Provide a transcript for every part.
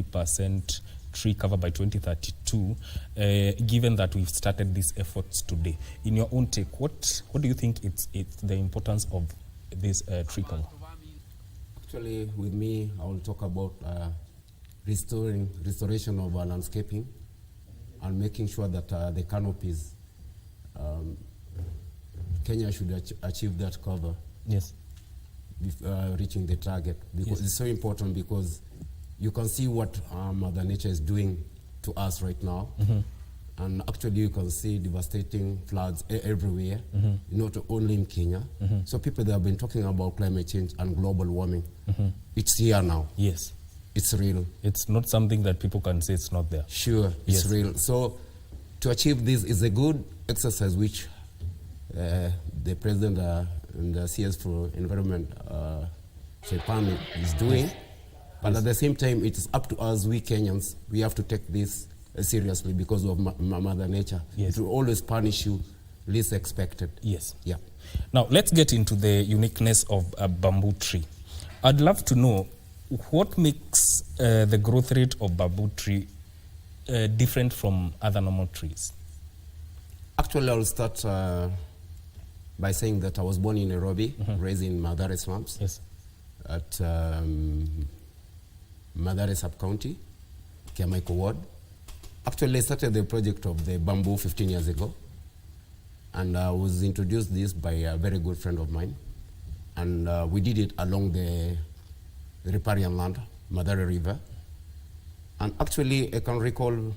50% tree cover by 2032, given that we've started these efforts today. In your own take, what do you think it's the importance of this tree cover? Actually, with me, I will talk about restoration of landscaping and making sure that the canopies, Kenya should achieve that cover. Yes. Reaching the target, because yes. It's so important, because you can see what Mother Nature is doing to us right now. And actually you can see devastating floods everywhere, not only in Kenya. So people that have been talking about climate change and global warming, it's here now. Yes. It's real. It's not something that people can say it's not there. Sure, it's real. So to achieve this is a good exercise which the President and the CS for Environment, Shepani, is doing. But at the same time, it is up to us, we Kenyans, we have to take this seriously because of Mother Nature. Yes. It will always punish you least expected. Yes. Yeah. Now, let's get into the uniqueness of a bamboo tree. I'd love to know what makes the growth rate of bamboo tree different from other normal trees. Actually, I'll start by saying that I was born in Nairobi, raised in Mathare slums. Yes. At Mathare sub-county, Kiamaiko ward. Actually, I started the project of the bamboo 15 years ago, and I was introduced this by a very good friend of mine, and we did it along the riparian land, Mathare River. And actually, I can recall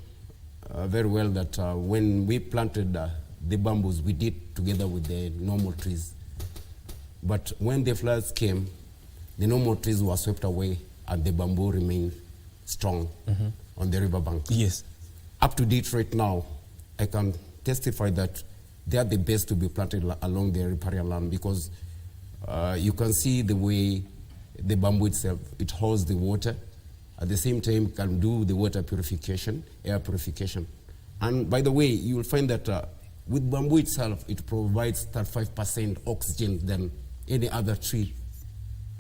very well that when we planted the bamboos, we did together with the normal trees. But when the floods came, the normal trees were swept away and the bamboo remained strong on the riverbank. Yes. Up to date right now, I can testify that they are the best to be planted along the riparian land, because you can see the way the bamboo itself, it holds the water. At the same time, can do the water purification, air purification. And by the way, you will find that with bamboo itself, it provides 35% oxygen than any other tree.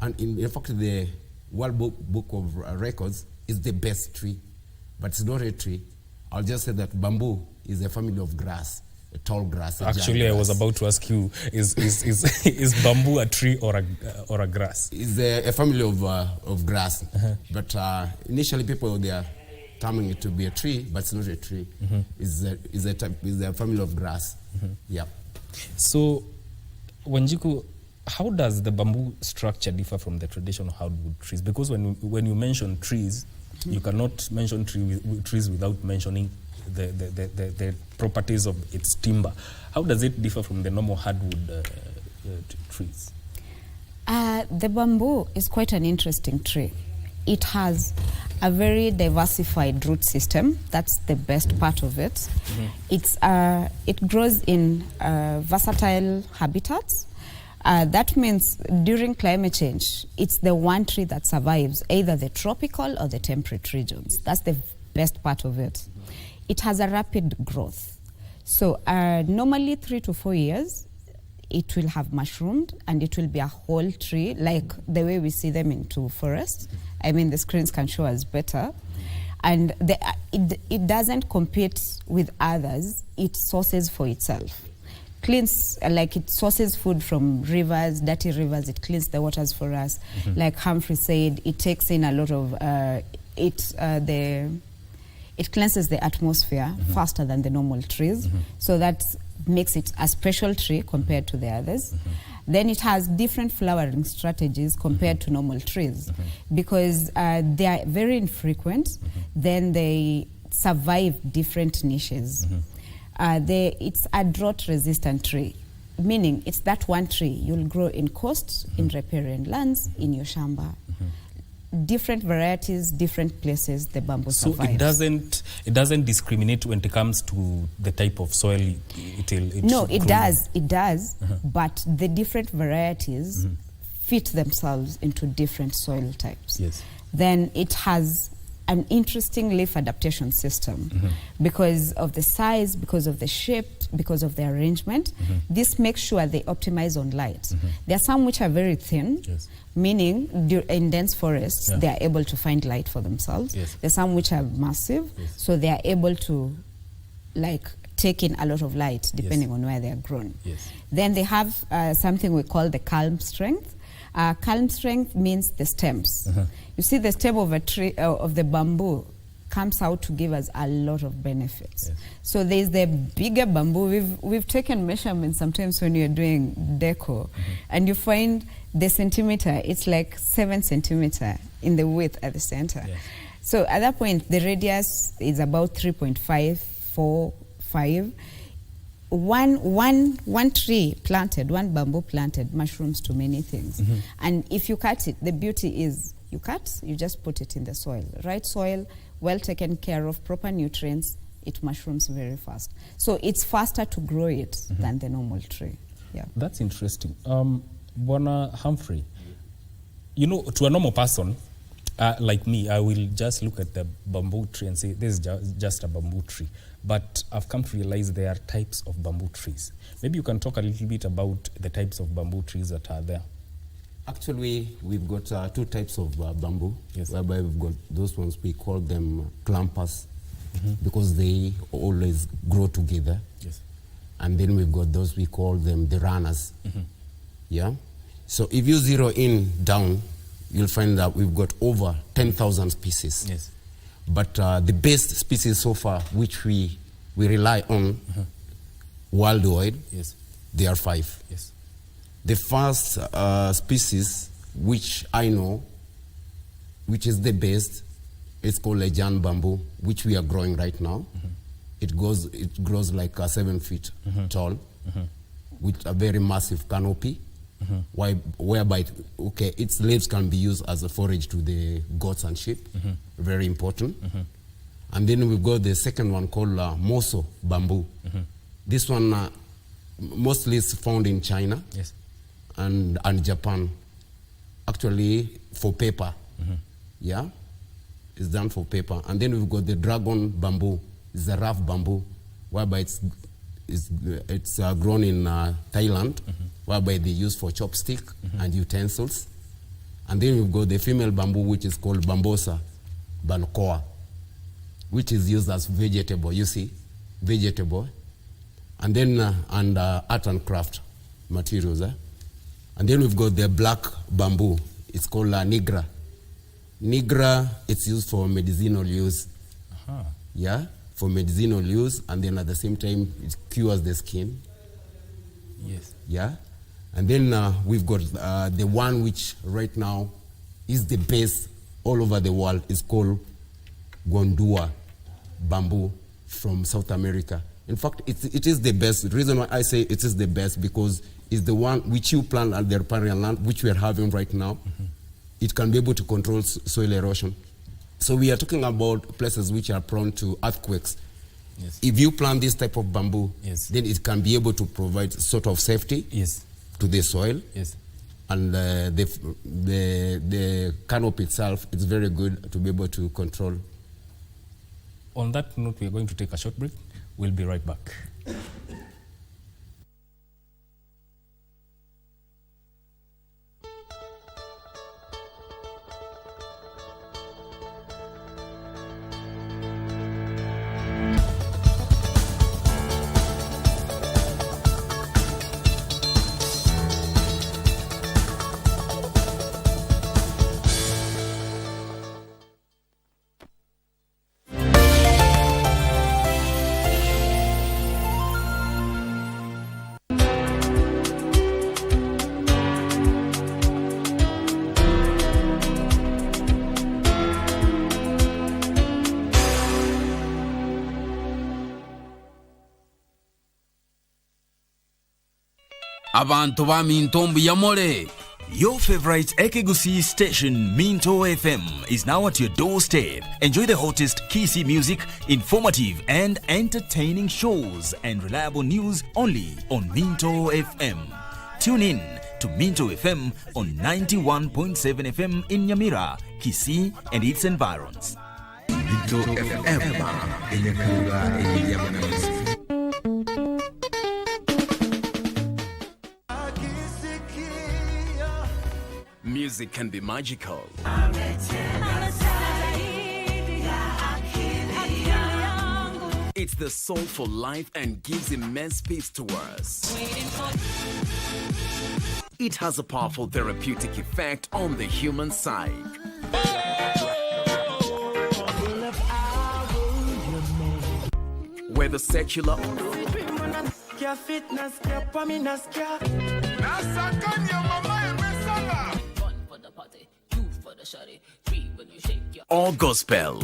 And in fact, the World Book of Records is the best tree, but it's not a tree. I'll just say that bamboo is a family of grass, a tall grass. Actually, I was about to ask you, is bamboo a tree or a grass? It's a family of grass, but initially people, they are terming it to be a tree, but it's not a tree. It's a family of grass. Yeah. So, Wanjiku, how does the bamboo structure differ from the traditional hardwood trees? Because when you mention trees, you cannot mention trees without mentioning the properties of its timber. How does it differ from the normal hardwood trees? The bamboo is quite an interesting tree. It has a very diversified root system. That's the best part of it. It grows in versatile habitats. That means during climate change, it's the one tree that survives either the tropical or the temperate regions. That's the best part of it. It has a rapid growth. So normally 3 to 4 years, it will have mushroomed and it will be a whole tree, like the way we see them into forests. I mean, the screens can show us better. And it doesn't compete with others. It sources for itself. Cleans, like it sources food from rivers, dirty rivers. It cleans the waters for us. Like Humphrey said, it takes in a lot of, it cleanses the atmosphere faster than the normal trees. So that makes it a special tree compared to the others. Then it has different flowering strategies compared to normal trees, because they are very infrequent. Then they survive different niches. It's a drought-resistant tree, meaning it's that one tree you'll grow in coast, in riparian lands, in your shamba. Different varieties, different places the bamboo survives. So it doesn't discriminate when it comes to the type of soil No, it does. It does, but the different varieties fit themselves into different soil types. Yes. Then it has an interesting leaf adaptation system because of the size, because of the shape, because of the arrangement. This makes sure they optimize on light. There are some which are very thin, Yes. meaning in dense forests, Yeah. they are able to find light for themselves. Yes. There are some which are massive, Yes. so they are able to take in a lot of light depending on where they are grown. Yes. Then they have something we call the calm strength. Calm strength means the stems. You see, the stem of a tree, of the bamboo, comes out to give us a lot of benefits. Yes. So there's the bigger bamboo. We've taken measurements sometimes when you're doing deco, and you find the centimeter, it's like 7 centimeter in the width at the center. Yes. So at that point, the radius is about 3.545. One tree planted, one bamboo planted, mushrooms to many things. And if you cut it, the beauty is you just put it in the soil. Right soil, well taken care of, proper nutrients, it mushrooms very fast. So it's faster to grow it than the normal tree. Yeah. That's interesting. Bwana Humphrey, you know, to a normal person like me, I will just look at the bamboo tree and say, this is just a bamboo tree. But I've come to realize there are types of bamboo trees. Maybe you can talk a little bit about the types of bamboo trees that are there. Actually, we've got 2 types of bamboo, Yes. whereby we've got those ones, we call them clampers, because they always grow together. Yes. And then we've got those, we call them the runners. Yeah. So if you zero in down, you'll find that we've got over 10,000 species. Yes. But the best species so far, which we rely on worldwide, Yes. there are 5. Yes. The first species, which I know, which is the best, it's called a Jan bamboo, which we are growing right now. It grows like 7 feet tall, with a very massive canopy, whereby its leaves can be used as a forage to the goats and sheep. Very important. And then we've got the second one called Moso bamboo. This one mostly is found in China. Yes. And Japan, actually for paper. Yeah, it's done for paper. And then we've got the dragon bamboo. It's a rough bamboo, whereby it's grown in Thailand, whereby they use for chopstick and utensils. And then we've got the female bamboo, which is called Bambosa bancoa, which is used as vegetable. You see, vegetable. And then art and craft materials. And then we've got the black bamboo. It's called Nigra. Nigra, it's used for medicinal use. Yeah, for medicinal use. And then at the same time, it cures the skin. Yes. Yeah. And then we've got the one which right now is the best all over the world. It's called Gondua bamboo from South America. In fact, it is the best. The reason why I say it is the best, because it's the one which you plant at the riparian land, which we are having right now. It can be able to control soil erosion. So we are talking about places which are prone to earthquakes. Yes. If you plant this type of bamboo, Yes. then it can be able to provide sort of safety Yes. to the soil. Yes. And the canopy itself is very good to be able to control. On that note, we are going to take a short break. We'll be right back. Abantu ba Mintombo Yamole. Your favorite KBC station, Minto FM, is now at your doorstep. Enjoy the hottest KC music, informative and entertaining shows, and reliable news only on Minto FM. Tune in to Minto FM on 91.7 FM in Nyamira, Kisii, and its environs. Minto FM, music can be magical. It's the soul for life and gives immense peace to us. It has a powerful therapeutic effect on the human psyche. Whether secular or gospel,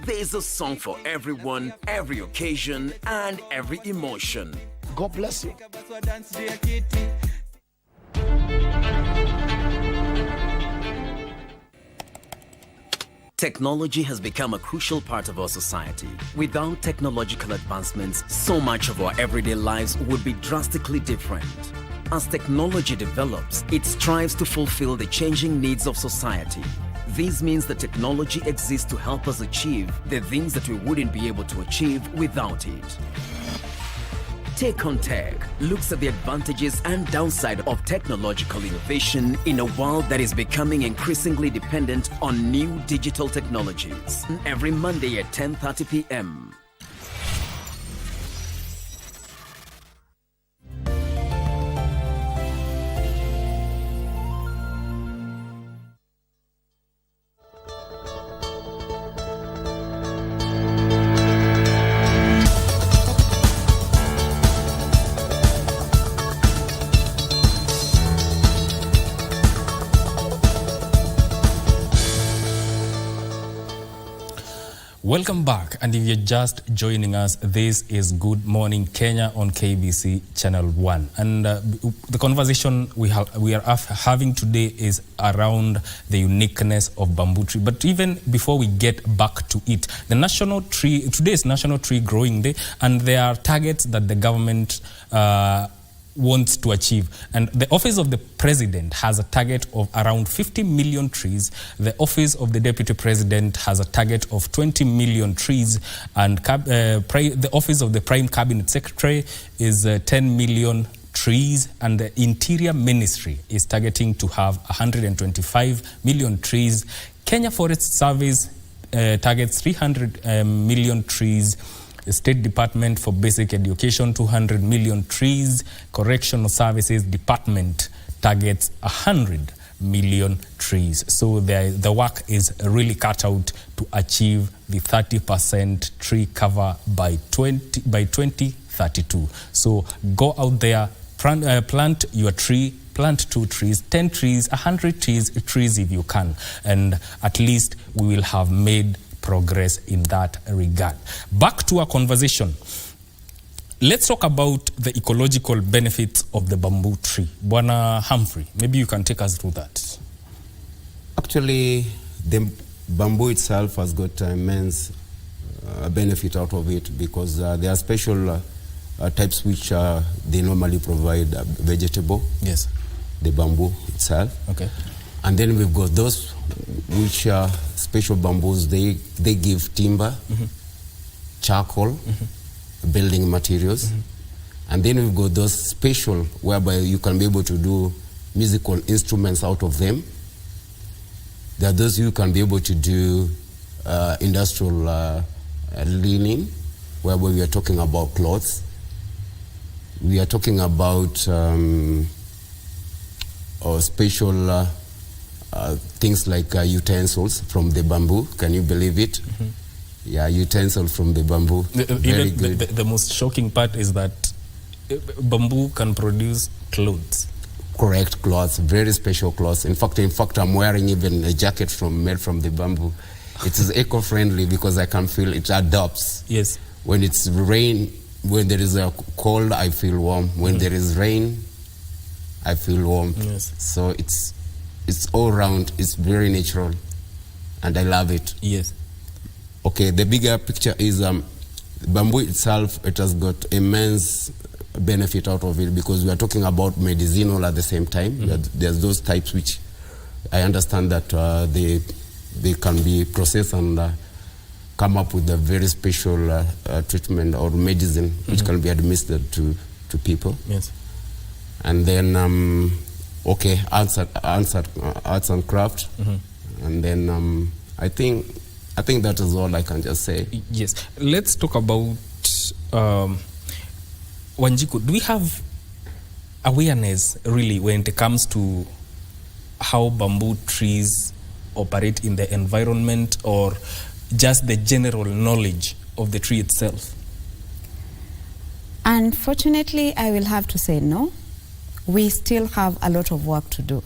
there's a song for everyone, every occasion, and every emotion. God bless you. Technology has become a crucial part of our society. Without technological advancements, so much of our everyday lives would be drastically different. As technology develops, it strives to fulfill the changing needs of society. This means that technology exists to help us achieve the things that we wouldn't be able to achieve without it. Take on Tech looks at the advantages and downside of technological innovation in a world that is becoming increasingly dependent on new digital technologies. Every Monday at 10:30 p.m. Welcome back, and if you're just joining us, this is Good Morning Kenya on KBC Channel 1. And the conversation we are having today is around the uniqueness of bamboo tree. But even before we get back to it, today is National Tree Growing Day, and there are targets that the government wants to achieve. And the Office of the President has a target of around 50 million trees. The Office of the Deputy President has a target of 20 million trees. And the Office of the Prime Cabinet Secretary is 10 million trees. And the Interior Ministry is targeting to have 125 million trees. Kenya Forest Service targets 300 million trees. The State Department for Basic Education, 200 million trees. Correctional Services Department targets 100 million trees. So the work is really cut out to achieve the 30% tree cover by 2032. So go out there, plant your tree, plant 2 trees, 10 trees, 100 trees if you can. And at least we will have made progress in that regard. Back to our conversation. Let's talk about the ecological benefits of the bamboo tree. Bwana Humphrey, maybe you can take us through that. Actually, the bamboo itself has got immense benefit out of it because there are special types which they normally provide vegetable. Yes. The bamboo itself. Okay. And then we've got those which are special bamboos. They give timber, charcoal, building materials. And then we've got those special whereby you can be able to do musical instruments out of them. There are those you can be able to do industrial linen, whereby we are talking about clothes. We are talking about special things like utensils from the bamboo. Can you believe it? Yeah, utensils from the bamboo. Very good. The most shocking part is that bamboo can produce clothes. Correct, clothes, very special clothes. In fact, I'm wearing even a jacket made from the bamboo. It is eco-friendly because I can feel it adapts. Yes. When it's rain, when there is a cold, I feel warm. When there is rain, I feel warm. Yes. So it's all round. It's very natural, and I love it. Yes. Okay, the bigger picture is bamboo itself. It has got immense benefit out of it because we are talking about medicinal at the same time. There's those types which I understand that they can be processed and come up with a very special treatment or medicine which can be administered to to people. Yes. And then, arts and craft. And then I think that is all I can just say. Yes. Let's talk about Wanjiku. Do we have awareness really when it comes to how bamboo trees operate in the environment, or just the general knowledge of the tree itself? Unfortunately, I will have to say no. We still have a lot of work to do.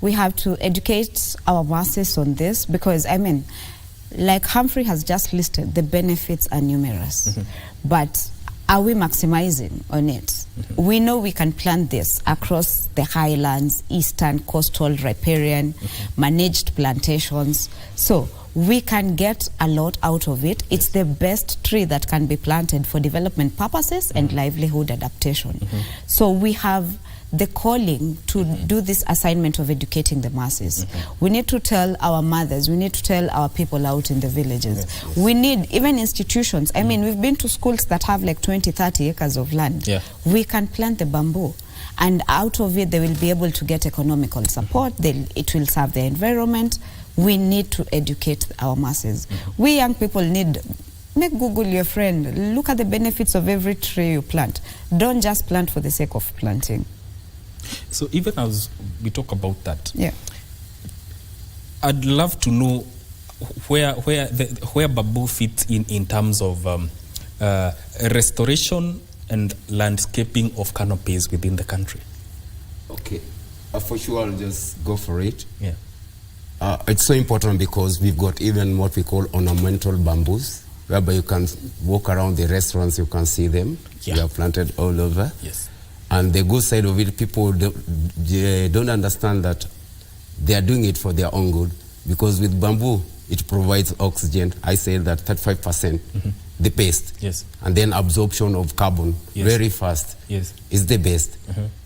We have to educate our masses on this because, I mean, like Humphrey has just listed, the benefits are numerous. But are we maximizing on it? We know we can plant this across the highlands, eastern, coastal, riparian, managed plantations. So we can get a lot out of it. It's the best tree that can be planted for development purposes and livelihood adaptation. So we have the calling to do this assignment of educating the masses. We need to tell our mothers, we need to tell our people out in the villages. We need even institutions. I mean, we've been to schools that have like 20, 30 acres of land. We can plant the bamboo, and out of it they will be able to get economical support. It will serve the environment. We need to educate our masses. We young people need, make Google your friend. Look at the benefits of every tree you plant. Don't just plant for the sake of planting. So even as we talk about that, I'd love to know where bamboo fits in terms of restoration and landscaping of canopies within the country. Okay, for sure, I'll just go for it. It's so important because we've got even what we call ornamental bamboos, whereby you can walk around the restaurants, you can see them. They are planted all over. And the good side of it, people don't understand that they are doing it for their own good, because with bamboo, it provides oxygen. I say that 35%, the best. And then absorption of carbon very fast is the best.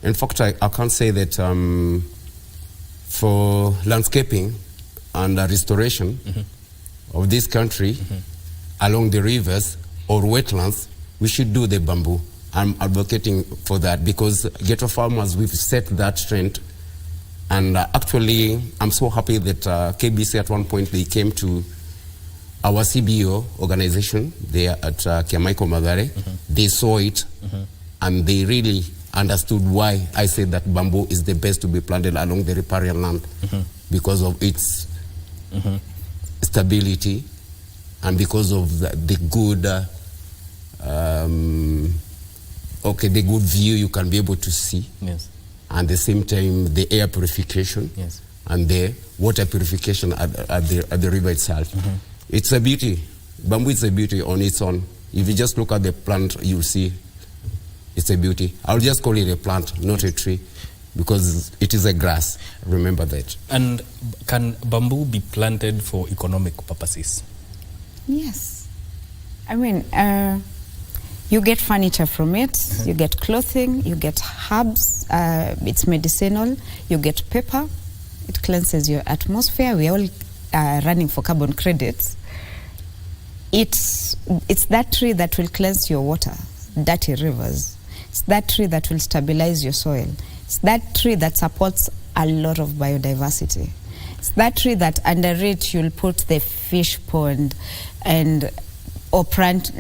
In fact, I can say that for landscaping and restoration of this country along the rivers or wetlands, we should do the bamboo. I'm advocating for that because ghetto farmers, we've set that trend. And actually, I'm so happy that KBC at one point, they came to our CBO organization there at Kiamaiko Madare. They saw it and they really understood why I said that bamboo is the best to be planted along the riparian land because of its stability and because of the good the good view you can be able to see. And at the same time, the air purification and the water purification at the river itself. It's a beauty. Bamboo is a beauty on its own. If you just look at the plant, you'll see it's a beauty. I'll just call it a plant, not a tree, because it is a grass. Remember that. And can bamboo be planted for economic purposes? Yes. I mean, you get furniture from it, you get clothing, you get herbs, it's medicinal, you get paper, it cleanses your atmosphere. We are all running for carbon credits. It's that tree that will cleanse your water, dirty rivers. It's that tree that will stabilize your soil. It's that tree that supports a lot of biodiversity. It's that tree that under it you'll put the fish pond and or plant,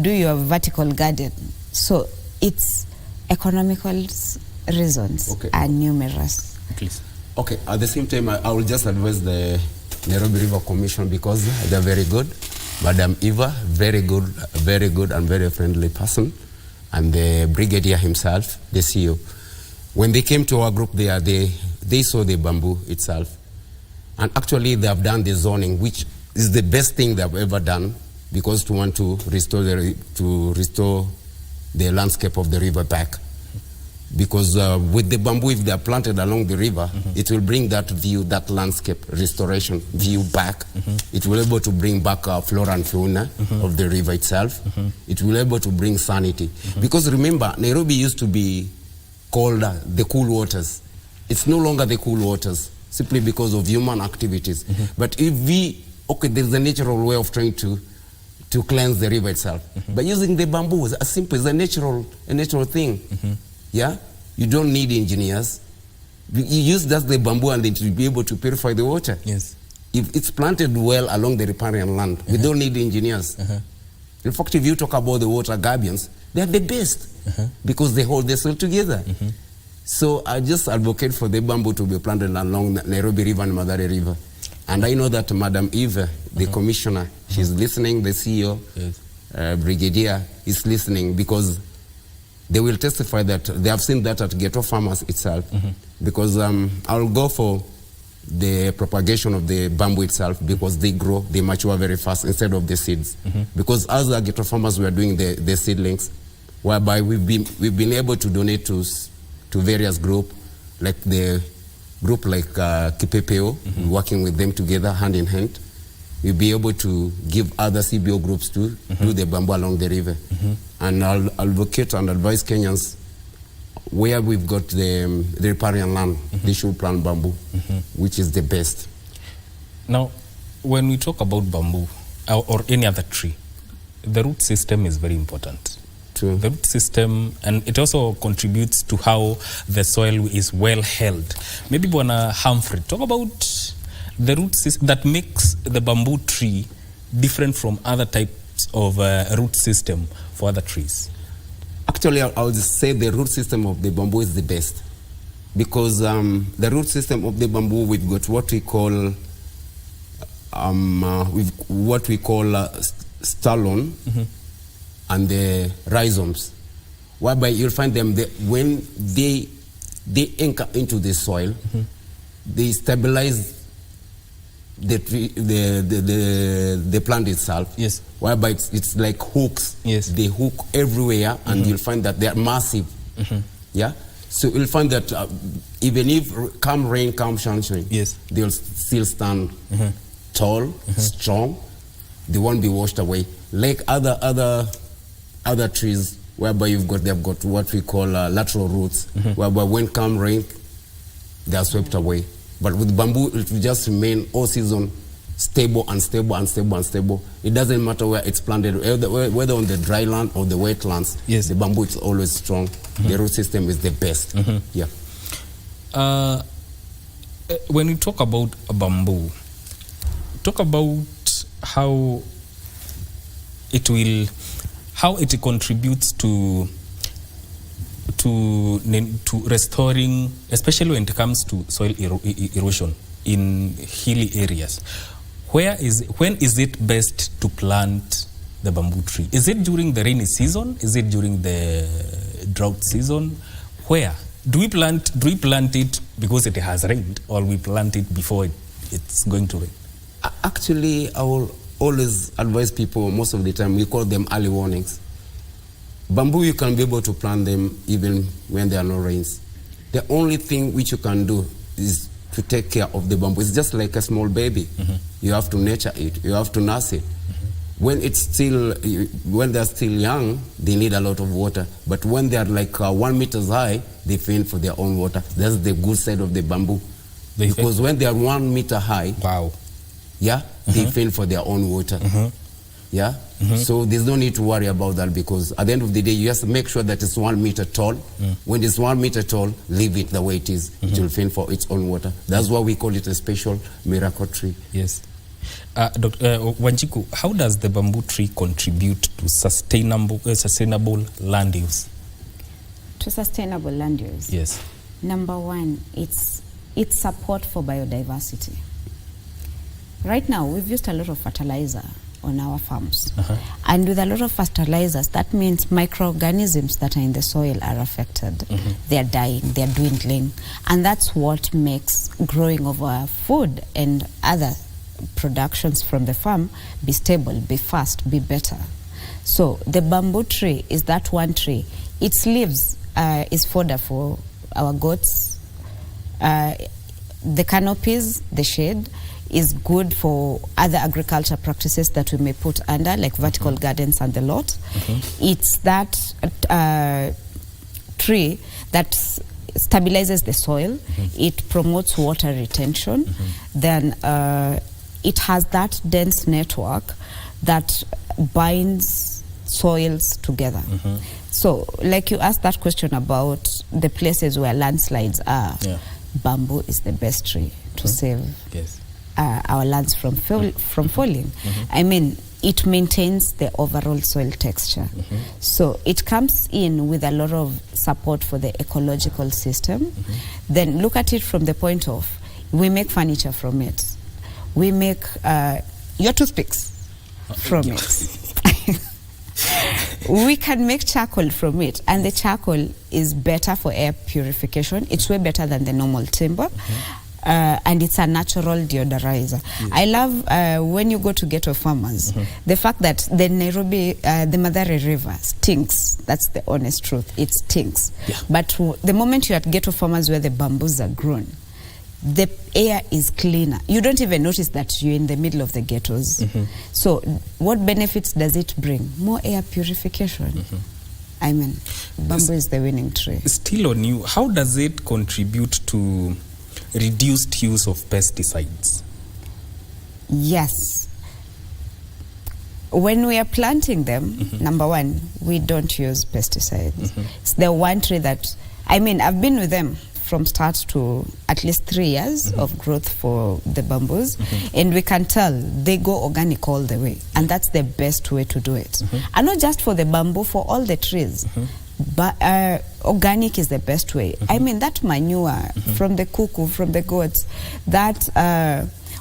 do your vertical garden. So its economical reasons are numerous. Please. Okay, at the same time, I will just advise the Nairobi River Commission because they're very good. Madam Eva, very good and very friendly person. And the brigadier himself, the CEO. When they came to our group there, they saw the bamboo itself. And actually they have done the zoning, which is the best thing they've ever done, because to want to restore the landscape of the river back. Because with the bamboo, if they are planted along the river, it will bring that view, that landscape restoration view back. It will be able to bring back flora and fauna of the river itself. It will be able to bring sanity. Because remember, Nairobi used to be called the cool waters. It's no longer the cool waters, simply because of human activities. But if there's a natural way of trying to to cleanse the river itself. But using the bamboo is as simple, it's a natural thing. Yeah, you don't need engineers. You use just the bamboo and then to be able to purify the water. Yes. If it's planted well along the riparian land, we don't need engineers. In fact, if you talk about the water gabions, they're the best because they hold the soil together. So I just advocate for the bamboo to be planted along the Nairobi River and Mathare River. And I know that Madam Eva, the commissioner, she's listening, the CEO, Brigadier, is listening because they will testify that they have seen that at Ghetto Farmers itself. Because I'll go for the propagation of the bamboo itself because they grow, they mature very fast instead of the seeds. Because as the Ghetto Farmers, we are doing the seedlings, whereby we've been able to donate to various groups, like the group like KPPO, working with them together hand in hand. We'll be able to give other CBO groups to do the bamboo along the river. And I'll advocate and advise Kenyans where we've got the riparian land, they should plant bamboo, which is the best. Now, when we talk about bamboo or any other tree, the root system is very important. True. The root system, and it also contributes to how the soil is well held. Maybe Bwana Humphrey, talk about the root system that makes the bamboo tree different from other types of root system for other trees. Actually, I would say the root system of the bamboo is the best because the root system of the bamboo, we've got what we call stolon and the rhizomes, whereby you'll find them when they anchor into the soil, they stabilize the plant itself. Yes. Whereby it's like hooks. Yes. They hook everywhere, and you'll find that they are massive. Yeah. So you'll find that even if come rain, come sunshine, yes, they'll still stand tall, strong. They won't be washed away like other trees, whereby they've got what we call lateral roots, whereby when come rain, they are swept away. But with bamboo, it will just remain all season stable and stable and stable and stable. It doesn't matter where it's planted, whether on the dry land or the wetlands. Yes. The bamboo is always strong. The root system is the best. Yeah. When you talk about bamboo, talk about how it contributes to restoring, especially when it comes to soil erosion in hilly areas. When is it best to plant the bamboo tree? Is it during the rainy season? Is it during the drought season? Where do we plant it because it has rained, or we plant it before it's going to rain? Actually, I will always advise people, most of the time, we call them early warnings. Bamboo, you can be able to plant them even when there are no rains. The only thing which you can do is to take care of the bamboo. It's just like a small baby. You have to nurture it. You have to nurse it. When they're still young, they need a lot of water. But when they are like 1 meter high, they fend for their own water. That's the good side of the bamboo. Because when they are 1 meter high, wow, yeah, they fend for their own water. Yeah. So there's no need to worry about that, because at the end of the day, you have to make sure that it's 1 meter tall. When it's 1 meter tall, leave it the way it is. It will fend for its own water. That's why we call it a special miracle tree. Yes. Dr. Wanjiku, how does the bamboo tree contribute to sustainable land use? To sustainable land use? Yes. Number one, it's support for biodiversity. Right now, we've used a lot of fertilizer on our farms. And with a lot of fertilizers, that means microorganisms that are in the soil are affected. They are dying, they are dwindling. And that's what makes growing of our food and other productions from the farm be stable, be fast, be better. So the bamboo tree is that one tree. Its leaves is fodder for our goats. The canopies, the shade, is good for other agriculture practices that we may put under, like vertical gardens and the lot. It's that tree that stabilizes the soil. It promotes water retention. Then it has that dense network that binds soils together. So, like you asked that question about the places where landslides are, bamboo is the best tree to save our lands from falling. I mean, it maintains the overall soil texture. So it comes in with a lot of support for the ecological system. Then look at it from the point of, we make furniture from it. We make your toothpicks from it. We can make charcoal from it, and the charcoal is better for air purification. It's way better than the normal timber. And it's a natural deodorizer. I love when you go to Ghetto Farmers, the fact that the Nairobi, the Mathare River stinks. That's the honest truth. It stinks. But the moment you're at Ghetto Farmers where the bamboos are grown, the air is cleaner. You don't even notice that you're in the middle of the ghettos. So what benefits does it bring? More air purification. I mean, bamboo is the winning tree. Still on you, how does it contribute to reduced use of pesticides? Yes. When we are planting them, number one, we don't use pesticides. It's the one tree that, I mean, I've been with them from start to at least 3 years of growth for the bamboos, and we can tell they go organic all the way, and that's the best way to do it. And not just for the bamboo, for all the trees. But organic is the best way. I mean, that manure from the cuckoo, from the goats, that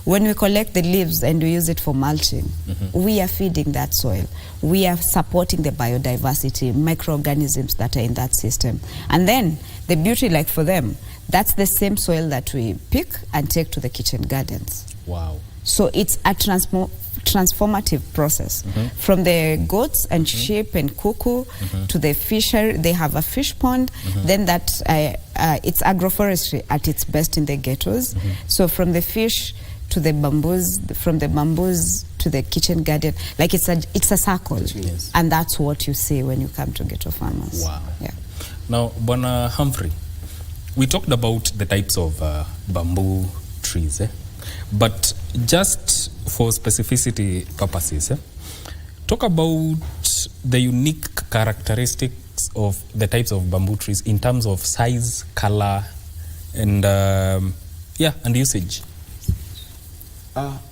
when we collect the leaves and we use it for mulching, we are feeding that soil. We are supporting the biodiversity, microorganisms that are in that system. And then the beauty, like for them, that's the same soil that we pick and take to the kitchen gardens. Wow. So it's a transformative process. From the goats and sheep and cuckoo to the fisher, they have a fish pond. Then that it's agroforestry at its best in the ghettos. So from the fish to the bamboos, from the bamboos to the kitchen garden, like it's a circle. And that's what you see when you come to Ghetto Farmers. Wow. Yeah. Now, Bwana Humphrey, we talked about the types of bamboo trees, but just for specificity purposes, talk about the unique characteristics of the types of bamboo trees in terms of size, color, and and usage.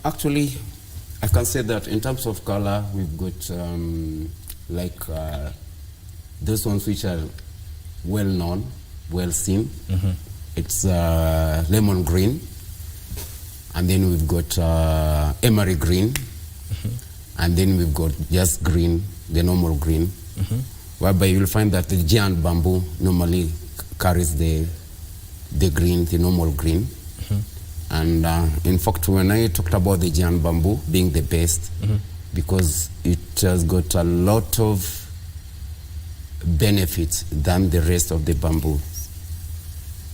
Actually, I can say that in terms of color, we've got those ones which are well known, well seen. It's lemon green, and then we've got emery green, and then we've got just green, the normal green, whereby you'll find that the giant bamboo normally carries the green, the normal green. And in fact, when I talked about the giant bamboo being the best, because it has got a lot of benefits than the rest of the bamboo.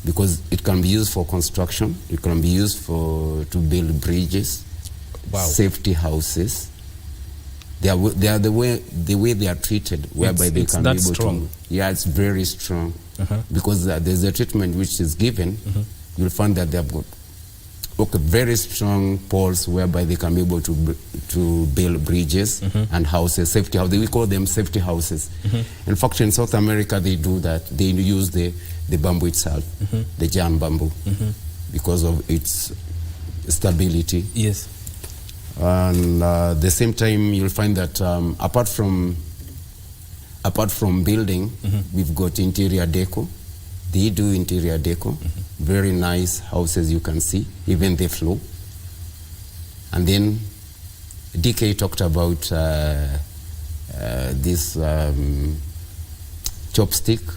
Because it can be used for construction, it can be used to build bridges, safety houses. They are the way they are treated, whereby they can be able to. Yeah, it's very strong. Because there's a treatment which is given, you'll find that they have got very strong poles whereby they can be able to build bridges and houses, safety houses. We call them safety houses. In fact, in South America, they do that. They use the bamboo itself, the giant bamboo, because of its stability. Yes. And at the same time, you'll find that apart from building, we've got interior deco. They do interior deco, very nice houses you can see, even the floor. And then DK talked about this chopstick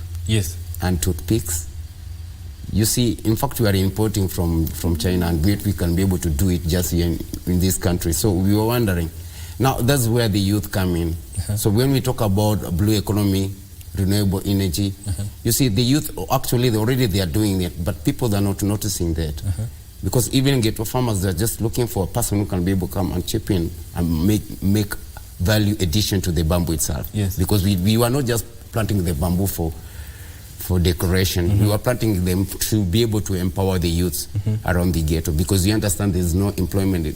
and toothpicks. You see, in fact, we are importing from China, and we can be able to do it just here in this country. So we were wondering. Now, that's where the youth come in. So when we talk about blue economy, renewable energy, you see, the youth, actually, they are doing it, but people are not noticing that. Because even Ghetto Farmers, they're just looking for a person who can be able to come and chip in and make value addition to the bamboo itself. Yes. Because we were not just planting the bamboo for decoration. We were planting them to be able to empower the youths around the ghetto, because you understand there's no employment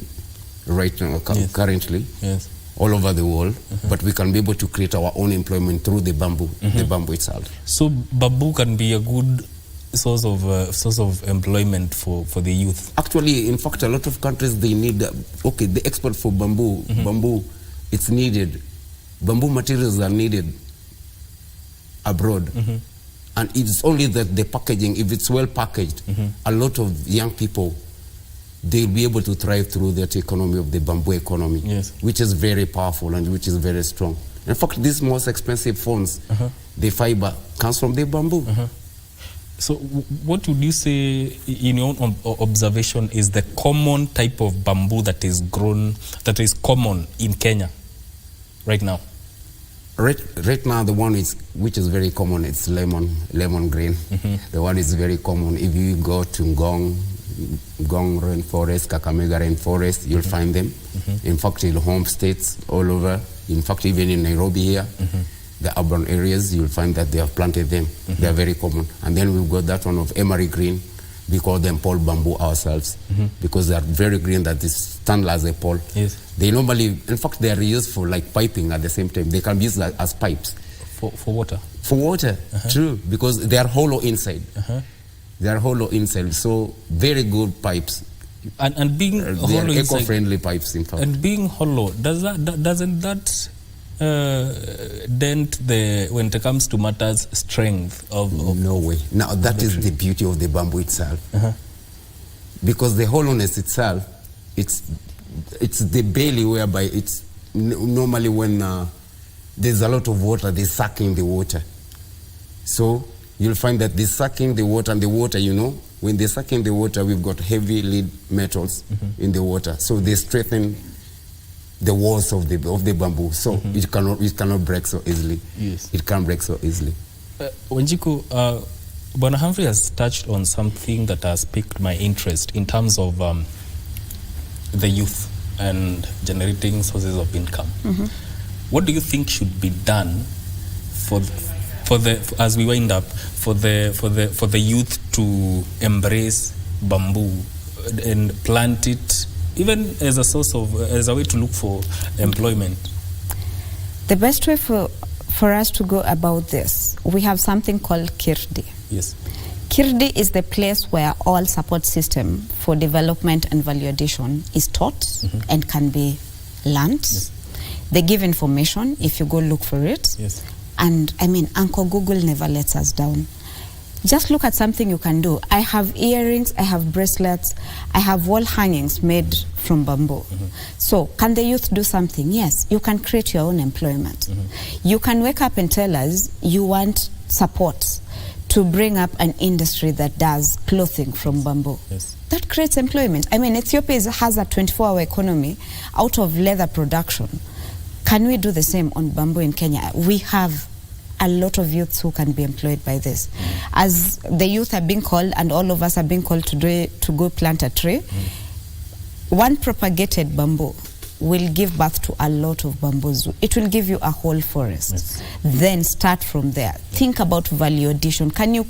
right now currently. Yes. all over the world, but we can be able to create our own employment through the bamboo itself. So bamboo can be a good source of employment for the youth. Actually, in fact, a lot of countries, they need, the export for bamboo, it's needed. Bamboo materials are needed abroad. And it's only that the packaging, if it's well packaged, a lot of young people, they'll be able to thrive through that economy of the bamboo economy, which is very powerful and which is very strong. In fact, these most expensive phones, the fiber comes from the bamboo. So what would you say, in your own observation, is the common type of bamboo that is grown, that is common in Kenya right now? Right now, the one which is very common, it's lemon green. The one is very common. If you go to Ngong rainforest, Kakamega rainforest, you'll find them. In fact, in home states all over, in fact, even in Nairobi here, the urban areas, you'll find that they have planted them. They are very common. And then we've got that one of emery green. We call them pole bamboo ourselves because they are very green, that they stand as a pole. They normally, in fact, they are used for like piping at the same time. They can be used as pipes. For water? For water, true, because they are hollow inside. They are hollow inside, so very good pipes. And being hollow inside, eco-friendly pipes, in fact. And being hollow, doesn't that dent when it comes to matters strength of no way. Now that is the beauty of the bamboo itself, because the hollowness itself, it's the belly whereby it's normally when there's a lot of water, they're sucking the water. So you'll find that they're sucking the water, and the water, when they're sucking the water, we've got heavy lead metals in the water, so they strengthen the walls of the bamboo, so it cannot break so easily. It can't break so easily. Wanjiku, Bwana Humphrey has touched on something that has piqued my interest in terms of the youth and generating sources of income. What do you think should be done as we wind up, for the youth to embrace bamboo and plant it, even as a way to look for employment? The best way for us to go about this, we have something called Kirdi. Yes. Kirdi is the place where all support system for development and value addition is taught and can be learned. They give information if you go look for it. And I mean, Uncle Google never lets us down. Just look at something you can do. I have earrings, I have bracelets, I have wall hangings made from bamboo. So can the youth do something? Yes, you can create your own employment. You can wake up and tell us you want support to bring up an industry that does clothing from bamboo. That creates employment. I mean, Ethiopia has a 24-hour economy out of leather production. Can we do the same on bamboo in Kenya? We have a lot of youths who can be employed by this. As the youth are being called, and all of us are being called today to go plant a tree, one propagated bamboo will give birth to a lot of bamboos. It will give you a whole forest. Then start from there. Think about value addition. Can you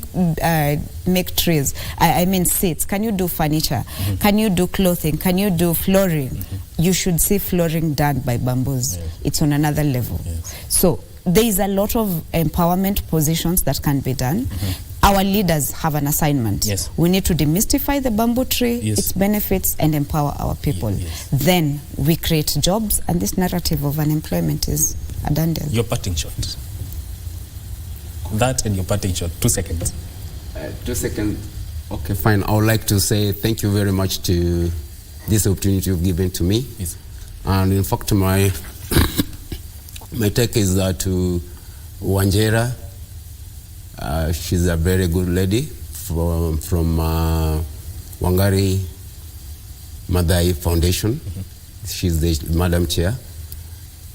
make trees? I mean seats. Can you do furniture? Can you do clothing? Can you do flooring? You should see flooring done by bamboos. It's on another level. So there is a lot of empowerment positions that can be done. Our leaders have an assignment. We need to demystify the bamboo tree, its benefits, and empower our people. Then we create jobs, and this narrative of unemployment is a done deal. Your parting shot. That and your parting shot. 2 seconds. 2 seconds. Okay, fine. I would like to say thank you very much to this opportunity you've given to me. And in fact, my take is that to Wanjera. She's a very good lady from Wangari Maathai Foundation. She's the Madam Chair.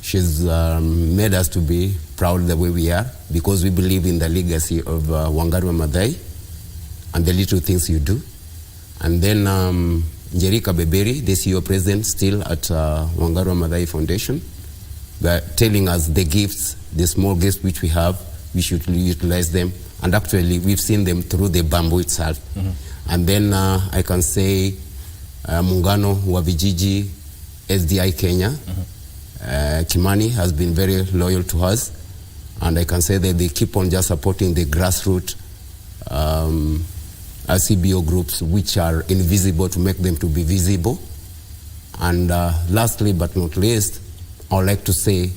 She's made us to be proud the way we are, because we believe in the legacy of Wangari Maathai and the little things you do. And then Njerika Beberi, the CEO president, still at Wangari Maathai Foundation, but telling us the gifts, the small gifts which we have, we should utilize them. And actually, we've seen them through the bamboo itself. And then I can say Muungano wa Vijiji, SDI Kenya, Kimani has been very loyal to us, and I can say that they keep on just supporting the grassroots CBO groups which are invisible to make them to be visible. And lastly but not least, I would like to say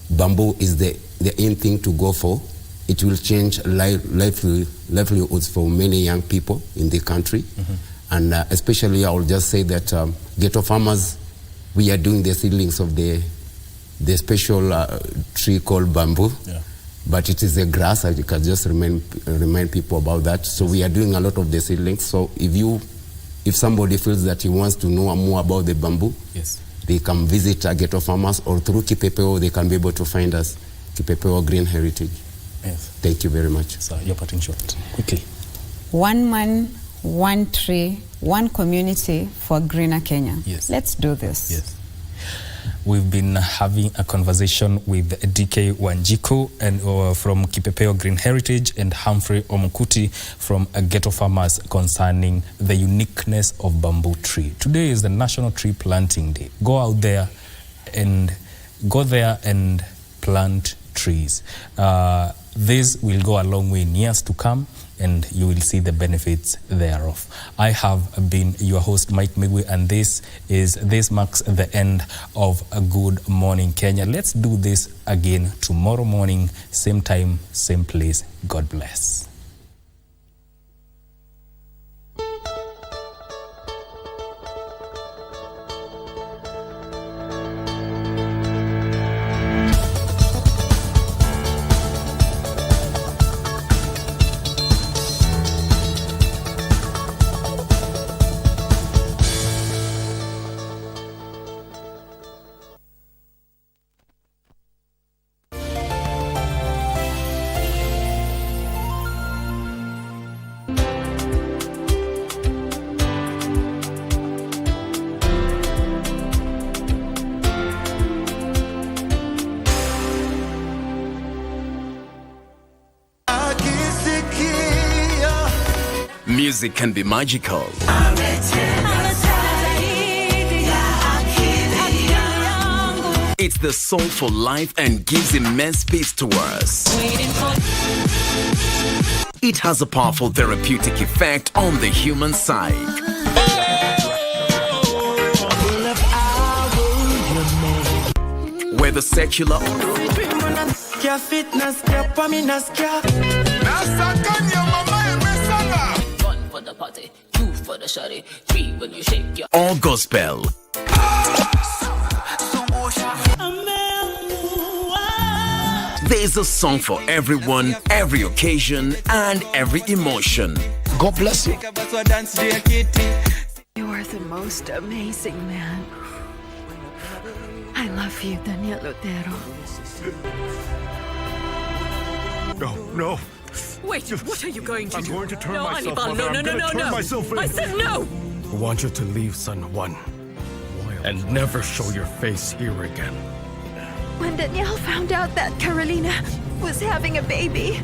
bamboo is the in thing to go for. It will change livelihoods for many young people in the country. And especially I will just say that ghetto farmers, we are doing the seedlings of the special tree called bamboo. Yeah. But it is a grass. I can just remind people about that. So we are doing a lot of the seedlings. So if somebody feels that he wants to know more about the bamboo, yes, they can visit Ghetto Farmers, or through Kipepeo they can be able to find us, Kipepeo Green Heritage. Yes. Thank you very much. So your parting shot, quickly. One man, one tree, one community for greener Kenya. Yes. Let's do this. Yes. We've been having a conversation with DK Wanjiku and from Kipepeo Green Heritage and Humphrey Omukuti from Ghetto Farmers concerning the uniqueness of bamboo tree. Today is the National Tree Planting Day. Go there and plant trees. This will go a long way in years to come, and you will see the benefits thereof. I have been your host, Mike Migwi, and this marks the end of A Good Morning Kenya. Let's do this again tomorrow morning, same time, same place. God bless. Music can be magical. It's the soul for life and gives immense peace to us. It has a powerful therapeutic effect on the human psyche. Whether secular or gospel, there's a song for everyone, every occasion, and every emotion. God bless you. You are the most amazing man. I love you, Daniel Otero. No. Wait, what are you going to I'm do? going to turn no, myself Anibal, on. no, I'm no, going no, to turn no. myself in. I said no. I want you to leave San Juan and never show your face here again. When Daniel found out that Carolina was having a baby,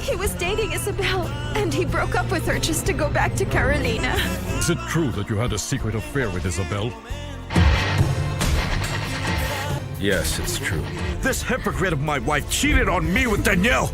he was dating Isabel, and he broke up with her just to go back to Carolina. Is it true that you had a secret affair with Isabel? Yes, it's true. This hypocrite of my wife cheated on me with Danielle!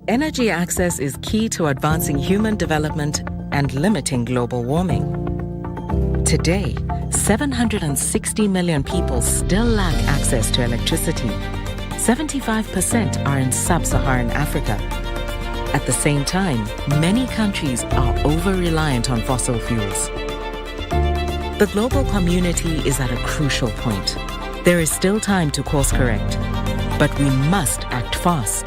Energy access is key to advancing human development and limiting global warming. Today, 760 million people still lack access to electricity. 75% are in sub-Saharan Africa. At the same time, many countries are over-reliant on fossil fuels. The global community is at a crucial point. There is still time to course correct, but we must act fast.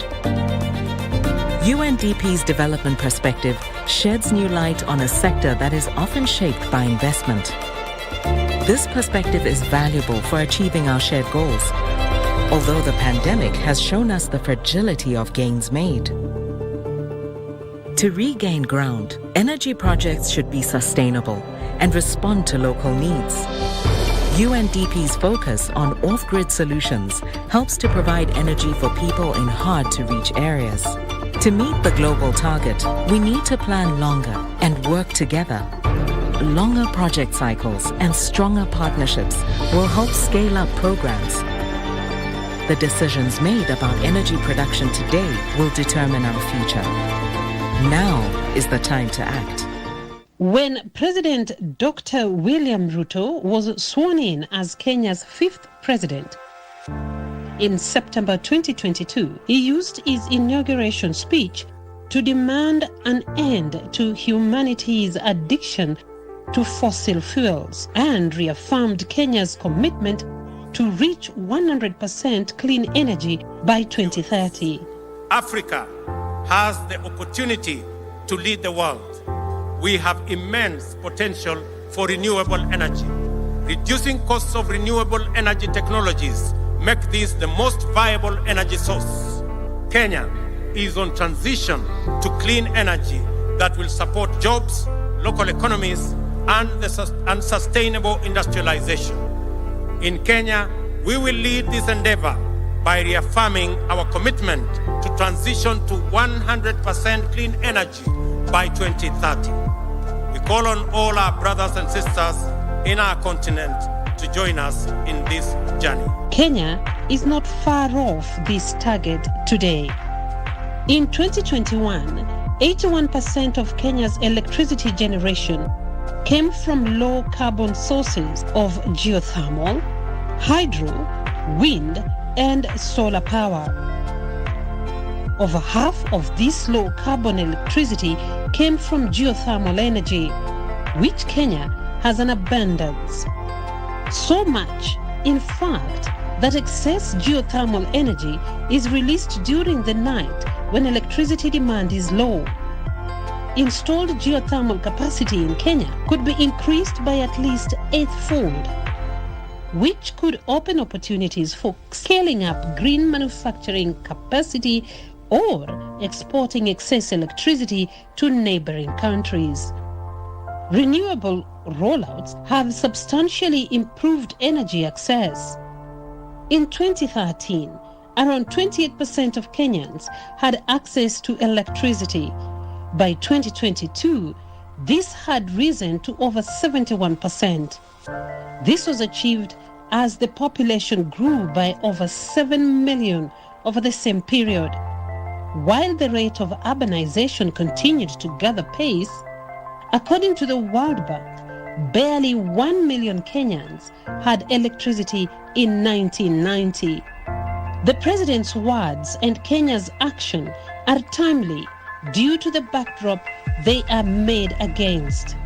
UNDP's development perspective sheds new light on a sector that is often shaped by investment. This perspective is valuable for achieving our shared goals, although the pandemic has shown us the fragility of gains made. To regain ground, energy projects should be sustainable and respond to local needs. UNDP's focus on off-grid solutions helps to provide energy for people in hard-to-reach areas. To meet the global target, we need to plan longer and work together. Longer project cycles and stronger partnerships will help scale up programs. The decisions made about energy production today will determine our future. Now is the time to act. When President Dr. William Ruto was sworn in as Kenya's 5th president, in September 2022, he used his inauguration speech to demand an end to humanity's addiction to fossil fuels and reaffirmed Kenya's commitment to reach 100% clean energy by 2030. Africa has the opportunity to lead the world. We have immense potential for renewable energy. Reducing costs of renewable energy technologies make this the most viable energy source. Kenya is on transition to clean energy that will support jobs, local economies, and sustainable industrialization. In Kenya, we will lead this endeavor by reaffirming our commitment to transition to 100% clean energy by 2030. We call on all our brothers and sisters in our continent to join us in this journey. Kenya is not far off this target today. In 2021, 81% of Kenya's electricity generation came from low carbon sources of geothermal, hydro, wind, and solar power. Over half of this low carbon electricity came from geothermal energy, which Kenya has an abundance. So much, in fact, that excess geothermal energy is released during the night when electricity demand is low. Installed geothermal capacity in Kenya could be increased by at least 8-fold, which could open opportunities for scaling up green manufacturing capacity or exporting excess electricity to neighboring countries. Renewable rollouts have substantially improved energy access. In 2013, around 28% of Kenyans had access to electricity. By 2022, this had risen to over 71%. This was achieved as the population grew by over 7 million over the same period. While the rate of urbanization continued to gather pace, according to the World Bank, barely 1 million Kenyans had electricity in 1990. The President's words and Kenya's action are timely due to the backdrop they are made against.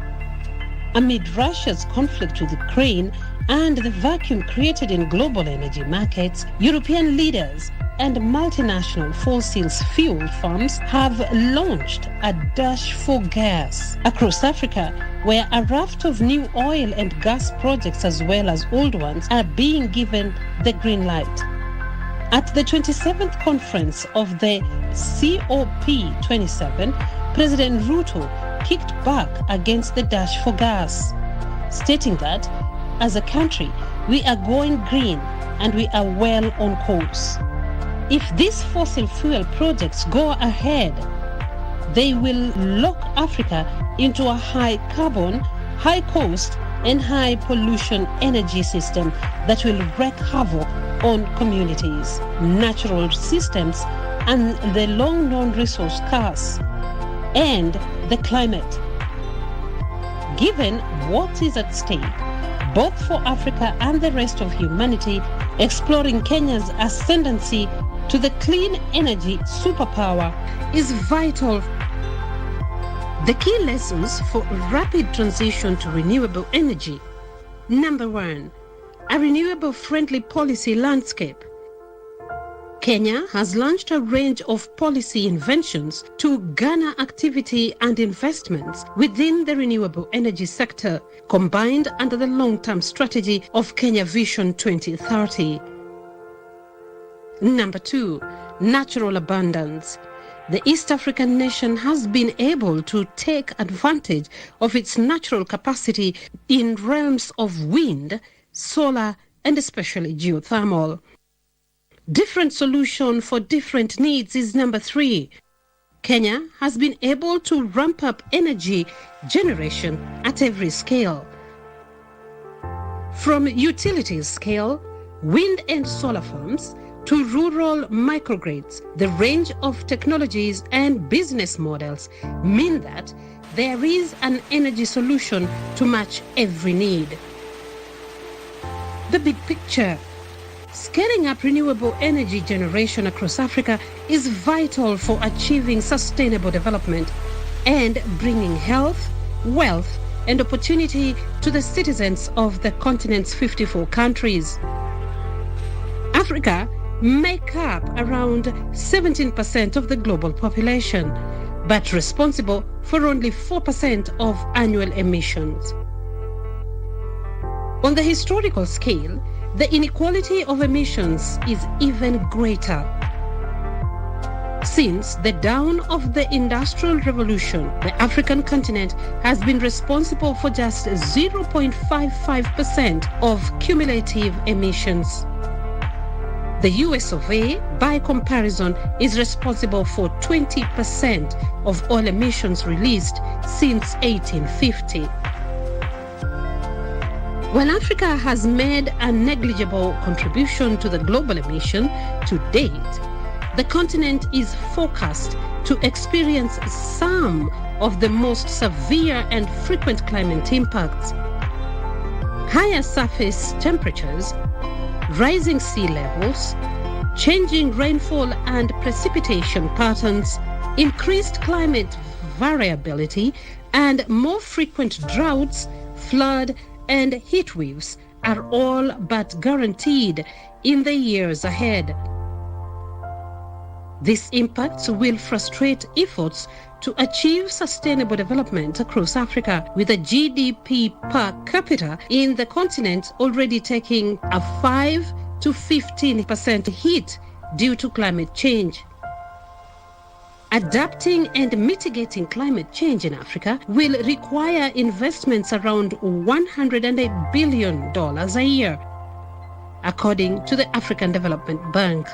Amid Russia's conflict with Ukraine and the vacuum created in global energy markets, European leaders and multinational fossil fuel firms have launched a dash for gas across Africa, where a raft of new oil and gas projects as well as old ones are being given the green light. At the 27th conference of the COP27, President Ruto kicked back against the dash for gas, stating that as a country, we are going green and we are well on course. If these fossil fuel projects go ahead, they will lock Africa into a high carbon, high cost, and high pollution energy system that will wreak havoc on communities, natural systems, and the long known resource curse, and the climate. Given what is at stake, both for Africa and the rest of humanity, exploring Kenya's ascendancy to the clean energy superpower is vital. The key lessons for rapid transition to renewable energy. Number 1, a renewable-friendly policy landscape. Kenya has launched a range of policy inventions to garner activity and investments within the renewable energy sector, combined under the long-term strategy of Kenya Vision 2030. Number 2, natural abundance. The East African nation has been able to take advantage of its natural capacity in realms of wind, solar, and especially geothermal. Different solution for different needs is number 3. Kenya has been able to ramp up energy generation at every scale. From utility scale, wind and solar farms, to rural microgrids, the range of technologies and business models mean that there is an energy solution to match every need. The big picture. Scaling up renewable energy generation across Africa is vital for achieving sustainable development and bringing health, wealth, and opportunity to the citizens of the continent's 54 countries. Africa make up around 17% of the global population, but responsible for only 4% of annual emissions. On the historical scale, the inequality of emissions is even greater. Since the dawn of the Industrial Revolution, the African continent has been responsible for just 0.55% of cumulative emissions. The US of A, by comparison, is responsible for 20% of all emissions released since 1850. While Africa has made a negligible contribution to the global emission to date, the continent is forecast to experience some of the most severe and frequent climate impacts. Higher surface temperatures, rising sea levels, changing rainfall and precipitation patterns, increased climate variability, and more frequent droughts, flood, and heat waves are all but guaranteed in the years ahead. These impacts will frustrate efforts to achieve sustainable development across Africa, with a GDP per capita in the continent already taking a 5 to 15% hit due to climate change. Adapting and mitigating climate change in Africa will require investments around $108 billion a year, according to the African Development Bank.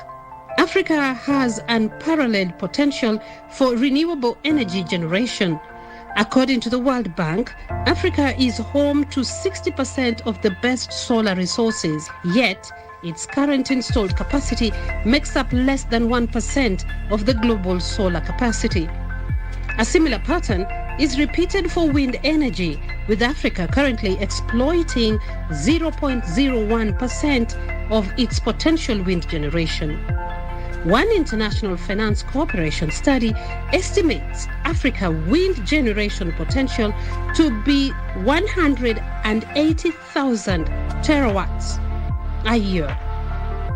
Africa has unparalleled potential for renewable energy generation. According to the World Bank, Africa is home to 60% of the best solar resources, yet its current installed capacity makes up less than 1% of the global solar capacity. A similar pattern is repeated for wind energy, with Africa currently exploiting 0.01% of its potential wind generation. One international finance corporation study estimates Africa wind generation potential to be 180,000 terawatts a year,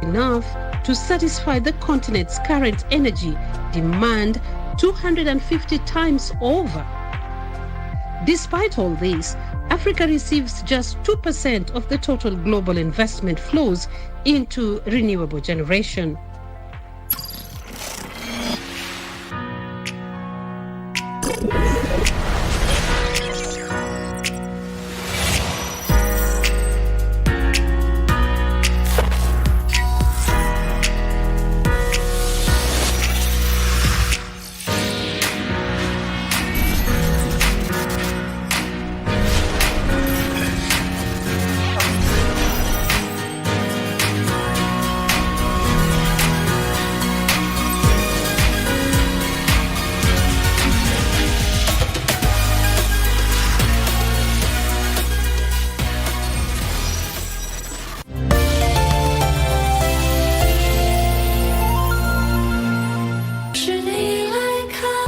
enough to satisfy the continent's current energy demand 250 times over. Despite all this, Africa receives just 2% of the total global investment flows into renewable generation.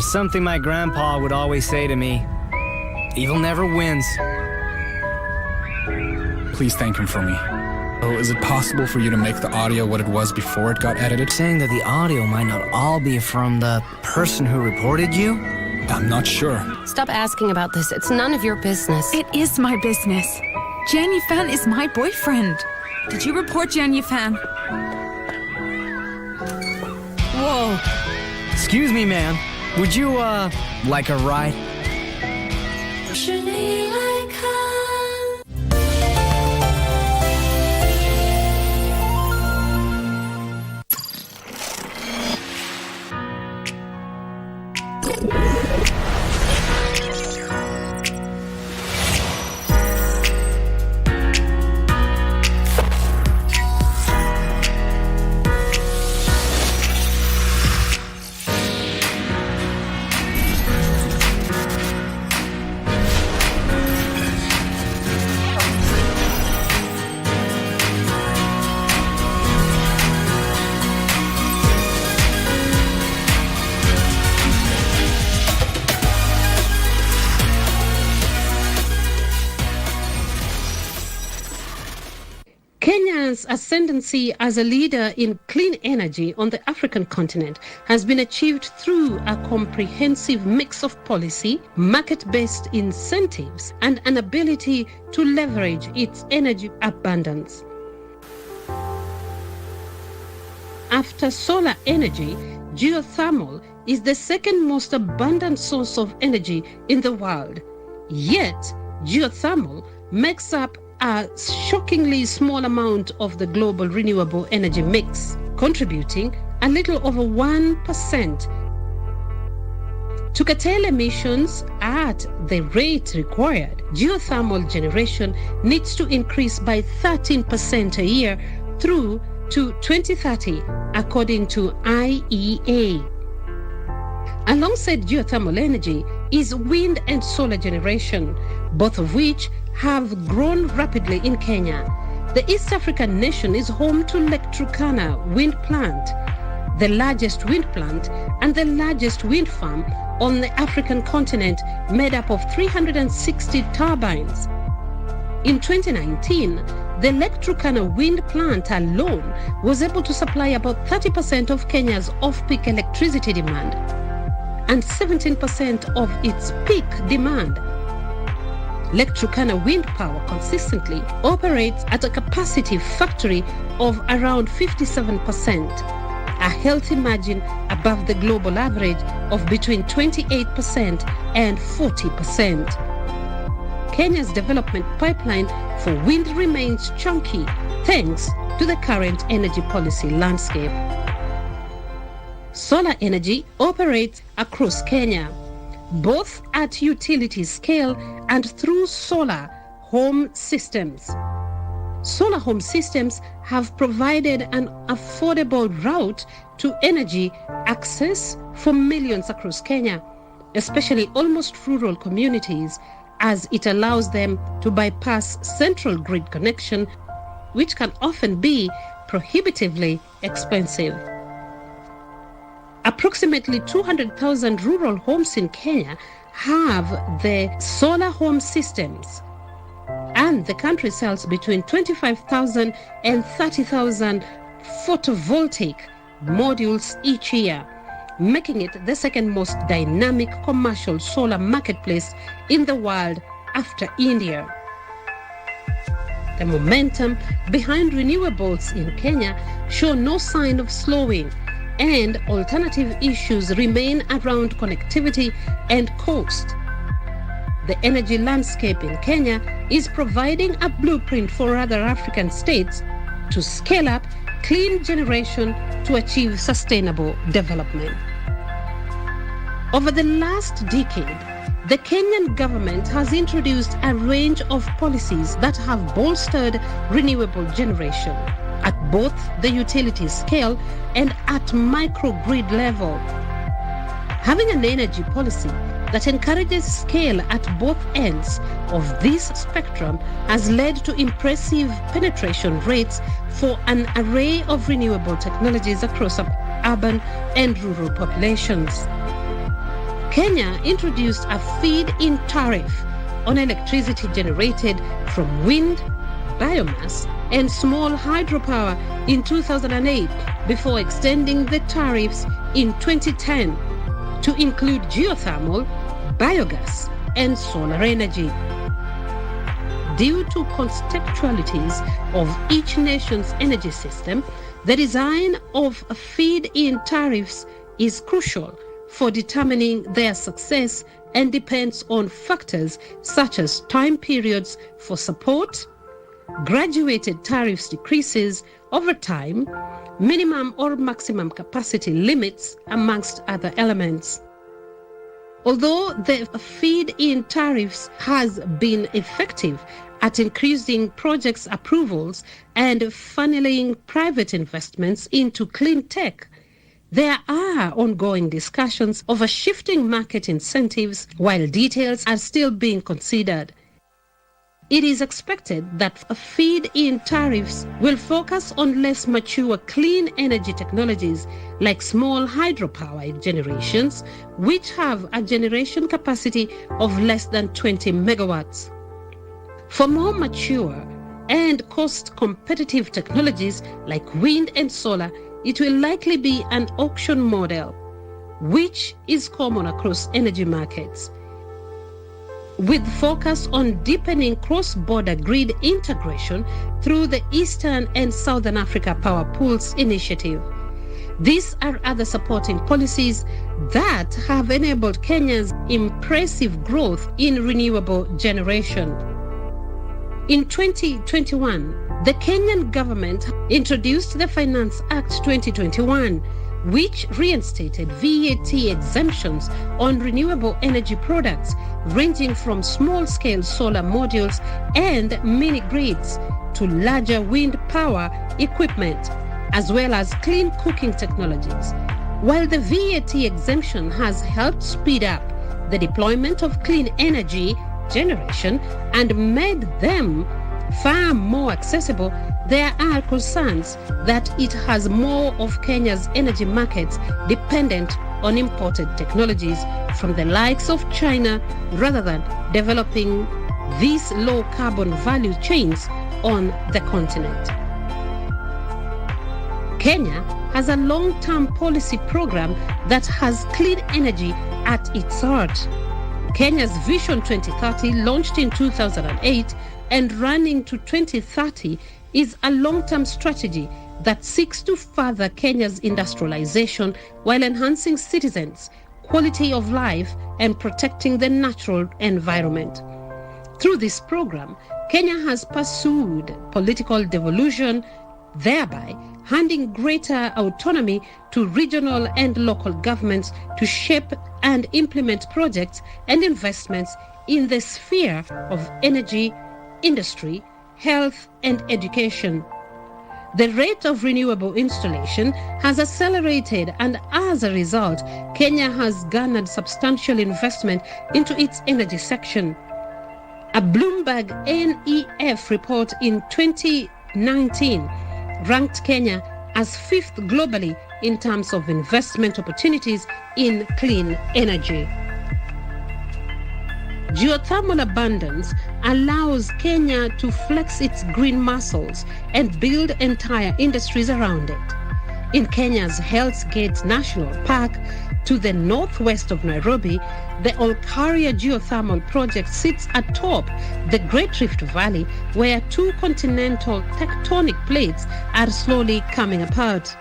something my grandpa would always say to me. Evil never wins. Please thank him for me. Oh, is it possible for you to make the audio what it was before it got edited? Saying that the audio might not all be from the person who reported you? I'm not sure. Stop asking about this. It's none of your business. It is my business. Jan Yifan is my boyfriend. Did you report Jan Yifan? Whoa. Excuse me, ma'am. Would you, like a ride? Kenya's ascendancy as a leader in clean energy on the African continent has been achieved through a comprehensive mix of policy, market-based incentives, and an ability to leverage its energy abundance. After solar energy, geothermal is the second most abundant source of energy in the world. Yet, geothermal makes up a shockingly small amount of the global renewable energy mix, contributing a little over 1%. To curtail emissions at the rate required, geothermal generation needs to increase by 13% a year through to 2030, according to IEA. Alongside geothermal energy is wind and solar generation, both of which have grown rapidly in Kenya. The East African nation is home to Lake Turkana wind plant, the largest wind plant and the largest wind farm on the African continent, made up of 360 turbines. In 2019, the Lake Turkana wind plant alone was able to supply about 30% of Kenya's off-peak electricity demand and 17% of its peak demand. Lake Turkana wind power consistently operates at a capacity factor of around 57%, a healthy margin above the global average of between 28% and 40%. Kenya's development pipeline for wind remains chunky thanks to the current energy policy landscape. Solar energy operates across Kenya, both at utility scale and through solar home systems. Solar home systems have provided an affordable route to energy access for millions across Kenya, especially almost rural communities, as it allows them to bypass central grid connection, which can often be prohibitively expensive. Approximately 200,000 rural homes in Kenya have the solar home systems, and the country sells between 25,000 and 30,000 photovoltaic modules each year, making it the second most dynamic commercial solar marketplace in the world after India. The momentum behind renewables in Kenya show no sign of slowing, and alternative issues remain around connectivity and cost. The energy landscape in Kenya is providing a blueprint for other African states to scale up clean generation to achieve sustainable development. Over the last decade, the Kenyan government has introduced a range of policies that have bolstered renewable generation at both the utility scale and at microgrid level. Having an energy policy that encourages scale at both ends of this spectrum has led to impressive penetration rates for an array of renewable technologies across urban and rural populations. Kenya introduced a feed-in tariff on electricity generated from wind, biomass, and small hydropower in 2008 before extending the tariffs in 2010 to include geothermal, biogas, and solar energy. Due to contextualities of each nation's energy system, the design of feed-in tariffs is crucial for determining their success and depends on factors such as time periods for support, graduated tariffs decreases over time, minimum or maximum capacity limits, amongst other elements. Although the feed-in tariffs has been effective at increasing projects approvals and funneling private investments into clean tech, there are ongoing discussions over shifting market incentives while details are still being considered. It is expected that feed-in tariffs will focus on less mature clean energy technologies like small hydropower generations, which have a generation capacity of less than 20 megawatts. For more mature and cost-competitive technologies like wind and solar, it will likely be an auction model, which is common across energy markets, with focus on deepening cross-border grid integration through the Eastern and Southern Africa Power Pools initiative. These are other supporting policies that have enabled Kenya's impressive growth in renewable generation. In 2021, the Kenyan government introduced the Finance Act 2021, which reinstated VAT exemptions on renewable energy products ranging from small-scale solar modules and mini-grids to larger wind power equipment, as well as clean cooking technologies. While the VAT exemption has helped speed up the deployment of clean energy generation and made them far more accessible, there are concerns that it has more of Kenya's energy markets dependent on imported technologies from the likes of China rather than developing these low carbon value chains on the continent. Kenya has a long-term policy program that has clean energy at its heart. Kenya's Vision 2030, launched in 2008 and running to 2030, is a long-term strategy that seeks to further Kenya's industrialization while enhancing citizens' quality of life and protecting the natural environment. Through this program, Kenya has pursued political devolution, thereby handing greater autonomy to regional and local governments to shape and implement projects and investments in the sphere of energy, industry, health, and education. The rate of renewable installation has accelerated, and as a result, Kenya has garnered substantial investment into its energy section. A Bloomberg NEF report in 2019 ranked Kenya as 5th globally in terms of investment opportunities in clean energy. Geothermal abundance allows Kenya to flex its green muscles and build entire industries around it. In Kenya's Hell's Gate National Park, to the northwest of Nairobi, the Olkaria geothermal project sits atop the Great Rift Valley, where two continental tectonic plates are slowly coming apart.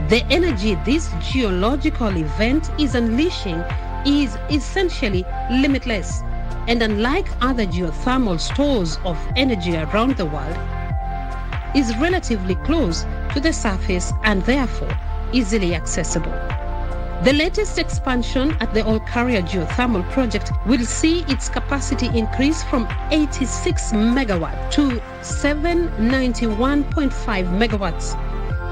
The energy this geological event is unleashing is essentially limitless, and unlike other geothermal stores of energy around the world, is relatively close to the surface and therefore easily accessible. The latest expansion at the Olkaria geothermal project will see its capacity increase from 86 megawatt to 791.5 megawatts,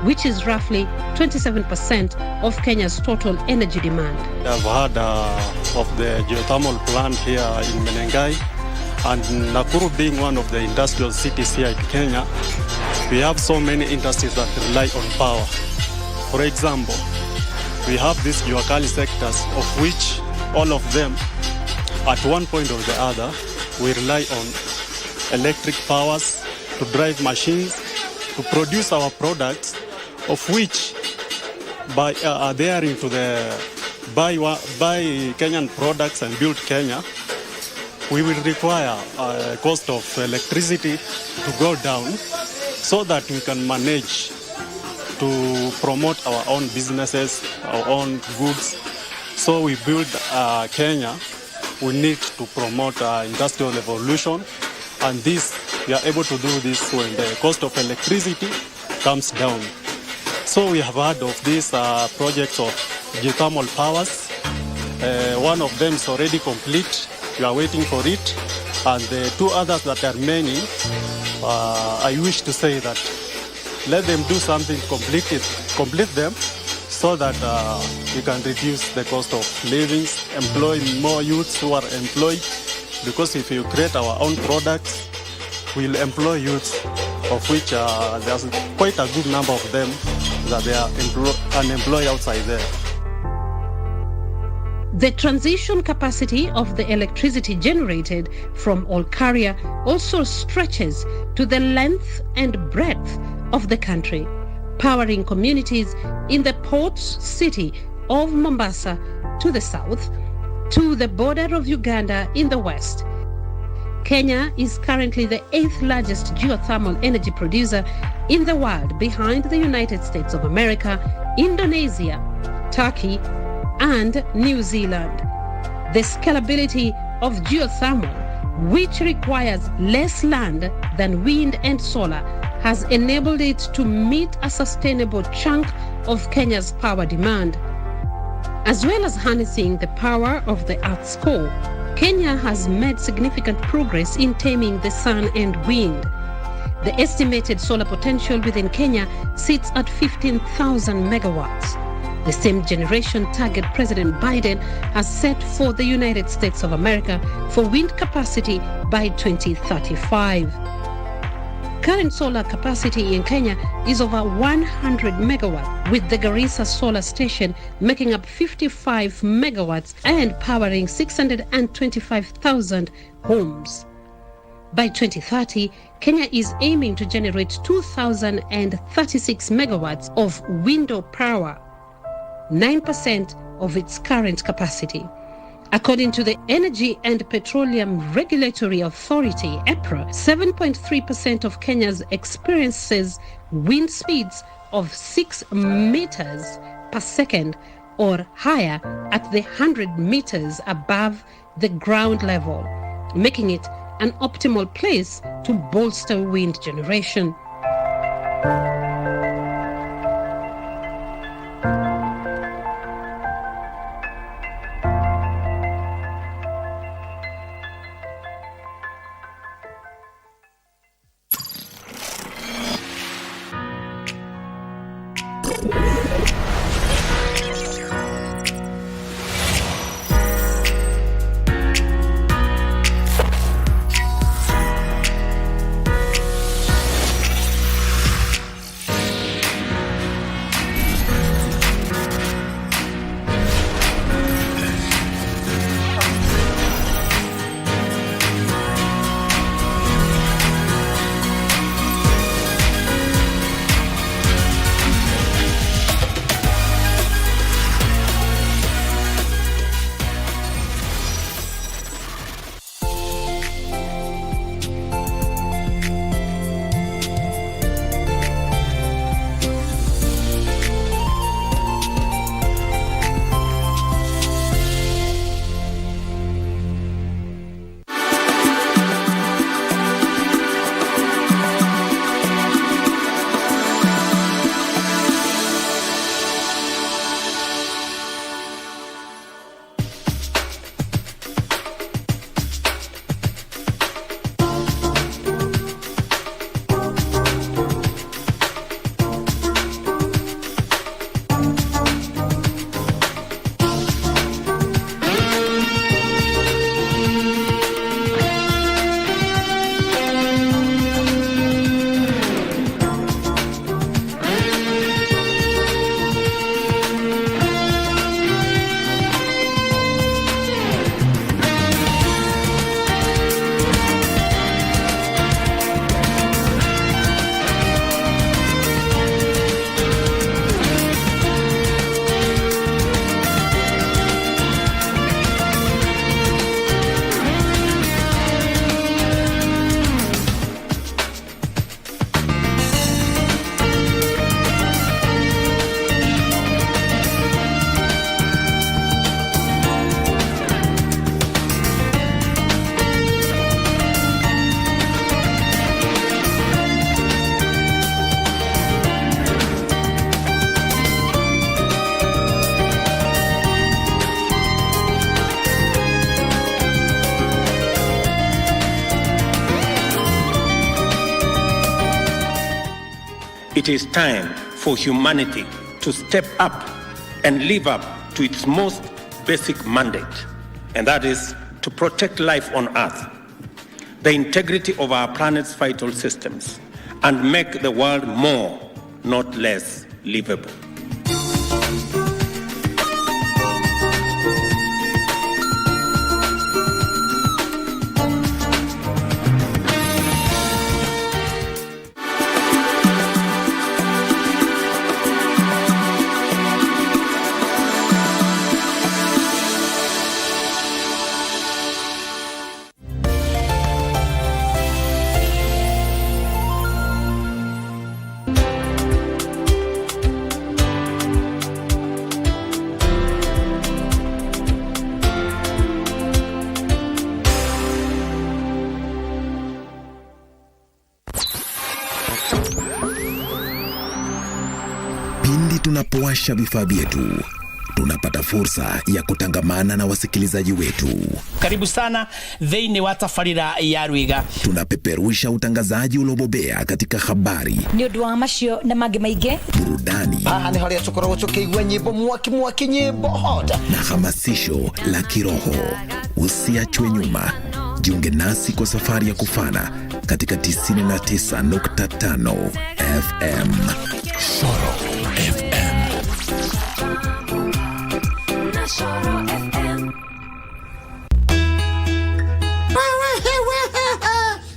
which is roughly 27% of Kenya's total energy demand. I've heard of the geothermal plant here in Menengai, and Nakuru being one of the industrial cities here in Kenya, we have so many industries that rely on power. For example, we have these Juakali sectors, of which all of them, at one point or the other, we rely on electric powers to drive machines, to produce our products, of which by adhering to the buy Kenyan products and build Kenya, we will require a cost of electricity to go down so that we can manage to promote our own businesses, our own goods. So we build Kenya. We need to promote industrial revolution, and this we are able to do this when the cost of electricity comes down. So we have heard of these projects of geothermal powers. One of them is already complete. We are waiting for it. And the two others that are many, I wish to say that let them do something to complete them so that we can reduce the cost of living, employ more youths who are employed. Because if you create our own products, we'll employ youths, of which there's quite a good number of them that they are unemployed outside there. The transition capacity of the electricity generated from Olkaria also stretches to the length and breadth of the country, powering communities in the port city of Mombasa to the south, to the border of Uganda in the west. Kenya is currently the 8th largest geothermal energy producer in the world, behind the United States of America, Indonesia, Turkey, and New Zealand. The scalability of geothermal, which requires less land than wind and solar, has enabled it to meet a sustainable chunk of Kenya's power demand. As well as harnessing the power of the Earth's core, Kenya has made significant progress in taming the sun and wind. The estimated solar potential within Kenya sits at 15,000 megawatts, the same generation target President Biden has set for the United States of America for wind capacity by 2035. Current solar capacity in Kenya is over 100 megawatts, with the Garissa Solar Station making up 55 megawatts and powering 625,000 homes. By 2030, Kenya is aiming to generate 2,036 megawatts of wind power, 9% of its current capacity. According to the Energy and Petroleum Regulatory Authority, EPRA, 7.3% of Kenya's experiences wind speeds of 6 meters per second or higher at the 100 meters above the ground level, making it an optimal place to bolster wind generation. It is time for humanity to step up and live up to its most basic mandate, and that is to protect life on Earth, the integrity of our planet's vital systems, and make the world more, not less, livable. Tunapowasha vifaa vyetu, tunapata fursa ya kutangamana na wasikilizaji wetu. Karibu sana thĩinĩ wa tabarĩra ya Rwiga. Tunapeperusha utangazaji uliobobea katika habari, nĩ ũndũ wa macio na mangĩ maingĩ, burudani, nĩ harĩa tũkoragwo tũkĩigua nyĩmbo mwaki nyĩmbo hota, na hamasisho la kiroho. Usiachwe nyuma. Jiunge nasi kwa safari ya kufana katika 99.5 FM. Shoro FM.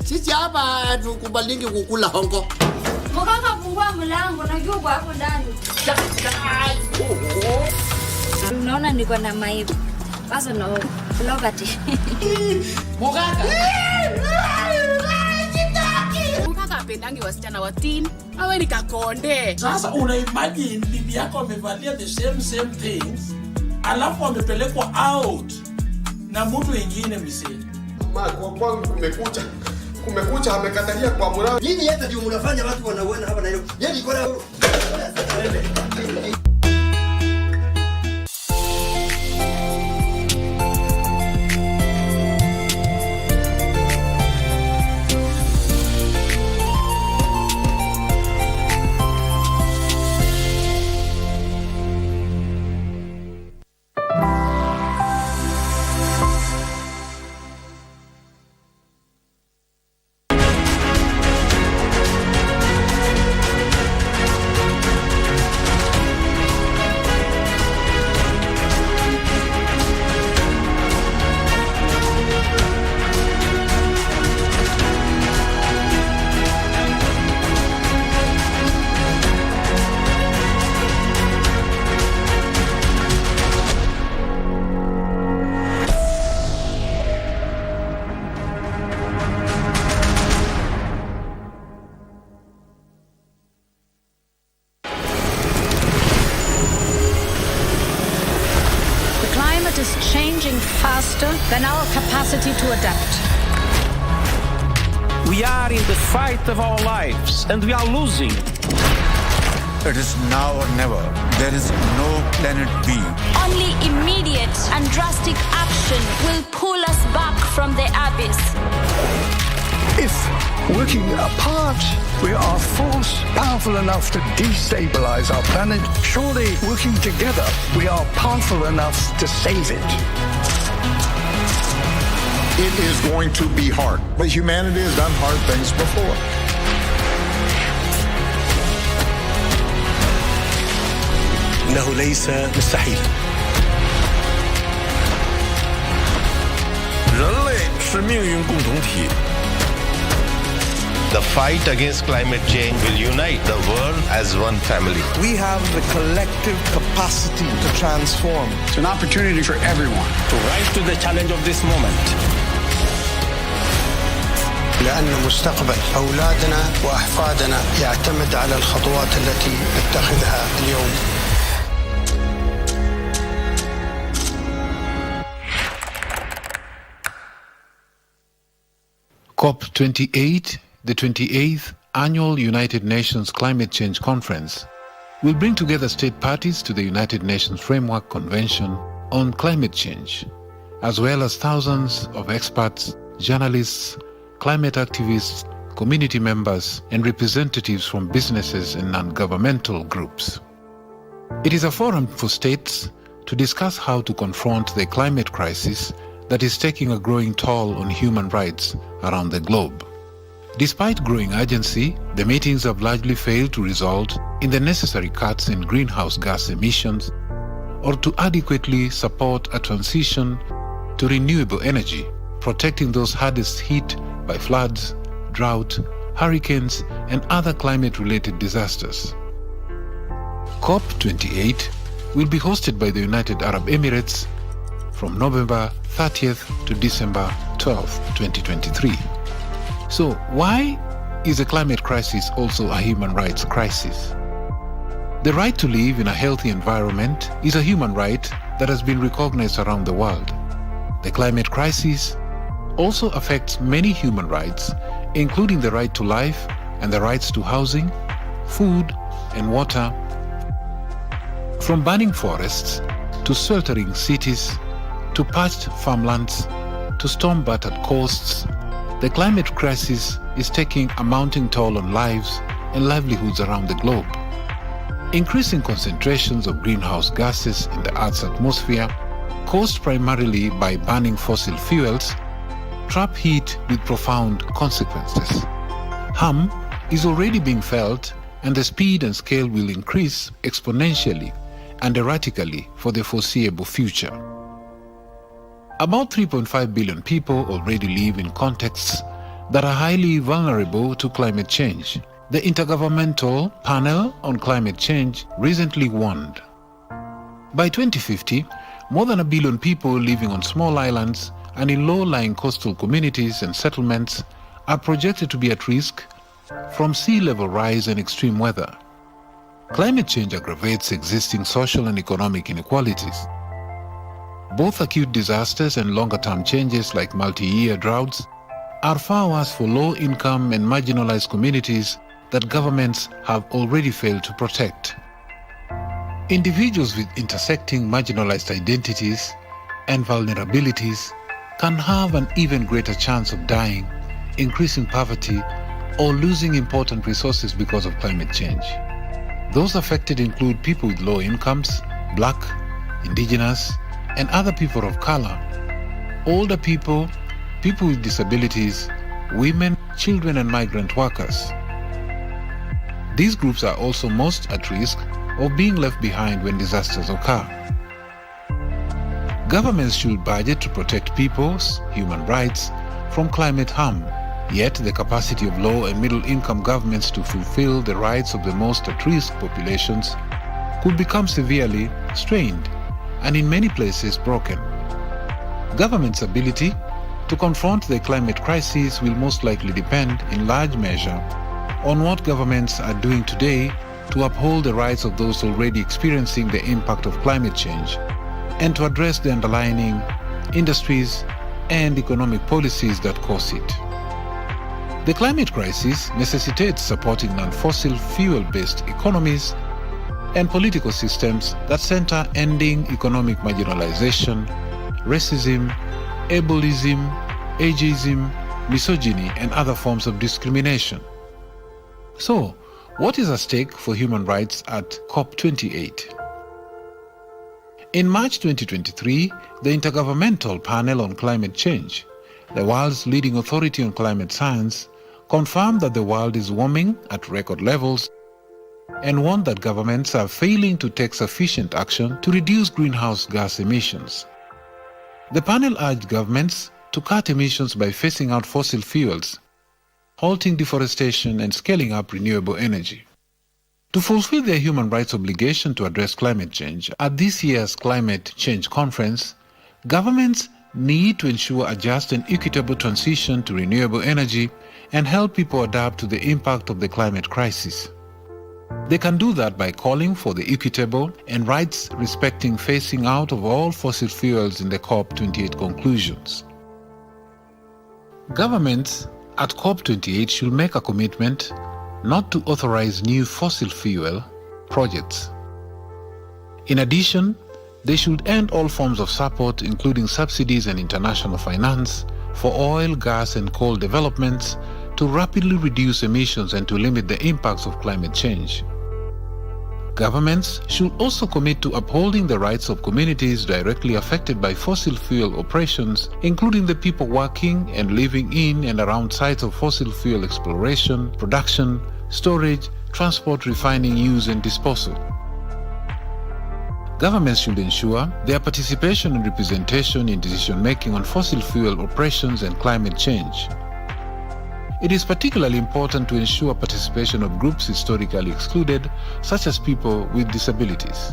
Sisi hapa tukubalingi kukula hongo. Mkaka fungua mlango na jua hapo ndani. Unaona niko na maibu. Basi no logati. Mkaka. Mkaka apendangi wasichana wa teen. Awe nikakonde. Sasa una imagine bibi yako amevalia the same things. Alafu amepelekwa out na mtu mwingine msee. Mama kwa kwangu kumekucha amekatalia kwa mlango. Nyinyi hata ndio mnafanya watu wanauana hapa na hilo. Yeye iko na than our capacity to adapt. We are in the fight of our lives and we are losing. It is now or never. There is no planet B. Only immediate and drastic action will pull us back from the abyss. If working apart we are force powerful enough to destabilize our planet, surely working together we are powerful enough to save it. It is going to be hard, but humanity has done hard things before. إنه ليس مستحيل.人类是命运共同体。The fight against climate change will unite the world as one family. We have the collective capacity to transform. It's an opportunity for everyone to rise to the challenge of this moment. لأن مستقبل أولادنا وأحفادنا يعتمد على الخطوات التي نتخذها اليوم. COP28, the 28th Annual United Nations Climate Change Conference, will bring together state parties to the United Nations Framework Convention on Climate Change, as well as thousands of experts, journalists, climate activists, community members and representatives from businesses and non-governmental groups. It is a forum for states to discuss how to confront the climate crisis that is taking a growing toll on human rights around the globe. Despite growing urgency, the meetings have largely failed to result in the necessary cuts in greenhouse gas emissions or to adequately support a transition to renewable energy, protecting those hardest hit by floods, drought, hurricanes, and other climate-related disasters. COP28 will be hosted by the United Arab Emirates from November 30th to December 12th, 2023. So why is the climate crisis also a human rights crisis? The right to live in a healthy environment is a human right that has been recognized around the world. The climate crisis also affects many human rights, including the right to life and the rights to housing, food, and water. From burning forests, to sweltering cities, to parched farmlands, to storm-battered coasts, the climate crisis is taking a mounting toll on lives and livelihoods around the globe. Increasing concentrations of greenhouse gases in the Earth's atmosphere, caused primarily by burning fossil fuels, trap heat with profound consequences. Harm is already being felt, and the speed and scale will increase exponentially and erratically for the foreseeable future. About 3.5 billion people already live in contexts that are highly vulnerable to climate change. The Intergovernmental Panel on Climate Change recently warned. By 2050, more than 1 billion people living on small islands and in low-lying coastal communities and settlements are projected to be at risk from sea level rise and extreme weather. Climate change aggravates existing social and economic inequalities. Both acute disasters and longer-term changes like multi-year droughts are far worse for low-income and marginalized communities that governments have already failed to protect. Individuals with intersecting marginalized identities and vulnerabilities can have an even greater chance of dying, increasing poverty, or losing important resources because of climate change. Those affected include people with low incomes, Black, Indigenous, and other people of color, older people, people with disabilities, women, children, and migrant workers. These groups are also most at risk of being left behind when disasters occur. Governments should budget to protect people's human rights from climate harm, yet the capacity of low and middle income governments to fulfill the rights of the most at-risk populations could become severely strained and in many places broken. Governments' ability to confront the climate crisis will most likely depend in large measure on what governments are doing today to uphold the rights of those already experiencing the impact of climate change and to address the underlying industries and economic policies that cause it. The climate crisis necessitates supporting non-fossil fuel-based economies and political systems that center ending economic marginalization, racism, ableism, ageism, misogyny, and other forms of discrimination. So, what is at stake for human rights at COP28? In March 2023, the Intergovernmental Panel on Climate Change, the world's leading authority on climate science, confirmed that the world is warming at record levels and warned that governments are failing to take sufficient action to reduce greenhouse gas emissions. The panel urged governments to cut emissions by phasing out fossil fuels, halting deforestation, and scaling up renewable energy. To fulfill their human rights obligation to address climate change, at this year's Climate Change Conference, governments need to ensure a just and equitable transition to renewable energy and help people adapt to the impact of the climate crisis. They can do that by calling for the equitable and rights-respecting phasing out of all fossil fuels in the COP28 conclusions. Governments at COP28 should make a commitment not to authorize new fossil fuel projects. In addition, they should end all forms of support, including subsidies and international finance, for oil, gas, and coal developments to rapidly reduce emissions and to limit the impacts of climate change. Governments should also commit to upholding the rights of communities directly affected by fossil fuel operations, including the people working and living in and around sites of fossil fuel exploration, production, storage, transport, refining, use, and disposal. Governments should ensure their participation and representation in decision-making on fossil fuel operations and climate change. It is particularly important to ensure participation of groups historically excluded, such as people with disabilities.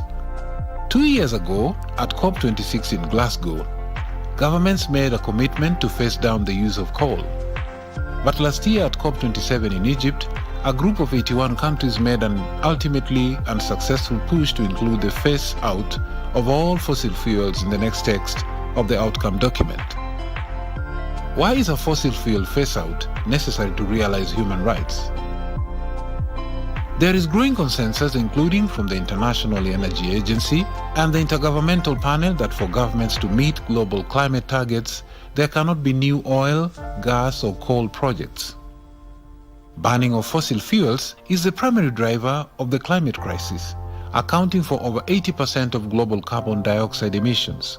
2 years ago, at COP26 in Glasgow, governments made a commitment to phase down the use of coal. But last year at COP27 in Egypt, a group of 81 countries made an ultimately unsuccessful push to include the phase out of all fossil fuels in the next text of the outcome document. Why is a fossil fuel phase-out necessary to realize human rights? There is growing consensus, including from the International Energy Agency and the Intergovernmental Panel, that for governments to meet global climate targets, there cannot be new oil, gas, or coal projects. Burning of fossil fuels is the primary driver of the climate crisis, accounting for over 80% of global carbon dioxide emissions.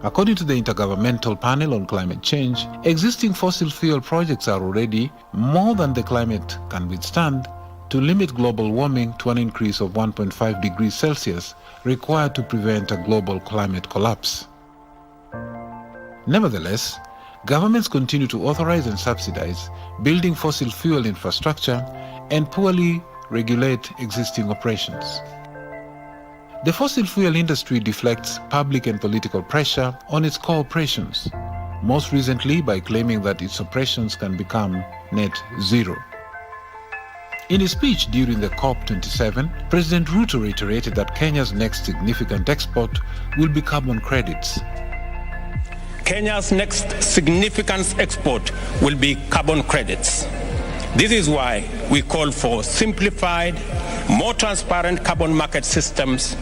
According to the Intergovernmental Panel on Climate Change, existing fossil fuel projects are already more than the climate can withstand to limit global warming to an increase of 1.5 degrees Celsius required to prevent a global climate collapse. Nevertheless, governments continue to authorize and subsidize building fossil fuel infrastructure and poorly regulate existing operations. The fossil fuel industry deflects public and political pressure on its core operations, most recently by claiming that its operations can become net zero. In his speech during the COP27, President Ruto reiterated that Kenya's next significant export will be carbon credits. Kenya's next significant export will be carbon credits. This is why we call for simplified, more transparent carbon market systems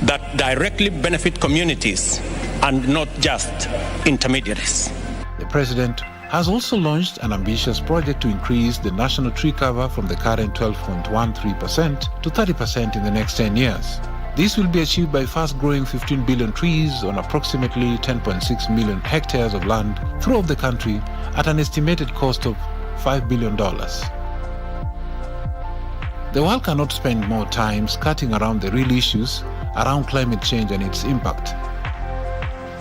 that directly benefit communities and not just intermediaries. The president has also launched an ambitious project to increase the national tree cover from the current 12.13% to 30% in the next 10 years. This will be achieved by fast-growing 15 billion trees on approximately 10.6 million hectares of land throughout the country at an estimated cost of $5 billion. The world cannot spend more time skirting around the real issues around climate change and its impact.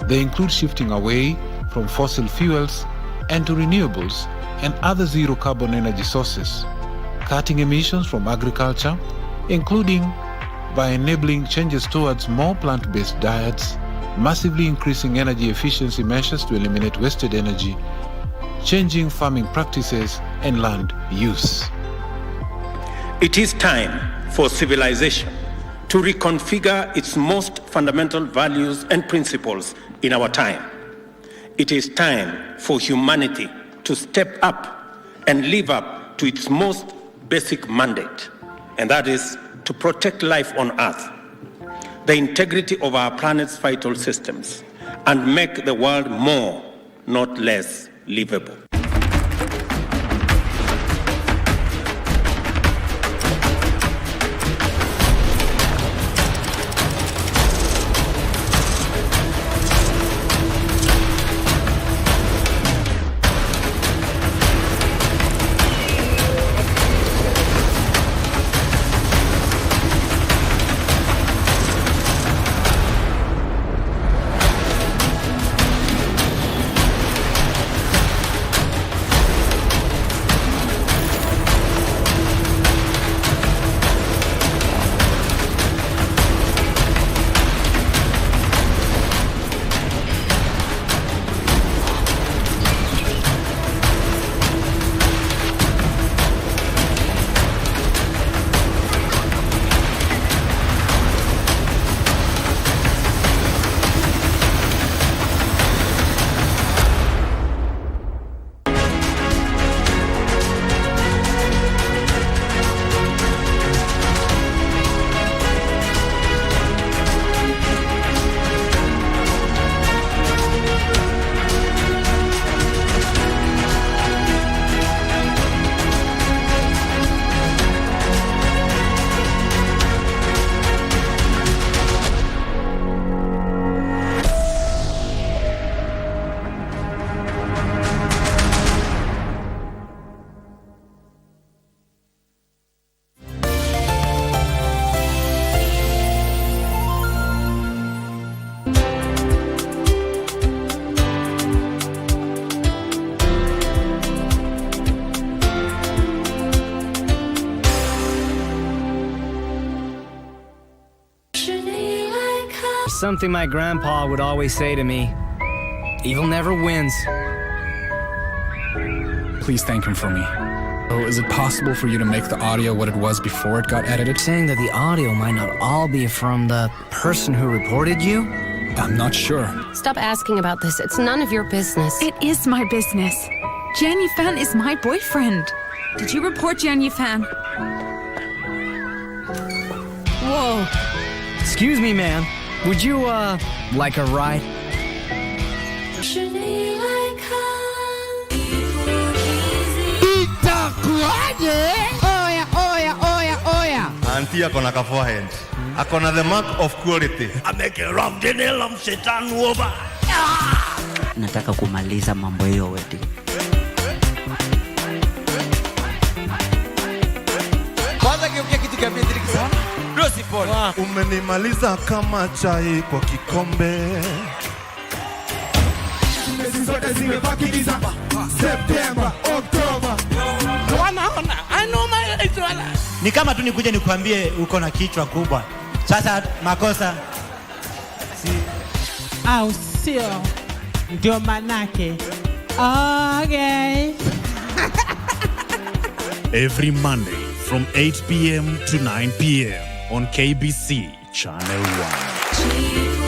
They include shifting away from fossil fuels and to renewables and other zero-carbon energy sources, cutting emissions from agriculture, including by enabling changes towards more plant-based diets, massively increasing energy efficiency measures to eliminate wasted energy, changing farming practices and land use. It is time for civilization to reconfigure its most fundamental values and principles in our time. It is time for humanity to step up and live up to its most basic mandate, and that is to protect life on Earth, the integrity of our planet's vital systems, and make the world more, not less, livable. something my grandpa would always say to me. Evil never wins. Please thank him for me. Oh, is it possible for you to make the audio what it was before it got edited? Saying that the audio might not all be from the person who reported you? I'm not sure. Stop asking about this. It's none of your business. It is my business. Jan Yifan is my boyfriend. Did you report Jan Yifan? Whoa. Excuse me, ma'am. Would you, like a ride? Oya. Auntie akona ka forehead. Akona the mark of quality. Ameke ram denelam setan uoba. Nataka kumaliza mambo hiyo wedding. Kwanza kiukia kitu kia Beatrix. Rosi Paul. Umenimaliza kama chai kwa kikombe. Mesi zote zimebaki giza. September, October. Wanaona, I know my Israel. Ni kama tu nikuje nikwambie uko na kichwa kubwa. Sasa makosa au sio? Ndio manake. Okay. Every Monday from 8 p.m. to 9 p.m. on KBC Channel 1.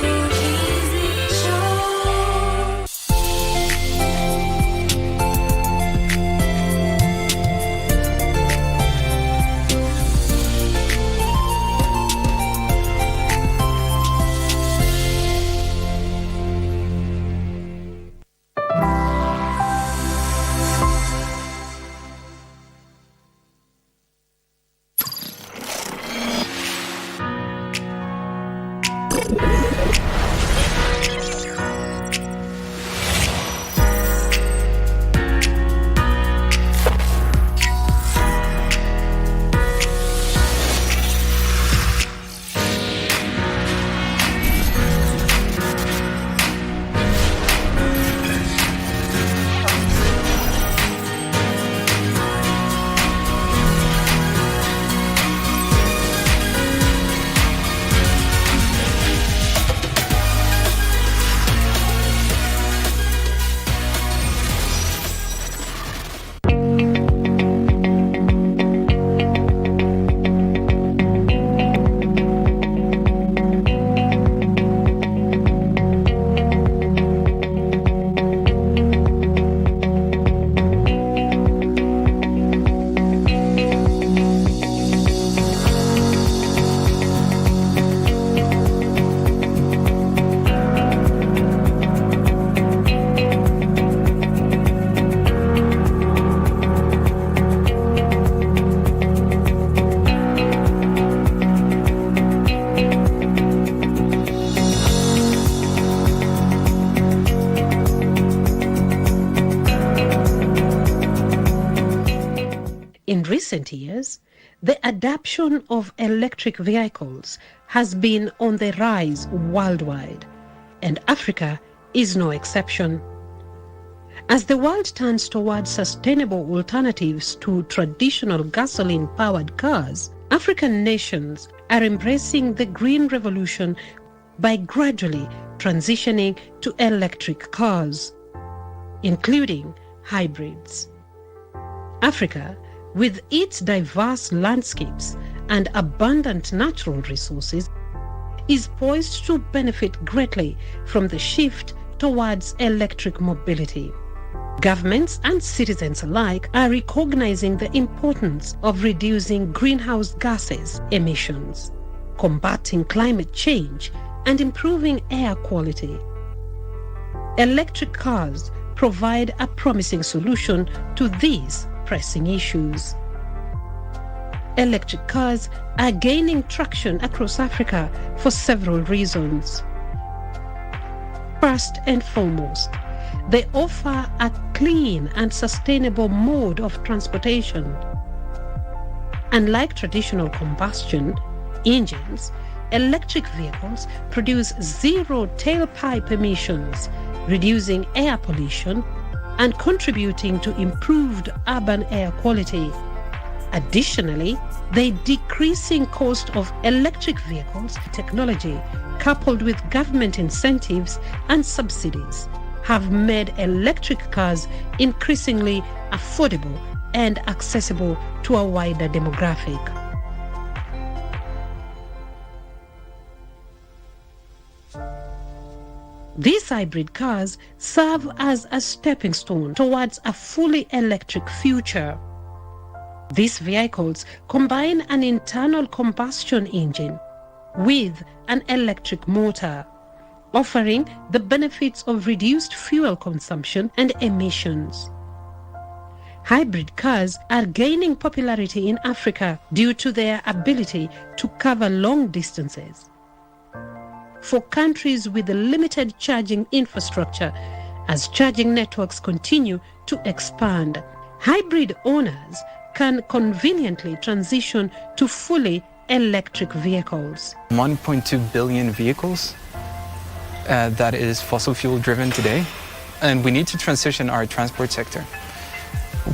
In recent years, the adoption of electric vehicles has been on the rise worldwide, and Africa is no exception. As the world turns towards sustainable alternatives to traditional gasoline-powered cars, African nations are embracing the green revolution by gradually transitioning to electric cars, including hybrids. Africa, with its diverse landscapes and abundant natural resources, is poised to benefit greatly from the shift towards electric mobility. Governments and citizens alike are recognizing the importance of reducing greenhouse gases emissions, combating climate change, and improving air quality. Electric cars provide a promising solution to these pressing issues. Electric cars are gaining traction across Africa for several reasons. First and foremost, they offer a clean and sustainable mode of transportation. Unlike traditional combustion engines, electric vehicles produce zero tailpipe emissions, reducing air pollution and contributing to improved urban air quality. Additionally, the decreasing cost of electric vehicles technology, coupled with government incentives and subsidies, have made electric cars increasingly affordable and accessible to a wider demographic. These hybrid cars serve as a stepping stone towards a fully electric future. These vehicles combine an internal combustion engine with an electric motor, offering the benefits of reduced fuel consumption and emissions. Hybrid cars are gaining popularity in Africa due to their ability to cover long distances. For countries with limited charging infrastructure, as charging networks continue to expand, hybrid owners can conveniently transition to fully electric vehicles. 1.2 billion vehicles that is fossil fuel driven today, and we need to transition our transport sector.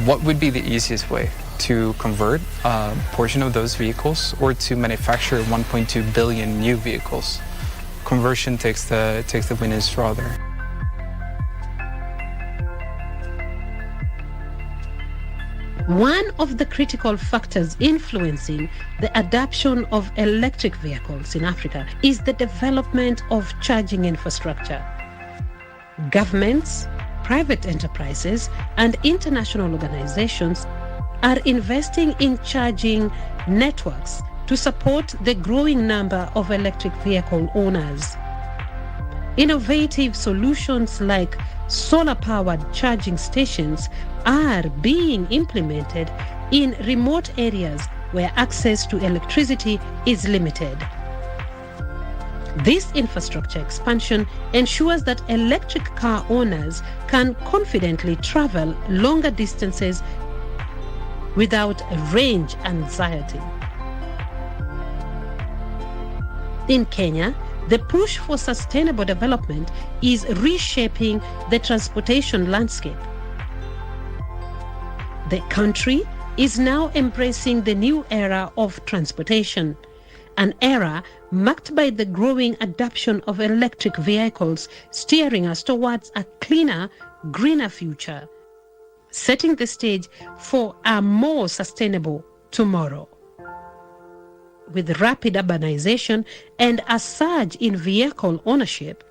What would be the easiest way to convert a portion of those vehicles or to manufacture 1.2 billion new vehicles? Conversion takes the winning straw there. One of the critical factors influencing the adoption of electric vehicles in Africa is the development of charging infrastructure. Governments, private enterprises, and international organizations are investing in charging networks to support the growing number of electric vehicle owners. Innovative solutions like solar-powered charging stations are being implemented in remote areas where access to electricity is limited. This infrastructure expansion ensures that electric car owners can confidently travel longer distances without range anxiety. In Kenya, the push for sustainable development is reshaping the transportation landscape. The country is now embracing the new era of transportation, an era marked by the growing adoption of electric vehicles, steering us towards a cleaner, greener future, setting the stage for a more sustainable tomorrow. With rapid urbanization and a surge in vehicle ownership,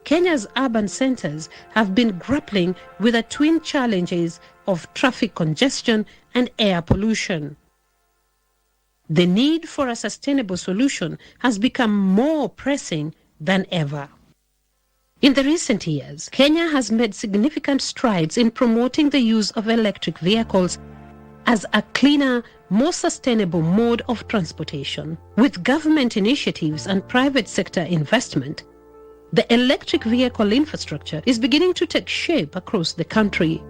Kenya's urban centers have been grappling with the twin challenges of traffic congestion and air pollution. The need for a sustainable solution has become more pressing than ever. In the recent years, Kenya has made significant strides in promoting the use of electric vehicles as a cleaner, more sustainable mode of transportation. With government initiatives and private sector investment, the electric vehicle infrastructure is beginning to take shape across the country.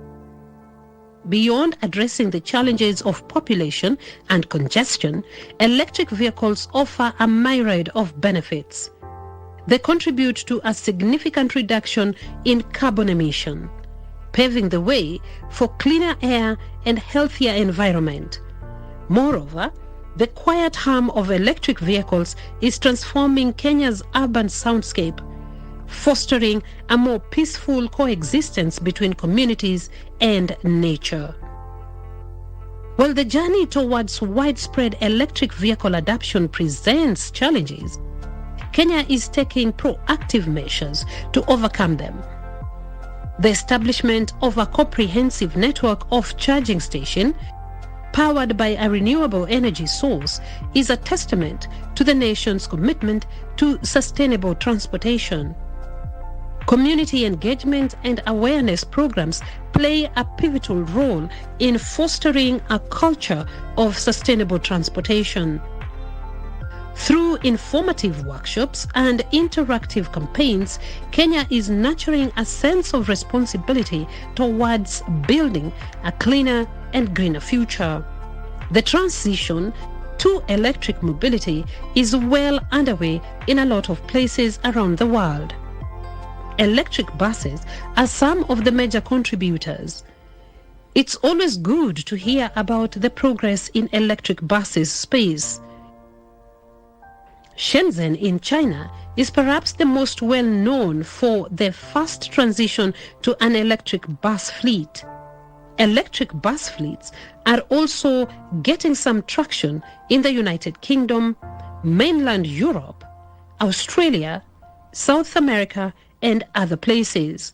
Beyond addressing the challenges of population and congestion, electric vehicles offer a myriad of benefits. They contribute to a significant reduction in carbon emission, paving the way for cleaner air and healthier environment. Moreover, the quiet hum of electric vehicles is transforming Kenya's urban soundscape, fostering a more peaceful coexistence between communities and nature. While the journey towards widespread electric vehicle adoption presents challenges, Kenya is taking proactive measures to overcome them. The establishment of a comprehensive network of charging stations powered by a renewable energy source is a testament to the nation's commitment to sustainable transportation. Community engagement and awareness programs play a pivotal role in fostering a culture of sustainable transportation. Through informative workshops and interactive campaigns, Kenya is nurturing a sense of responsibility towards building a cleaner and greener future. The transition to electric mobility is well underway in a lot of places around the world. Electric buses are some of the major contributors. It's always good to hear about the progress in electric buses space. Shenzhen in China is perhaps the most well known for the fast transition to an electric bus fleet. Electric bus fleets are also getting some traction in the United Kingdom, mainland Europe, Australia, South America, and other places.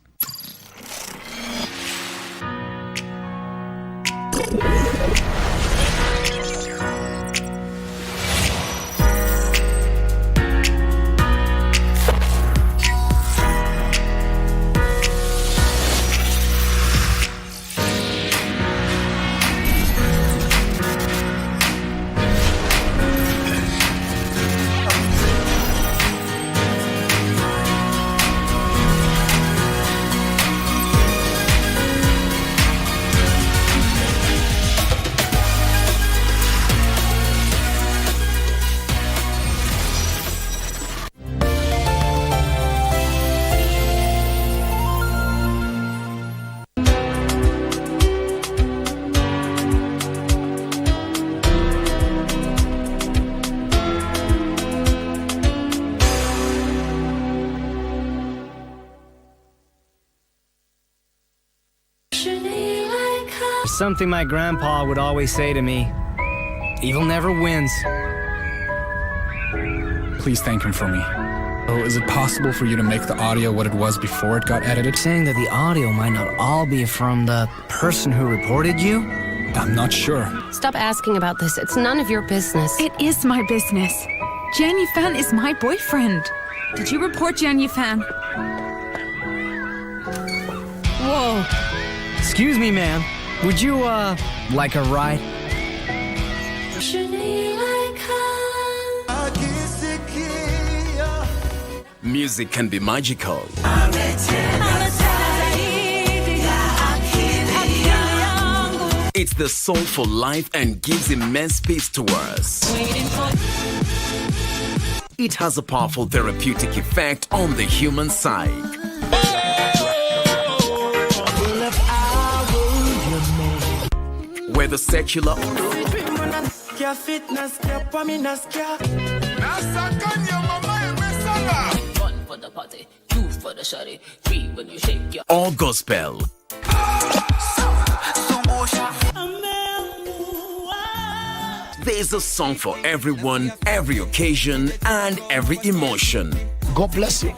Something my grandpa would always say to me: evil never wins. Please thank him for me. Oh, is it possible for you to make the audio what it was before it got edited? Saying that the audio might not all be from the person who reported you? I'm not sure. Stop asking about this. It's none of your business. It is my business. Jian Yufan is my boyfriend. Did you report Jian Yufan? Whoa. Excuse me, ma'am. Would you, like a ride? Music can be magical. It's the soulful life and gives immense peace to us. It has a powerful therapeutic effect on the human psyche. Whether secular or gospel, there's a song for everyone, every occasion, and every emotion. God bless you.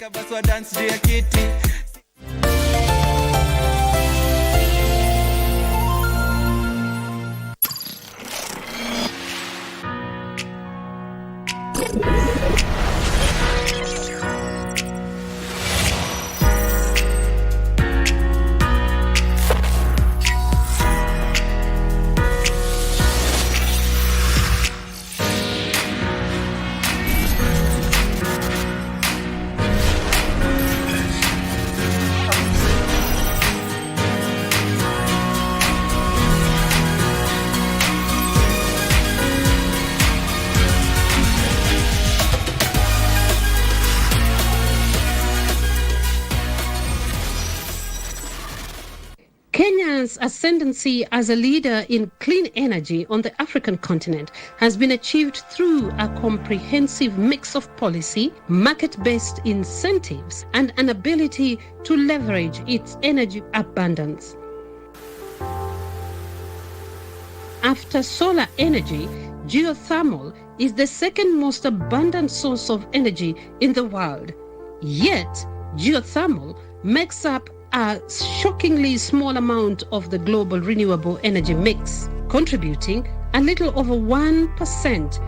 Kenya's ascendancy as a leader in clean energy on the African continent has been achieved through a comprehensive mix of policy, market-based incentives, and an ability to leverage its energy abundance. After solar energy, geothermal is the second most abundant source of energy in the world. Yet, geothermal makes up a shockingly small amount of the global renewable energy mix, contributing a little over 1%.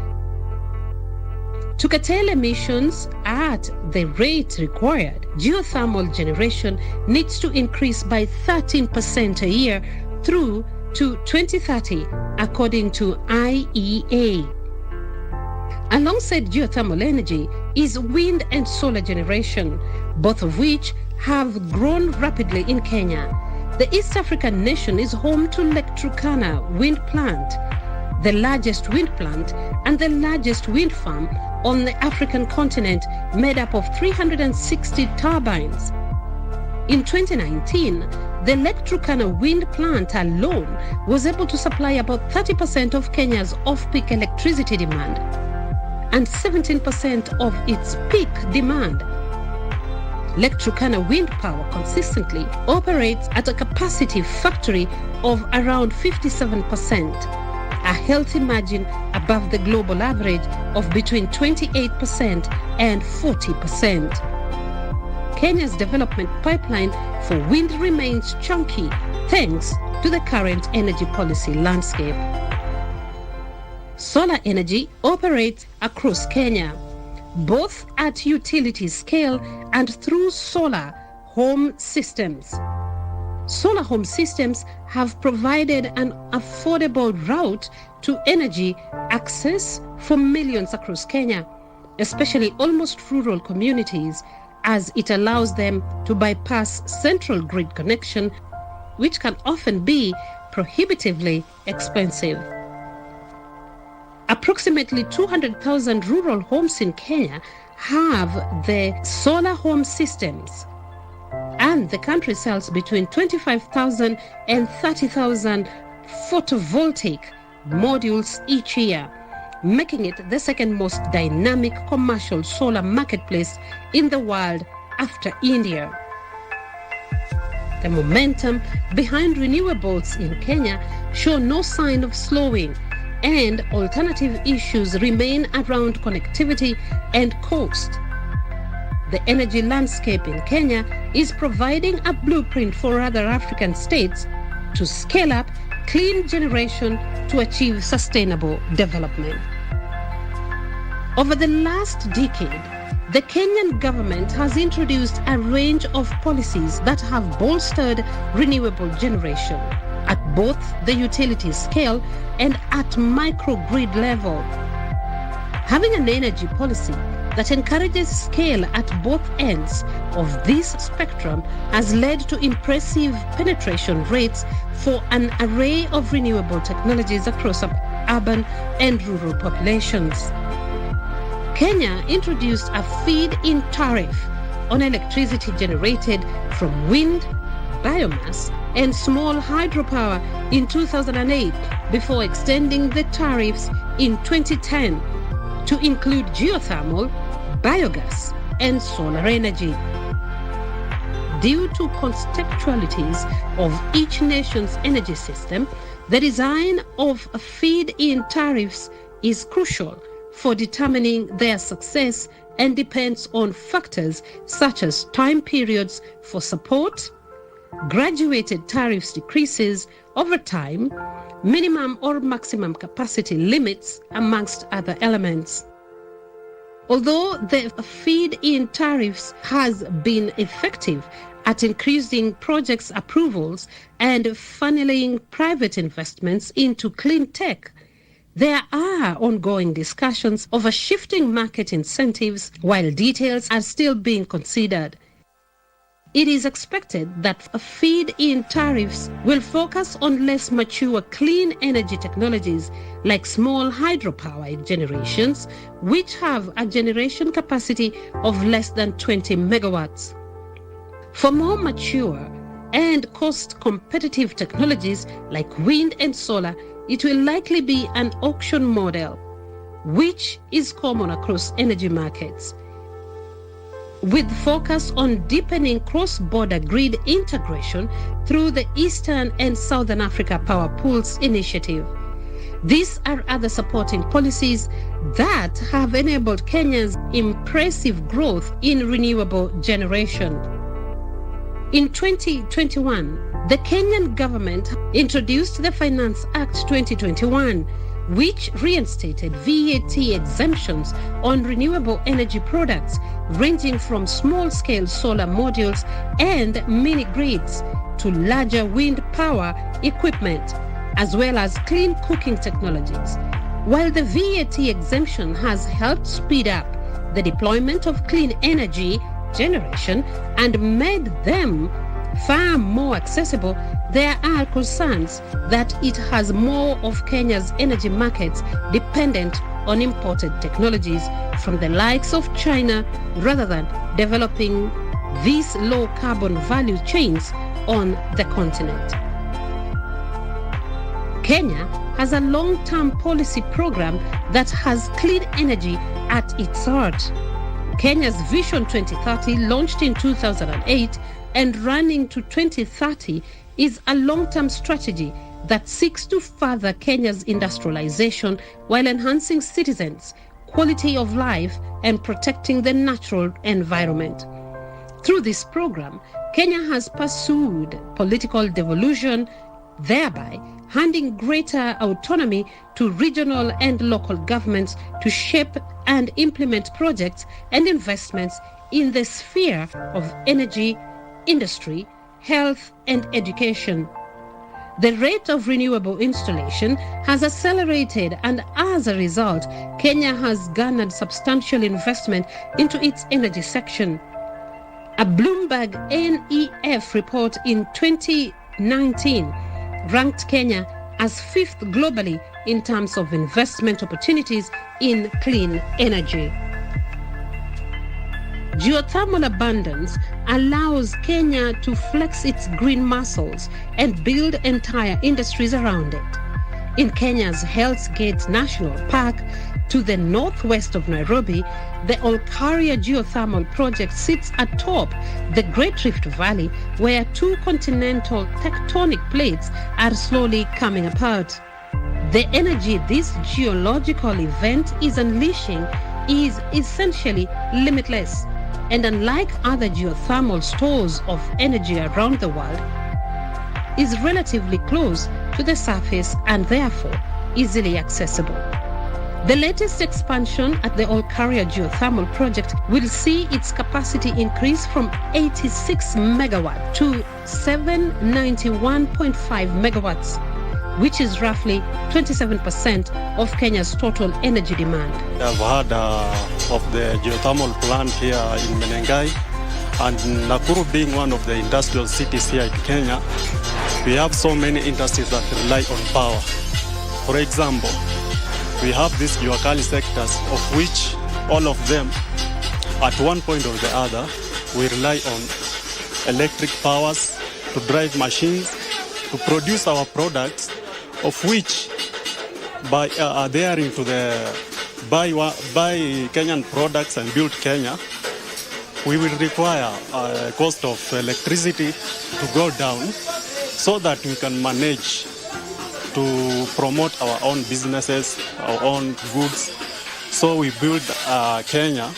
To curtail emissions at the rate required, geothermal generation needs to increase by 13% a year through to 2030, according to IEA. Alongside geothermal energy is wind and solar generation, both of which have grown rapidly in Kenya. The East African nation is home to Lake Turkana wind plant, the largest wind plant and the largest wind farm on the African continent, made up of 360 turbines. In 2019, the Electrocana wind plant alone was able to supply about 30% of Kenya's off-peak electricity demand and 17% of its peak demand. Electrocana wind power consistently operates at a capacity factor of around 57%, a healthy margin above the global average of between 28% and 40%. Kenya's development pipeline for wind remains chunky thanks to the current energy policy landscape. Solar energy operates across Kenya, both at utility scale and through solar home systems. Solar home systems have provided an affordable route to energy access for millions across Kenya, especially almost rural communities, as it allows them to bypass central grid connection, which can often be prohibitively expensive. Approximately 200,000 rural homes in Kenya have the solar home systems, and the country sells between 25,000 and 30,000 photovoltaic modules each year, making it the second most dynamic commercial solar marketplace in the world after India. The momentum behind renewables in Kenya show no sign of slowing, and alternative issues remain around connectivity and cost. The energy landscape in Kenya is providing a blueprint for other African states to scale up clean generation to achieve sustainable development. Over the last decade, the Kenyan government has introduced a range of policies that have bolstered renewable generation at both the utility scale and at microgrid level. Having an energy policy that encourages scale at both ends of this spectrum has led to impressive penetration rates for an array of renewable technologies across urban and rural populations. Kenya introduced a feed-in tariff on electricity generated from wind, biomass, and small hydropower in 2008 before extending the tariffs in 2010 to include geothermal, biogas, and solar energy. Due to contextualities of each nation's energy system, the design of feed-in tariffs is crucial for determining their success and depends on factors such as time periods for support, graduated tariffs decreases over time, minimum or maximum capacity limits, amongst other elements. Although the feed-in tariffs has been effective at increasing projects approvals and funneling private investments into clean tech, there are ongoing discussions over shifting market incentives while details are still being considered. It is expected that feed-in tariffs will focus on less mature clean energy technologies like small hydropower generations, which have a generation capacity of less than 20 megawatts. For more mature and cost-competitive technologies like wind and solar, it will likely be an auction model, which is common across energy markets, with focus on deepening cross-border grid integration through the Eastern and Southern Africa Power Pools initiative. These are other supporting policies that have enabled Kenya's impressive growth in renewable generation. In 2021, the Kenyan government introduced the Finance Act 2021, which reinstated VAT exemptions on renewable energy products ranging from small-scale solar modules and mini-grids to larger wind power equipment, as well as clean cooking technologies. While the VAT exemption has helped speed up the deployment of clean energy generation and made them far more accessible, there are concerns that it has more of Kenya's energy markets dependent on imported technologies from the likes of China rather than developing these low carbon value chains on the continent. Kenya has a long-term policy program that has clean energy at its heart. Kenya's Vision 2030, launched in 2008 and running to 2030, is a long-term strategy that seeks to further Kenya's industrialization while enhancing citizens' quality of life and protecting the natural environment. Through this program, Kenya has pursued political devolution, thereby handing greater autonomy to regional and local governments to shape and implement projects and investments in the sphere of energy, industry, health, and education. The rate of renewable installation has accelerated, and as a result, Kenya has garnered substantial investment into its energy section. A Bloomberg NEF report in 2019 ranked Kenya as 5th globally in terms of investment opportunities in clean energy. Geothermal abundance allows Kenya to flex its green muscles and build entire industries around it. In Kenya's Hell's Gate National Park, to the northwest of Nairobi, the Olkaria geothermal project sits atop the Great Rift Valley, where two continental tectonic plates are slowly coming apart. The energy this geological event is unleashing is essentially limitless, and unlike other geothermal stores of energy around the world, is relatively close to the surface and therefore easily accessible. The latest expansion at the Olkaria geothermal project will see its capacity increase from 86 megawatt to 791.5 megawatts, which is roughly 27% of Kenya's total energy demand. I've heard of the geothermal plant here in Menengai, and Nakuru being one of the industrial cities here in Kenya, we have so many industries that rely on power. For example, we have these Juakali sectors, of which all of them, at one point or the other, we rely on electric powers to drive machines, to produce our products, of which by adhering to the buy Kenyan products and build Kenya, we will require a cost of electricity to go down so that we can manage to promote our own businesses, our own goods. So we build Kenya,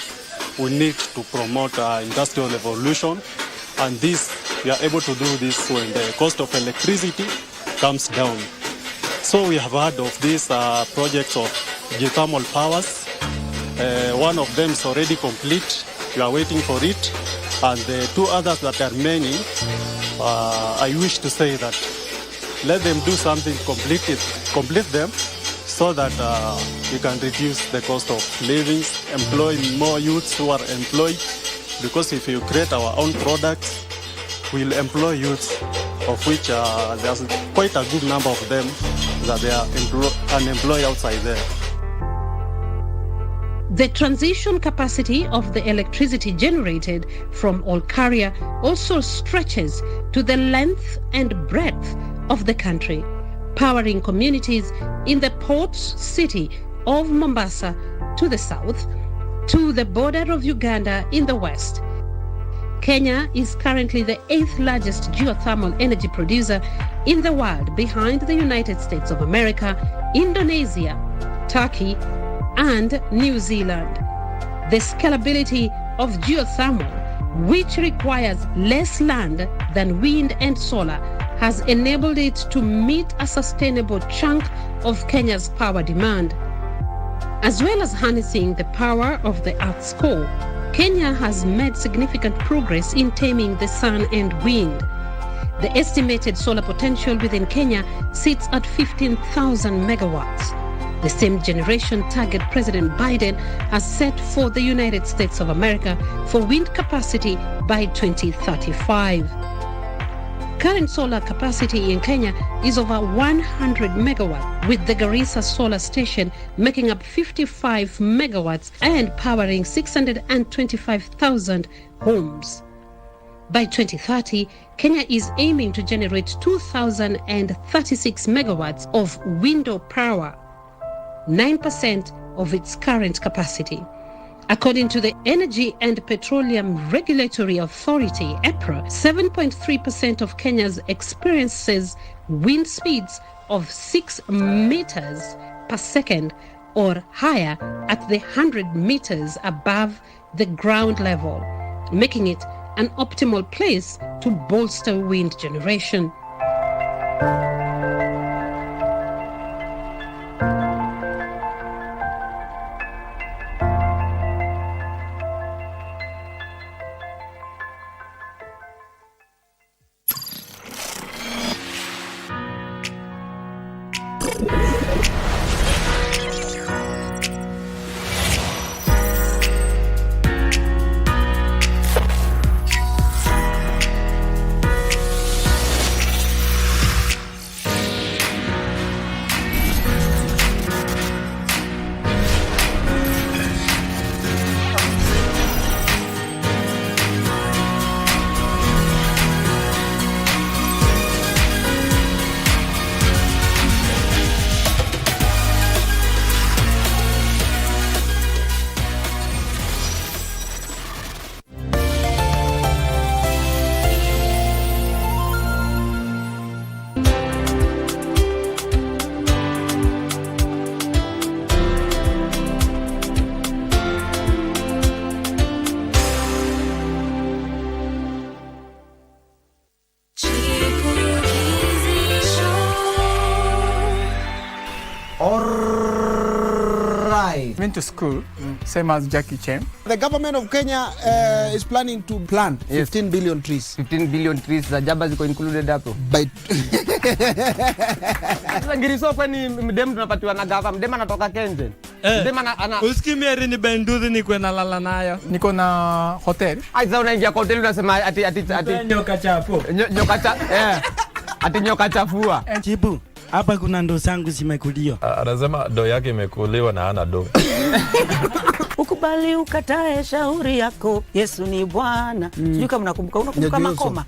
we need to promote industrial revolution, and this, we are able to do this when the cost of electricity comes down. So we have heard of these projects of geothermal powers. One of them is already complete, we are waiting for it, and the two others that are remaining, I wish to say that let them do something to complete them, so that we can reduce the cost of living, employ more youths who are employed, because if you create our own products, we'll employ youths, of which there's quite a good number of them that they are unemployed outside there. The transition capacity of the electricity generated from Olkaria also stretches to the length and breadth of the country, powering communities in the port city of Mombasa to the south, to the border of Uganda in the west. Kenya is currently the 8th largest geothermal energy producer in the world, behind the United States of America, Indonesia, Turkey, and New Zealand. The scalability of geothermal, which requires less land than wind and solar, has enabled it to meet a sustainable chunk of Kenya's power demand. As well as harnessing the power of the Earth's core, Kenya has made significant progress in taming the sun and wind. The estimated solar potential within Kenya sits at 15,000 megawatts, the same generation target President Biden has set for the United States of America for wind capacity by 2035. Current solar capacity in Kenya is over 100 megawatts, with the Garissa Solar Station making up 55 megawatts and powering 625,000 homes. By 2030, Kenya is aiming to generate 2,036 megawatts of wind power, 9% of its current capacity. According to the Energy and Petroleum Regulatory Authority, EPRA, 7.3% of Kenya's experiences wind speeds of 6 meters per second or higher at the 100 meters above the ground level, making it an optimal place to bolster wind generation. Went to school, same as Jackie Chan. The government of Kenya is planning to plant 15 billion trees. 15 billion trees za jaba ziko included hapo. By sasa ngiriso kwani mdem tunapatiwa na gava, mdem anatoka Kenjen. Mdem ana usikimia ni benduzi niko nalala nayo. Niko na hotel. Aiza unaingia kwa hotel unasema ati nyoka chafu. Nyoka chafu. Ati nyoka chafua. Chibu. Hapa kuna ndo zangu zimekuliwa. Anasema do yake imekuliwa na hana do. Ukubali ukatae shauri yako, Yesu ni Bwana. Sijui kama unakumbuka Makoma.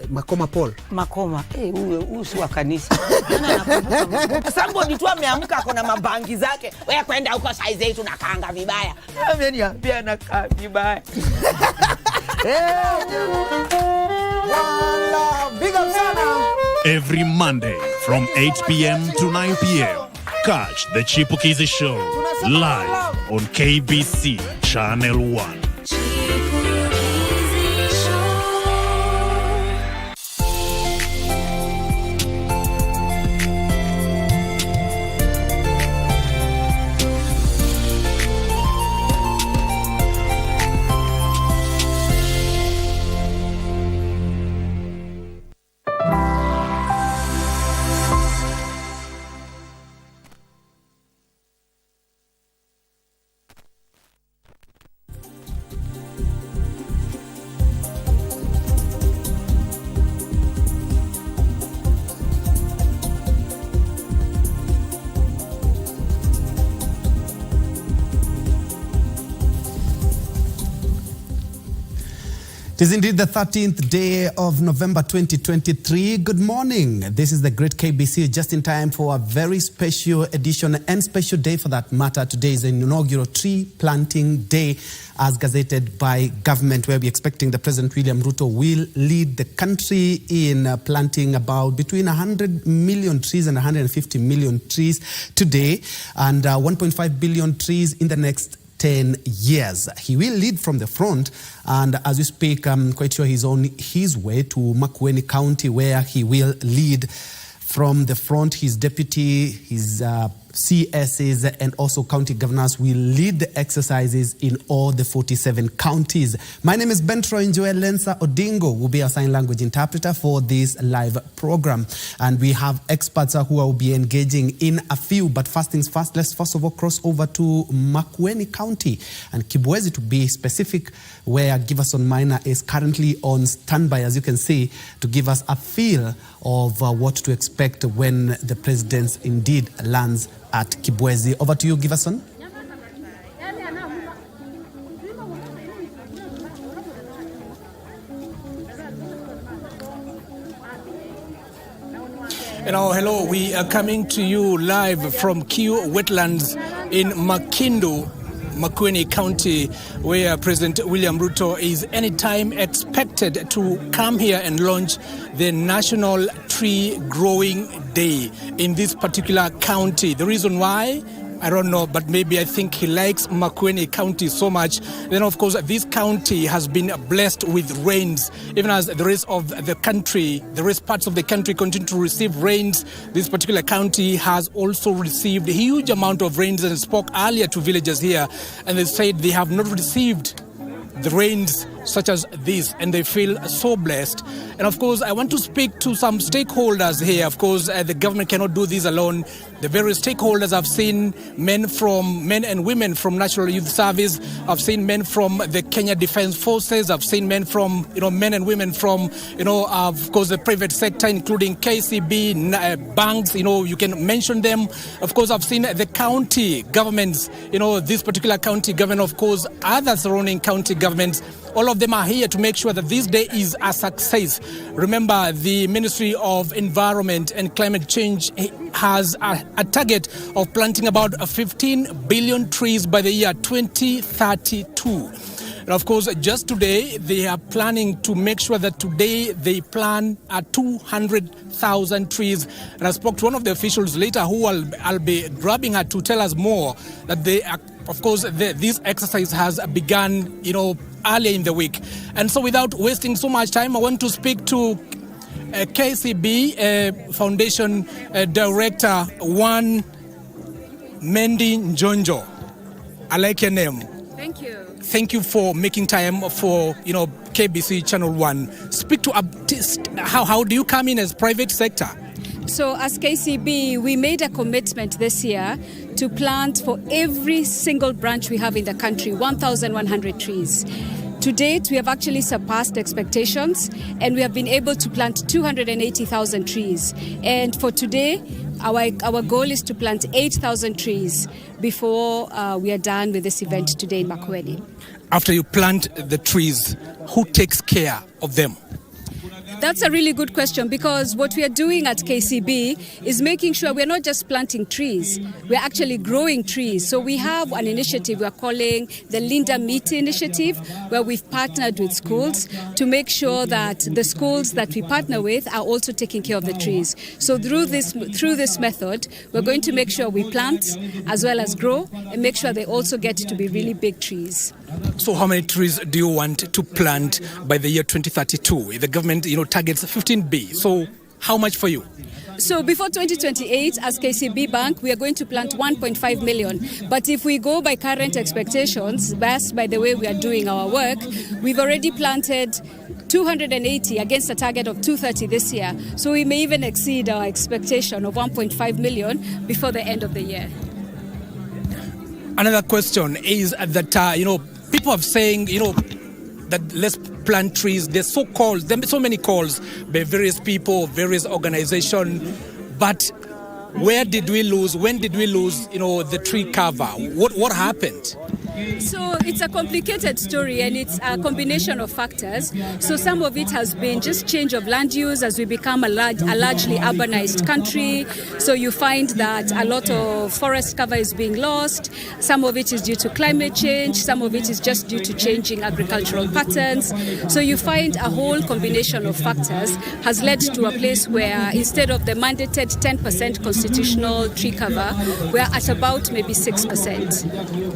Makoma Paul. Makoma. Huyu si wa kanisa. Nakumbuka. Somebody tu ameamka akona mabangi zake. Wewe kwenda huko size yetu na kaanga vibaya. Mimi pia na kaanga vibaya. Big up sana. Every Monday from 8 p.m. to 9 p.m. Catch the Chipukizi Show live on KBC Channel 1. It is indeed the 13th day of November 2023. Good morning. This is the Great KBC, just in time for a very special edition and special day for that matter. Today is an inaugural tree planting day as gazetted by government, where we're expecting the President William Ruto will lead the country in planting about between 100 million trees and 150 million trees today, and 1.5 billion trees in the next 10 years. He will lead from the front, and as we speak, I'm quite sure he's on his way to Makueni County, where he will lead from the front. His deputy, his CSs, and also county governors will lead the exercises in all the 47 counties. My name is Bentro Njoe. Lensa Odingo will be our sign language interpreter for this live program. And we have experts who will be engaging in a few. But first things first, let's first of all cross over to Makueni County and Kibwezi, to be specific, where Giverson Minor is currently on standby, as you can see, to give us a feel of what to expect when the president indeed lands at Kibwezi. Over to you, Giverson. Hello, we are coming to you live from Q Wetlands in Makindu, Makueni County, where President William Ruto is anytime expected to come here and launch the National Tree Growing Day in this particular county. The reason why, I don't know, but maybe I think he likes Makueni County so much. Then, of course, this county has been blessed with rains, even as the rest of the country, the rest parts of the country continue to receive rains. This particular county has also received a huge amount of rains, and spoke earlier to villagers here, and they said they have not received the rains such as this, and they feel so blessed. And of course, I want to speak to some stakeholders here. Of course, the government cannot do this alone. The various stakeholders, I've seen men and women from National Youth Service. I've seen men from the Kenya Defence Forces. I've seen men from, men and women from, of course, the private sector, including KCB, banks, you can mention them. Of course, I've seen the county governments, this particular county government, of course, other surrounding county governments. All of them are here to make sure that this day is a success. Remember, the Ministry of Environment and Climate Change has a target of planting about 15 billion trees by the year 2032. And of course, just today, they are planning to make sure that today they plant 200,000 trees. And I spoke to one of the officials later who I'll be grabbing her to tell us more that they are, of course, this exercise has begun, earlier in the week. And so without wasting so much time, I want to speak to KCB Foundation Director, One Mendi Njonjo. I like your name. Thank you. Thank you for making time for, KBC Channel 1. Speak to how do you come in as private sector? So as KCB, we made a commitment this year to plant for every single branch we have in the country, 1,100 trees. To date, we have actually surpassed expectations, and we have been able to plant 280,000 trees. And for today, our goal is to plant 8,000 trees before we are done with this event today in Makueni. After you plant the trees, who takes care of them? That's a really good question, because what we are doing at KCB is making sure we're not just planting trees, we're actually growing trees. So we have an initiative we're calling the Linda Meet Initiative, where we've partnered with schools to make sure that the schools that we partner with are also taking care of the trees. So through this method, we're going to make sure we plant as well as grow, and make sure they also get to be really big trees. So how many trees do you want to plant by the year 2032? The government, targets 15B. So how much for you? So before 2028, as KCB Bank, we are going to plant 1.5 million. But if we go by current expectations, based by the way we are doing our work, we've already planted 280 against a target of 230 this year. So we may even exceed our expectation of 1.5 million before the end of the year. Another question is that, people are saying, that let's plant trees. There's so many calls by various people, various organizations. But where did we lose? When did we lose, the tree cover? What happened? So it's a complicated story, and it's a combination of factors. So some of it has been just change of land use as we become a largely urbanized country. So you find that a lot of forest cover is being lost. Some of it is due to climate change. Some of it is just due to changing agricultural patterns. So you find a whole combination of factors has led to a place where instead of the mandated 10% constitutional tree cover, we're at about maybe 6%.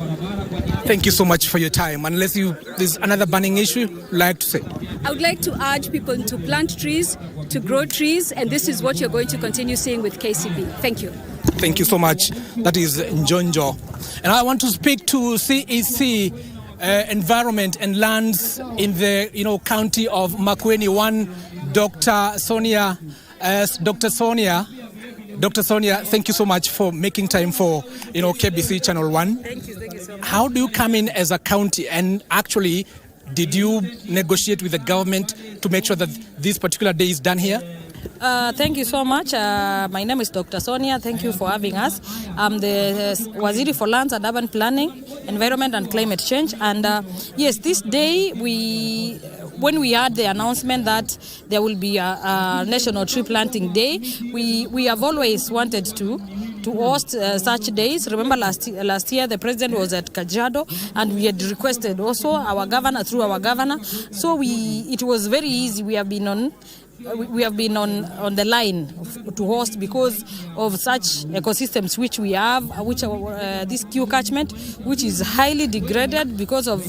Thank you so much for your time. Unless there's another burning issue you'd like to say. I would like to urge people to plant trees, to grow trees, and this is what you're going to continue seeing with KCB. Thank you. Thank you so much. That is Njonjo. And I want to speak to CEC Environment and Lands in the county of Makueni. One, Dr. Sonia. Dr. Sonia, thank you so much for making time for KBC Channel 1. Thank you so much. How do you come in as a county, and actually did you negotiate with the government to make sure that this particular day is done here? Thank you so much. My name is Dr. Sonia. Thank you for having us. I'm the Waziri for Lands and Urban Planning, Environment and Climate Change. And yes, this day we when we had the announcement that there will be a National Tree Planting Day, we have always wanted to host such days. Remember last year the president was at Kajiado, and we had requested also our governor, through our governor. So it was very easy. We have been on the line to host because of such ecosystems which we have, which this Q catchment, which is highly degraded because of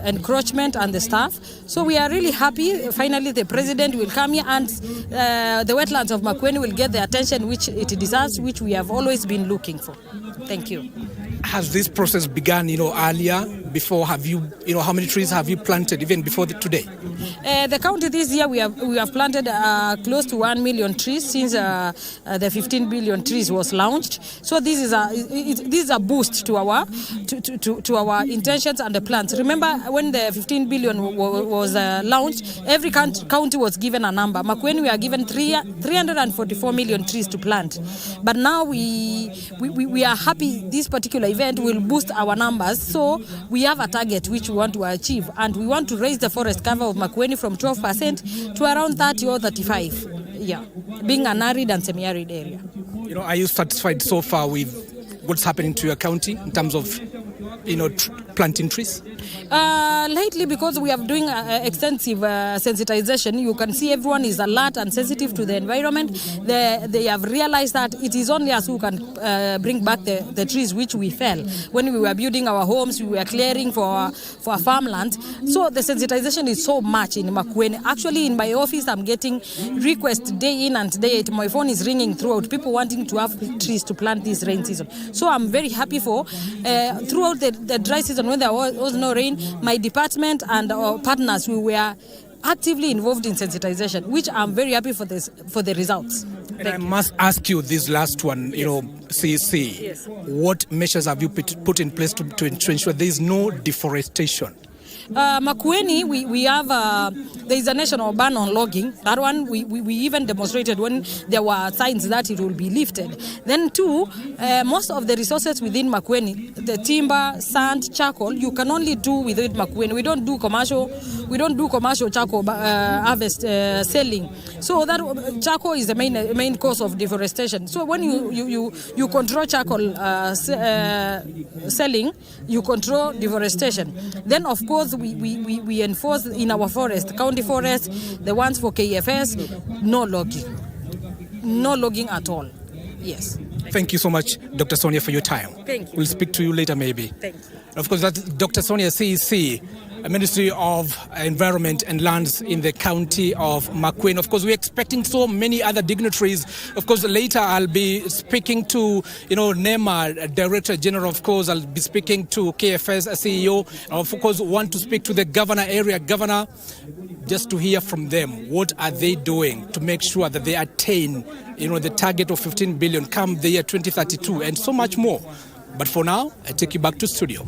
encroachment and the stuff. So we are really happy. Finally, the president will come here, and the wetlands of Makueni will get the attention which it deserves, which we have always been looking for. Thank you. Has this process begun, earlier? Before, have you, how many trees have you planted even before today? The county this year we have planted close to 1 million trees since the 15 billion trees was launched. So this is a boost to our intentions and the plans. Remember when the 15 billion was launched, every county was given a number. Makueni we are given 344 million trees to plant. But now we are happy this particular event will boost our numbers. So we have a target which we want to achieve, and we want to raise the forest cover of Makueni from 12% to around 30 or 35. Yeah, being an arid and semi-arid area. Are you satisfied so far with what's happening to your county in terms of, planting trees? Lately, because we are doing extensive sensitization, you can see everyone is alert and sensitive to the environment. They have realized that it is only us who can bring back the trees which we fell. When we were building our homes, we were clearing for our farmland. So the sensitization is so much in Makueni. Actually, in my office, I'm getting requests day in and day out. My phone is ringing throughout, people wanting to have trees to plant this rain season. So I'm very happy for throughout the dry season when there was no rain, my department and our partners, we were actively involved in sensitization, which I'm very happy for the results. And I must ask you this last one, CC. Yes. What measures have you put in place to ensure there is no deforestation? Makueni, we have there is a national ban on logging. That one we even demonstrated when there were signs that it will be lifted. Then two, most of the resources within Makueni, the timber, sand, charcoal, you can only do within Makueni. We don't do commercial charcoal harvest selling. So that charcoal is the main cause of deforestation. So when you control charcoal selling, you control deforestation. Then of course we enforce in our forest, county forest, the ones for KFS, no logging at all. Yes. Thank you so much, Dr. Sonia, for your time. Thank you. We'll speak to you later, maybe. Thank you. Of course, that's Dr. Sonia, CEC, Ministry of Environment and Lands in the county of Makueni. Of course, we're expecting so many other dignitaries. Of course, later I'll be speaking to, NEMA Director General. Of course, I'll be speaking to KFS CEO. Of course, want to speak to the area governor, just to hear from them. What are they doing to make sure that they attain, the target of 15 billion come the year 2032 and so much more. But for now, I take you back to studio.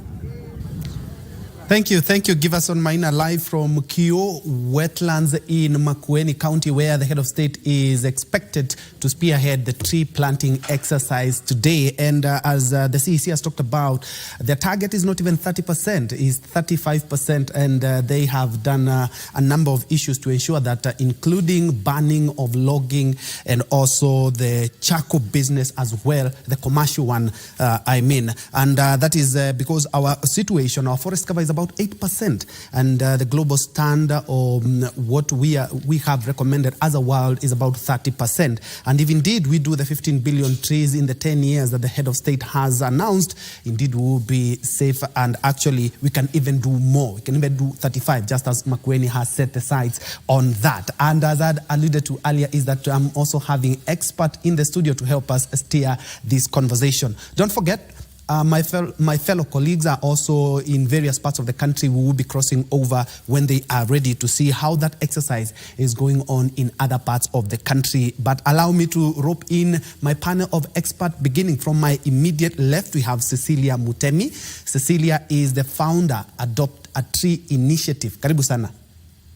Thank you. Giverson Maina live from Kio Wetlands in Makueni County, where the head of state is expected to spearhead the tree planting exercise today. And as the CEC has talked about, their target is not even 30%, is 35%. And they have done a number of issues to ensure that, including banning of logging and also the charcoal business as well, the commercial one, And that is because our situation, our forest cover is about 8%, and the global standard or what we have recommended as a world is about 30%. And if indeed we do the 15 billion trees in the 10 years that the head of state has announced, indeed we will be safe, and actually we can even do more. We can even do 35, just as Makueni has set the sights on that. And as I alluded to earlier, is that I'm also having expert in the studio to help us steer this conversation. Don't forget, my fellow colleagues are also in various parts of the country. We will be crossing over when they are ready to see how that exercise is going on in other parts of the country. But allow me to rope in my panel of experts, beginning from my immediate left. We have Cecilia Mutemi. Cecilia is the founder, Adopt a Tree Initiative. Karibu sana.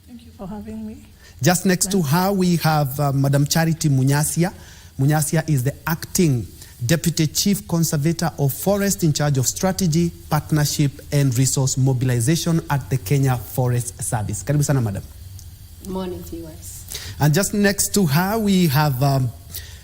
Thank you for having me. Just next to her, we have Madam Charity Munyasia. Munyasia is the acting Deputy Chief Conservator of Forest in charge of strategy, partnership and resource mobilization at the Kenya Forest Service. Karibu sana, madam. Morning, viewers. And just next to her, we have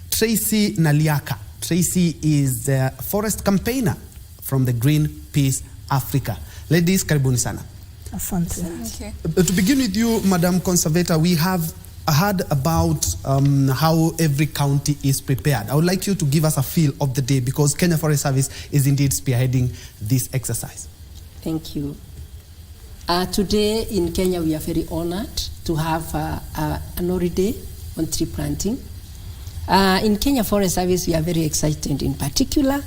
Tracy Naliaka. Tracy is the forest campaigner from the Greenpeace Africa. Ladies, karibuni sana. Asante. Okay. To begin with you, Madam Conservator, we have heard about how every county is prepared. I would like you to give us a feel of the day, because Kenya Forest Service is indeed spearheading this exercise. Thank you. Today in Kenya, we are very honored to have an holiday on tree planting. In Kenya Forest Service, we are very excited in particular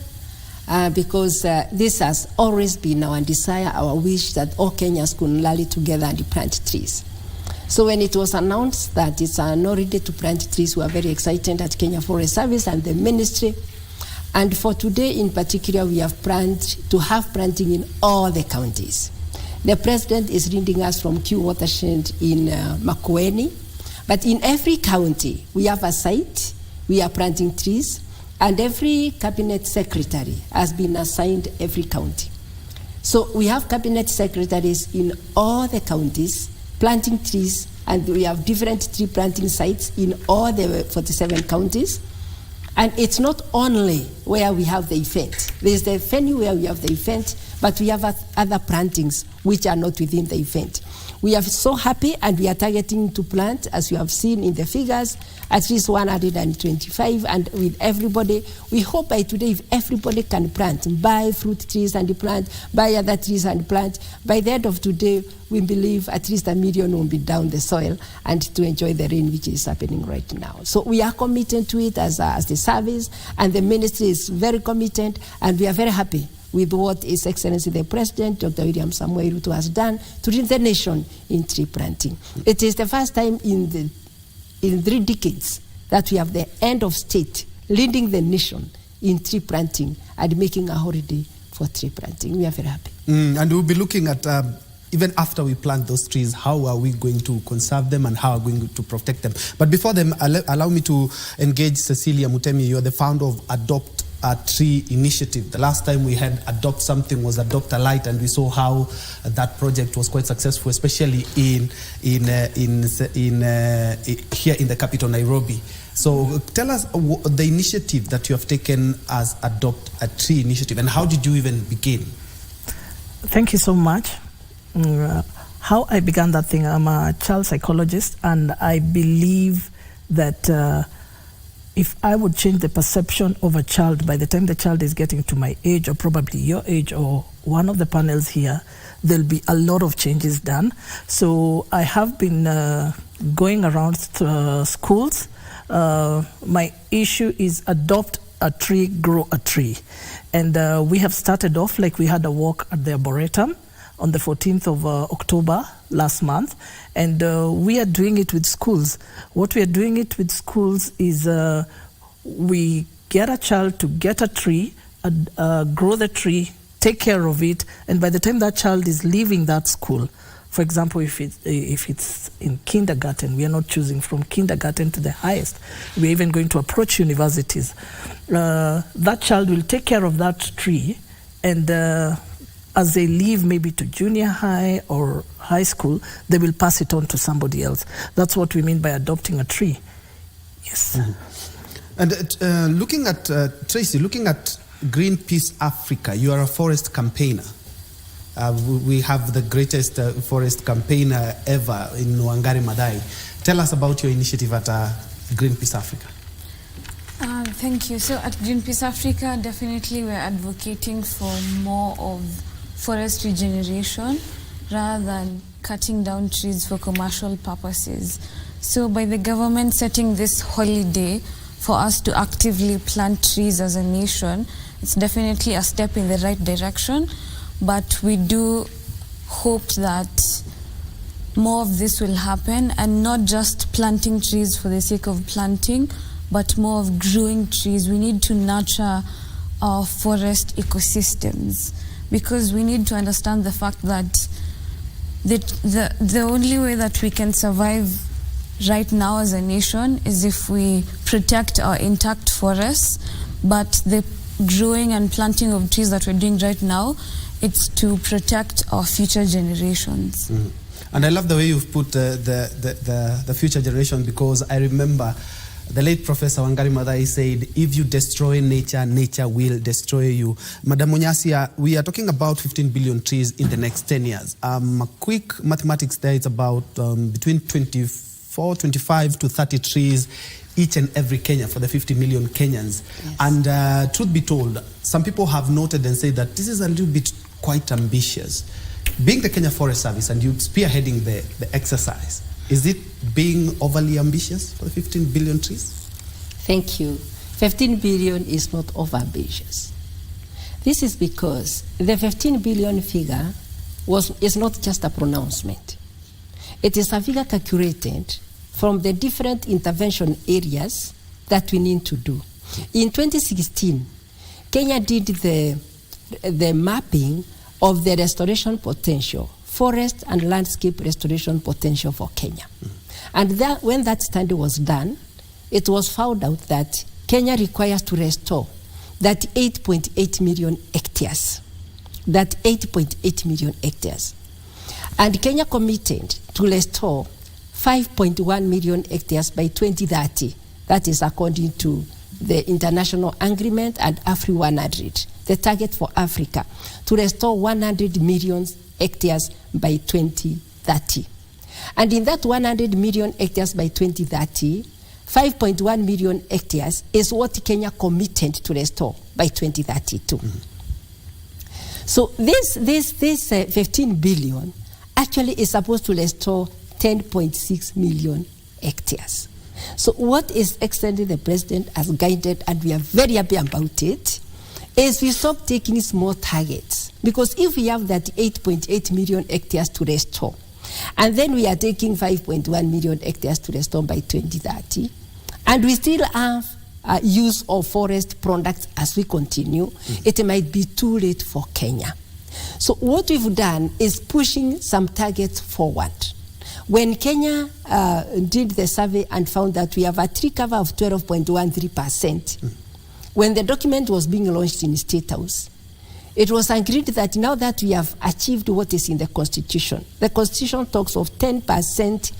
because this has always been our desire, our wish that all Kenyans could rally together and plant trees. So when it was announced that it's an holiday to plant trees, we are very excited at Kenya Forest Service and the ministry. And for today in particular, we have planned to have planting in all the counties. The president is leading us from Q watershed in Makueni, but in every county we have a site, we are planting trees, and every cabinet secretary has been assigned every county. So we have cabinet secretaries in all the counties planting trees, and we have different tree planting sites in all the 47 counties. And it's not only where we have the event. There's the venue where we have the event, but we have other plantings which are not within the event. We are so happy, and we are targeting to plant, as you have seen in the figures, at least 125, and with everybody, we hope by today if everybody can plant, buy fruit trees and plant, buy other trees and plant, by the end of today, we believe at least 1 million will be down the soil and to enjoy the rain which is happening right now. So we are committed to it as the service, and the ministry is very committed, and we are very happy with what His Excellency the President, Dr. William Samoei Ruto, has done to lead the nation in tree planting. It is the first time in 3 decades that we have the end of state leading the nation in tree planting and making a holiday for tree planting. We are very happy. And we'll be looking at, even after we plant those trees, how are we going to conserve them and how are we going to protect them? But before them, allow me to engage Cecilia Mutemi. You are the founder of Adopt a Tree Initiative. The last time we had Adopt Something was Adopt a Light, and we saw how that project was quite successful, especially here in the capital, Nairobi. So tell us the initiative that you have taken as Adopt a Tree Initiative, and how did you even begin? Thank you so much. How I began that thing, I'm a child psychologist, and I believe that if I would change the perception of a child by the time the child is getting to my age, or probably your age, or one of the panels here, there'll be a lot of changes done. So I have been going around schools. My issue is adopt a tree, grow a tree. And we have started off, like we had a walk at the Arboretum on the 14th of October last month, and we are doing it with schools. What we are doing it with schools is we get a child to get a tree, grow the tree, take care of it, and by the time that child is leaving that school, for example, if it's in kindergarten, we are not choosing from kindergarten to the highest. We're even going to approach universities. That child will take care of that tree, and as they leave maybe to junior high or high school, they will pass it on to somebody else. That's what we mean by adopting a tree. Yes. Mm-hmm. And looking at, Tracy, looking at Greenpeace Africa, you are a forest campaigner. We have the greatest forest campaigner ever in Wangari Maathai. Tell us about your initiative at Greenpeace Africa. Thank you. So at Greenpeace Africa, definitely we're advocating for more of forest regeneration rather than cutting down trees for commercial purposes. So by the government setting this holiday for us to actively plant trees as a nation, it's definitely a step in the right direction, but we do hope that more of this will happen, and not just planting trees for the sake of planting, but more of growing trees. We need to nurture our forest ecosystems, because we need to understand the fact that the only way that we can survive right now as a nation is if we protect our intact forests, but the growing and planting of trees that we're doing right now, it's to protect our future generations. And I love the way you've put the future generation, because I remember the late Professor Wangari Maathai said, if you destroy nature, nature will destroy you. Madam Munyasia, we are talking about 15 billion trees in the next 10 years. A quick mathematics there, it's about between 25 to 30 trees each and every Kenya for the 50 million Kenyans. Yes. And truth be told, some people have noted and said that this is a little bit quite ambitious. Being the Kenya Forest Service and you spearheading the exercise, is it being overly ambitious for the 15 billion trees? Thank you. 15 billion is not over-ambitious. This is because the 15 billion figure is not just a pronouncement. It is a figure calculated from the different intervention areas that we need to do. In 2016, Kenya did the mapping of the restoration potential, forest and landscape restoration potential for Kenya. And when that study was done, it was found out that Kenya requires to restore that 8.8 million hectares. That 8.8 million hectares. And Kenya committed to restore 5.1 million hectares by 2030. That is according to the international agreement and Afri 100, the target for Africa, to restore 100 million hectares by 2030. And in that 100 million hectares by 2030, 5.1 million hectares is what Kenya committed to restore by 2032. So this 15 billion actually is supposed to restore 10.6 million hectares. So what is extending the president has guided, and we are very happy about it, is we stop taking small targets. Because if we have that 8.8 million hectares to restore, and then we are taking 5.1 million hectares to restore by 2030, and we still have use of forest products as we continue, it might be too late for Kenya. So what we've done is pushing some targets forward. When Kenya did the survey and found that we have a tree cover of 12.13%, when the document was being launched in State House, it was agreed that now that we have achieved what is in the Constitution, the Constitution talks of 10%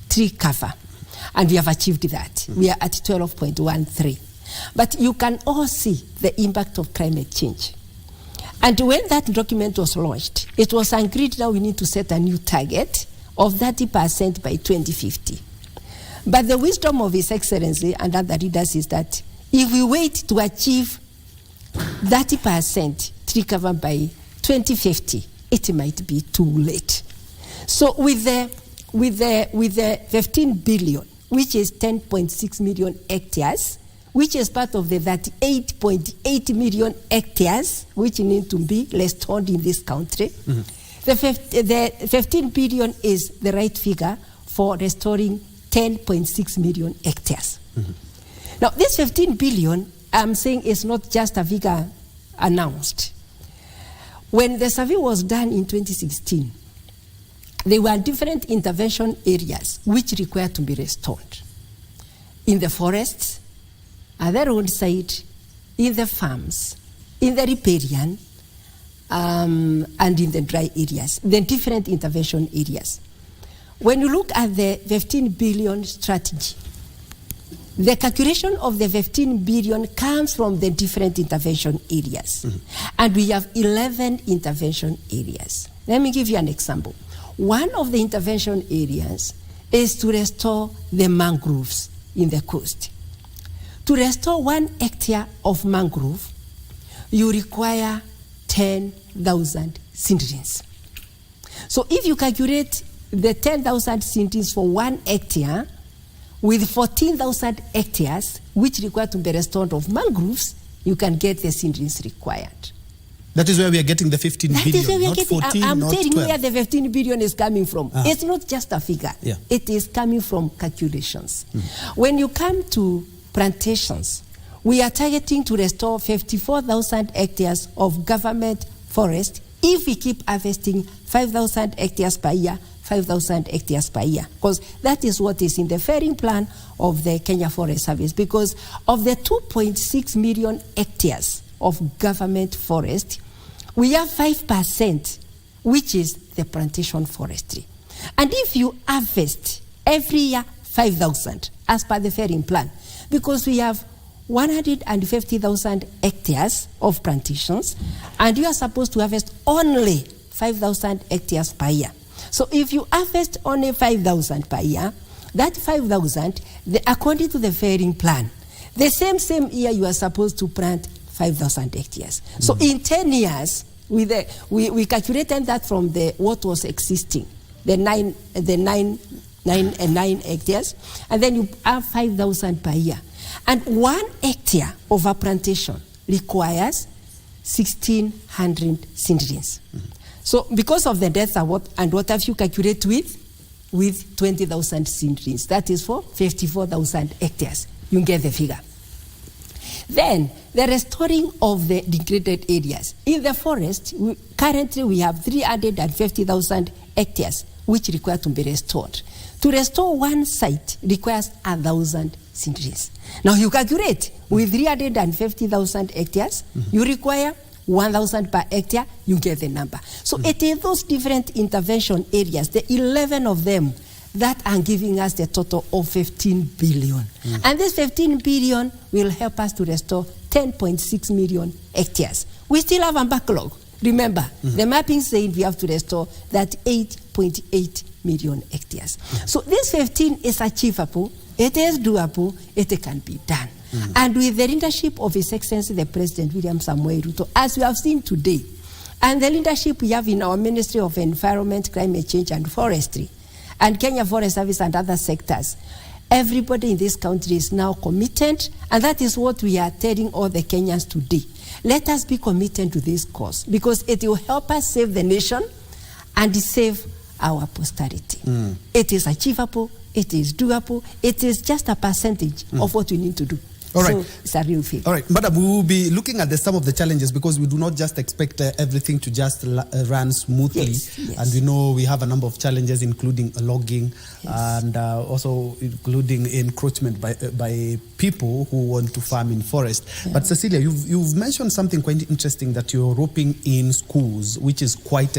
tree cover, and we have achieved that. We are at 12.13. But you can all see the impact of climate change. And when that document was launched, it was agreed now we need to set a new target of 30% by 2050. But the wisdom of His Excellency and other leaders is that if we wait to achieve 30% tree cover by 2050, it might be too late. So with the 15 billion, which is 10.6 million hectares, which is part of the 38.8 million hectares which need to be restored in this country, the 15 billion is the right figure for restoring 10.6 million hectares. Now, this 15 billion, I'm saying, is not just a figure announced. When the survey was done in 2016, there were different intervention areas which required to be restored. In the forests, at the roadside, in the farms, in the riparian, and in the dry areas, the different intervention areas. When you look at the 15 billion strategy, the calculation of the 15 billion comes from the different intervention areas. And we have 11 intervention areas. Let me give you an example. One of the intervention areas is to restore the mangroves in the coast. To restore 1 hectare of mangrove, you require 10,000 seedlings. So if you calculate the 10,000 seedlings for 1 hectare with 14,000 hectares, which require to be restored of mangroves, you can get the seedlings required. That is where we are getting the 15 billion, not 14, I'm not telling 12. you where the 15 billion is coming from. It's not just a figure. Yeah. It is coming from calculations. When you come to plantations, we are targeting to restore 54,000 hectares of government forest if we keep harvesting 5,000 hectares per year, 5,000 hectares per year, because that is what is in the fairing plan of the Kenya Forest Service. Because of the 2.6 million hectares of government forest, we have 5%, which is the plantation forestry. And if you harvest every year 5,000 as per the fairing plan, because we have 150,000 hectares of plantations, and you are supposed to harvest only 5,000 hectares per year. So if you harvest only 5,000 per year, that 5,000, according to the fairing plan, the same year you are supposed to plant 5,000 hectares. So in 10 years, we calculated that from what was existing, the nine hectares, and then you have 5,000 per year. And 1 hectare of a plantation requires 1,600 seedlings. So because of the depth and what have you calculate with 20,000 seedlings, that is for 54,000 hectares. You get the figure. Then the restoring of the degraded areas. In the forest, currently we have 350,000 hectares which require to be restored. To restore one site requires 1,000 seedlings. Now you calculate with 350,000 hectares, you require 1,000 per hectare, you get the number. So it is those different intervention areas, the 11 of them, that are giving us the total of 15 billion. And this 15 billion will help us to restore 10.6 million hectares. We still have a backlog. Remember, the mapping saying we have to restore that 8.8 million hectares. So this 15 is achievable, it is doable, it can be done. And with the leadership of His Excellency the President William Samoei Ruto, as we have seen today, and the leadership we have in our Ministry of Environment, Climate Change and Forestry, and Kenya Forest Service and other sectors, everybody in this country is now committed, and that is what we are telling all the Kenyans today. Let us be committed to this cause, because it will help us save the nation and save our posterity. It is achievable, it is doable, it is just a percentage of what we need to do. All right. So it's a real field. All right, Madam, we will be looking at some of the challenges, because we do not just expect everything to just run smoothly. Yes. And we know we have a number of challenges, including logging and also including encroachment by people who want to farm in forest. But Cecilia, you've mentioned something quite interesting, that you're roping in schools, which is quite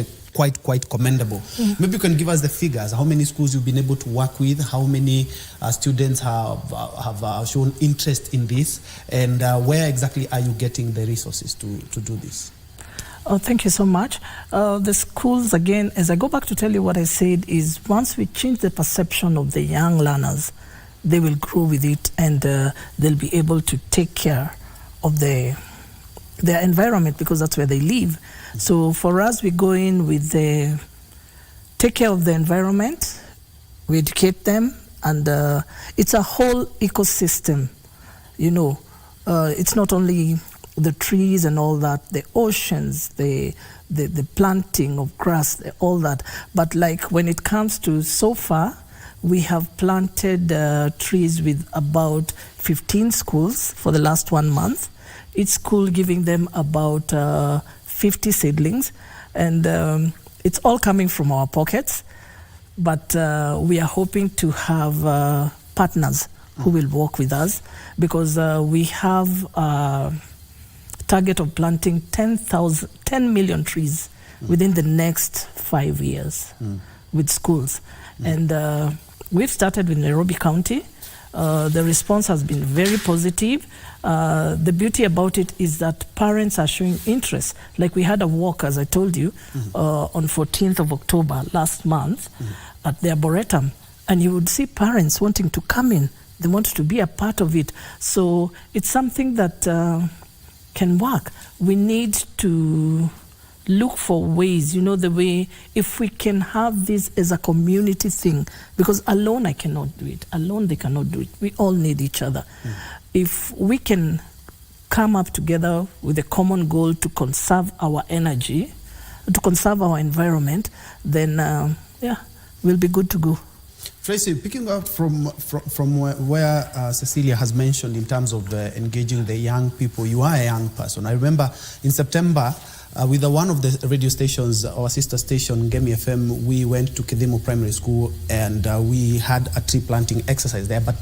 commendable. Maybe you can give us the figures, how many schools you've been able to work with, how many students have shown interest in this, and where exactly are you getting the resources to do this? Oh, thank you so much. The schools, again, as I go back to tell you what I said, is once we change the perception of the young learners, they will grow with it, and they'll be able to take care of their environment, because that's where they live. So for us, we go in with take care of the environment, we educate them, and it's a whole ecosystem. You know, it's not only the trees and all that, the oceans, the planting of grass, all that. But like when it comes to so far, we have planted trees with about 15 schools for the last 1 month. Each school giving them about 50 seedlings, and it's all coming from our pockets, but we are hoping to have partners who will work with us, because we have a target of planting 10 million trees within the next 5 years with schools. And we've started with Nairobi County. The response has been very positive. The beauty about it is that parents are showing interest. Like we had a walk, as I told you, on 14th of October last month at the Arboretum, and you would see parents wanting to come in. They want to be a part of it. So it's something that can work. We need to look for ways, you know, the way, if we can have this as a community thing, because alone I cannot do it. Alone they cannot do it. We all need each other. If we can come up together with a common goal to conserve our energy, to conserve our environment, then we'll be good to go. Tracy, picking up from where Cecilia has mentioned in terms of engaging the young people, you are a young person. I remember in September, With one of the radio stations, our sister station, Ngemi FM, we went to Kidhimu Primary School and we had a tree planting exercise there. But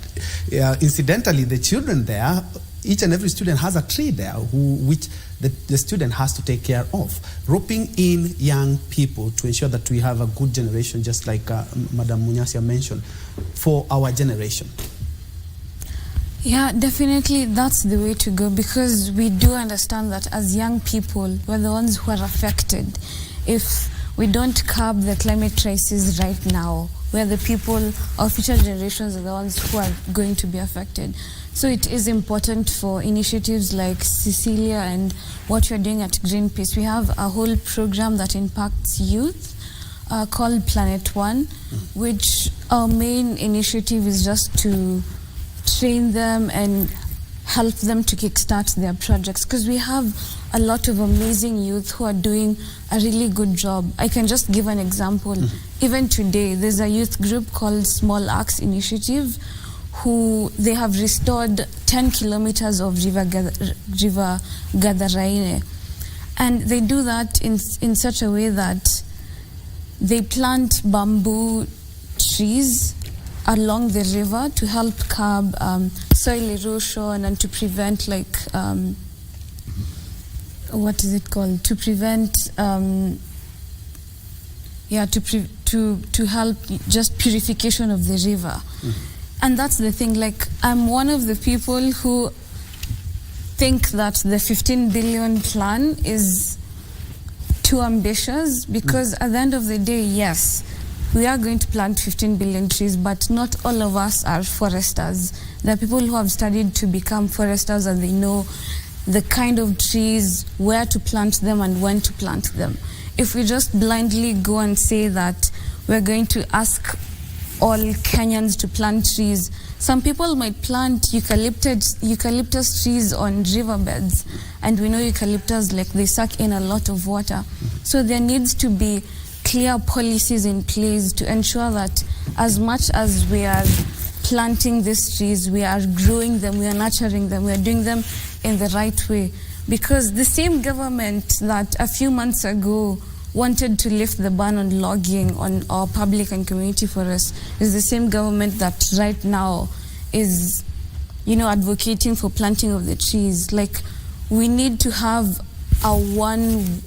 incidentally, the children there, each and every student has a tree there which the student has to take care of. Roping in young people to ensure that we have a good generation, just like Madam Munyasia mentioned, for our generation. Yeah, definitely that's the way to go, because we do understand that as young people, we're the ones who are affected. If we don't curb the climate crisis right now, we're the people, our future generations are the ones who are going to be affected. So it is important for initiatives like Cecilia and what you're doing at Greenpeace. We have a whole program that impacts youth called Planet One, which our main initiative is just to train them and help them to kickstart their projects, because we have a lot of amazing youth who are doing a really good job. I can just give an example. Even today, there's a youth group called Small Acts Initiative, who they have restored 10 kilometers of River Gadaraine. And they do that in such a way that they plant bamboo trees along the river to help curb soil erosion and to prevent, like, what is it called? To prevent, to help just purification of the river. And that's the thing, like, I'm one of the people who think that the 15 billion plan is too ambitious, because at the end of the day, yes, we are going to plant 15 billion trees, but not all of us are foresters. There are people who have studied to become foresters and they know the kind of trees, where to plant them and when to plant them. If we just blindly go and say that we're going to ask all Kenyans to plant trees, some people might plant eucalyptus trees on riverbeds, and we know eucalyptus, like, they suck in a lot of water. So there needs to be clear policies in place to ensure that as much as we are planting these trees, we are growing them, we are nurturing them, we are doing them in the right way. Because the same government that a few months ago wanted to lift the ban on logging on our public and community forests is the same government that right now is, advocating for planting of the trees. Like, we need to have a one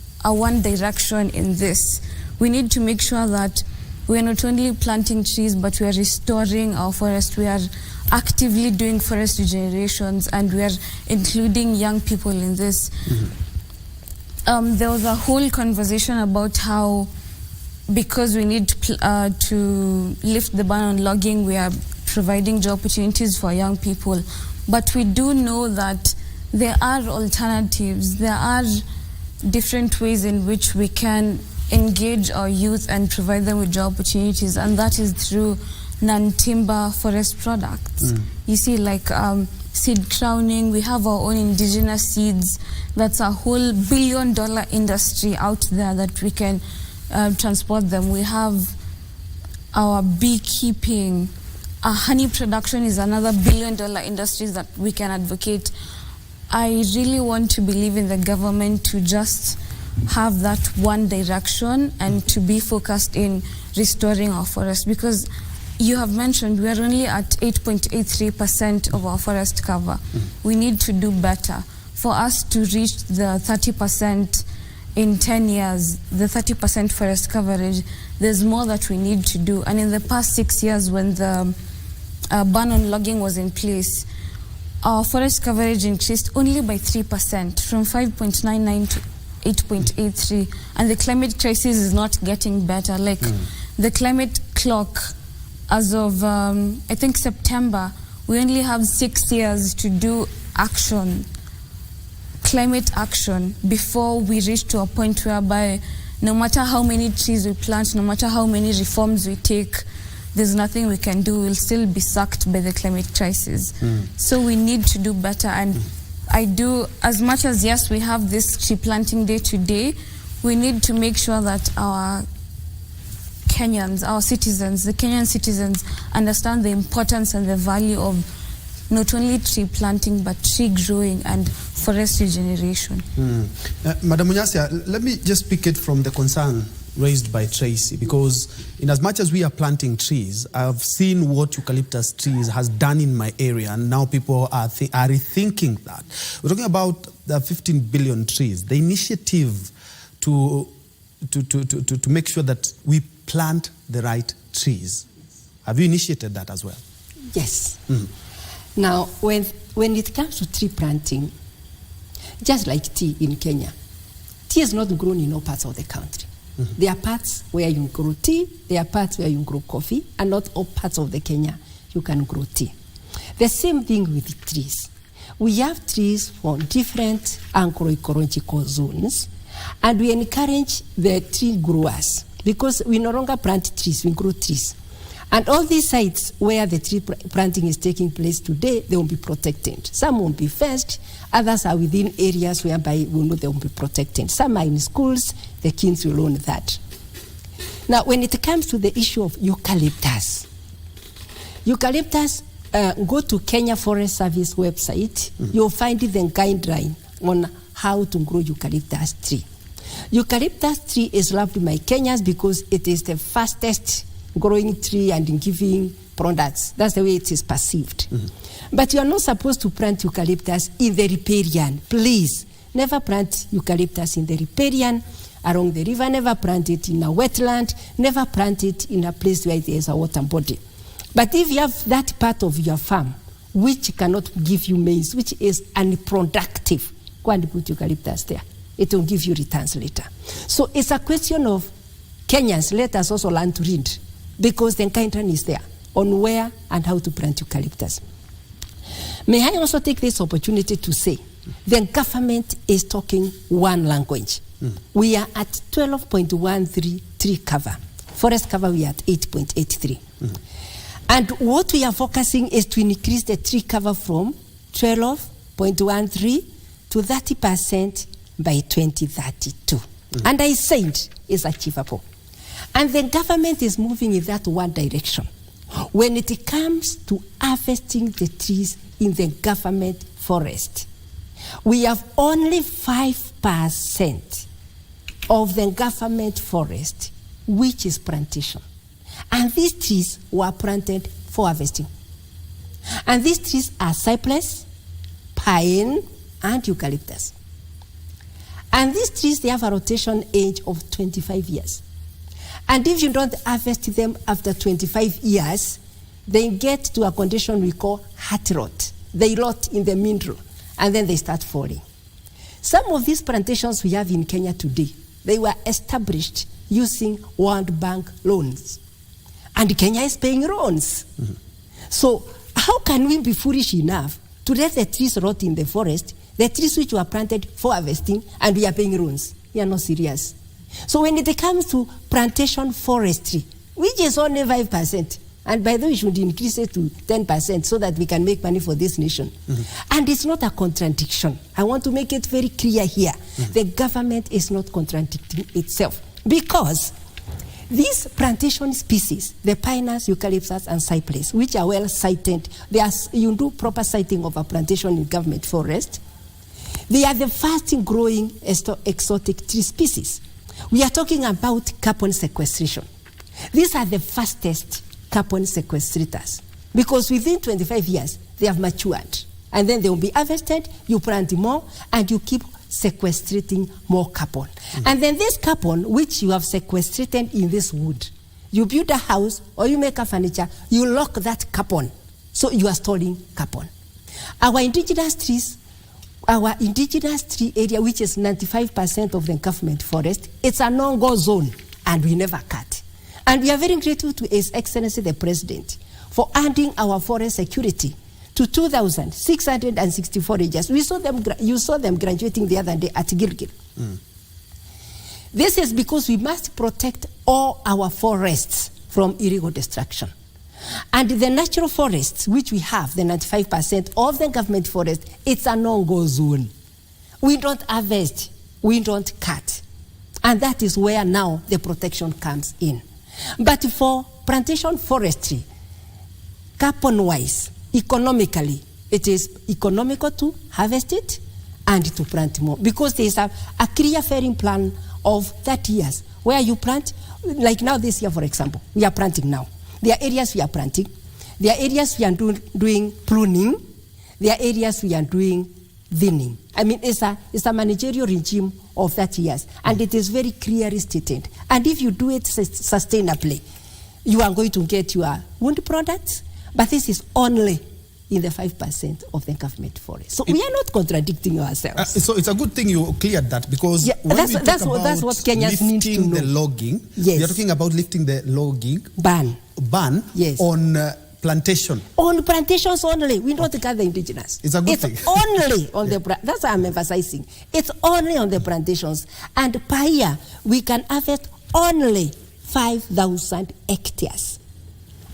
direction in this. We need to make sure that we are not only planting trees, but we are restoring our forest. We are actively doing forest regenerations, and we are including young people in this. There was a whole conversation about how, because we need to lift the ban on logging, we are providing job opportunities for young people. But we do know that there are alternatives. There are different ways in which we can engage our youth and provide them with job opportunities, and that is through non-timber forest products. You see, like seed crowning, we have our own indigenous seeds. That's a whole billion-dollar industry out there that we can transport them. We have our beekeeping. Our honey production is another billion-dollar industry that we can advocate. I really want to believe in the government to just have that one direction and to be focused in restoring our forests, because you have mentioned we are only at 8.83% of our forest cover. We need to do better. For us to reach the 30% in 10 years, the 30% forest coverage, there's more that we need to do. And in the past 6 years, when the ban on logging was in place, our forest coverage increased only by 3%, from 5.99 to 8.83, and the climate crisis is not getting better. Like, the climate clock, as of I think September, we only have 6 years to do action, climate action, before we reach to a point whereby no matter how many trees we plant, no matter how many reforms we take, there's nothing we can do. We'll still be sucked by the climate crisis. So we need to do better. And I do, as much as, yes, we have this tree planting day today, we need to make sure that our Kenyans, our citizens, the Kenyan citizens, understand the importance and the value of not only tree planting but tree growing and forest regeneration. Madam Munyasia, let me just pick it from the concern raised by Tracy, because in as much as we are planting trees, I've seen what eucalyptus trees has done in my area, and now people are rethinking that. We're talking about the 15 billion trees, the initiative to make sure that we plant the right trees. Have you initiated that as well? Yes. Now, when it comes to tree planting, just like tea in Kenya, tea is not grown in all parts of the country. There are parts where you grow tea, there are parts where you grow coffee, and not all parts of the Kenya you can grow tea. The same thing with trees. We have trees from different agroecological zones, and we encourage the tree growers, because we no longer plant trees, we grow trees. And all these sites where the tree planting is taking place today, they will be protected. Some will be fenced, others are within areas whereby we know they will be protected. Some are in schools, the kids will learn that. Now, when it comes to the issue of eucalyptus, go to Kenya Forest Service website, you'll find the guideline on how to grow eucalyptus tree. Eucalyptus tree is loved by Kenyans because it is the fastest growing tree and giving products. That's the way it is perceived. But you are not supposed to plant eucalyptus in the riparian. Please, never plant eucalyptus in the riparian, along the river, never plant it in a wetland, never plant it in a place where there is a water body. But if you have that part of your farm which cannot give you maize, which is unproductive, go and put eucalyptus there. It will give you returns later. So it's a question of Kenyans, let us also learn to read, because the guideline is there on where and how to plant eucalyptus. May I also take this opportunity to say the government is talking one language. We are at 12.13 tree cover. Forest cover, we are at 8.83. And what we are focusing is to increase the tree cover from 12.13 to 30% by 2032. And I said it's achievable. And the government is moving in that one direction. When it comes to harvesting the trees in the government forest, we have only 5% of the government forest which is plantation. And these trees were planted for harvesting. And these trees are cypress, pine, and eucalyptus. And these trees, they have a rotation age of 25 years. And if you don't harvest them after 25 years, they get to a condition we call heart rot. They rot in the middle, and then they start falling. Some of these plantations we have in Kenya today, they were established using World Bank loans. And Kenya is paying loans. So how can we be foolish enough to let the trees rot in the forest, the trees which were planted for harvesting, and we are paying loans? We are not serious. So when it comes to plantation forestry, which is only 5%, and by the way, we should increase it to 10% so that we can make money for this nation. And it's not a contradiction. I want to make it very clear here. The government is not contradicting itself, because these plantation species, the pinus, eucalyptus, and cypress, which are well cited, you do proper citing of a plantation in government forest, they are the fast growing exotic tree species. We are talking about carbon sequestration. These are the fastest carbon sequestrators, because within 25 years, they have matured. And then they will be harvested, you plant more, and you keep sequestrating more carbon. And then this carbon, which you have sequestrated in this wood, you build a house or you make a furniture, you lock that carbon. So you are storing carbon. Our indigenous trees, our indigenous tree area, which is 95% of the government forest, it's a no-go zone, and we never cut. And we are very grateful to His Excellency the President for adding our forest security to 2,664 acres. You saw them graduating the other day at Gilgil. This is because we must protect all our forests from illegal destruction. And the natural forests, which we have, the 95% of the government forest, it's a no-go zone. We don't harvest, we don't cut. And that is where now the protection comes in. But for plantation forestry, carbon-wise, economically, it is economical to harvest it and to plant more, because there is a clear fairing plan of 30 years where you plant, like now this year, for example, we are planting now. There are areas we are planting, there are areas we are doing pruning, there are areas we are doing thinning. I mean, it's a managerial regime of 30 years, and it is very clearly stated. And if you do it sustainably, you are going to get your wood products, but this is only in the 5% of the government forest. So we are not contradicting ourselves. So it's a good thing you cleared that, because when we talk that's about what Kenyans need to lifting know. the logging, Yes. we are talking about lifting the logging ban yes. on plantation. On plantations only. We don't gather indigenous. It's a good thing. It's only on the that's what I'm emphasizing. It's only on the plantations. And per year, we can harvest only 5,000 hectares.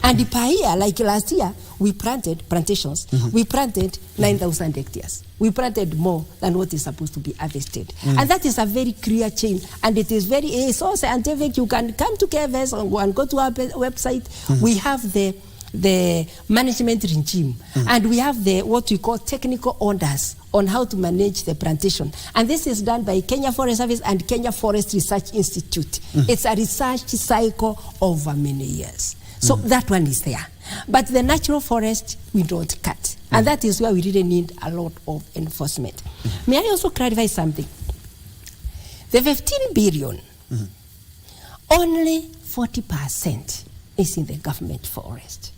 And per year, like last year, we planted plantations. We planted 9,000 hectares. We planted more than what is supposed to be harvested. And that is a very clear change. And it is very so scientific. You can come to KBS and go to our website. We have the management regime, and we have the what we call technical orders on how to manage the plantation. And this is done by Kenya Forest Service and Kenya Forest Research Institute. It's a research cycle over many years. So that one is there. But the natural forest, we don't cut. And that is where we really need a lot of enforcement. May I also clarify something? The 15 billion, only 40% is in the government forest.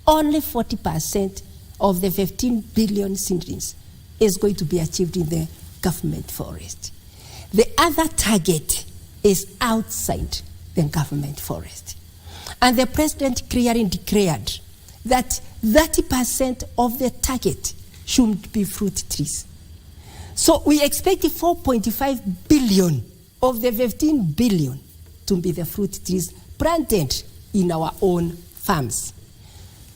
Only 40% of the 15 billion seedlings is going to be achieved in the government forest. The other target is outside the government forest. And the president clearly declared that 30% of the target should be fruit trees. So we expect 4.5 billion of the 15 billion to be the fruit trees planted in our own farms.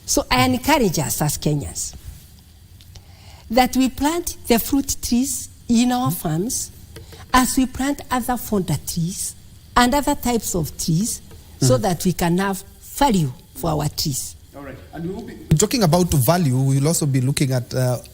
So I encourage us as Kenyans that we plant the fruit trees in our farms as we plant other fodder trees and other types of trees so that we can have value for our trees. All right. And we will be talking about value. We will also be looking at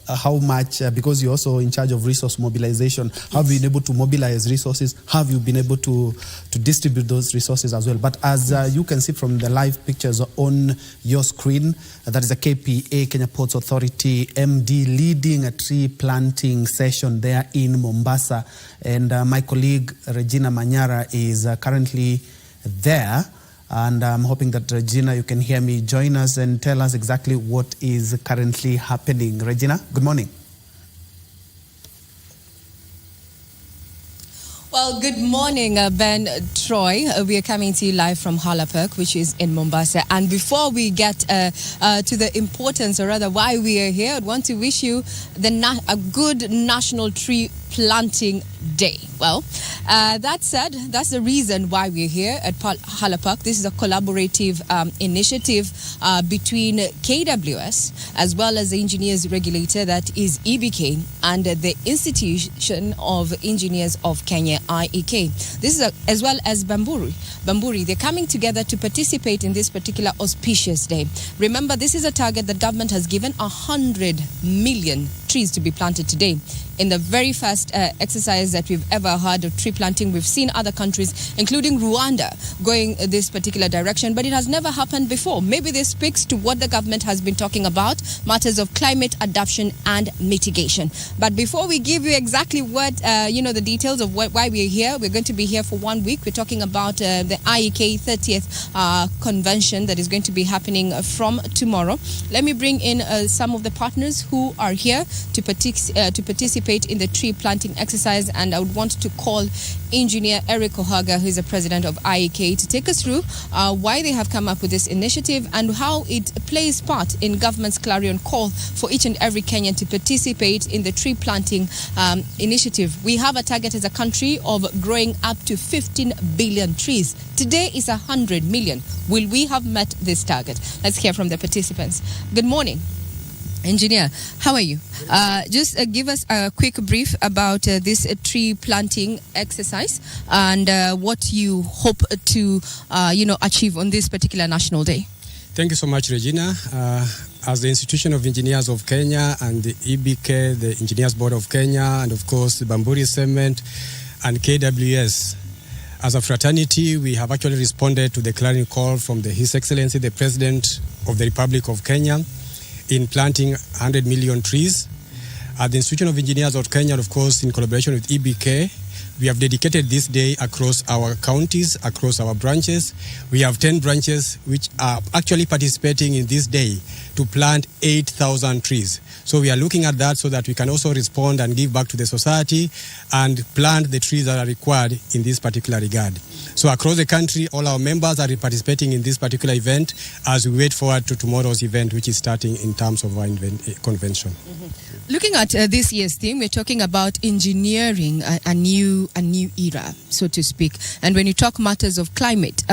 how much, because you're also in charge of resource mobilization, have you been able to mobilize resources? Have you been able to distribute those resources as well? But as you can see from the live pictures on your screen, that is a KPA, Kenya Ports Authority MD, leading a tree planting session there in Mombasa. And my colleague Regina Manyara is currently there. And I'm hoping that, Regina, you can hear me. Join us and tell us exactly what is currently happening. Regina, good morning. Well, good morning, Ben, Troy. We are coming to you live from Halapak, which is in Mombasa. And before we get to the importance, or rather why we are here, I'd want to wish you a good National Tree Planting Day. Well, that said, that's the reason why we're here at Halapak. This is a collaborative initiative between KWS as well as the engineers regulator, that is EBK, and the Institution of Engineers of Kenya, IEK. This is as well as Bamburi. They're coming together to participate in this particular auspicious day. Remember, this is a target the government has given 100 million trees to be planted today. In the very first exercise that we've ever heard of tree planting, we've seen other countries, including Rwanda, going this particular direction, but it has never happened before. Maybe this speaks to what the government has been talking about, matters of climate adaptation and mitigation. But before we give you exactly what, the details of why we're here, we're going to be here for 1 week. We're talking about the IEK 30th convention that is going to be happening from tomorrow. Let me bring in some of the partners who are here to participate in the tree planting exercise, and I would want to call Engineer Eric Ohaga, who is the president of IEK, to take us through why they have come up with this initiative and how it plays part in government's clarion call for each and every Kenyan to participate in the tree planting initiative. We have a target as a country of growing up to 15 billion trees. Today is 100 million. Will we have met this target? Let's hear from the participants. Good morning. Engineer, how are you? Just give us a quick brief about this tree planting exercise and what you hope to, achieve on this particular National Day. Thank you so much, Regina. as the Institution of Engineers of Kenya and the EBK, the Engineers Board of Kenya, and of course the Bamburi Cement and KWS, as a fraternity, we have actually responded to the clarion call from His Excellency, the President of the Republic of Kenya, in planting 100 million trees. At the Institution of Engineers of Kenya, of course, in collaboration with EBK, we have dedicated this day across our counties, across our branches. We have 10 branches which are actually participating in this day to plant 8,000 trees. So we are looking at that so that we can also respond and give back to the society and plant the trees that are required in this particular regard. So across the country, all our members are participating in this particular event as we wait forward to tomorrow's event, which is starting in terms of our convention. Mm-hmm. Looking at this year's theme, we're talking about engineering a new era, so to speak. And when you talk matters of climate,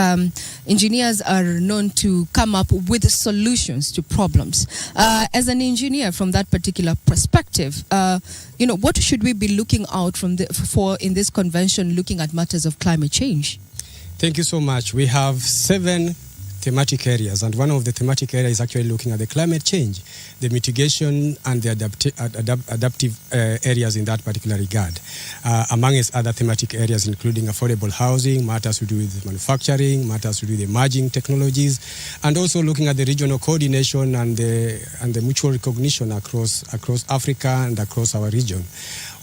engineers are known to come up with solutions to problems. As an engineer, from that particular perspective, what should we be looking out for in this convention, looking at matters of climate change? Thank you so much. We have 7 thematic areas, and one of the thematic areas is actually looking at the climate change, the mitigation and the adaptive areas in that particular regard. Amongst other thematic areas including affordable housing, matters to do with manufacturing, matters to do with emerging technologies, and also looking at the regional coordination and the mutual recognition across Africa and across our region.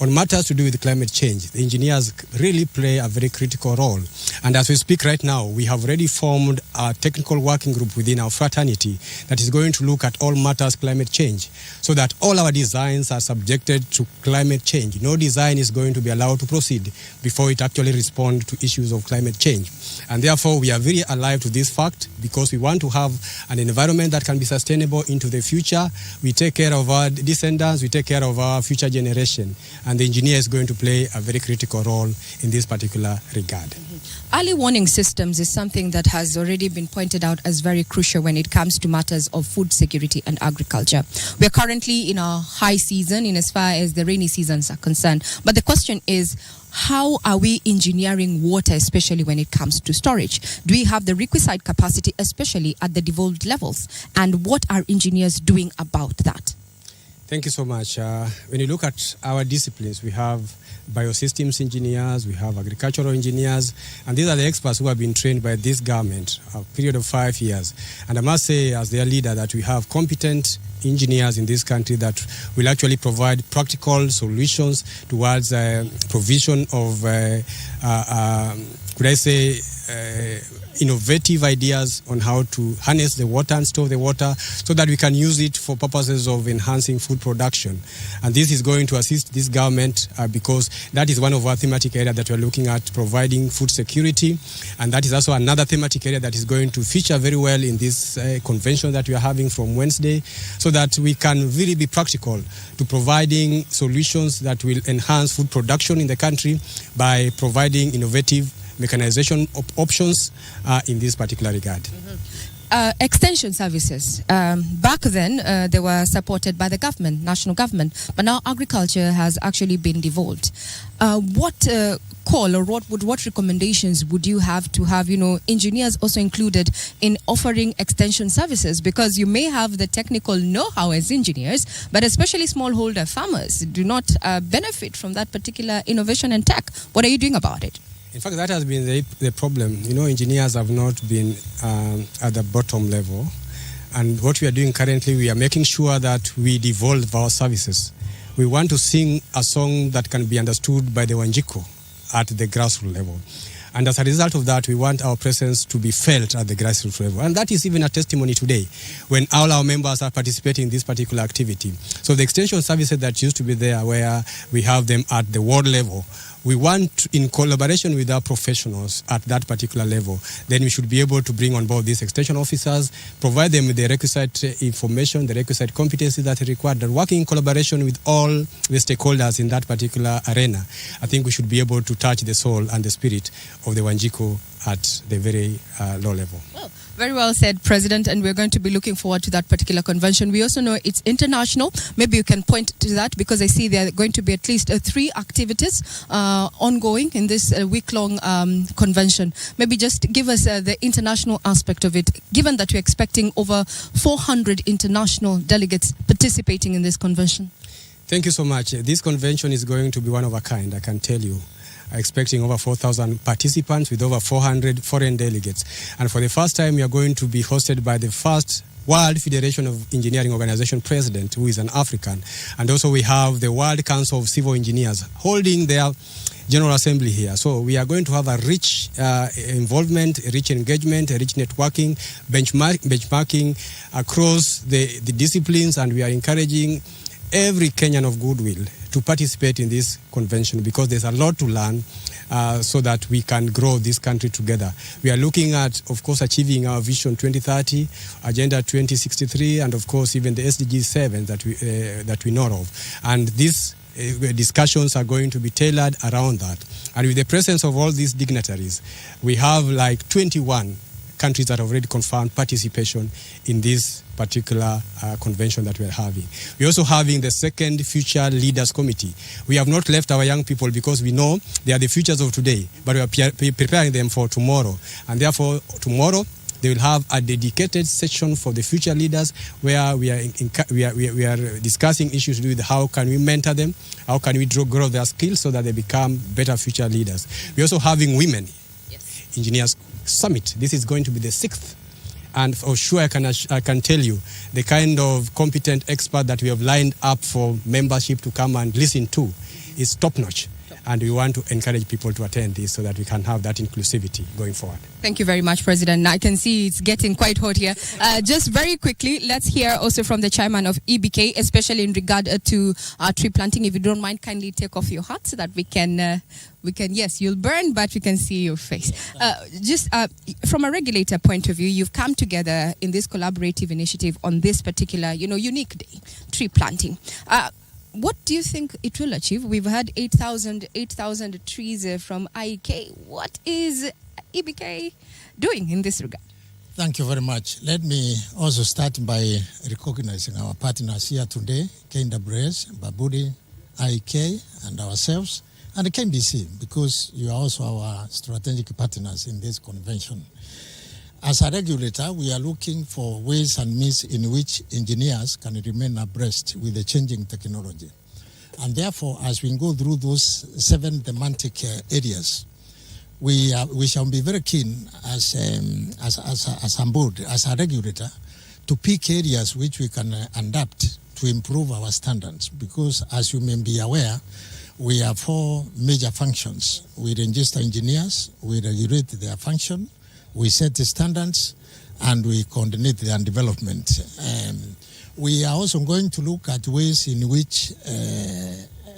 On matters to do with climate change, the engineers really play a very critical role. And as we speak right now, we have already formed a technical working group within our fraternity that is going to look at all matters climate change, so that all our designs are subjected to climate change. No design is going to be allowed to proceed before it actually responds to issues of climate change. And therefore, we are very alive to this fact because we want to have an environment that can be sustainable into the future. We take care of our descendants, we take care of our future generation. And the engineer is going to play a very critical role in this particular regard. Mm-hmm. Early warning systems is something that has already been pointed out as very crucial when it comes to matters of food security and agriculture. We are currently in a high season in as far as the rainy seasons are concerned. But the question is, how are we engineering water, especially when it comes to storage? Do we have the requisite capacity, especially at the devolved levels? And what are engineers doing about that? Thank you so much. When you look at our disciplines, we have biosystems engineers, we have agricultural engineers, and these are the experts who have been trained by this government a period of 5 years. And I must say, as their leader, that we have competent engineers in this country that will actually provide practical solutions towards provision of, innovative ideas on how to harness the water and store the water so that we can use it for purposes of enhancing food production. And this is going to assist this government because that is one of our thematic areas that we're looking at, providing food security. And that is also another thematic area that is going to feature very well in this convention that we are having from Wednesday, so that we can really be practical to providing solutions that will enhance food production in the country by providing innovative mechanization options in this particular regard. Mm-hmm. Extension services. Back then, they were supported by the government, national government, but now agriculture has actually been devolved. What call or what recommendations would you have to have, engineers also included in offering extension services? Because you may have the technical know-how as engineers, but especially smallholder farmers do not benefit from that particular innovation and tech. What are you doing about it? In fact, that has been the problem. Engineers have not been at the bottom level. And what we are doing currently, we are making sure that we devolve our services. We want to sing a song that can be understood by the Wanjiko at the grassroots level. And as a result of that, we want our presence to be felt at the grassroots level. And that is even a testimony today when all our members are participating in this particular activity. So the extension services that used to be there, where we have them at the world level, we want, in collaboration with our professionals at that particular level, then we should be able to bring on board these extension officers, provide them with the requisite information, the requisite competencies that are required, and working in collaboration with all the stakeholders in that particular arena. I think we should be able to touch the soul and the spirit of the Wanjiko at the very low level. Well, Very well said, President, and we're going to be looking forward to that particular convention. We also know it's international. Maybe you can point to that, because I see there are going to be at least 3 activities ongoing in this week-long convention. Maybe just give us the international aspect of it, given that we're expecting over 400 international delegates participating in this convention. Thank you so much. This convention is going to be one of a kind, I can tell you. Expecting over 4,000 participants with over 400 foreign delegates. And for the first time, we are going to be hosted by the first World Federation of Engineering Organization president, who is an African. And also we have the World Council of Civil Engineers holding their General Assembly here. So we are going to have a rich involvement, a rich engagement, a rich networking, benchmarking across the disciplines, and we are encouraging every Kenyan of goodwill to participate in this convention, because there's a lot to learn so that we can grow this country together. We are looking at, of course, achieving our Vision 2030, Agenda 2063, and of course even the SDG 7 that we know of. And these discussions are going to be tailored around that. And with the presence of all these dignitaries, we have like 21 countries that have already confirmed participation in this particular convention that we're having. We're also having the second Future Leaders Committee. We have not left our young people, because we know they are the futures of today, but we are preparing them for tomorrow. And therefore, tomorrow, they will have a dedicated section for the future leaders, where we are discussing issues to do with how can we mentor them, how can we grow their skills so that they become better future leaders. We're also having Women Engineers Summit. This is going to be the 6th. And for sure, I can tell you, the kind of competent expert that we have lined up for membership to come and listen to is top-notch. And we want to encourage people to attend this so that we can have that inclusivity going forward. Thank you very much, President. I can see it's getting quite hot here. Just very quickly, let's hear also from the chairman of EBK, especially in regard to tree planting. If you don't mind, kindly take off your hat so that we can, yes, you'll burn, but we can see your face. Just from a regulator point of view, you've come together in this collaborative initiative on this particular, unique day, tree planting. What do you think it will achieve? We've had 8,000 trees from IEK. What is EBK doing in this regard? Thank you very much. Let me also start by recognizing our partners here today, KWS, Babudi, IEK, and ourselves, and the KBC, because you are also our strategic partners in this convention. As a regulator, we are looking for ways and means in which engineers can remain abreast with the changing technology. And therefore, as we go through those 7 thematic areas, we shall be very keen as a board, as a regulator, to pick areas which we can adapt to improve our standards. Because as you may be aware, we have 4 major functions. We register engineers, we regulate their function, we set the standards, and we coordinate their development. We are also going to look at ways in which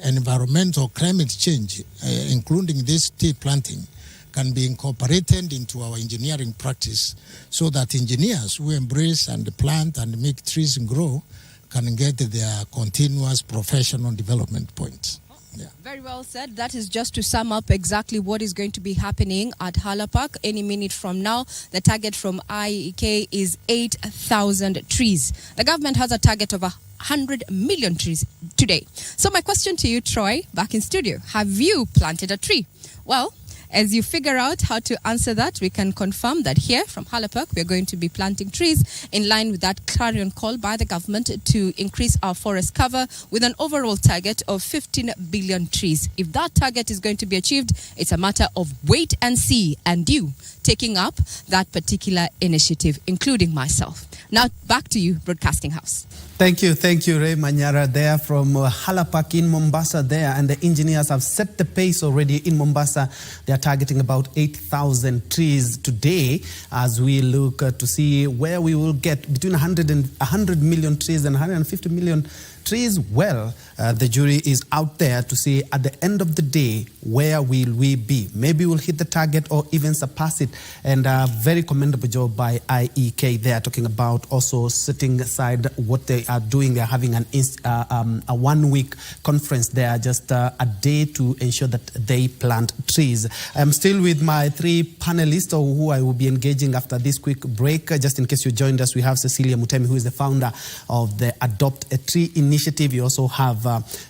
environmental climate change, including this tree planting, can be incorporated into our engineering practice, so that engineers who embrace and plant and make trees grow can get their continuous professional development points. Yeah. Very well said. That is just to sum up exactly what is going to be happening at Hala Park any minute from now. The target from IEK is 8,000 trees. The government has a target of 100 million trees today. So my question to you, Troy, back in studio, have you planted a tree? Well, as you figure out how to answer that, we can confirm that here from Hala Park, we're going to be planting trees in line with that clarion call by the government to increase our forest cover with an overall target of 15 billion trees. If that target is going to be achieved, it's a matter of wait and see, and you taking up that particular initiative, including myself. Now, back to you, Broadcasting House. Thank you, Ray Manyara there from Hala Park in Mombasa there, and the engineers have set the pace already in Mombasa. They are targeting about 8,000 trees today as we look to see where we will get between 100 million trees and 150 million trees, well, the jury is out there to see at the end of the day, where will we be? Maybe we'll hit the target or even surpass it. And a very commendable job by IEK. They are talking about also setting aside what they are doing. They are having a 1-week conference there, just a day to ensure that they plant trees. I'm still with my 3 panelists who I will be engaging after this quick break. Just in case you joined us, we have Cecilia Mutemi, who is the founder of the Adopt a Tree initiative. You also have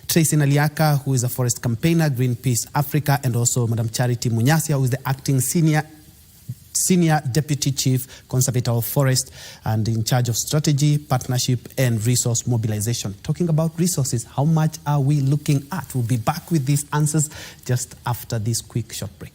Tracy Naliaka, who is a forest campaigner, Greenpeace Africa, and also Madam Charity Munyasia, who is the acting senior deputy chief conservator of forest and in charge of strategy, partnership, and resource mobilization. Talking about resources, how much are we looking at? We'll be back with these answers just after this quick short break.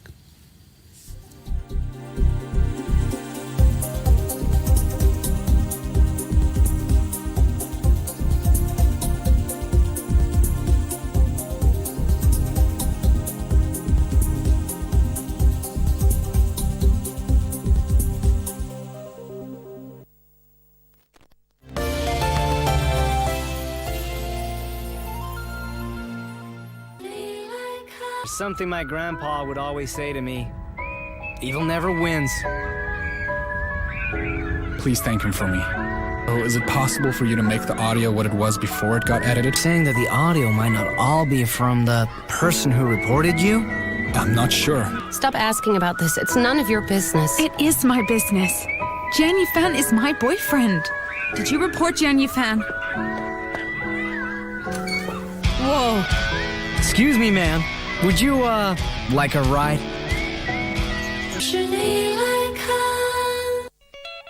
Something my grandpa would always say to me: evil never wins. Please thank him for me. Oh, is it possible for you to make the audio what it was before it got edited? Saying that the audio might not all be from the person who reported you? I'm not sure. Stop asking about this. It's none of your business. It is my business. Jian Yifan is my boyfriend. Did you report Jian Yifan? Whoa. Excuse me, ma'am. Would you, like a ride?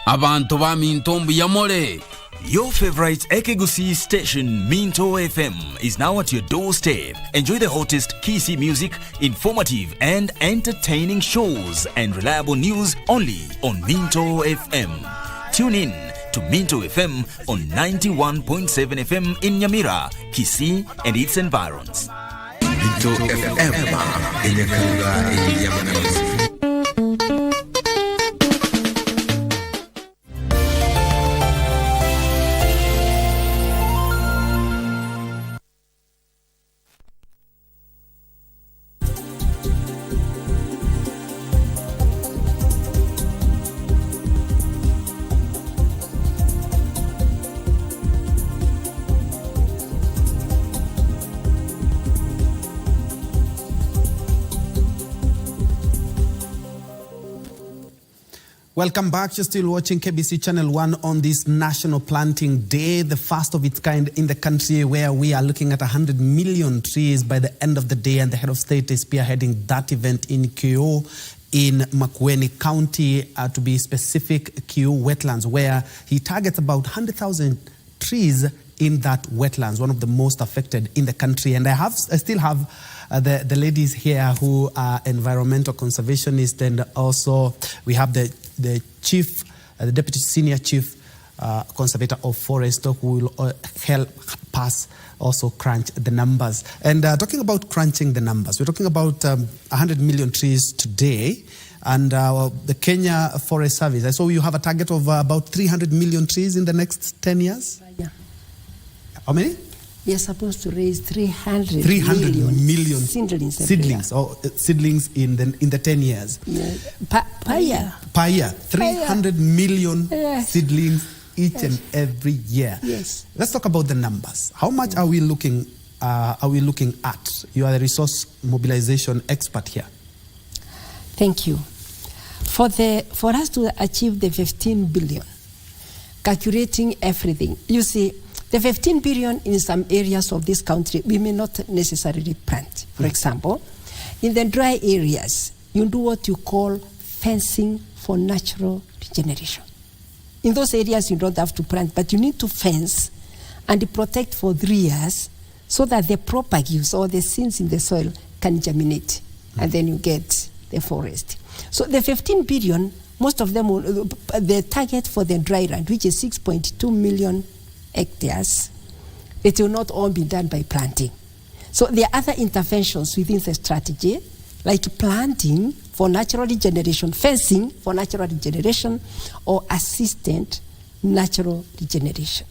Abantu ba Mintombi Yamole. Your favorite KBC station, Minto FM, is now at your doorstep. Enjoy the hottest KC music, informative and entertaining shows, and reliable news only on Minto FM. Tune in to Minto FM on 91.7 FM in Nyamira, Kisii, and its environs. Minto FM yenye kalugha ya Mwanamuziki. Welcome back. You're still watching KBC Channel 1 on this National Planting Day, the first of its kind in the country, where we are looking at 100 million trees by the end of the day, and the head of state is spearheading that event in Kio in Makueni County, to be specific, Kio wetlands, where he targets about 100,000 trees in that wetlands, one of the most affected in the country. And I still have the ladies here who are environmental conservationists, and also we have the chief, the deputy senior chief conservator of forest, who will help us also crunch the numbers. And talking about crunching the numbers, we're talking about 100 million trees today, and the Kenya Forest Service, I saw you have a target of about 300 million trees in the next 10 years? Yeah. How many? We are supposed to raise 300 million seedlings in the 10 years. Yeah. Per year. Per year. 300 million seedlings each and every year. Yes. Let's talk about the numbers. How much are we looking at? You are the resource mobilization expert here. Thank you. For us to achieve the 15 billion, calculating everything, you see, the 15 billion in some areas of this country, we may not necessarily plant. For example, in the dry areas, you do what you call fencing for natural regeneration. In those areas, you don't have to plant, but you need to fence and protect for 3 years so that the propagules or the seeds in the soil can germinate, and then you get the forest. So the 15 billion, most of them, the target for the dry land, which is 6.2 million hectares, it will not all be done by planting. So there are other interventions within the strategy, like planting for natural regeneration, fencing for natural regeneration, or assisted natural regeneration.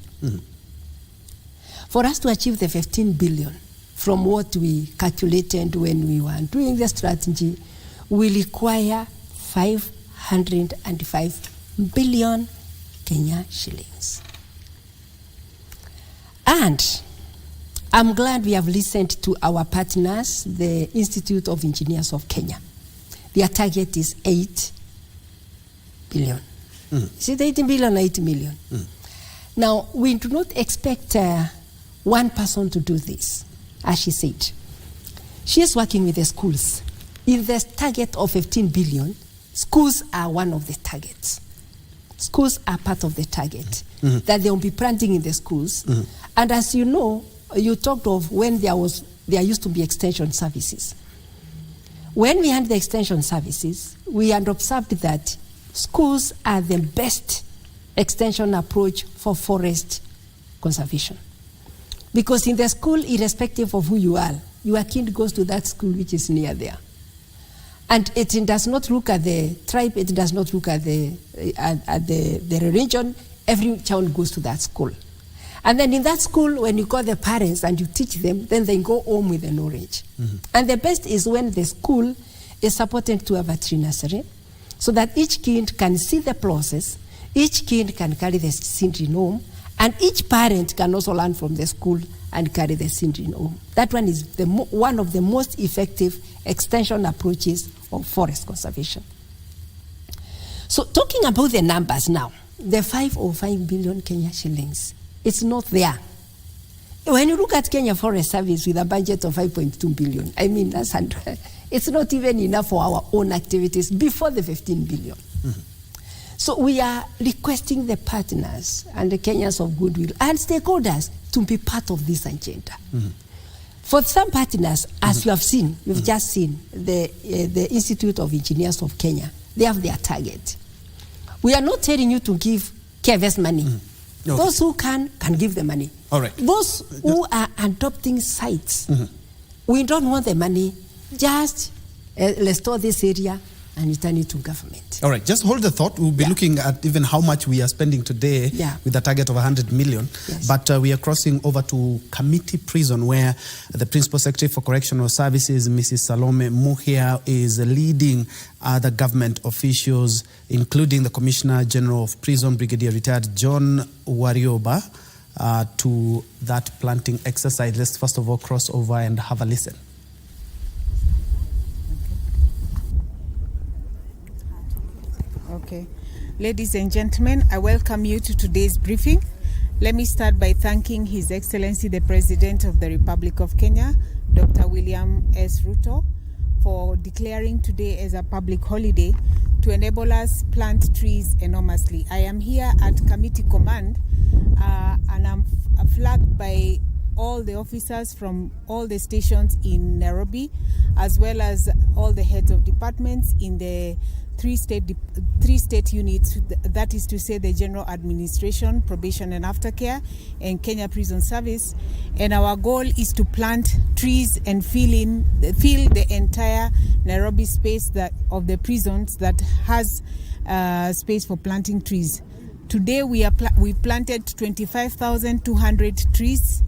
For us to achieve the 15 billion from what we calculated when we were doing the strategy, we require 505 billion Kenya shillings. And I'm glad we have listened to our partners, the Institute of Engineers of Kenya. Their target is 8 billion. Is it 18 billion or 8 million? Now, we do not expect one person to do this, as she said. She is working with the schools. In the target of 15 billion, schools are one of the targets. Schools are part of the target, that they will be planting in the schools. And as you know, you talked of when there used to be extension services. When we had the extension services, we had observed that schools are the best extension approach for forest conservation. Because in the school, irrespective of who you are, your kid goes to that school which is near there. And it does not look at the tribe, it does not look at the religion. Every child goes to that school. And then in that school, when you call the parents and you teach them, then they go home with the knowledge. And the best is when the school is supported to have a tree nursery, so that each kid can see the process, each kid can carry the seedling home, and each parent can also learn from the school and carry the seedling home. That one is one of the most effective extension approaches of forest conservation. So talking about the numbers now, the 505 billion Kenya shillings, it's not there. When you look at Kenya Forest Service with a budget of 5.2 billion, I mean, it's not even enough for our own activities before the 15 billion. So we are requesting the partners and the Kenyans of goodwill and stakeholders to be part of this agenda. For some partners, as you have seen, you've just seen, the Institute of Engineers of Kenya, they have their target. We are not telling you to give KBC money. Okay. Those who can give the money. All right. Those who are adopting sites, we don't want the money. Just restore this area and return it to government. All right, just hold the thought. We'll be looking at even how much we are spending today with a target of 100 million. Yes. But we are crossing over to Committee Prison, where the Principal Secretary for Correctional Services, Mrs. Salome Muhia, is leading other government officials, including the Commissioner General of Prison, Brigadier Retired John Warioba, to that planting exercise. Let's first of all cross over and have a listen. Okay. Ladies and gentlemen, I welcome you to today's briefing. Let me start by thanking His Excellency the President of the Republic of Kenya, Dr. William S. Ruto, for declaring today as a public holiday to enable us plant trees enormously. I am here at Committee Command and I'm flagged by all the officers from all the stations in Nairobi, as well as all the heads of departments in the three state units, that is to say the General Administration, Probation and Aftercare, and Kenya Prison Service. And our goal is to plant trees and fill the entire Nairobi space of the prisons that has space for planting trees. Today we planted 25,200 trees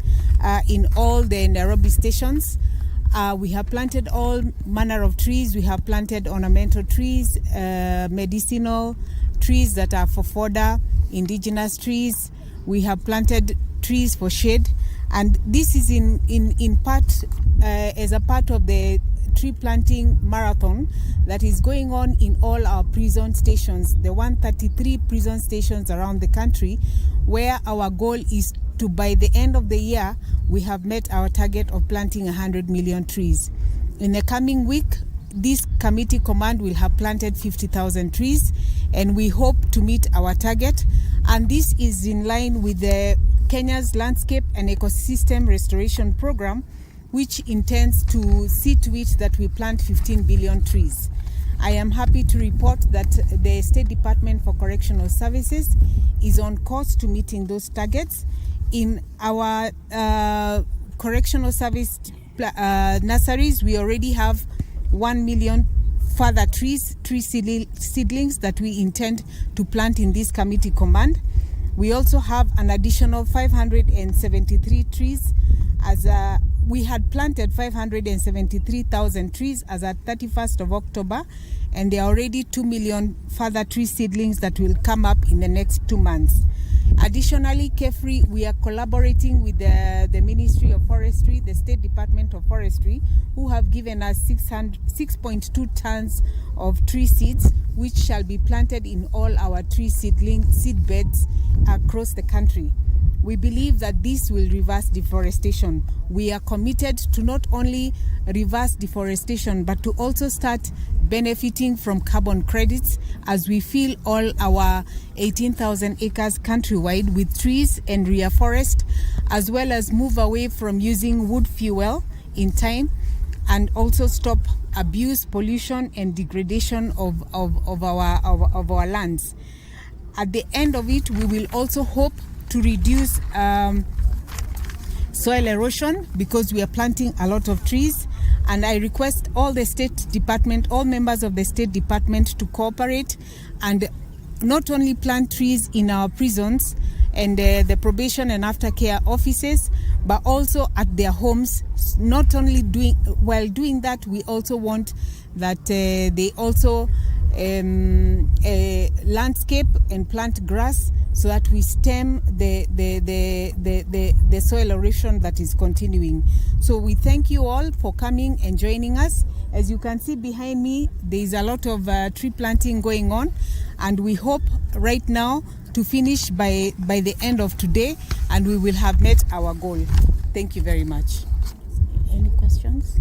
in all the Nairobi stations. We have planted all manner of trees. We have planted ornamental trees, medicinal trees that are for fodder, indigenous trees. We have planted trees for shade. And this is in part as a part of the tree planting marathon that is going on in all our prison stations, the 133 prison stations around the country, where our goal is to, by the end of the year, we have met our target of planting 100 million trees. In the coming week, this committee command will have planted 50,000 trees, and we hope to meet our target. And this is in line with the Kenya's Landscape and Ecosystem Restoration Program, which intends to see to it that we plant 15 billion trees. I am happy to report that the State Department for Correctional Services is on course to meeting those targets. In our correctional service nurseries, we already have 1 million further tree seedlings that we intend to plant in this committee command. We also have an additional 573 trees as we had planted 573,000 trees as at 31st of October, and there are already 2 million further tree seedlings that will come up in the next 2 months. Additionally, KEFRI, we are collaborating with the Ministry of Forestry, the State Department of Forestry, who have given us 6.2 tons of tree seeds, which shall be planted in all our tree seed beds across the country. We believe that this will reverse deforestation. We are committed to not only reverse deforestation, but to also start benefiting from carbon credits as we fill all our 18,000 acres countrywide with trees and reforest, as well as move away from using wood fuel in time, and also stop abuse, pollution, and degradation of our lands. At the end of it, we will also hope to reduce soil erosion because we are planting a lot of trees. And I request all members of the State Department to cooperate and not only plant trees in our prisons and the probation and aftercare offices, but also at their homes. Not only while doing that, we also want that they also landscape and plant grass so that we stem the soil erosion that is continuing. So we thank you all for coming and joining us. As you can see behind me, there is a lot of tree planting going on, and we hope right now to finish by the end of today, and we will have met our goal. Thank you very much. Any questions?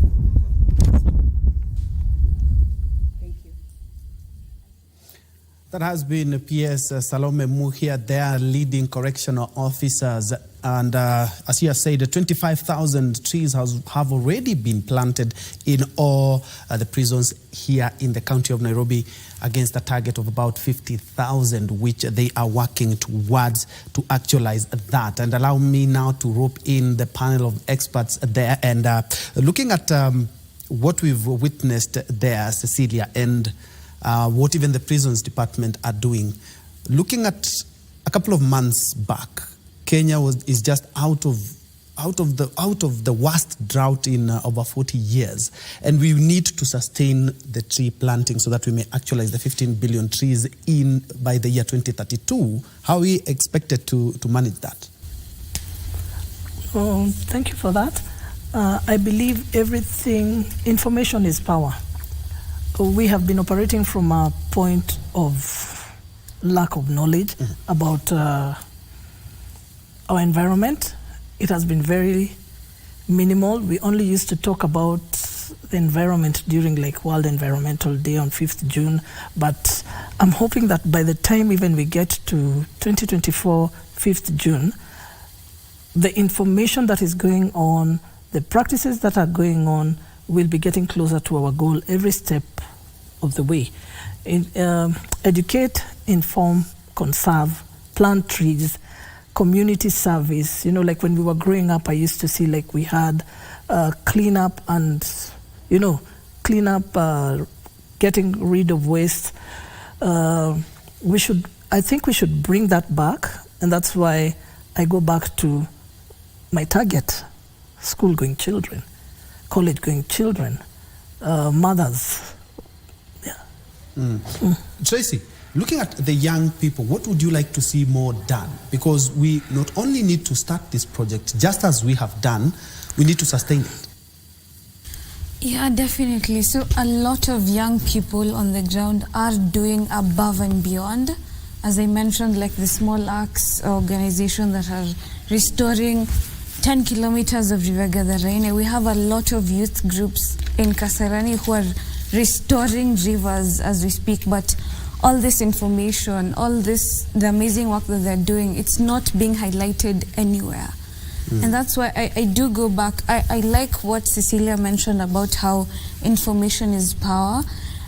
That has been PS Salome Muhia. They are leading correctional officers. And as you have said, 25,000 trees have already been planted in all the prisons here in the county of Nairobi against a target of about 50,000, which they are working towards to actualize that. And allow me now to rope in the panel of experts there. And looking at what we've witnessed there, Cecilia, and what even the prisons department are doing. Looking at a couple of months back, Kenya is just out of the worst drought in over 40 years, and we need to sustain the tree planting so that we may actualize the 15 billion trees by the year 2032. How are we expected to manage that? Thank you for that. I believe information is power. We have been operating from a point of lack of knowledge about our environment. It has been very minimal. We only used to talk about the environment during World Environmental Day on 5th June. But I'm hoping that by the time even we get to 2024, 5th June, the information that is going on, the practices that are going on, will be getting closer to our goal every step of the way. Educate, inform, conserve, plant trees, community service. Like when we were growing up, I used to see we had clean up and, getting rid of waste. I think we should bring that back, and that's why I go back to my target, school-going children, college-going children, mothers. Tracy, looking at the young people, what would you like to see more done? Because we not only need to start this project, just as we have done, we need to sustain it. Yeah, definitely. So a lot of young people on the ground are doing above and beyond. As I mentioned, the Small Acts organization that are restoring 10 kilometers of River Gadarene. We have a lot of youth groups in Kasarani who are restoring rivers as we speak, but all this information, the amazing work that they're doing, it's not being highlighted anywhere. And that's why I do go back. I like what Cecilia mentioned about how information is power,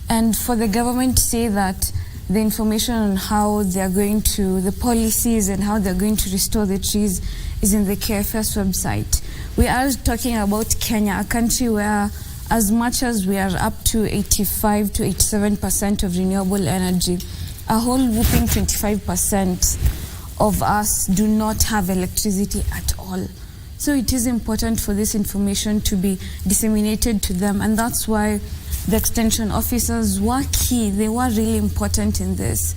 and for the government to say that the information on how they're going to, the policies and how they're going to restore the trees is in the KFS website. We are talking about Kenya, a country where as much as we are up to 85 to 87% of renewable energy, a whole whooping 25% of us do not have electricity at all. So it is important for this information to be disseminated to them, and that's why the extension officers were key. They were really important in this.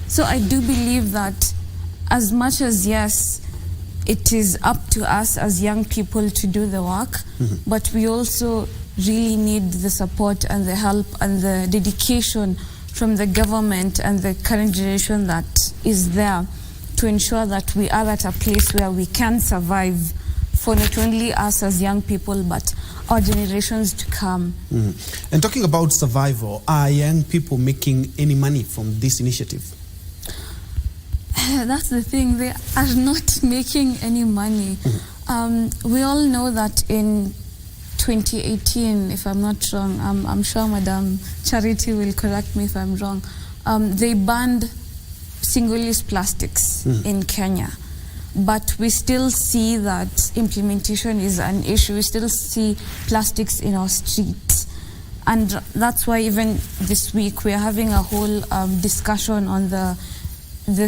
So I do believe that as much as, yes, it is up to us as young people to do the work, but we also really need the support and the help and the dedication from the government and the current generation that is there to ensure that we are at a place where we can survive for not only us as young people, but our generations to come. And talking about survival, are young people making any money from this initiative? That's the thing, they are not making any money. We all know that in 2018, if I'm not wrong, I'm sure Madam Charity will correct me if I'm wrong, they banned single-use plastics in Kenya. But we still see that implementation is an issue. We still see plastics in our streets. And that's why even this week we are having a whole discussion on the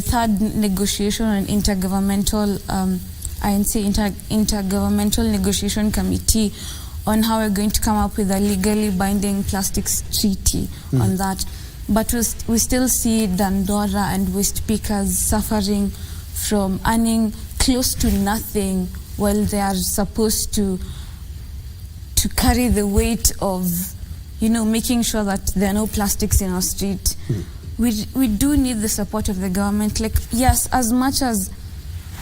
third negotiation on intergovernmental, intergovernmental negotiation committee on how we're going to come up with a legally binding plastics treaty on that. But we still see Dandora and waste pickers suffering from earning close to nothing while they are supposed to carry the weight of, making sure that there are no plastics in our street. We do need the support of the government. Like, yes, as much as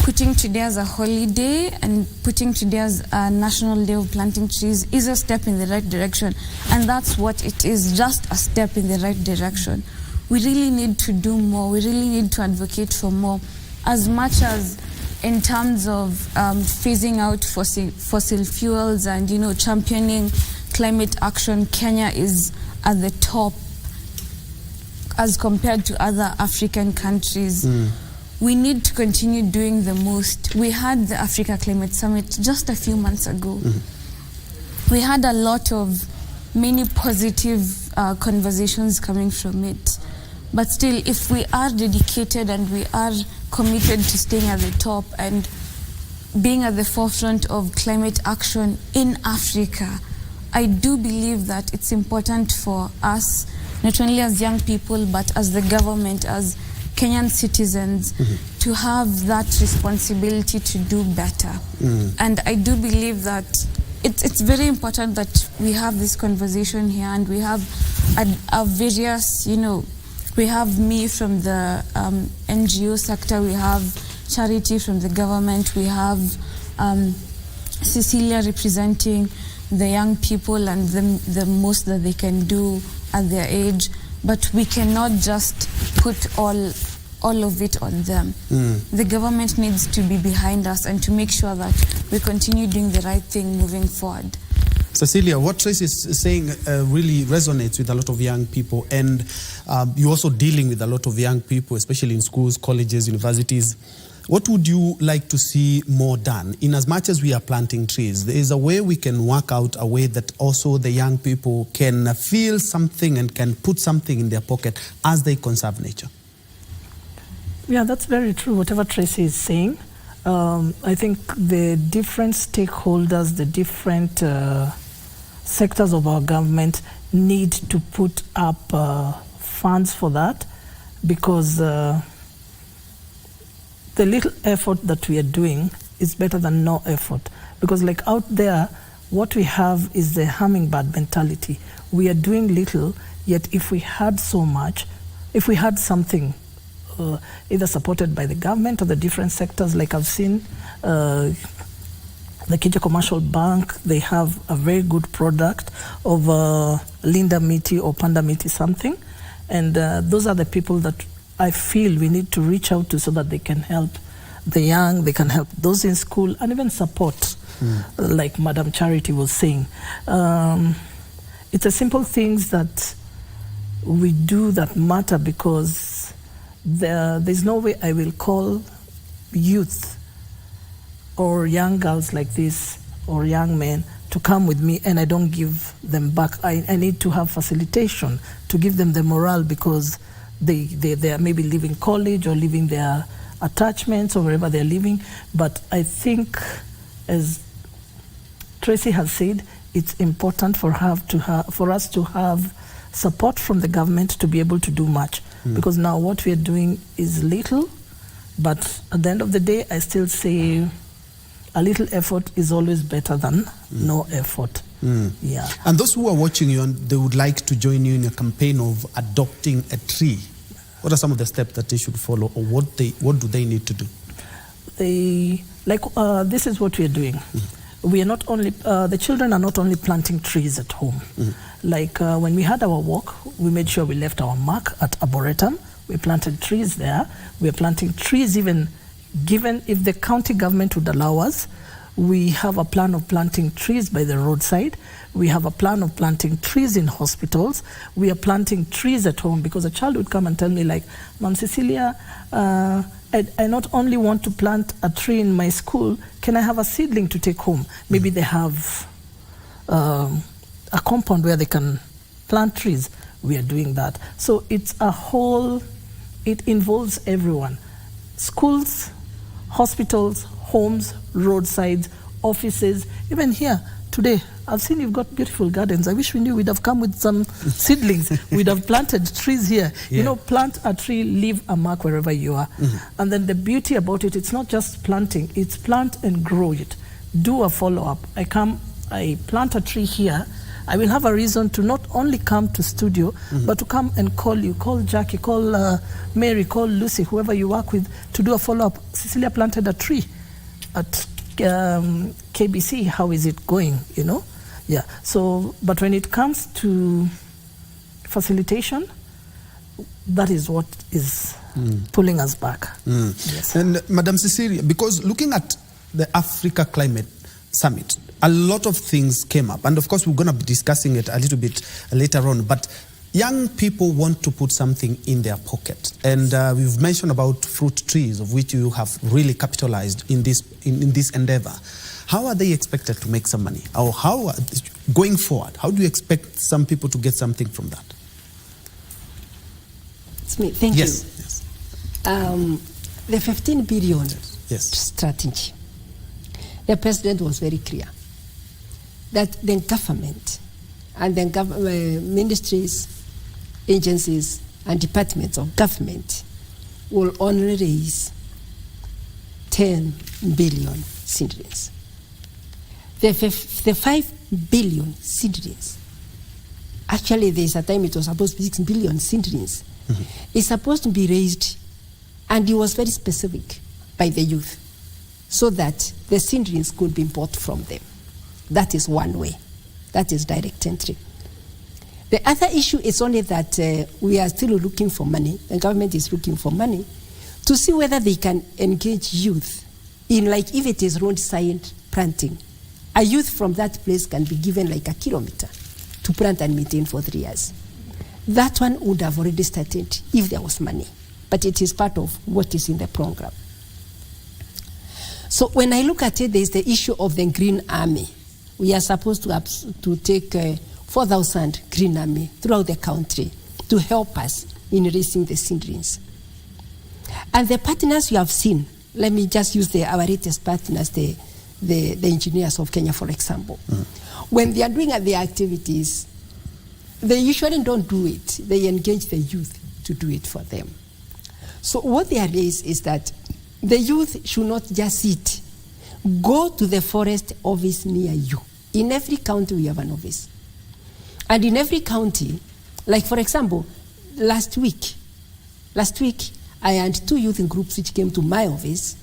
putting today as a holiday and putting today as a national day of planting trees is a step in the right direction. And that's what it is, just a step in the right direction. We really need to do more. We really need to advocate for more. As much as in terms of phasing out fossil fuels and, championing climate action, Kenya is at the top as compared to other African countries. We need to continue doing the most. We had the Africa Climate Summit just a few months ago. We had a lot of many positive conversations coming from it. But still, if we are dedicated and we are committed to staying at the top and being at the forefront of climate action in Africa, I do believe that it's important for us, not only as young people, but as the government, as Kenyan citizens, to have that responsibility to do better. And I do believe that it's very important that we have this conversation here, and we have a various, we have me from the NGO sector, we have Charity from the government, we have Cecilia representing the young people and the most that they can do at their age, but we cannot just put all of it on them. The government needs to be behind us and to make sure that we continue doing the right thing moving forward. Cecilia, what Trace is saying really resonates with a lot of young people, and you're also dealing with a lot of young people, especially in schools, colleges, universities. What would you like to see more done? In as much as we are planting trees, there is a way we can work out a way that also the young people can feel something and can put something in their pocket as they conserve nature. Yeah, that's very true, whatever Tracy is saying. I think the different stakeholders, the different sectors of our government need to put up funds for that, because the little effort that we are doing is better than no effort. Because like out there, what we have is the hummingbird mentality. We are doing little, yet if we had so much, if we had something either supported by the government or the different sectors, like I've seen the Kenya Commercial Bank, they have a very good product of Linda Miti or Panda Miti something. And those are the people that I feel we need to reach out to so that they can help the young, they can help those in school, and even support, like Madam Charity was saying. It's a simple things that we do that matter, because there's no way I will call youth or young girls like this or young men to come with me and I don't give them back. I need to have facilitation to give them the morale, because they are maybe leaving college or leaving their attachments or wherever they're living. But I think, as Tracy has said, it's important for us to have support from the government to be able to do much. Because now what we are doing is little, but at the end of the day, I still say a little effort is always better than no effort. Yeah. And those who are watching you and they would like to join you in a campaign of adopting a tree, what are some of the steps that they should follow, or what do they need to do? This is what we are doing. We are not only the children are not only planting trees at home. When we had our walk, we made sure we left our mark at Arboretum. We planted trees there. We are planting trees even given if the county government would allow us. We have a plan of planting trees by the roadside. We have a plan of planting trees in hospitals. We are planting trees at home, because a child would come and tell me, like, Mom Cecilia, I not only want to plant a tree in my school, can I have a seedling to take home? Maybe they have a compound where they can plant trees. We are doing that. So it involves everyone. Schools, hospitals, homes, roadsides, offices, even here today. I've seen you've got beautiful gardens. I wish we knew. We'd have come with some seedlings. We'd have planted trees here. Yeah. Plant a tree, leave a mark wherever you are. And then the beauty about it, it's not just planting, it's plant and grow it. Do a follow-up. I plant a tree here. I will have a reason to not only come to studio, but to come and call you, call Jackie, call Mary, call Lucy, whoever you work with, to do a follow-up. Cecilia planted a tree at KBC. How is it going, Yeah. So, but when it comes to facilitation, that is what is pulling us back. Yes. And Madam Cecilia, because looking at the Africa Climate Summit, a lot of things came up. And of course, we're going to be discussing it a little bit later on. But young people want to put something in their pocket. And we've mentioned about fruit trees, of which you have really capitalized in this endeavor. How are they expected to make some money? Or going forward, how do you expect some people to get something from that? It's me. Thank you. Yes. The 15 billion strategy, the president was very clear that the government and the ministries, agencies, and departments of government will only raise 10 billion cedrins. The 5 billion cedrins, actually there's a time it was supposed to be 6 billion cedrins, is supposed to be raised, and it was very specific, by the youth, so that the cedrins could be bought from them. That is one way. That is direct entry. The other issue is only that we are still looking for money. The government is looking for money to see whether they can engage youth in, like, if it is roadside planting, a youth from that place can be given like a kilometer to plant and maintain for 3 years. That one would have already started if there was money, but it is part of what is in the program. So when I look at it, there's the issue of the Green Army. We are supposed to take 4,000 Green Army throughout the country to help us in raising the seedlings. And the partners you have seen, let me just use our latest partners, the engineers of Kenya, for example. When they are doing their activities, they usually don't do it. They engage the youth to do it for them. So what they are raised is that the youth should not just sit. Go to the forest office near you. In every county, we have an office. And in every county, like for example, last week, I had 2 youth groups which came to my office,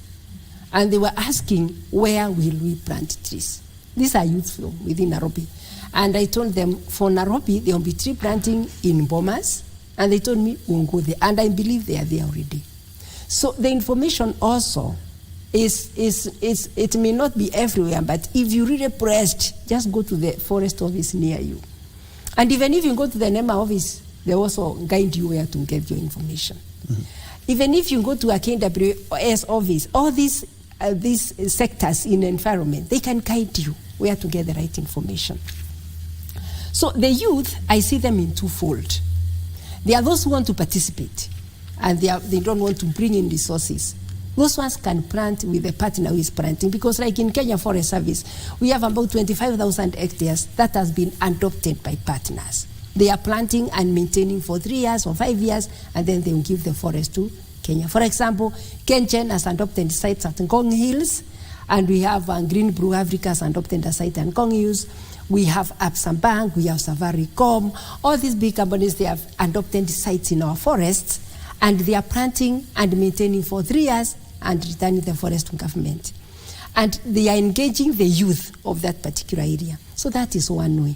and they were asking, where will we plant trees? These are youth from within Nairobi. And I told them, for Nairobi, there will be tree planting in Bomas, and they told me, we'll go there. And I believe they are there already. So the information also it may not be everywhere, but if you really pressed, just go to the forest office near you. And even if you go to the NEMA office, they also guide you where to get your information. Even if you go to a KWS office, all these sectors in environment, they can guide you where to get the right information. So the youth, I see them in twofold. There are those who want to participate, and they don't want to bring in resources Those ones can plant with a partner who is planting, because like in Kenya Forest Service, we have about 25,000 hectares that has been adopted by partners. They are planting and maintaining for 3 years or 5 years, and then they will give the forest to Kenya. For example, Kenchen has adopted sites at Ngong Hills, and we have Green Brew Africa has adopted a site at Ngong Hills. We have Absa Bank, we have Safaricom. All these big companies, they have adopted sites in our forests, and they are planting and maintaining for 3 years and returning the forest to government. And they are engaging the youth of that particular area. So that is one way.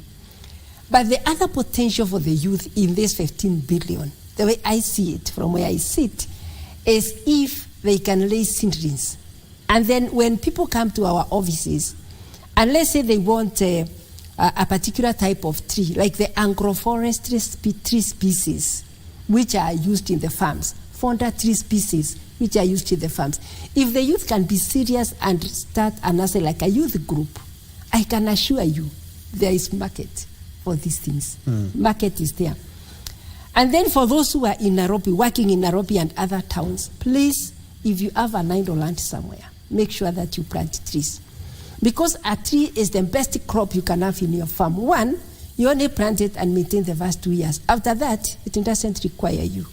But the other potential for the youth in this 15 billion, the way I see it, from where I sit, is if they can lay seedlings. And then when people come to our offices, and let's say they want a particular type of tree, like the agroforestry tree species, which are used in the farms, fonda tree species, which are used in the farms. If the youth can be serious and start another like a youth group, I can assure you there is market for these things. Market is there. And then for those who are in Nairobi, working in Nairobi and other towns, please, if you have an idle land somewhere, make sure that you plant trees. Because a tree is the best crop you can have in your farm. One, you only plant it and maintain the first 2 years. After that, it doesn't require you.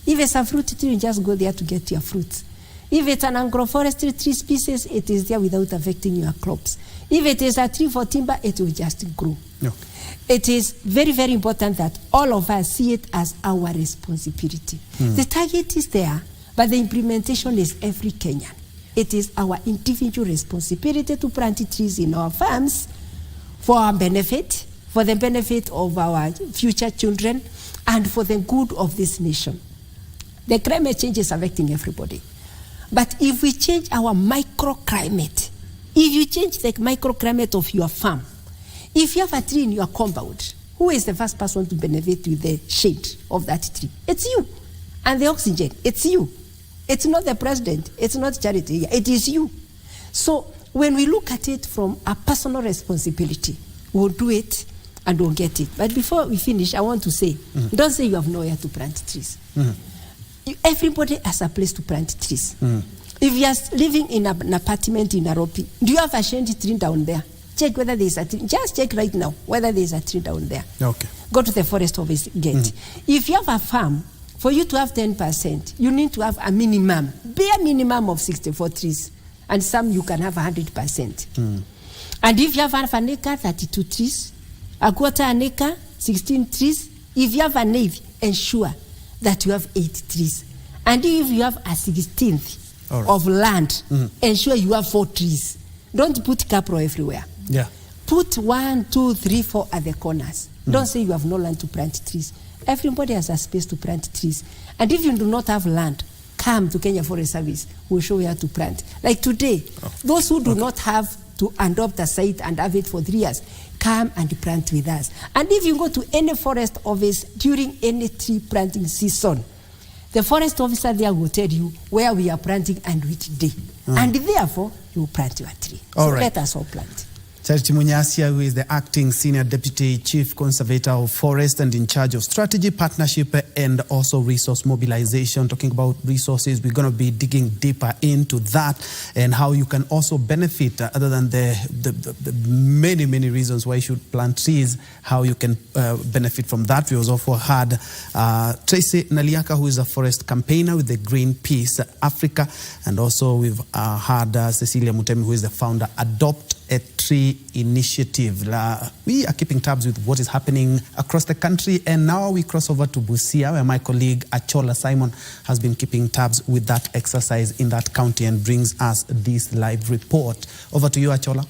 If it's a fruit tree, you just go there to get your fruits. If it's an agroforestry tree species, it is there without affecting your crops. If it is a tree for timber, it will just grow. No. It is very, very important that all of us see it as our responsibility. The target is there, but the implementation is every Kenyan. It is our individual responsibility to plant trees in our farms for our benefit, for the benefit of our future children, and for the good of this nation. The climate change is affecting everybody. But if we change our microclimate, if you change the microclimate of your farm, if you have a tree in your compound, who is the first person to benefit with the shade of that tree? It's you. And the oxygen, it's you. It's not the president, it's not charity, it is you. So when we look at it from a personal responsibility, we'll do it and we'll get it. But before we finish, I want to say, don't say you have nowhere to plant trees. Everybody has a place to plant trees. If you are living in an apartment in Nairobi, do you have a shade tree down there? Check whether there is a tree. Just check right now whether there is a tree down there. Okay. Go to the forest office, get. If you have a farm, for you to have 10%, you need to have a minimum, bare minimum of 64 trees. And some you can have 100%. And if you have half an acre, 32 trees. A quarter an acre, 16 trees. If you have an eighth, ensure that you have 8 trees. And if you have a 16th of land, ensure you have 4 trees. Don't put capro everywhere. Yeah. Put 1, 2, 3, 4 at the corners. Don't say you have no land to plant trees. Everybody has a space to plant trees. And if you do not have land, come to Kenya Forest Service. We'll show you how to plant. Like today, those who do not have to adopt a site and have it for 3 years, come and plant with us. And if you go to any forest office during any tree planting season, the forest officer there will tell you where we are planting and which day. And therefore, you plant your tree. So let us all plant. Charity Munyasia, who is the acting senior deputy chief conservator of forest and in charge of strategy, partnership, and also resource mobilization. Talking about resources, we're going to be digging deeper into that and how you can also benefit, other than the many, many reasons why you should plant trees, how you can benefit from that. We also had Tracy Naliaka, who is a forest campaigner with the Greenpeace Africa, and also we've had Cecilia Mutemi, who is the founder, Adopt a Tree Initiative. We are keeping tabs with what is happening across the country, and now we cross over to Busia, where my colleague Achola Simon has been keeping tabs with that exercise in that county and brings us this live report. Over to you, Achola.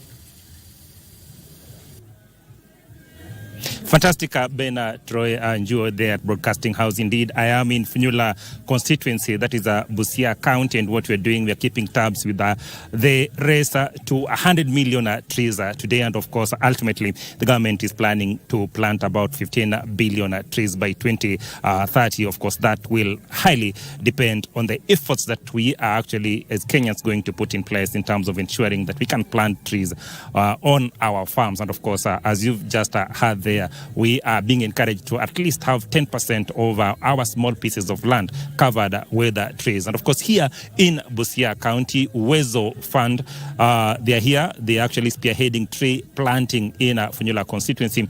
Fantastic, Ben, Troy, and you there at Broadcasting House. Indeed, I am in Funyula constituency, that is Busia County, and what we're doing, we're keeping tabs with the race to 100 million trees today. And of course, ultimately, the government is planning to plant about 15 billion trees by 2030. Of course, that will highly depend on the efforts that we are actually, as Kenyans, going to put in place in terms of ensuring that we can plant trees on our farms. And of course, as you've just heard there, we are being encouraged to at least have 10% of our small pieces of land covered with trees. And of course, here in Busia County, Uwezo Fund, they are here. They are actually spearheading tree planting in Funyula constituency.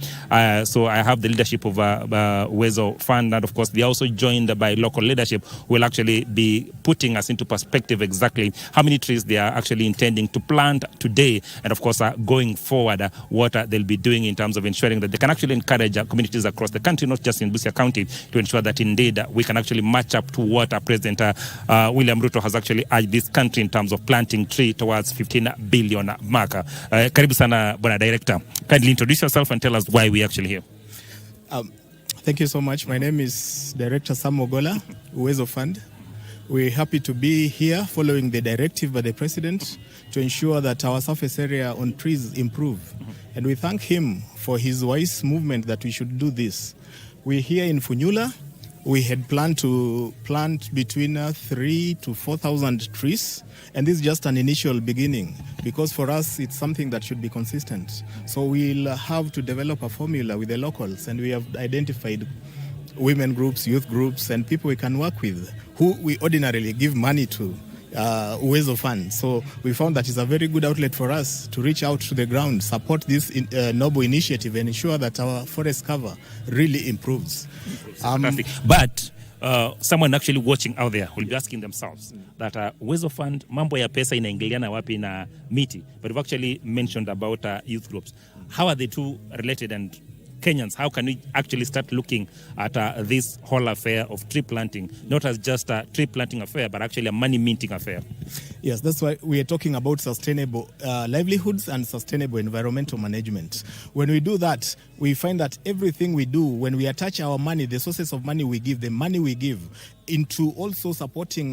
So I have the leadership of Uwezo Fund, and of course, they are also joined by local leadership who will actually be putting us into perspective exactly how many trees they are actually intending to plant today, and of course, going forward, what they'll be doing in terms of ensuring that they can actually encourage communities across the country, not just in Busia County, to ensure that indeed we can actually match up to what President William Ruto has actually urged this country in terms of planting tree towards 15 billion mark. Karibu sana, Bwana Director. Kindly introduce yourself and tell us why we're actually here. Thank you so much. My name is Director Sam Ogola, Uwezo Fund. We're happy to be here following the directive by the President to ensure that our surface area on trees improve. And we thank him for his wise movement that we should do this. We're here in Funyula. We had planned to plant between 3,000 to 4,000 trees. And this is just an initial beginning, because for us, it's something that should be consistent. So we'll have to develop a formula with the locals, and we have identified women groups, youth groups, and people we can work with who we ordinarily give money to, Uwezo Fund. So we found that it's a very good outlet for us to reach out to the ground, support this noble initiative, and ensure that our forest cover really improves. Fantastic. But someone actually watching out there will be asking themselves that Uwezo Fund, mambo ya pesa inaingiliana wapi na miti? But we've actually mentioned about youth groups. How are the two related? And Kenyans, how can we actually start looking at this whole affair of tree planting, not as just a tree planting affair, but actually a money minting affair? Yes, that's why we are talking about sustainable livelihoods and sustainable environmental management. When we do that, we find that everything we do, when we attach our money, the sources of money we give, the money we give, into also supporting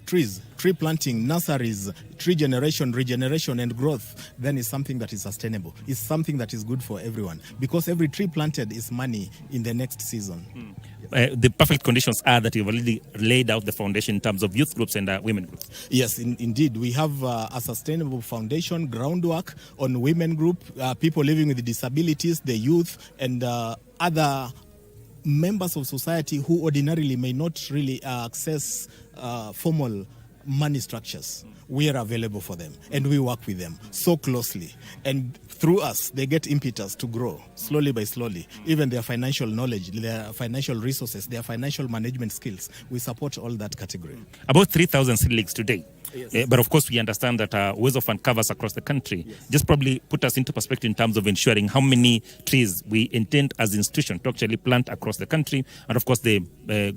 trees, tree planting, nurseries, tree generation, regeneration, and growth, then it's something that is sustainable. It's something that is good for everyone, because every tree planted is money in the next season. The perfect conditions are that you've already laid out the foundation in terms of youth groups and women groups. Yes, indeed. We have a sustainable foundation, groundwork on women group, people living with disabilities, the youth, and other members of society who ordinarily may not really access formal money structures. We are available for them, and we work with them so closely. And through us, they get impetus to grow slowly by slowly. Even their financial knowledge, their financial resources, their financial management skills, we support all that category. About 3,000 seedlings today. Yes. But of course, we understand that Uwezo Fund covers across the country. Yes. Just probably put us into perspective in terms of ensuring how many trees we intend as an institution to actually plant across the country, and of course the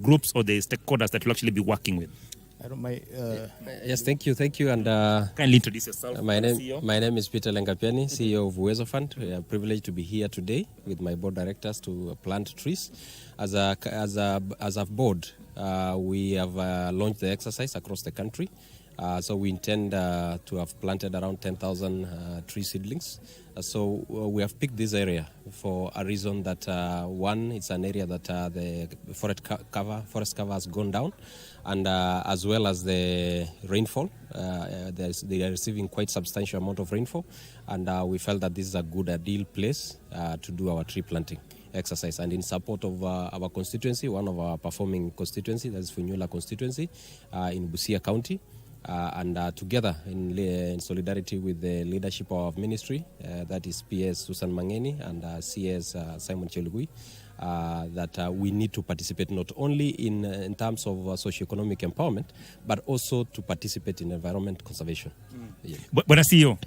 groups or the stakeholders that we'll actually be working with. Yes, thank you, and kindly introduce yourself. My name is Peter Lengapiani, CEO of Uwezo Fund. We are privileged to be here today with my board directors to plant trees. As a board, we have launched the exercise across the country. So we intend to have planted around 10,000 tree seedlings. So we have picked this area for a reason that one, it's an area that the forest cover has gone down, and as well as the rainfall, they are receiving quite substantial amount of rainfall, and we felt that this is a good ideal place to do our tree planting exercise. And in support of our constituency, one of our performing constituency, that's Funyula constituency in Busia County. And together in solidarity with the leadership of our ministry, that is PS Susan Mangeni and CS Simon Chelugui, that we need to participate not only in terms of socioeconomic empowerment, but also to participate in environment conservation. Yeah. But CEO,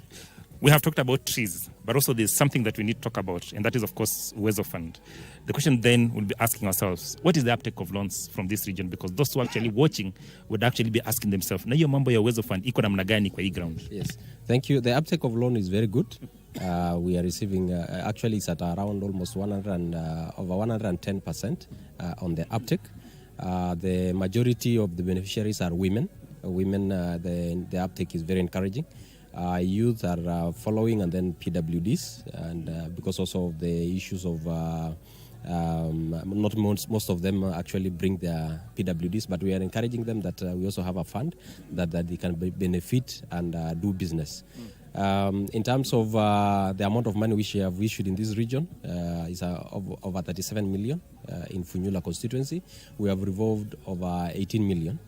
we have talked about trees, but also there's something that we need to talk about, and that is, of course, Uwezo Fund. The question then will be asking ourselves, what is the uptake of loans from this region? Because those who are actually watching would actually be asking themselves, na hiyo mambo ya Uwezo Fund iko namna gani kwa hii ground? Yes, thank you. The uptake of loan is very good. We are receiving, actually it's at around almost over 110% on the uptake. The majority of the beneficiaries are women. The uptake is very encouraging. Youth are following, and then PWDs, and because also of the issues of not most of them actually bring their PWDs, but we are encouraging them that we also have a fund that they can benefit and do business. In terms of the amount of money which we have issued in this region is over 37 million in Funyula constituency. We have revolved over 18 million.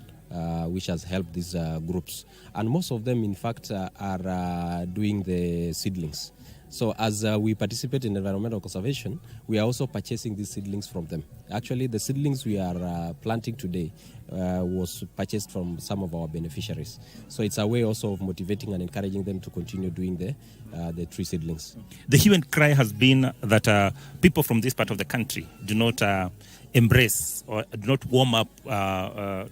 Which has helped these groups. And most of them, in fact, are doing the seedlings. So as we participate in environmental conservation, we are also purchasing these seedlings from them. Actually, the seedlings we are planting today was purchased from some of our beneficiaries. So it's a way also of motivating and encouraging them to continue doing the tree seedlings. The hue and cry has been that people from this part of the country do not embrace or do not warm up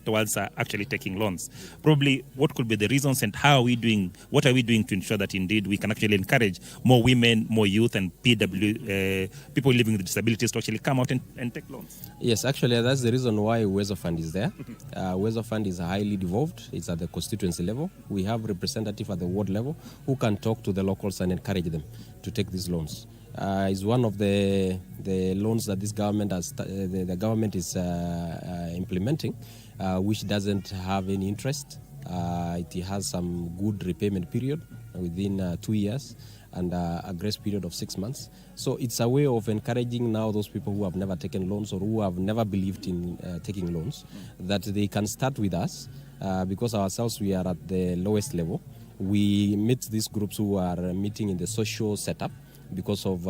towards actually taking loans. Probably what could be the reasons, and how are we doing, what are we doing to ensure that indeed we can actually encourage more women, more youth and people living with disabilities to actually come out and take loans? Yes, actually that's the reason why Uwezo Fund is there. Uwezo Fund is highly devolved. It's at the constituency level. We have representatives at the ward level who can talk to the locals and encourage them to take these loans. Is one of the loans that this government has the government is implementing, which doesn't have any interest. It has some good repayment period within 2 years and a grace period of 6 months. So it's a way of encouraging now those people who have never taken loans or who have never believed in taking loans, that they can start with us because ourselves we are at the lowest level. We meet these groups who are meeting in the social setup because of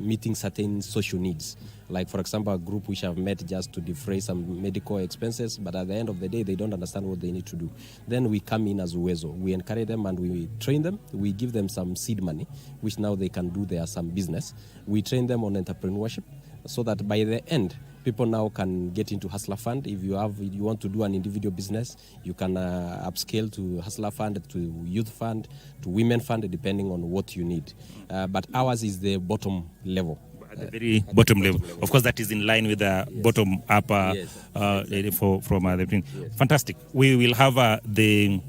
meeting certain social needs. Like, for example, a group which have met just to defray some medical expenses, but at the end of the day, they don't understand what they need to do. Then we come in as Uwezo. We encourage them and we train them. We give them some seed money, which now they can do some business. We train them on entrepreneurship so that by the end, people now can get into Hustler Fund. If you want to do an individual business, you can upscale to Hustler Fund, to Youth Fund, to Women Fund, depending on what you need. But ours is the bottom level. At the very bottom level. Of course, that is in line with the bottom up from the thing. Yes. Fantastic. We will have the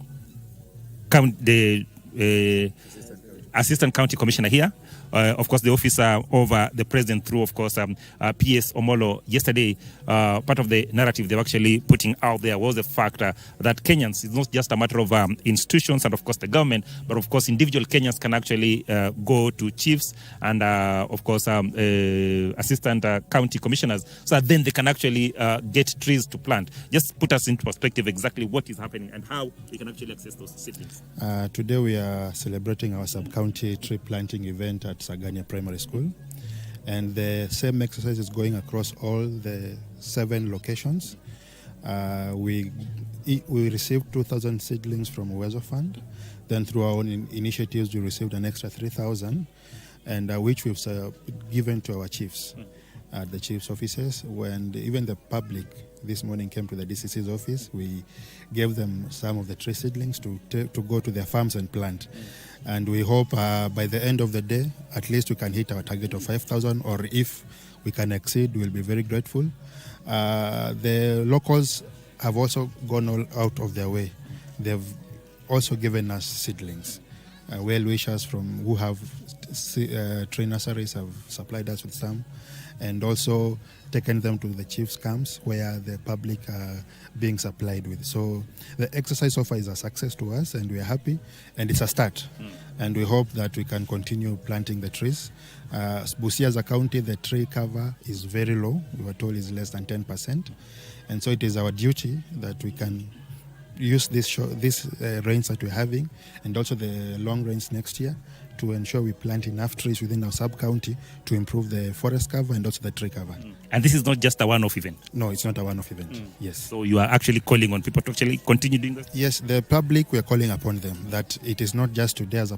Assistant County Commissioner here. Of course, the officer of the president through, of course, PS Omolo. Yesterday, part of the narrative they were actually putting out there was the fact that Kenyans is not just a matter of institutions and, of course, the government, but, of course, individual Kenyans can actually go to chiefs and, of course, assistant county commissioners so that then they can actually get trees to plant. Just put us into perspective exactly what is happening and how we can actually access those seedlings. Today we are celebrating our sub-county tree planting event at Sagania Primary School, and the same exercise is going across all the 7 locations. We received 2,000 seedlings from Uwezo Fund. Then through our own initiatives, we received an extra 3,000, and which we've given to our chiefs at the chiefs' offices. When even the public this morning came to the DCC's office, we gave them some of the tree seedlings to go to their farms and plant. And we hope by the end of the day, at least we can hit our target of 5,000, or if we can exceed, we'll be very grateful. The locals have also gone all out of their way. They've also given us seedlings. Well-wishers from who have tree nurseries have supplied us with some, and also taken them to the chief's camps where the public are being supplied with. So the exercise so far is a success to us, and we are happy, and it's a start. And we hope that we can continue planting the trees. Busia as a county, the tree cover is very low. We were told it's less than 10%. And so it is our duty that we can use this rains that we're having, and also the long rains next year, to ensure we plant enough trees within our sub-county to improve the forest cover and also the tree cover. And this is not just a one-off event? No, it's not a one-off event, yes. So you are actually calling on people to actually continue doing this? Yes, the public, we are calling upon them that it is not just today as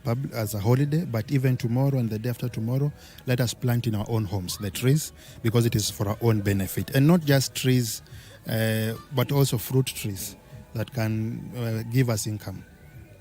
a holiday, but even tomorrow and the day after tomorrow, let us plant in our own homes the trees, because it is for our own benefit. And not just trees, but also fruit trees that can give us income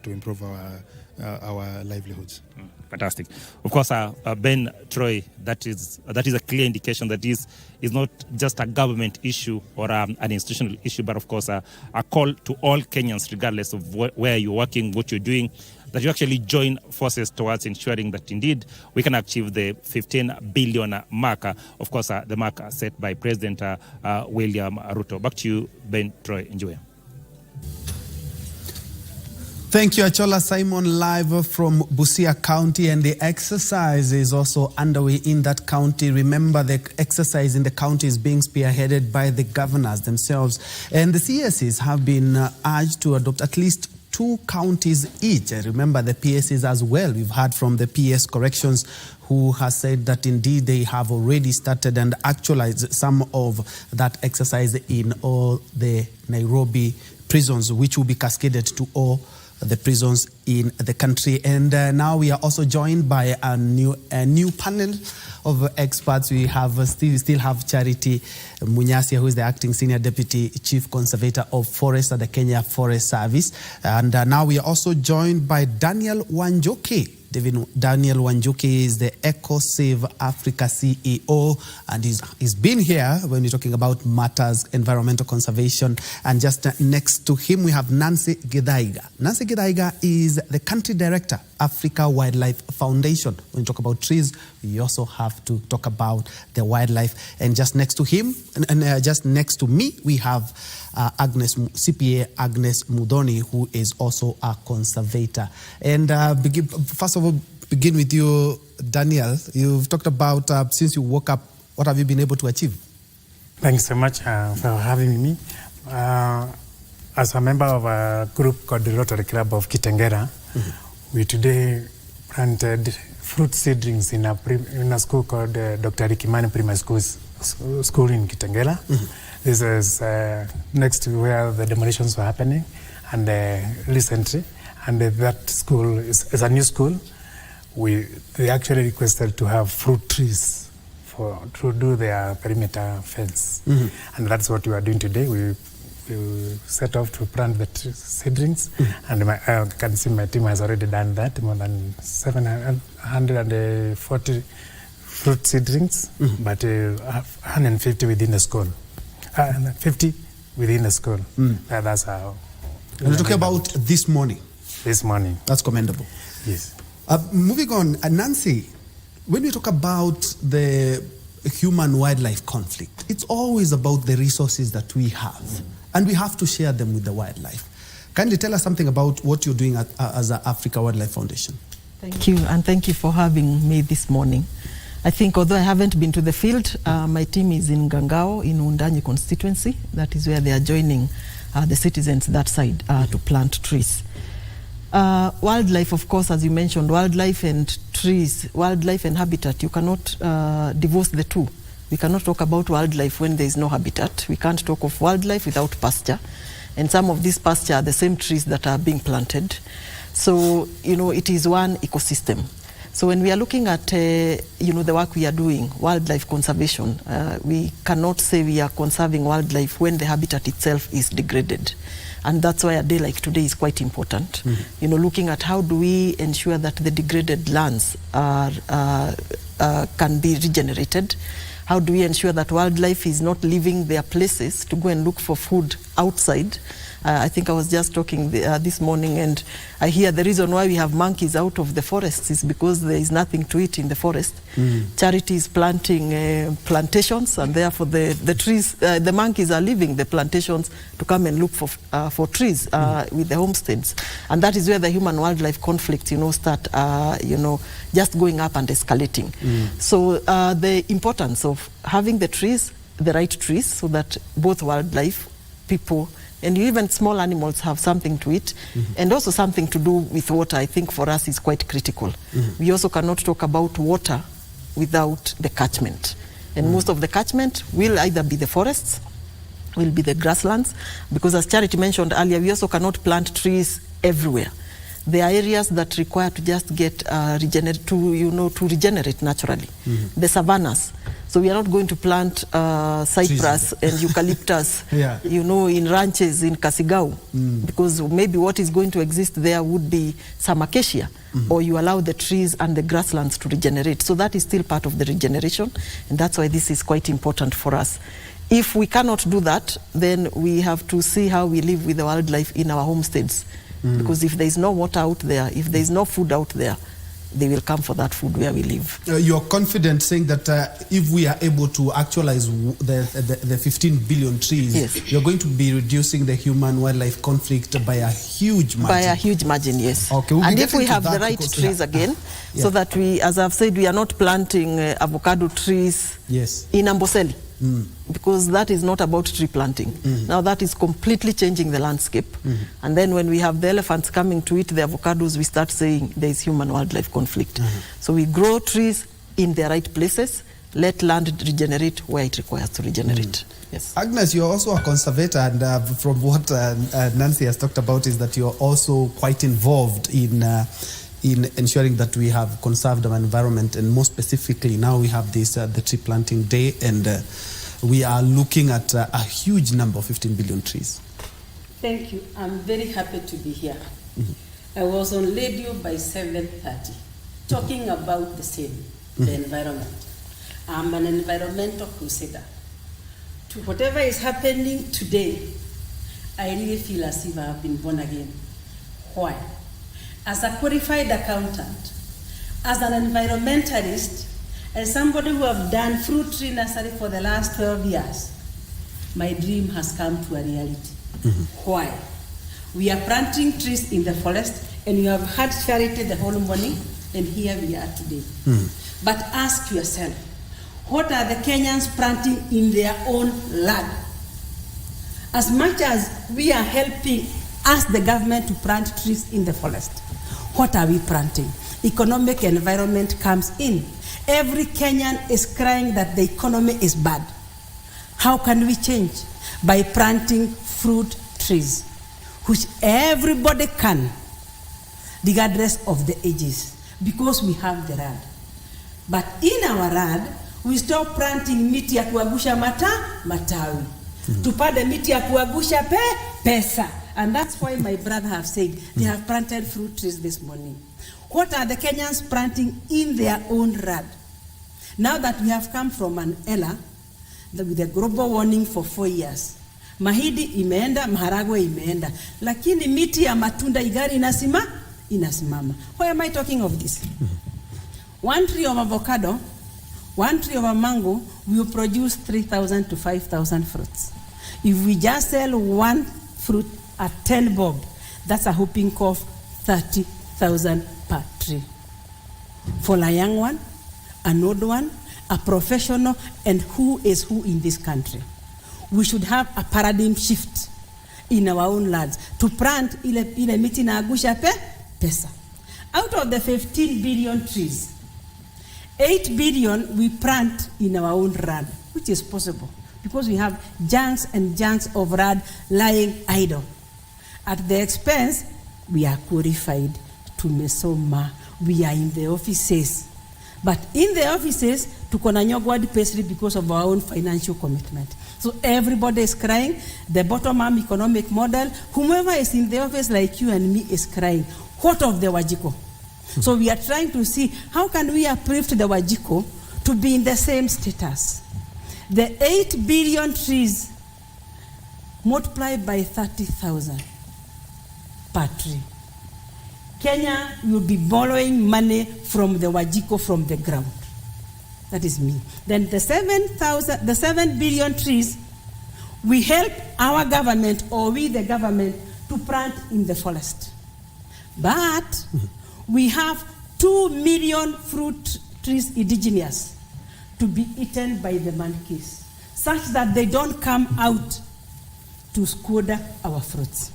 to improve our livelihoods. Fantastic. Of course, Ben Troy, that is a clear indication that this is not just a government issue or an institutional issue, but of course a call to all Kenyans, regardless of where you're working, what you're doing, that you actually join forces towards ensuring that indeed we can achieve the 15 billion mark. Of course, the mark set by President William Ruto. Back to you, Ben Troy. Enjoy. Thank you, Achola Simon, live from Busia County, and the exercise is also underway in that county. Remember, the exercise in the county is being spearheaded by the governors themselves, and the CSs have been urged to adopt at least 2 counties each. Remember the PSs as well. We've heard from the PS Corrections, who has said that indeed they have already started and actualized some of that exercise in all the Nairobi prisons, which will be cascaded to all the prisons in the country. And now we are also joined by a new panel of experts. We have still have Charity Munyasia, who is the acting senior deputy chief conservator of forests at the Kenya Forest Service. And now we are also joined by Daniel Wanjoki. Daniel Wanjoki is the EcoSave Africa CEO, and he's been here when we're talking about matters environmental conservation. And just next to him, we have Nancy Githaiga. Nancy Githaiga is the country director, Africa Wildlife Foundation. When we talk about trees, we also have to talk about the wildlife. And just next to him, and just next to me, we have CPA Agnes Mudoni, who is also a conservator. And first of all, begin with you, Daniel. You've talked about, since you woke up, what have you been able to achieve? Thanks so much for having me. As a member of a group called the Rotary Club of Kitengela, we today planted fruit seedlings in a school called Dr. Rikimani Primary School in Kitengela. This is next to where the demolitions were happening, and recently, and that school is a new school. They actually requested to have fruit trees to do their perimeter fence, and that's what we are doing today. We set off to plant the seedlings, and I can see my team has already done that, more than 740 fruit seedlings, but 150 within the school. 50 within the school. That's how. And we're talking about this morning. This morning. That's commendable. Yes. Moving on, Nancy, when we talk about the human-wildlife conflict, it's always about the resources that we have, and we have to share them with the wildlife. Can you tell us something about what you're doing as the Africa Wildlife Foundation? Thank you, and thank you for having me this morning. I think although I haven't been to the field, my team is in Gangao, in Undanyi constituency. That is where they are joining the citizens that side to plant trees. Wildlife, of course, as you mentioned, wildlife and trees, wildlife and habitat, you cannot divorce the two. We cannot talk about wildlife when there is no habitat. We can't talk of wildlife without pasture. And some of these pasture are the same trees that are being planted. So, it is one ecosystem. So when we are looking at, the work we are doing, wildlife conservation, we cannot say we are conserving wildlife when the habitat itself is degraded. And that's why a day like today is quite important. Looking at how do we ensure that the degraded lands can be regenerated. How do we ensure that wildlife is not leaving their places to go and look for food outside? I think I was just talking this morning, and I hear the reason why we have monkeys out of the forests is because there is nothing to eat in the forest. Charity is planting plantations, and therefore the trees, the monkeys are leaving the plantations to come and look for trees with the homesteads, and that is where the human-wildlife conflict, start, just going up and escalating. So the importance of having the trees, the right trees, so that both wildlife, people, and even small animals have something to eat, and also something to do with water, I think for us is quite critical. We also cannot talk about water without the catchment. And most of the catchment will either be the forests, will be the grasslands, because as Charity mentioned earlier, we also cannot plant trees everywhere. There are areas that require to just get to regenerate naturally. The savannas. So we are not going to plant cypress and eucalyptus, in ranches in Kasigau, because maybe what is going to exist there would be some acacia, or you allow the trees and the grasslands to regenerate. So that is still part of the regeneration, and that's why this is quite important for us. If we cannot do that, then we have to see how we live with the wildlife in our homesteads. Because if there is no water out there, if there is no food out there, they will come for that food where we live. You're confident saying that if we are able to actualize the 15 billion trees, yes, you're going to be reducing the human-wildlife conflict by a huge margin. By a huge margin, yes. Okay, we'll and if we have the right trees again, so that we, as I've said, we are not planting avocado trees in Amboseli. Because that is not about tree planting. Now that is completely changing the landscape. And then when we have the elephants coming to eat the avocados, we start saying there is human-wildlife conflict. So we grow trees in the right places, let land regenerate where it requires to regenerate. Yes. Agnes, you're also a conservator, and from what Nancy has talked about is that you're also quite involved in ensuring that we have conserved our environment, and more specifically now we have this the tree planting day, and we are looking at a huge number of 15 billion trees. Thank you. I'm very happy to be here. I was on radio by 7:30 talking about the same, the environment. I'm an environmental crusader. To whatever is happening today, I really feel as if I have been born again. Why? As a qualified accountant, as an environmentalist, as somebody who have done fruit tree nursery for the last 12 years, my dream has come to a reality. Why? We are planting trees in the forest, and you have had charity the whole morning, and here we are today. But ask yourself, what are the Kenyans planting in their own land? As much as we are helping, ask the government to plant trees in the forest, what are we planting? Economic environment comes in. Every Kenyan is crying that the economy is bad. How can we change? By planting fruit trees, which everybody can, regardless of the ages, because we have the land. But in our land, we stop planting miti ya kuagusha matawi. Tupande miti ya kuagusha pesa. And that's why my brother have said they have planted fruit trees this morning. What are the Kenyans planting in their own land? Now that we have come from an era with the global warming for 4 years, mahidi imeenda, maharagwe imeenda, lakini miti ya matunda igari inasimama. Why am I talking of this? 1 tree of avocado, 1 tree of a mango will produce 3,000 to 5,000 fruits. If we just sell 1 fruit at 10 bob, that's a whooping cough, 30,000 per tree. For a young one, an old one, a professional, and who is who in this country. We should have a paradigm shift in our own lands to plant ile miti na agusha pesa. Out of the 15 billion trees, 8 billion we plant in our own land, which is possible because we have junks and junks of land lying idle. At the expense, we are qualified to mesoma. We are in the offices. But in the offices, tuko na nyogwadi pastry because of our own financial commitment. So everybody is crying. The bottom-up economic model, whomever is in the office like you and me is crying. What of the Wajiko? So we are trying to see how can we uplift the Wajiko to be in the same status. The 8 billion trees multiplied by 30,000 per tree. Kenya will be borrowing money from the Wajiko from the ground. That is me. Then the 7 billion trees, we help our government or we the government to plant in the forest. But we have 2 million fruit trees indigenous to be eaten by the monkeys, such that they don't come out to squander our fruits.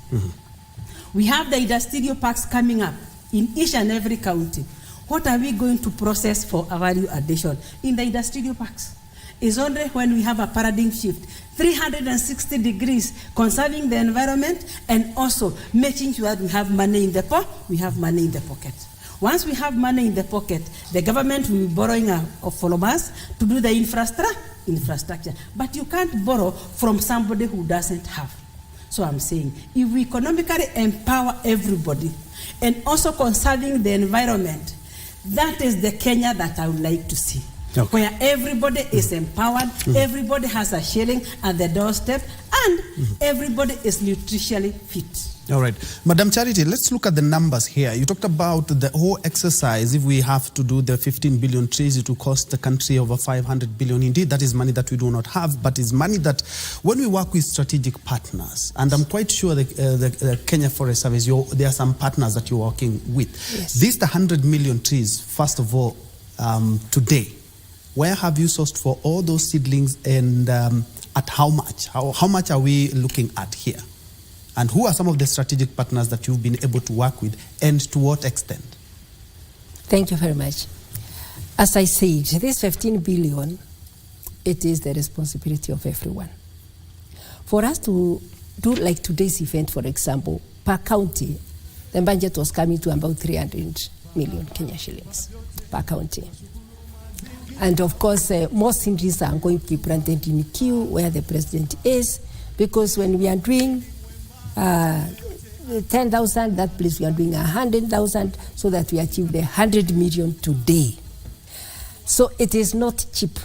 We have the industrial parks coming up in each and every county. What are we going to process for a value addition in the industrial parks? It's only when we have a paradigm shift, 360 degrees, conserving the environment and also making sure that we have money in the pocket. Once we have money in the pocket, the government will be borrowing from us to do the infrastructure. But you can't borrow from somebody who doesn't have. So I'm saying, if we economically empower everybody and also conserving the environment, that is the Kenya that I would like to see. Okay. Where everybody is empowered, everybody has a shilling at the doorstep, and everybody is nutritionally fit. All right. Madam Charity, let's look at the numbers here. You talked about the whole exercise. If we have to do the 15 billion trees, it will cost the country over 500 billion. Indeed, that is money that we do not have, but it's money that when we work with strategic partners, and I'm quite sure the Kenya Forest Service, there are some partners that you're working with. Yes. These the 100 million trees, first of all, today, where have you sourced for all those seedlings, and at how much? How much are we looking at here? And who are some of the strategic partners that you've been able to work with, and to what extent? Thank you very much. As I said, this 15 billion, it is the responsibility of everyone. For us to do like today's event, for example, per county, the budget was coming to about 300 million Kenya shillings per county. And of course, most trees are going to be planted in queue where the president is, because when we are doing 10,000, that place we are doing 100,000, so that we achieve the 100 million today. So it is not cheap.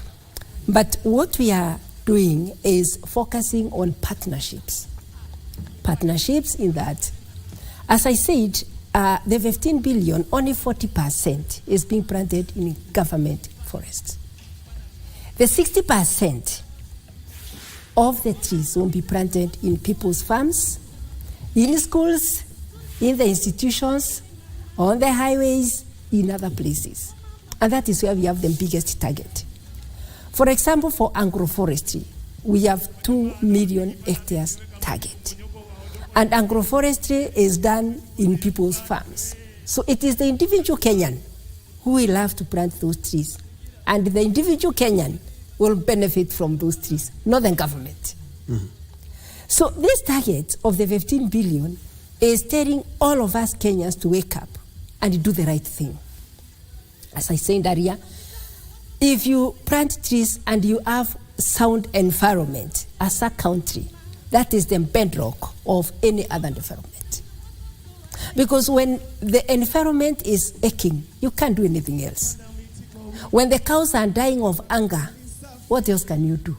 But what we are doing is focusing on partnerships. Partnerships in that, as I said, the 15 billion, only 40% is being planted in government forests. The 60% of the trees will be planted in people's farms, in schools, in the institutions, on the highways, in other places. And that is where we have the biggest target. For example, for agroforestry, we have 2 million hectares target. And agroforestry is done in people's farms. So it is the individual Kenyan who will have to plant those trees. And the individual Kenyan will benefit from those trees, not the government. Mm-hmm. So this target of the 15 billion is telling all of us Kenyans to wake up and do the right thing. As I said earlier, if you plant trees and you have sound environment as a country, that is the bedrock of any other environment. Because when the environment is aching, you can't do anything else. When the cows are dying of hunger, what else can you do?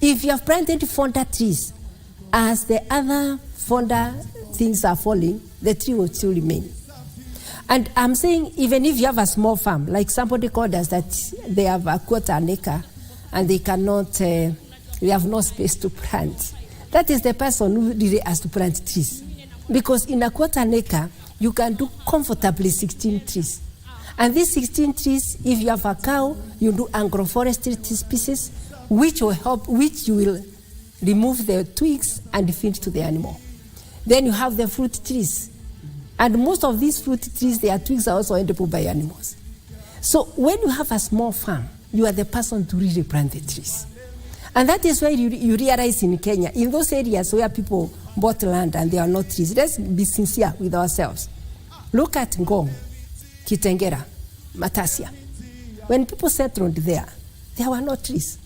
If you have planted fonder trees, as the other fonder things are falling, the tree will still remain. And I'm saying, even if you have a small farm, like somebody called us that they have a quarter an acre and they cannot, they have no space to plant. That is the person who really has to plant trees. Because in a quarter an acre, you can do comfortably 16 trees. And these 16 trees, if you have a cow, you do agroforestry species, which will help, which you will remove the twigs and feed to the animal. Then you have the fruit trees. And most of these fruit trees, their twigs are also edible by animals. So when you have a small farm, you are the person to really plant the trees. And that is why you realize in Kenya, in those areas where people bought land and there are no trees, let's be sincere with ourselves. Look at Ngong, Kitengera, Matasia. When people settled there were no trees.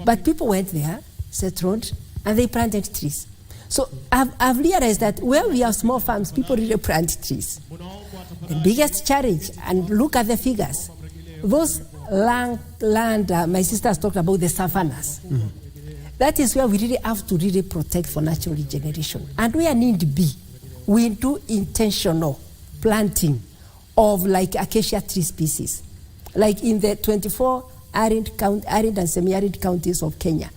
But people went there, settled, and they planted trees. So I've realized that where we have small farms, people really plant trees. The biggest challenge, and look at the figures, those land my sisters talked about the savannas. Mm-hmm. That is where we really have to really protect for natural regeneration. And where need be, we do intentional planting of like acacia tree species, like in the 24 arid and semi-arid counties of Kenya.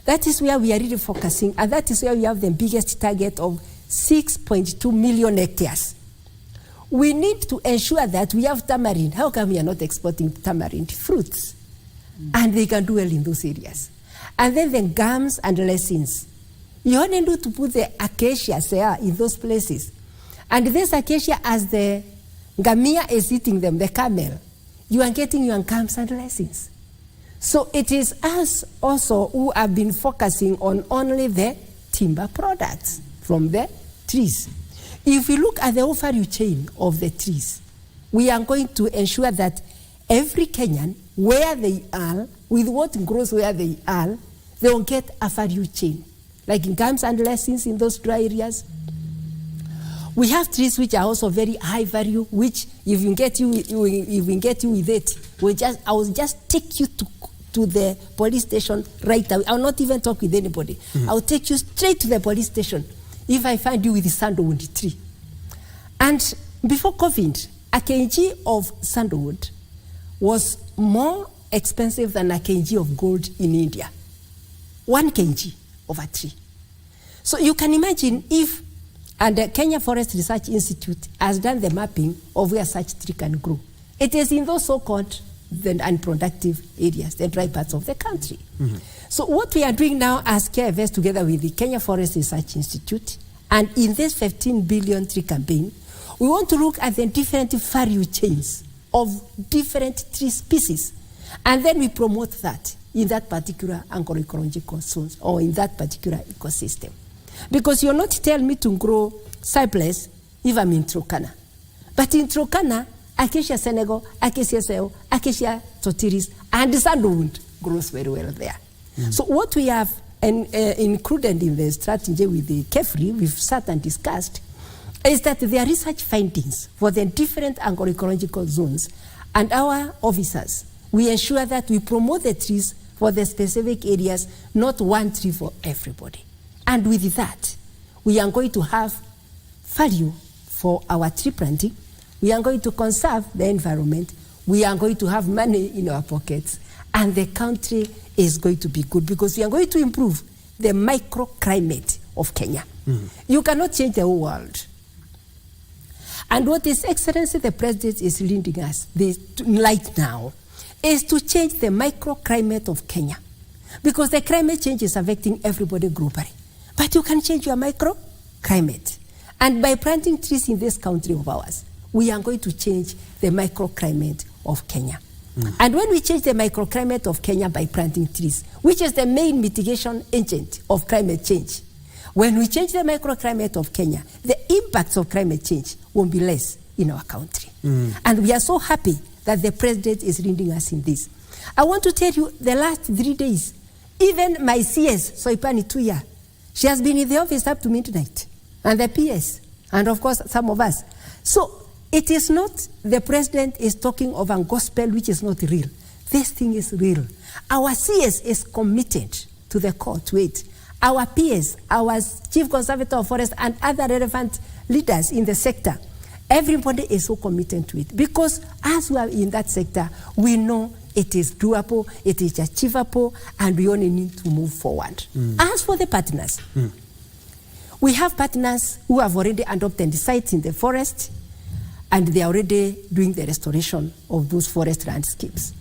That is where we are really focusing, and that is where we have the biggest target of 6.2 million hectares. We need to ensure that we have tamarind. How come we are not exporting tamarind fruits? And they can do well in those areas. And then the gums and lessons. You only need to put the acacias there in those places. And this acacia, as the ngamia is eating them, the camel, you are getting your gums and lessons. So it is us also who have been focusing on only the timber products from the trees. If we look at the whole value chain of the trees, we are going to ensure that every Kenyan, where they are, with what grows where they are, they will get a value chain. Like in gums and lessons in those dry areas. We have trees which are also very high value, which if we get you with it, I will just take you to the police station right away. I will not even talk with anybody. Mm-hmm. I will take you straight to the police station. if I find you with a sandalwood tree. And before COVID, a kg of sandalwood was more expensive than a kg of gold in India. 1 kg of a tree. So you can imagine if, and the Kenya Forest Research Institute has done the mapping of where such tree can grow. It is in those so-called the unproductive areas, the dry parts of the country. Mm-hmm. So what we are doing now as KFS together with the Kenya Forest Research Institute, and in this 15 billion tree campaign, we want to look at the different value chains of different tree species. And then we promote that in that particular agroecological zones or in that particular ecosystem. Because you're not telling me to grow cypress if I'm in Turkana. But in Turkana, Acacia Senegal, Acacia Seo, Acacia Totiris, and the sandalwood grows very well there. Mm. So what we have included in the strategy with the KEFRI, we've sat and discussed, is that there are research findings for the different agroecological zones, and our officers, we ensure that we promote the trees for the specific areas, not one tree for everybody. And with that, we are going to have value for our tree planting. We are going to conserve the environment. We are going to have money in our pockets. And the country is going to be good because we are going to improve the microclimate of Kenya. Mm. You cannot change the whole world. And what His Excellency the President is leading us right now is to change the microclimate of Kenya. Because the climate change is affecting everybody globally. But you can change your microclimate. And by planting trees in this country of ours, we are going to change the microclimate of Kenya. Mm. And when we change the microclimate of Kenya by planting trees, which is the main mitigation agent of climate change, when we change the microclimate of Kenya, the impacts of climate change won't be less in our country. Mm. And we are so happy that the President is leading us in this. I want to tell you, the last 3 days, even my CS, Soipani Tuya, she has been in the office up to midnight, and the PS, and of course some of us. So it is not the President is talking of a gospel which is not real. This thing is real. Our CS is committed to the call to it. Our PS, our Chief Conservator of Forest, and other relevant leaders in the sector, everybody is so committed to it. Because as we are in that sector, we know it is doable, it is achievable, and we only need to move forward. Mm. As for the partners, we have partners who have already adopted the sites in the forest, and they are already doing the restoration of those forest landscapes.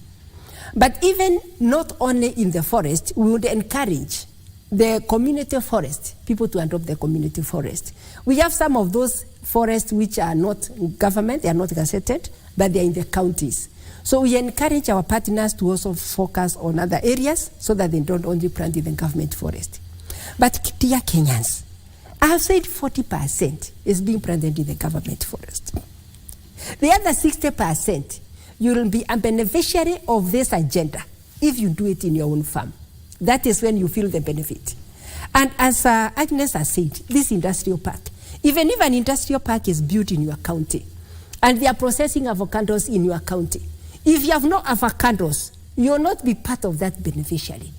But even not only in the forest, we would encourage the community forest, people to adopt the community forest. We have some of those forests which are not government, they are not gazetted, but they are in the counties. So we encourage our partners to also focus on other areas so that they don't only plant in the government forest. But dear Kenyans, I have said 40% is being planted in the government forest. The other 60%, you will be a beneficiary of this agenda if you do it in your own farm. That is when you feel the benefit. And as Agnes has said, this industrial park, even if an industrial park is built in your county and they are processing avocados in your county, if you have no avocados, you will not be part of that beneficiary.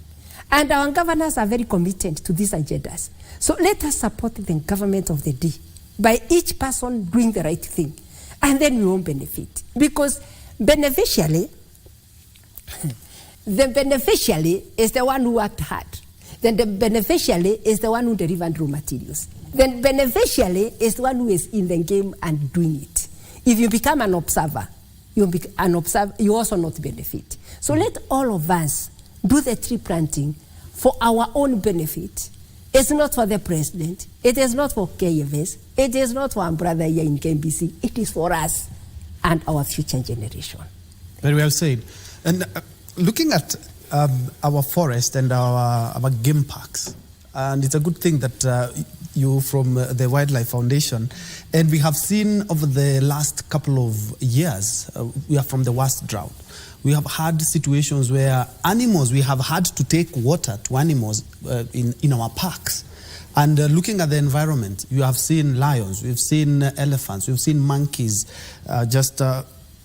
And our governors are very committed to these agendas. So let us support the government of the day by each person doing the right thing. And then we won't benefit. Because beneficially, the beneficiary is the one who worked hard. Then the beneficiary is the one who delivered raw materials. Then beneficiary is the one who is in the game and doing it. If you become an observer, you also not benefit. So let all of us do the tree planting for our own benefit. It's not for the president. It is not for KFS. It is not for our brother here in KBC. It is for us and our future generation. Very well said. And looking at our forest and our game parks, and it's a good thing that you from the Wildlife Foundation, and we have seen over the last couple of years, we are from the worst drought. We have had situations where animals, we have had to take water to animals in our parks. And looking at the environment, you have seen lions, we've seen elephants, we've seen monkeys just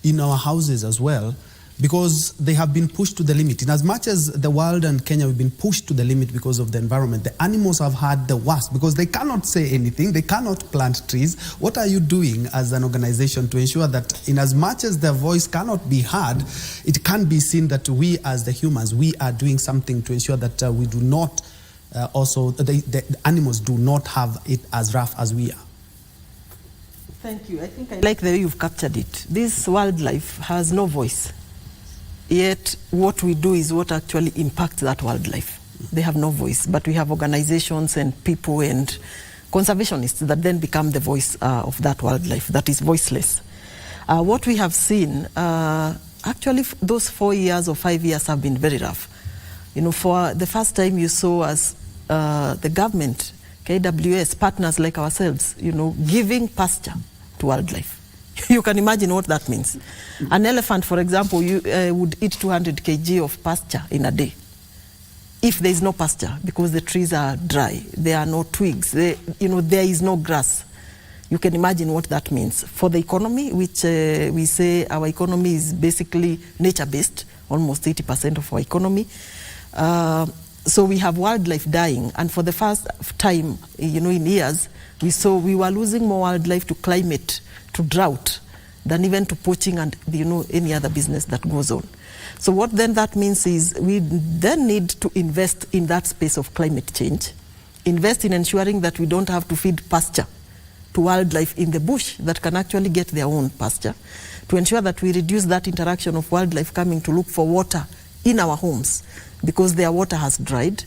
in our houses as well. because they have been pushed to the limit. In as much as the world and Kenya have been pushed to the limit because of the environment, the animals have had the worst because they cannot say anything, they cannot plant trees. What are you doing as an organization to ensure that in as much as their voice cannot be heard, it can be seen that we as the humans, we are doing something to ensure that we do not the animals do not have it as rough as we are? Thank you. I think I like the way you've captured it. This wildlife has no voice. Yet what we do is what actually impacts that wildlife. They have no voice, but we have organizations and people and conservationists that then become the voice of that wildlife that is voiceless. What we have seen, actually those 4 years or 5 years have been very rough. You know, for the first time you saw us, the government, KWS, partners like ourselves, you know, giving pasture to wildlife. You can imagine what that means. An elephant, for example, would eat 200 kg of pasture in a day. If there is no pasture, because the trees are dry, there are no twigs, there is no grass. You can imagine what that means. For the economy, which we say our economy is basically nature-based, almost 80% of our economy. So we have wildlife dying, and for the first time, in years, we were losing more wildlife to climate, to drought, than even to poaching and any other business that goes on. So what then that means is we then need to invest in that space of climate change, invest in ensuring that we don't have to feed pasture to wildlife in the bush that can actually get their own pasture, to ensure that we reduce that interaction of wildlife coming to look for water in our homes because their water has dried.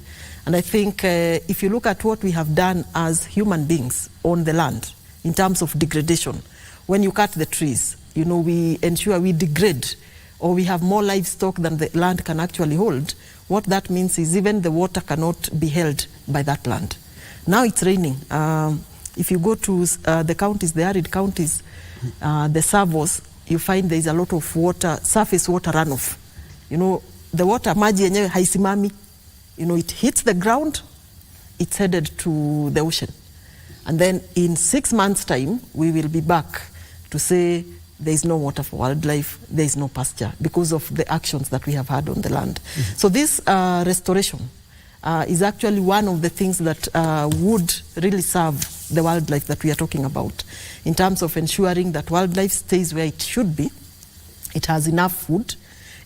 And I think if you look at what we have done as human beings on the land in terms of degradation, when you cut the trees, we ensure we degrade or we have more livestock than the land can actually hold. What that means is even the water cannot be held by that land. Now it's raining. If you go to the counties, the arid counties, the servos, you find there is a lot of water, surface water runoff. The water, maji yenyewe haisimami. It hits the ground, it's headed to the ocean. And then in 6 months' time, we will be back to say there is no water for wildlife, there is no pasture because of the actions that we have had on the land. Mm-hmm. So this restoration is actually one of the things that would really serve the wildlife that we are talking about in terms of ensuring that wildlife stays where it should be, it has enough food,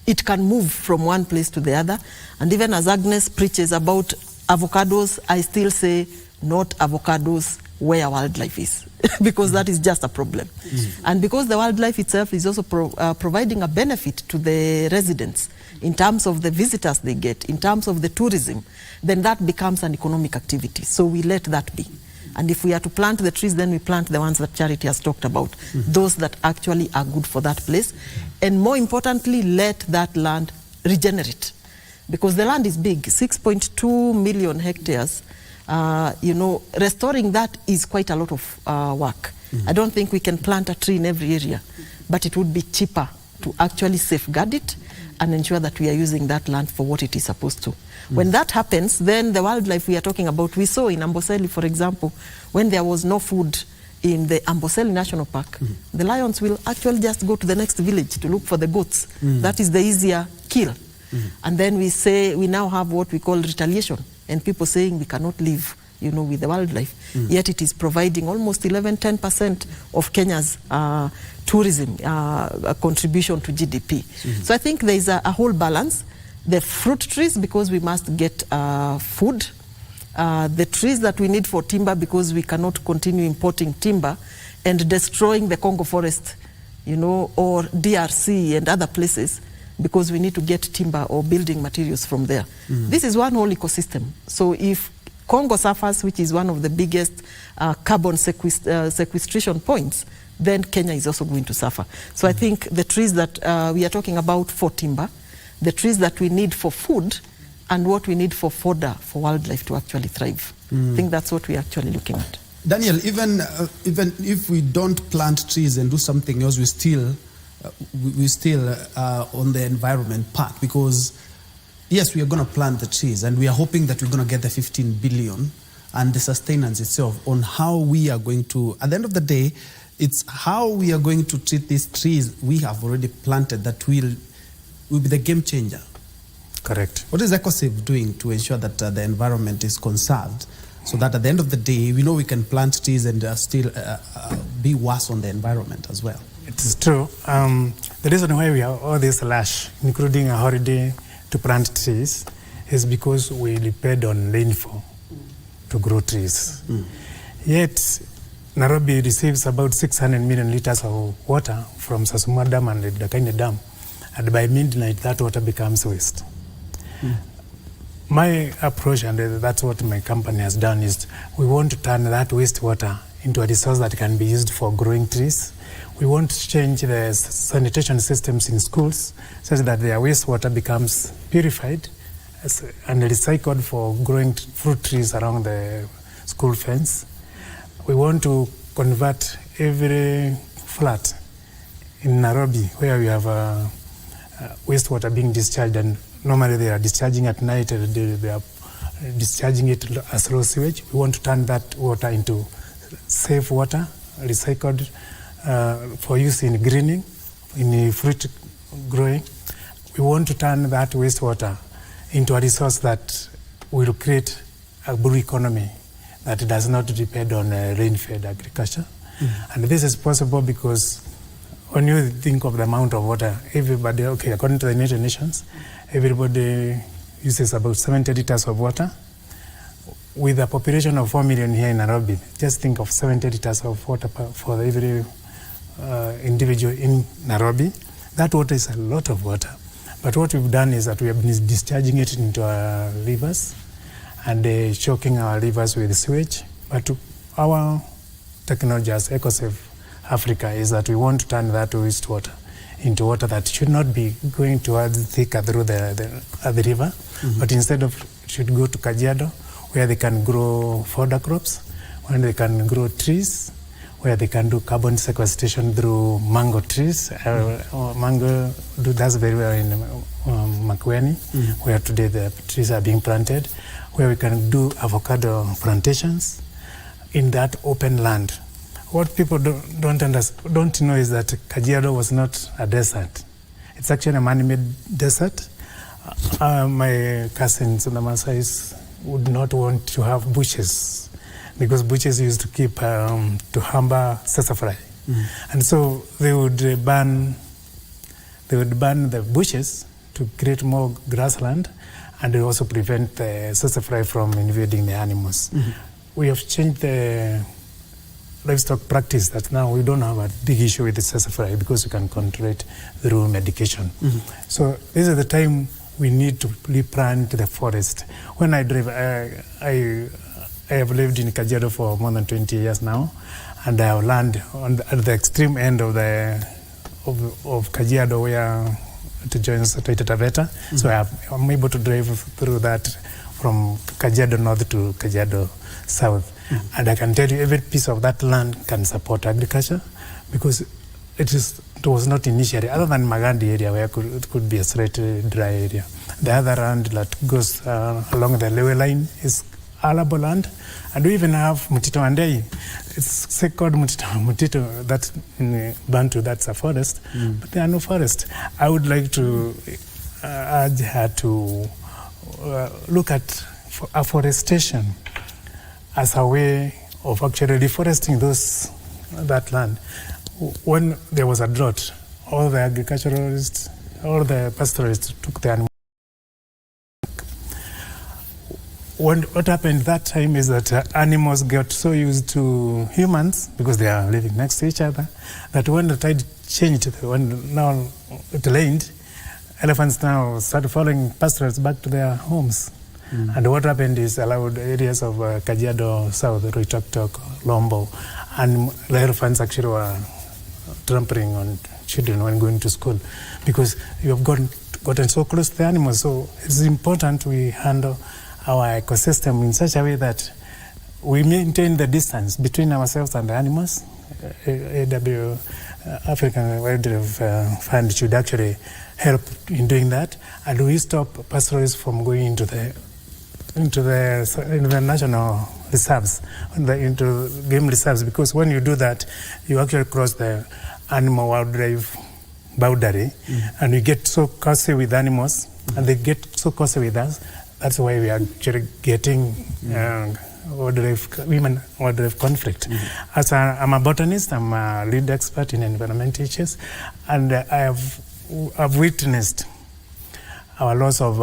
it can move from one place to the other. And even as Agnes preaches about avocados, I still say not avocados where wildlife is, because that is just a problem. Mm-hmm. And because the wildlife itself is also providing a benefit to the residents in terms of the visitors they get, in terms of the tourism, then that becomes an economic activity. So we let that be. And if we are to plant the trees, then we plant the ones that Charity has talked about, those that actually are good for that place. And more importantly, let that land regenerate. Because the land is big, 6.2 million hectares. Restoring that is quite a lot of work. I don't think we can plant a tree in every area, but it would be cheaper to actually safeguard it and ensure that we are using that land for what it is supposed to. When that happens, then the wildlife we are talking about, we saw in Amboseli, for example, when there was no food in the Amboseli National Park, the lions will actually just go to the next village to look for the goats. That is the easier kill. And then we now have what we call retaliation, and people saying we cannot live, with the wildlife. Yet it is providing almost 10% of Kenya's tourism contribution to GDP. So I think there is a whole balance. The fruit trees, because we must get food. The trees that we need for timber, because we cannot continue importing timber and destroying the Congo forest, or DRC and other places, because we need to get timber or building materials from there. This is one whole ecosystem. So if Congo suffers, which is one of the biggest carbon sequestration points, then Kenya is also going to suffer. So I think the trees that we are talking about for timber, the trees that we need for food, and what we need for fodder for wildlife to actually thrive. I think that's what we're actually looking at. Daniel, even if we don't plant trees and do something else, we still on the environment part, because yes, we are going to plant the trees and we are hoping that we're going to get the 15 billion and the sustenance itself on how we are going to, at the end of the day, it's how we are going to treat these trees we have already planted that will will be the game changer. Correct. What is EcoSave doing to ensure that the environment is conserved, so that at the end of the day, we know we can plant trees and still be worse on the environment as well? It's true. The reason why we have all this lash, including a holiday to plant trees, is because we depend on rainfall to grow trees. Yet, Nairobi receives about 600 million liters of water from Sasuma Dam and the Dakaine Dam, and by midnight, that water becomes waste. My approach, and that's what my company has done, is we want to turn that wastewater into a resource that can be used for growing trees. We want to change the sanitation systems in schools such that their wastewater becomes purified and recycled for growing fruit trees around the school fence. We want to convert every flat in Nairobi where we have wastewater being discharged, and normally they are discharging at night, they are discharging it as raw sewage. We want to turn that water into safe water, recycled for use in greening, in fruit growing. We want to turn that wastewater into a resource that will create a blue economy that does not depend on rain-fed agriculture. And this is possible because when you think of the amount of water, everybody, according to the United Nations, everybody uses about 70 liters of water. With a population of 4 million here in Nairobi, just think of 70 liters of water for every individual in Nairobi. That water is a lot of water. But what we've done is that we have been discharging it into our rivers and choking our rivers with sewage. But our technology as EcoSave Africa is that we want to turn that wastewater into water that should not be going towards Thika through the river, but instead of it should go to Kajiado, where they can grow fodder crops, where they can grow trees, where they can do carbon sequestration through mango trees. Mango does very well in Makueni, where today the trees are being planted, where we can do avocado plantations in that open land. What people don't know is that Kajiado was not a desert. It's actually a man-made desert. My cousins in the Maasais would not want to have bushes because bushes used to keep to hamper sassafras, and so they would burn the bushes to create more grassland, and they also prevent the sassafras from invading the animals. We have changed the livestock practice that now we don't have a big issue with the sassafras because we can control it through medication. So this is the time we need to replant the forest. When I drive, I have lived in Kajiado for more than 20 years now, and I have learned at the extreme end of Kajiado where to join Taita Taveta. So I'm able to drive through that from Kajiado North to Kajiado South. And I can tell you every piece of that land can support agriculture because it was not initially, other than Magandi area where it could be a straight dry area. The other land that goes along the railway line is arable land. And we even have Mutito Andei. It's called Mutito, that's in Bantu, that's a forest, but there are no forests. I would like to urge her to look at afforestation as a way of actually reforesting that land. When there was a drought, all the agriculturalists, all the pastoralists took the animals. What happened that time is that animals got so used to humans because they are living next to each other that when the tide changed, when now it rained, elephants now started following pastoralists back to their homes. And what happened is allowed areas of Kajiado South, Ruitoktok, Lombo, and the elephants actually were trampling on children when going to school because you have gotten so close to the animals. So it's important we handle our ecosystem in such a way that we maintain the distance between ourselves and the animals. African Wildlife Fund should actually help in doing that, and we stop pastoralists from going into the national reserves, into game reserves, because when you do that, you actually cross the animal wildlife boundary, and we get so costly with animals, and they get so costly with us. That's why we are actually getting wildlife conflict. As I'm a botanist, I'm a lead expert in environmental issues, and I've witnessed our loss of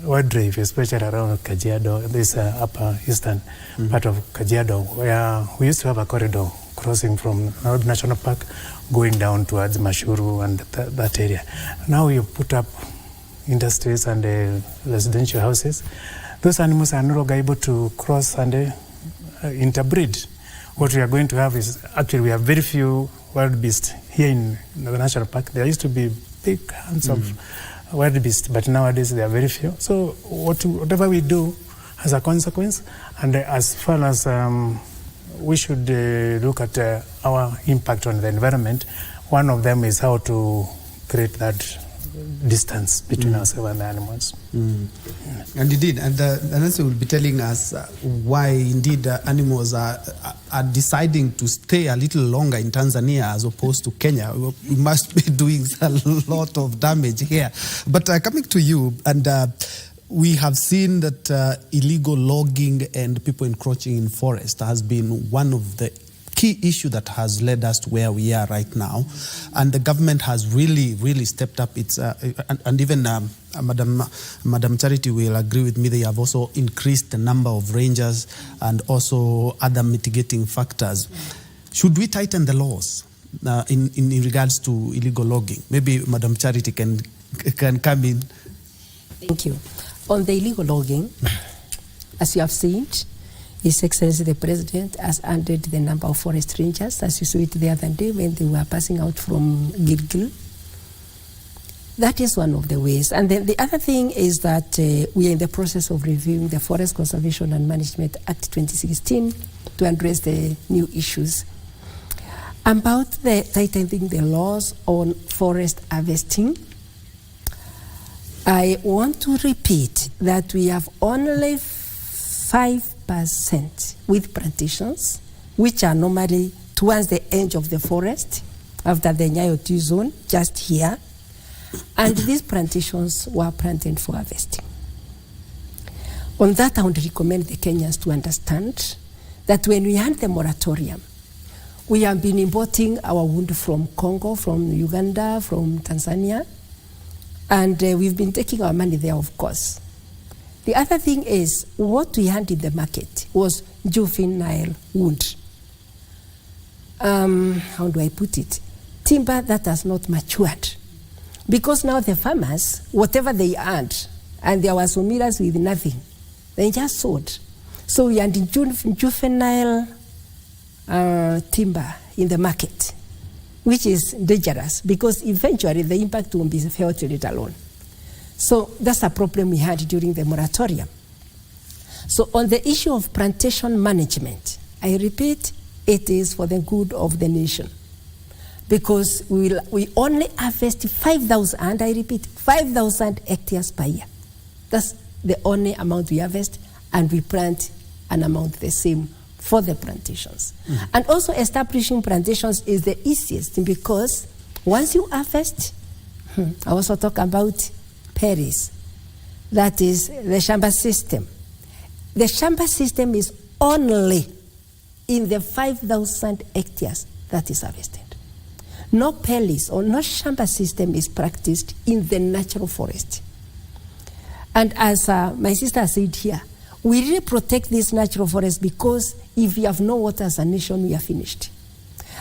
wildlife, especially around Kajiado, this upper eastern part of Kajiado, where we used to have a corridor crossing from Nairobi National Park going down towards Mashuru and that area. Now you put up industries and residential houses. Those animals are no longer able to cross and interbreed. What we are going to have is, actually we have very few wild beasts here in the national park. There used to be big herds of wild beasts, but nowadays there are very few. So whatever we do has a consequence, and as far as we should look at our impact on the environment, one of them is how to create that distance between ourselves and the animals. And indeed, and Nancy will be telling us why indeed animals are deciding to stay a little longer in Tanzania as opposed to Kenya. We must be doing a lot of damage here. But coming to you, and we have seen that illegal logging and people encroaching in forest has been one of the key issue that has led us to where we are right now, and the government has really stepped up its and even Madam Charity will agree with me, they have also increased the number of rangers and also other mitigating factors. Should we tighten the laws in regards to illegal logging? Maybe Madam Charity can come in. Thank you. On the illegal logging, as you have seen, His Excellency the President has added the number of forest rangers, as you saw it the other day when they were passing out from Gilgil. That is one of the ways. And then the other thing is that we are in the process of reviewing the Forest Conservation and Management Act 2016 to address the new issues. About the tightening the laws on forest harvesting, I want to repeat that we have only 5% with plantations, which are normally towards the edge of the forest, after the Nyayo T zone, just here. And these plantations were planted for harvesting. On that, I would recommend the Kenyans to understand that when we had the moratorium, we have been importing our wood from Congo, from Uganda, from Tanzania, and we've been taking our money there, of course. The other thing is, what we had in the market was juvenile wood. How do I put it? Timber that has not matured. Because now the farmers, whatever they had, and there were some millers with nothing, they just sold. So we had juvenile timber in the market, which is dangerous because eventually the impact will be felt let alone. So that's a problem we had during the moratorium. So on the issue of plantation management, I repeat, it is for the good of the nation. Because we only harvest 5,000, and I repeat, 5,000 hectares per year. That's the only amount we harvest, and we plant an amount the same for the plantations. And also establishing plantations is the easiest because once you harvest, I also talk about Paris, that is the Shamba system. The Shamba system is only in the 5,000 hectares that is harvested. No Paris or no Shamba system is practiced in the natural forest. And as my sister said here, we really protect this natural forest because if we have no water as a nation, we are finished.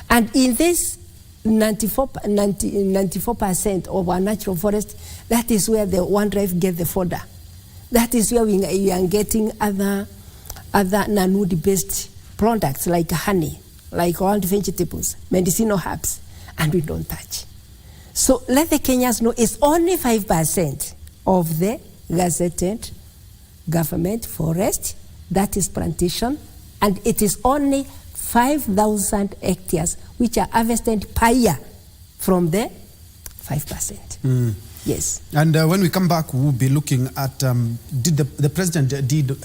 And in this 94% of our natural forest, that is where the wildlife get the fodder. That is where we are getting other non-wood-based products like honey, like wild vegetables, medicinal herbs, and we don't touch. So let the Kenyans know it's only 5% of the gazetted government forest that is plantation, and it is only 5,000 hectares which are harvested per year from the 5%. Yes. And when we come back, we'll be looking at, the president did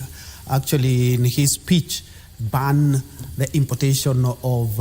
actually in his speech ban the importation of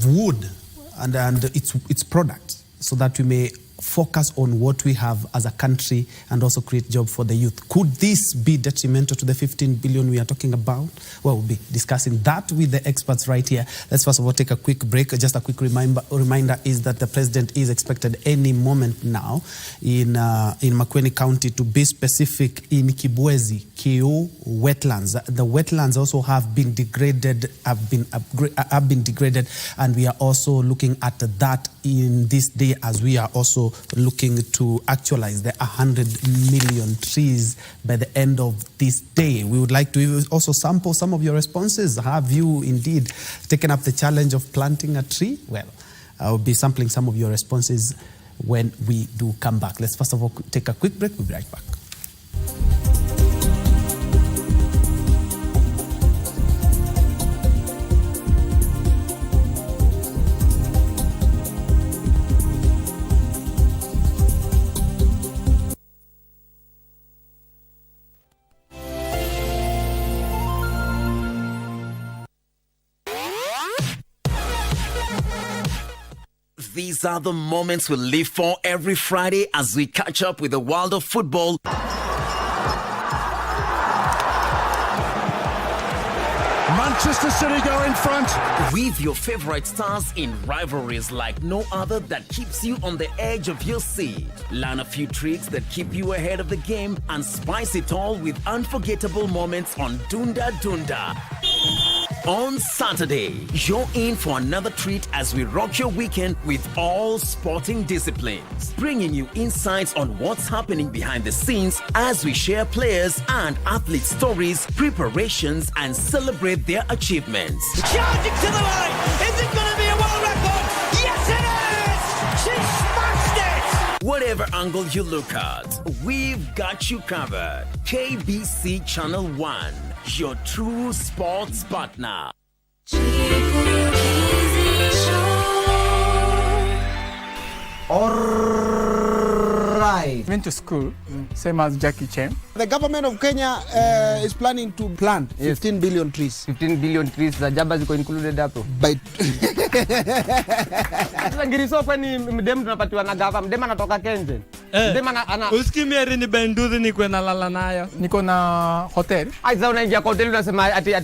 wood and its products, so that we may focus on what we have as a country and also create jobs for the youth. Could this be detrimental to the 15 billion we are talking about? Well, we'll be discussing that with the experts right here. Let's first of all take a quick break. Just a quick reminder is that the president is expected any moment now in Makueni County, to be specific, in Kibwezi, Kiu wetlands. The wetlands also have been degraded, have been degraded, and we are also looking at that in this day, as we are also looking to actualize the 100 million trees by the end of this day. We would like to also sample some of your responses. Have you indeed taken up the challenge of planting a tree? Well, I'll be sampling some of your responses when we do come back. Let's first of all take a quick break. We'll be right back. These are the moments we live for every Friday as we catch up with the world of football. Manchester City go in front. With your favorite stars in rivalries like no other that keeps you on the edge of your seat. Learn a few tricks that keep you ahead of the game and spice it all with unforgettable moments on Dunda Dunda. On Saturday, you're in for another treat as we rock your weekend with all sporting disciplines, bringing you insights on what's happening behind the scenes as we share players and athlete stories, preparations, and celebrate their achievements. Charging to the line! Is it going to be a world record? Yes, it is! She smashed it! Whatever angle you look at, we've got you covered. KBC Channel 1. Your true sports partner. Alright. Went to school, same as Jackie Chan. The government of Kenya is planning to plant 15 billion trees. 15 billion trees za jaba ziko included hapo. By sasa ngiriso kwani mdem tunapatiwa na gava, mdem anatoka Kenzen. Mdem ana usikimia ni benduzi niko nalala nayo. Niko na hotel. Aiza unaingia kwa hotel unasema ati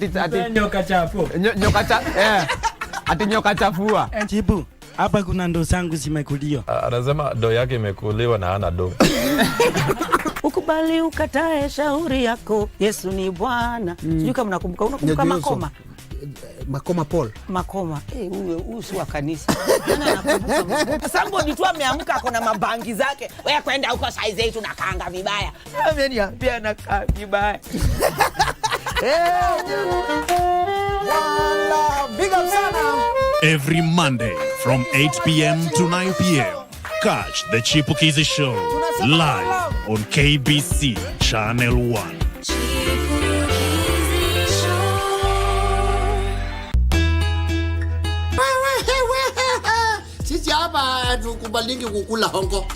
nyoka chafu. Nyoka chafu. Ati nyoka chafua. Chibu, hapa kuna ndo zangu zimekuliwa. Anasema ndo yake imekuliwa na hana do. Ukubali ukatae shauri yako, Yesu ni Bwana. Sijui kama unakumbuka Makoma. Makoma Paul. Makoma. Huyu si wa kanisa. Nani anakumbuka Makoma? Somebody tu ameamka akona mabangi zake. Wewe kwenda huko size yetu na kanga vibaya. Amenia pia na kanga vibaya. Big up sana. Every Monday from 8 p.m. to 9 p.m. Catch the Chipukizi Show live on KBC Channel 1. Sisi hapa tukubalingi kukula hongo.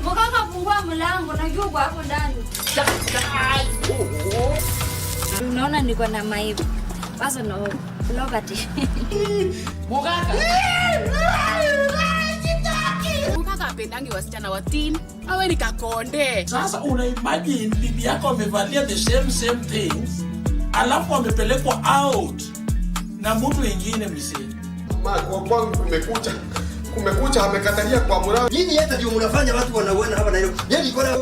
Mkaka fungua mlango na yuko hapo ndani. Unaona niko na maibu. Basi no logati. Mkaka. Mkaka apendangi wasichana wa teen. Awe ni kakonde. Sasa una imagine bibi yako amevalia the same things. Alafu amepelekwa out na mtu mwingine msee. Kwa kwangu kumekucha amekatalia kwa murao. Nyinyi hata ndio mnafanya watu wanauana hapa na hilo. Yeye iko na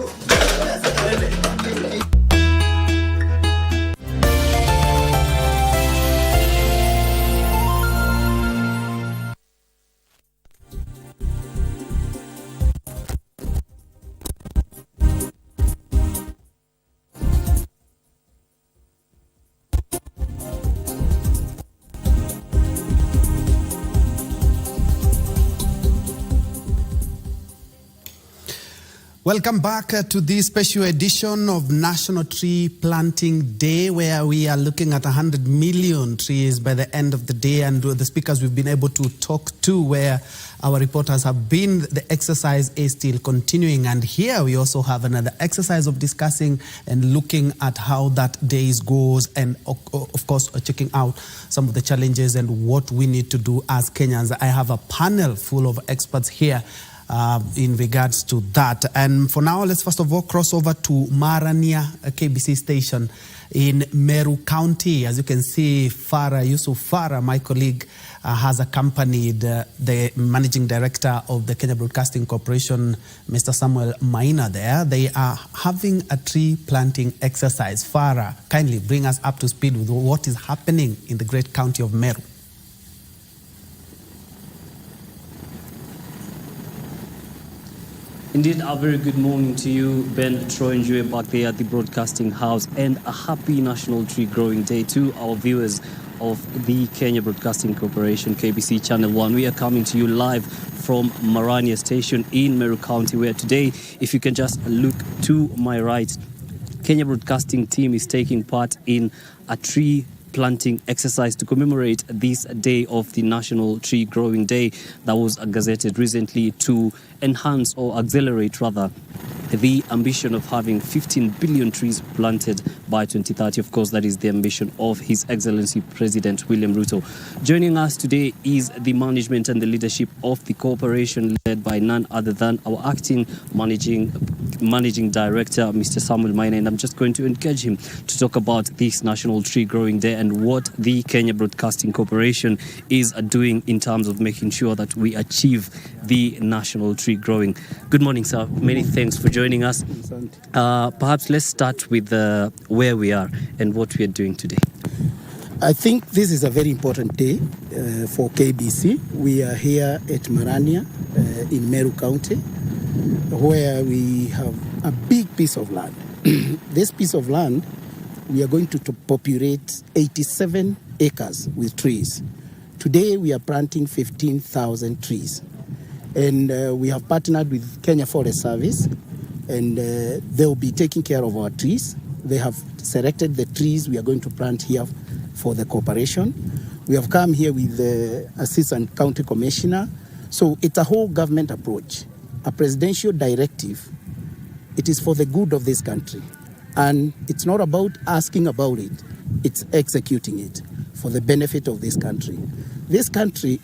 Welcome back to this special edition of National Tree Planting Day, where we are looking at 100 million trees by the end of the day. And the speakers we've been able to talk to, where our reporters have been, the exercise is still continuing. And here we also have another exercise of discussing and looking at how that day goes, and of course checking out some of the challenges and what we need to do as Kenyans. I have a panel full of experts here in regards to that. And for now, let's first of all cross over to Marania, a KBC station in Meru County. As you can see, Yusuf Farah, my colleague, has accompanied the managing director of the Kenya Broadcasting Corporation, Mr. Samuel Maina there. They are having a tree planting exercise. Farah, kindly bring us up to speed with what is happening in the great county of Meru. Indeed, a very good morning to you, Ben, Troy, and Joy back there at the Broadcasting House, and a happy National Tree Growing Day to our viewers of the Kenya Broadcasting Corporation, KBC Channel 1. We are coming to you live from Marania Station in Meru County, where today, if you can just look to my right, Kenya Broadcasting team is taking part in a tree planting exercise to commemorate this day of the National Tree Growing Day that was gazetted recently to enhance or accelerate rather the ambition of having 15 billion trees planted by 2030. Of course, that is the ambition of His Excellency President William Ruto. Joining us today is the management and the leadership of the corporation, led by none other than our acting managing director, Mr. Samuel Maina. And I'm just going to engage him to talk about this National Tree Growing Day and what the Kenya Broadcasting Corporation is doing in terms of making sure that we achieve the national tree growing. Good morning, sir. Many thanks for joining us. Perhaps let's start with where we are and what we are doing today. I think this is a very important day for KBC. We are here at Marania in Meru County, where we have a big piece of land. This piece of land, we are going to populate 87 acres with trees. Today, we are planting 15,000 trees. And we have partnered with Kenya Forest Service, and they will be taking care of our trees. They have selected the trees we are going to plant here for the corporation. We have come here with the Assistant County Commissioner. So it's a whole government approach, a presidential directive. It is for the good of this country. And it's not about asking about it, it's executing it for the benefit of this country. This country,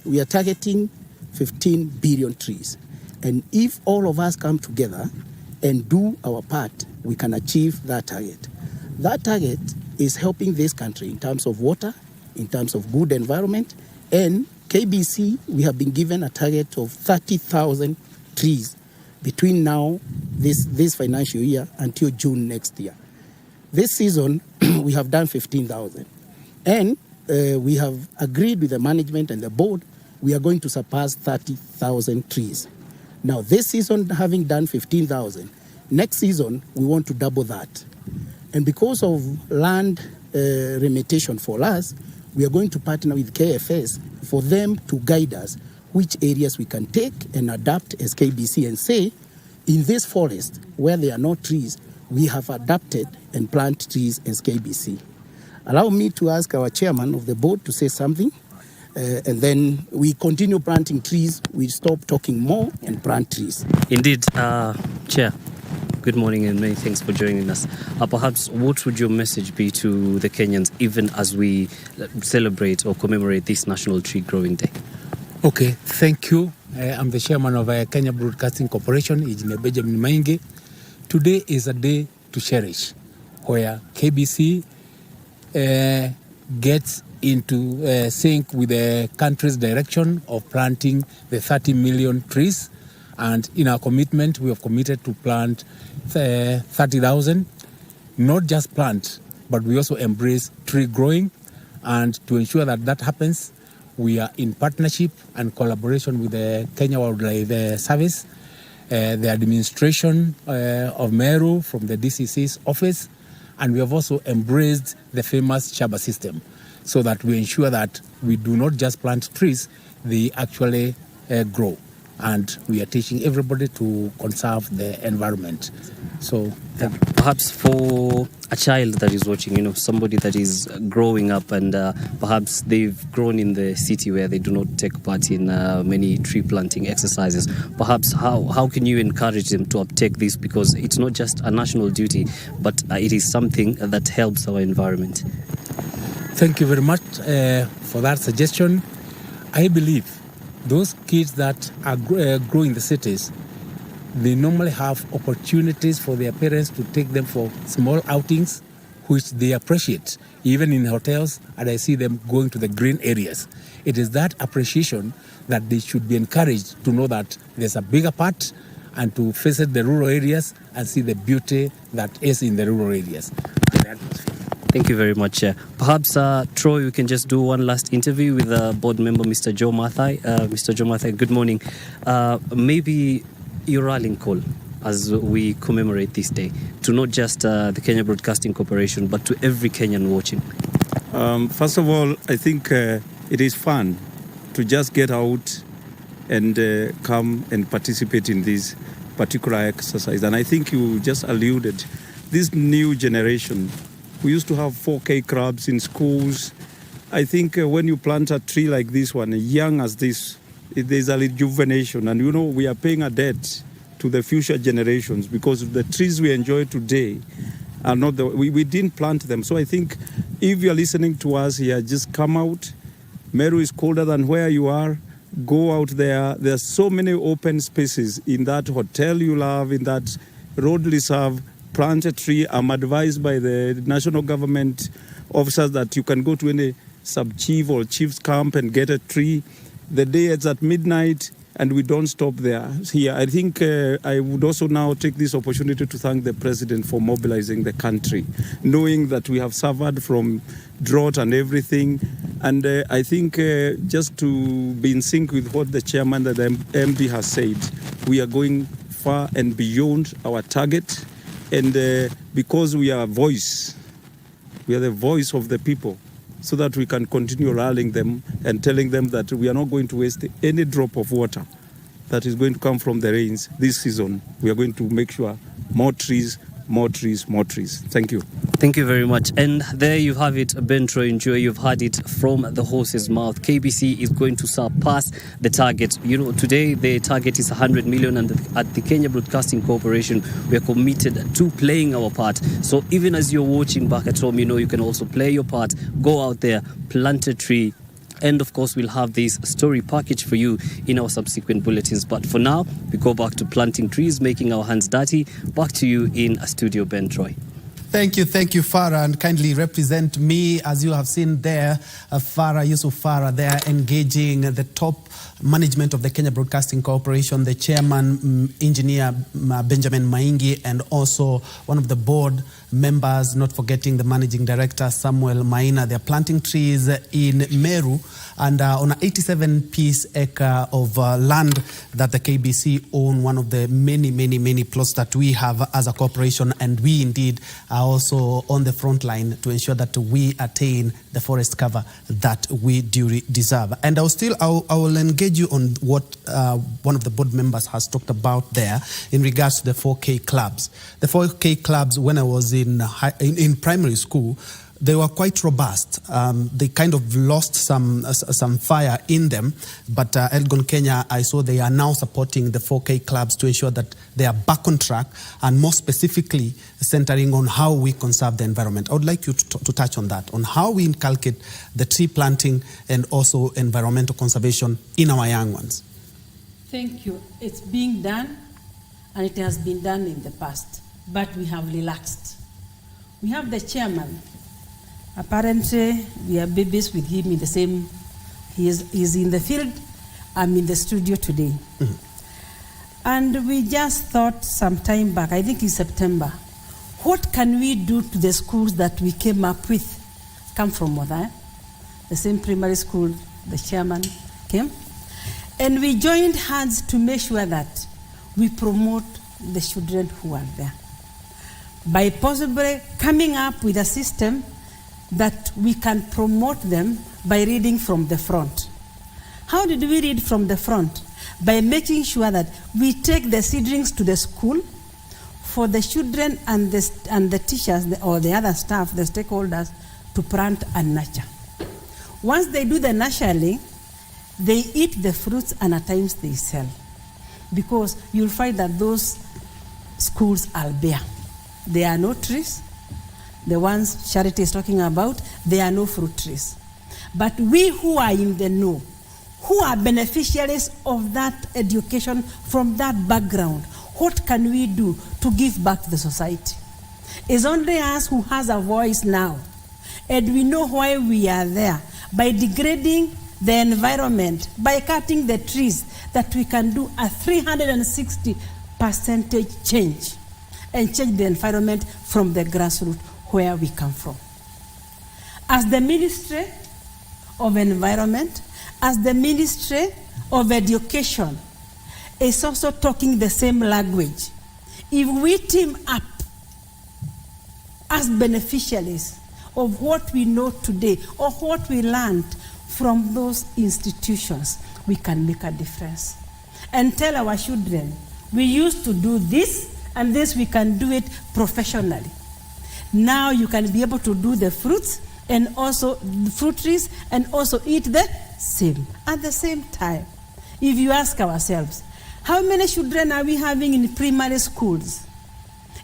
we are targeting 15 billion trees. And if all of us come together and do our part, we can achieve that target. That target is helping this country in terms of water, in terms of good environment, and KBC, we have been given a target of 30,000 trees between now, this financial year, until June next year. This season, we have done 15,000. And we have agreed with the management and the board, we are going to surpass 30,000 trees. Now, this season, having done 15,000, next season, we want to double that. And because of land limitation for us, we are going to partner with KFS for them to guide us which areas we can take and adapt as KBC and say, in this forest where there are no trees, we have adapted and plant trees as KBC. Allow me to ask our chairman of the board to say something, and then we continue planting trees. We stop talking more and plant trees. Indeed, Chair. Good morning and many thanks for joining us. Perhaps what would your message be to the Kenyans even as we celebrate or commemorate this National Tree Growing Day? Okay, thank you. I'm the chairman of Kenya Broadcasting Corporation, Engineer Benjamin Maingi. Today is a day to cherish, where KBC gets into sync with the country's direction of planting the 30 million trees. And in our commitment, we have committed to plant 30,000, not just plant, but we also embrace tree growing. And to ensure that that happens, we are in partnership and collaboration with the Kenya Wildlife Service, the administration of Meru from the DCC's office, and we have also embraced the famous Chaba system so that we ensure that we do not just plant trees, they actually grow. and we are teaching everybody to conserve the environment. So perhaps for a child that is watching, somebody that is growing up and perhaps they've grown in the city where they do not take part in many tree planting exercises, perhaps how can you encourage them to uptake this, because it's not just a national duty, but it is something that helps our environment? Thank you very much for that suggestion. I believe those kids that are growing in the cities, they normally have opportunities for their parents to take them for small outings, which they appreciate, even in hotels, and I see them going to the green areas. It is that appreciation that they should be encouraged to know that there's a bigger part, and to visit the rural areas and see the beauty that is in the rural areas. Thank you very much. Perhaps, Troy, we can just do one last interview with board member, Mr. Joe Mathai. Mr. Joe Mathai, good morning. Maybe your rallying call as we commemorate this day to not just the Kenya Broadcasting Corporation, but to every Kenyan watching. First of all, I think it is fun to just get out and come and participate in this particular exercise. And I think you just alluded, this new generation, we used to have 4K clubs in schools. I think when you plant a tree like this one, young as this, there's a rejuvenation. And we are paying a debt to the future generations, because the trees we enjoy today are not we didn't plant them. So I think if you're listening to us here, just come out. Meru is colder than where you are. Go out there. There are so many open spaces in that hotel you love, in that road reserve. Plant a tree. I'm advised by the national government officers that you can go to any sub-chief or chief's camp and get a tree. The day it's at midnight, and we don't stop there. Here, I think I would also now take this opportunity to thank the president for mobilizing the country, knowing that we have suffered from drought and everything. And I think just to be in sync with what the chairman and the MD has said, we are going far and beyond our target. And because we are the voice of the people, so that we can continue rallying them and telling them that we are not going to waste any drop of water that is going to come from the rains this season. We are going to make sure more trees, more trees, more trees. Thank you. Thank you very much. And there you have it, Ben Troy Njue. You've heard it from the horse's mouth. KBC is going to surpass the target. Today the target is 100 million, and at the Kenya Broadcasting Corporation, we are committed to playing our part. So even as you're watching back at home, you can also play your part. Go out there, plant a tree. And of course, we'll have this story package for you in our subsequent bulletins. But for now, we go back to planting trees, making our hands dirty. Back to you in a studio, Ben Troy. Thank you, Farah, and kindly represent me. As you have seen there, Farah, Yusuf Farah, there engaging the top management of the Kenya Broadcasting Corporation, the chairman, engineer Benjamin Maingi, and also one of the board members, not forgetting the managing director, Samuel Maina. They're planting trees in Meru, and on an 87-piece acre of land that the KBC own, one of the many plots that we have as a corporation, and we indeed are also on the front line to ensure that we attain the forest cover that we deserve. And I will engage you on what one of the board members has talked about there in regards to the 4K clubs. The 4K clubs, when I was in primary school, they were quite robust. They kind of lost some fire in them, but Elgon Kenya, I saw they are now supporting the 4K clubs to ensure that they are back on track, and more specifically centering on how we conserve the environment. I would like you to touch on that, on how we inculcate the tree planting and also environmental conservation in our young ones. Thank you. It's being done, and it has been done in the past, but we have relaxed. We have the chairman. Apparently, we are babies with him in the same. He's in the field. I'm in the studio today. Mm-hmm. And we just thought some time back, I think in September, what can we do to the schools that we came up with? Come from Modha, the same primary school the chairman came. And we joined hands to make sure that we promote the children who are there. By possibly coming up with a system that we can promote them by reading from the front. How did we read from the front? by making sure that we take the seedlings to the school for the children and the teachers or the other staff, the stakeholders, to plant and nurture. Once they do the nurturing, they eat the fruits and at times they sell. Because you'll find that those schools are bare. There are no trees. The ones Charity is talking about, there are no fruit trees. But we who are in the know, who are beneficiaries of that education from that background, what can we do to give back to the society? It's only us who has a voice now. And we know why we are there. By degrading the environment, by cutting the trees, that we can do a 360% change and change the environment from the grassroots where we come from. As the Ministry of Environment, as the Ministry of Education is also talking the same language, if we team up as beneficiaries of what we know today or what we learned from those institutions, we can make a difference. And tell our children, we used to do this, and this we can do it professionally. Now you can be able to do the fruits and also the fruit trees and also eat the same. At the same time, if you ask ourselves, how many children are we having in primary schools,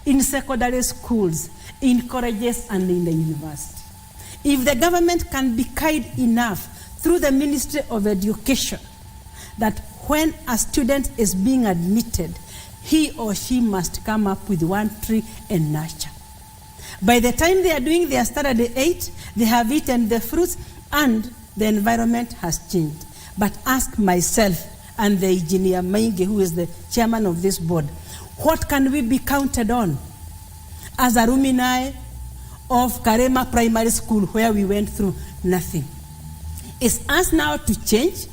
in secondary schools, in colleges and in the university? If the government can be kind enough through the Ministry of Education that when a student is being admitted, he or she must come up with one tree and nurture. By the time they are doing their Saturday 8, they have eaten the fruits and the environment has changed. But ask myself and the engineer Mainge, who is the chairman of this board, what can we be counted on as alumni of Karema Primary School where we went through nothing? It's us now to change,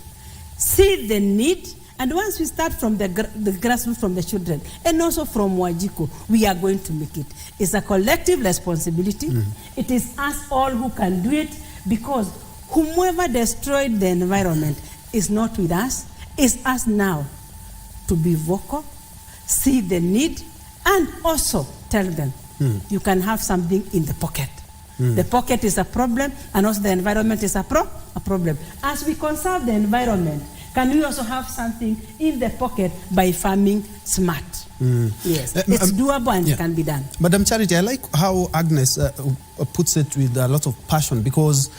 see the need, and once we start from the grassroots, from the children, and also from Wajiko, we are going to make it. It's a collective responsibility. It is us all who can do it, because whomever destroyed the environment is not with us. It's us now to be vocal, see the need, and also tell them, you can have something in the pocket. The pocket is a problem, and also the environment is a problem. As we conserve the environment, can we also have something in the pocket by farming smart? Yes, it's doable and it can be done. Madam Charity, I like how Agnes puts it with a lot of passion, because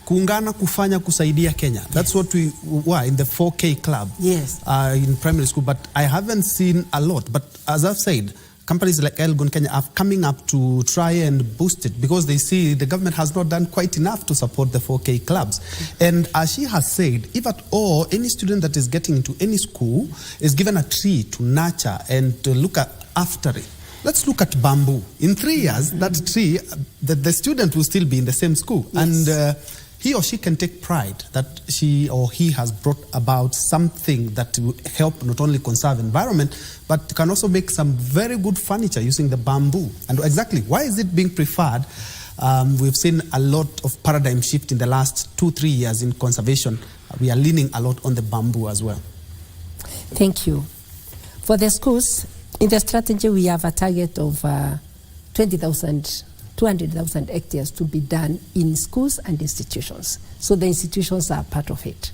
kuungana kufanya kusaidia Kenya. That's what we were in the 4K club. Yes. In primary school, but I haven't seen a lot. But as I've said, companies like Elgon Kenya are coming up to try and boost it, because they see the government has not done quite enough to support the 4K clubs. And as she has said, if at all any student that is getting into any school is given a tree to nurture and to look after it, let's look at bamboo. In 3 years, that tree, the student will still be in the same school. Yes. And he or she can take pride that she or he has brought about something that will help not only conserve environment, but can also make some very good furniture using the bamboo. And exactly, why is it being preferred? We've seen a lot of paradigm shift in the last 2-3 years in conservation. We are leaning a lot on the bamboo as well. Thank you. For the schools, in the strategy, we have a target of 200,000 hectares to be done in schools and institutions. So the institutions are part of it.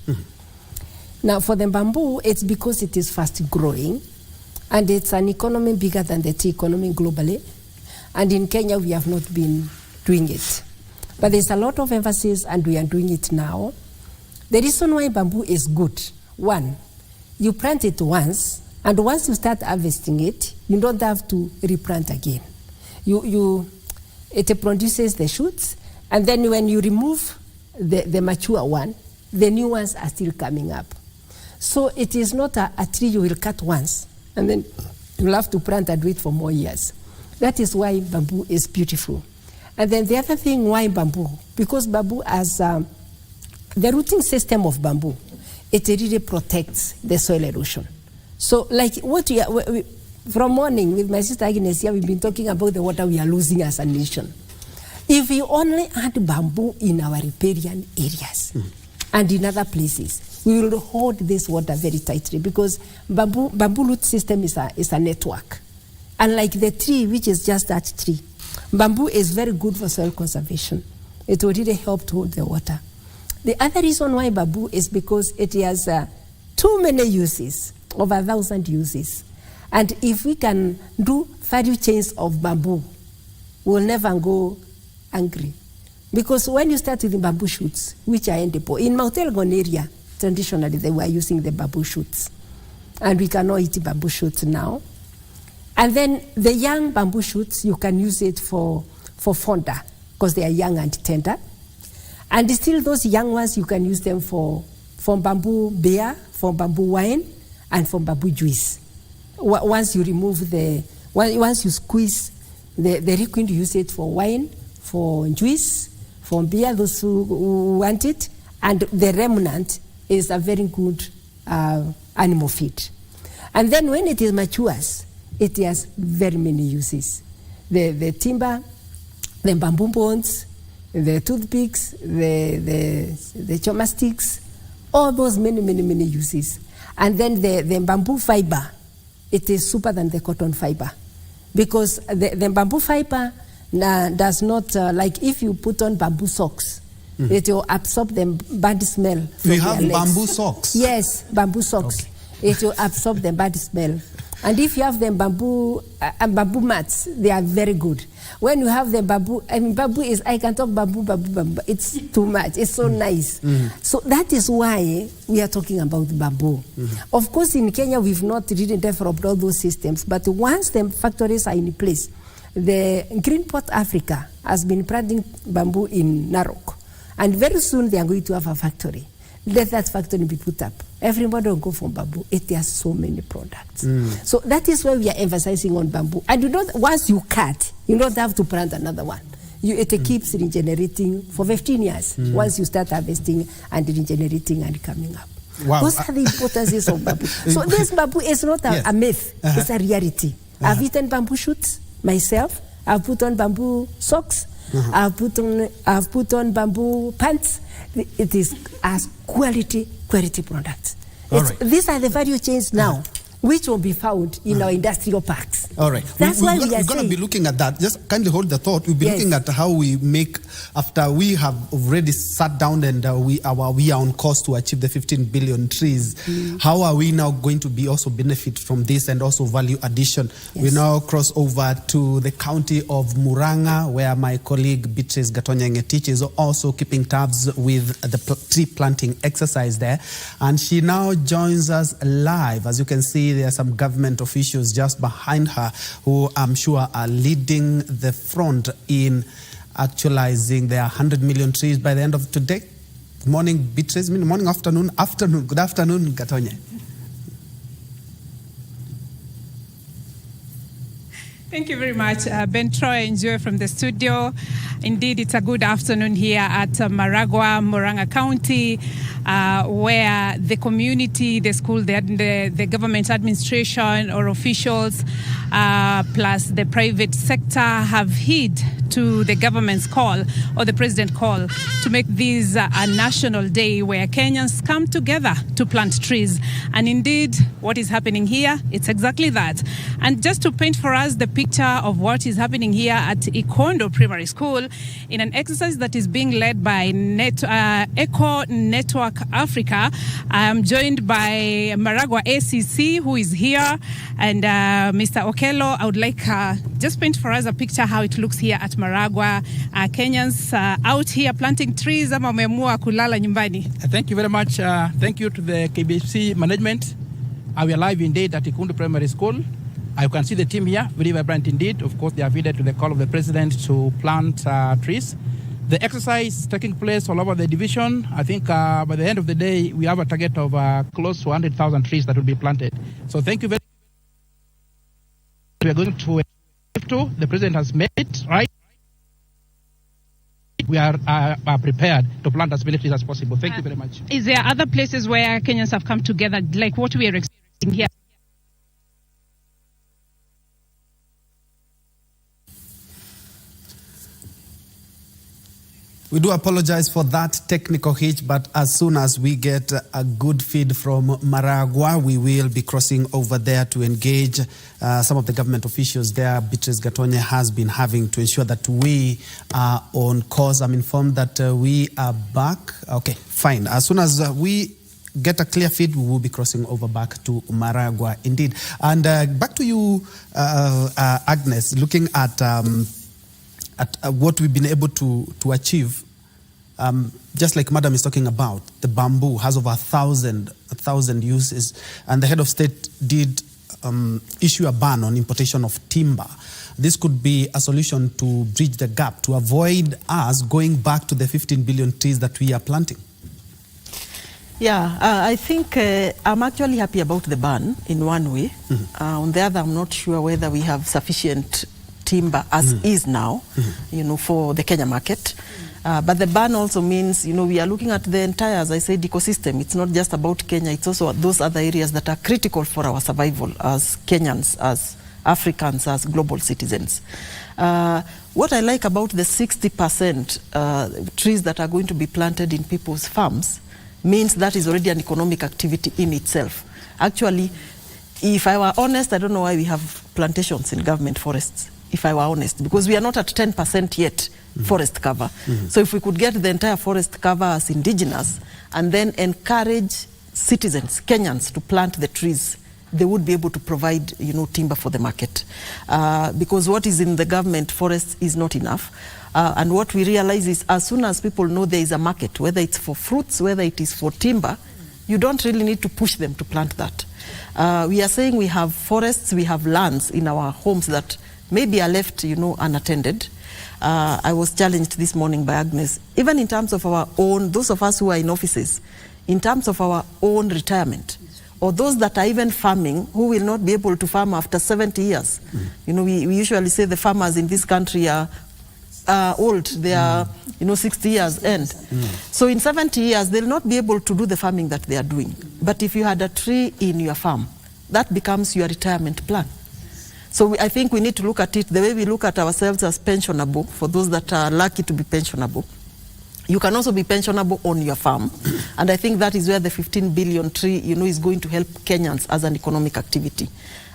Now for the bamboo, it's because it is fast growing and it's an economy bigger than the tea economy globally. And in Kenya, we have not been doing it. But there's a lot of emphasis and we are doing it now. The reason why bamboo is good, one, you plant it once, and once you start harvesting it, you don't have to replant again. It produces the shoots, and then when you remove the mature one, the new ones are still coming up. So it is not a tree you will cut once, and then you'll have to plant and wait for more years. That is why bamboo is beautiful. And then the other thing, why bamboo? Because bamboo has the rooting system of bamboo, it really protects the soil erosion. So like what we from morning with my sister Agnes here, we've been talking about the water we are losing as a nation. If we only add bamboo in our riparian areas, and in other places. We will hold this water very tightly because bamboo root system is a network. Unlike the tree, which is just that tree, bamboo is very good for soil conservation. It will really help to hold the water. The other reason why bamboo is because it has too many uses, over 1,000 uses. And if we can do value chains of bamboo, we'll never go hungry. Because when you start with the bamboo shoots, which are edible, in Mount Elgon area, traditionally they were using the bamboo shoots. And we cannot eat bamboo shoots now. And then the young bamboo shoots, you can use it for fonda, because they are young and tender. And still those young ones, you can use them for bamboo beer, for bamboo wine, and for bamboo juice. Once you remove once you squeeze the liquid, you use it for wine, for juice, for beer, those who want it. And the remnant is a very good animal feed. And then when it matures, it has very many uses. The timber, the bamboo bones, the toothpicks, the chopsticks, all those many uses. And then the bamboo fiber, it is super than the cotton fiber. Because the bamboo fiber does not, like if you put on bamboo socks, it will absorb the bad smell. We have bamboo socks? Yes, bamboo socks. Okay. It will absorb the bad smell. And if you have the bamboo mats, they are very good. When you have the bamboo, bamboo is, I can talk bamboo, it's too much, it's so nice. So that is why we are talking about bamboo. Of course, in Kenya, we've not really developed all those systems, but once the factories are in place, the Greenport Africa has been planting bamboo in Narok, and very soon they are going to have a factory. Let that factory be put up. Everybody will go for bamboo. It has so many products. So that is why we are emphasizing on bamboo. And once you cut, you don't have to plant another one. It keeps regenerating for 15 years once you start harvesting and regenerating and coming up. Wow. Those are the importances of bamboo. So this bamboo is not a myth. It's a reality. I've eaten bamboo shoots myself. I've put on bamboo socks. I've put on bamboo pants. It is as quality products. Right. These are the value chains now, which will be found in our industrial parks. All right. That's why we are going to be looking at that. Just kindly hold the thought. We'll be looking at how we make, after we have already sat down and we are on course to achieve the 15 billion trees, how are we now going to be also benefit from this and also value addition? We now cross over to the county of Murang'a, where my colleague Beatrice Gatonyangetich is also keeping tabs with the tree planting exercise there. And she now joins us live. As you can see, there are some government officials just behind her who I'm sure are leading the front in actualizing their 100 million trees by the end of today. Good morning, Beatrice. Morning, afternoon. Good afternoon, Gatonye. Thank you very much, Ben Troy and Joy from the studio. Indeed, it's a good afternoon here at Maragua, Murang'a County, where the community, the school, the government administration or officials, plus the private sector have heed to the government's call or the president's call to make this a national day where Kenyans come together to plant trees. And indeed, what is happening here, it's exactly that. And just to paint for us the picture of what is happening here at Ikondo Primary School in an exercise that is being led by Eco Network Africa. I'm joined by Maragua ACC, who is here, and Mr. Okello. I would like just paint for us a picture how it looks here at Maragua. Kenyans out here planting trees, ama wameamua kulala nyumbani? Thank you very much. Thank you to the KBC management. We are live indeed at Ikondo Primary School. You can see the team here, very vibrant indeed. Of course, they are heeded to the call of the president to plant trees. The exercise taking place all over the division. I think by the end of the day, we have a target of close to 100,000 trees that will be planted. So thank you very much. We are going to the president has made, right? We are prepared to plant as many trees as possible. Thank you very much. Is there other places where Kenyans have come together, like what we are expecting here? We do apologize for that technical hitch, but as soon as we get a good feed from Maragua, we will be crossing over there to engage some of the government officials there. Beatrice Gatonye has been having to ensure that we are on course. I'm informed that we are back. Okay, fine. As soon as we get a clear feed, we will be crossing over back to Maragua indeed. And back to you, Agnes, looking at what we've been able to achieve, just like Madam is talking about, the bamboo has over 1,000 uses, and the head of state did issue a ban on importation of timber. This could be a solution to bridge the gap, to avoid us going back to the 15 billion trees that we are planting. Yeah, I think I'm actually happy about the ban in one way. On the other, I'm not sure whether we have sufficient timber as is now, for the Kenya market. But the ban also means, we are looking at the entire, as I said, ecosystem. It's not just about Kenya, it's also those other areas that are critical for our survival as Kenyans, as Africans, as global citizens. What I like about the 60% trees that are going to be planted in people's farms means that is already an economic activity in itself. Actually, if I were honest, I don't know why we have plantations in government forests, if I were honest, because we are not at 10% yet forest cover. So if we could get the entire forest cover as indigenous and then encourage citizens, Kenyans, to plant the trees, they would be able to provide, timber for the market. Because what is in the government forests is not enough. And what we realize is as soon as people know there is a market, whether it's for fruits, whether it is for timber, you don't really need to push them to plant that. We are saying we have forests, we have lands in our homes that maybe are left, unattended. I was challenged this morning by Agnes, even in terms of our own, those of us who are in offices, in terms of our own retirement, or those that are even farming, who will not be able to farm after 70 years. We usually say the farmers in this country are old, they are 60 years end. So in 70 years they'll not be able to do the farming that they are doing. But if you had a tree in your farm, that becomes your retirement plan. So I think we need to look at it the way we look at ourselves as pensionable, for those that are lucky to be pensionable. You can also be pensionable on your farm. And I think that is where the 15 billion tree, is going to help Kenyans as an economic activity.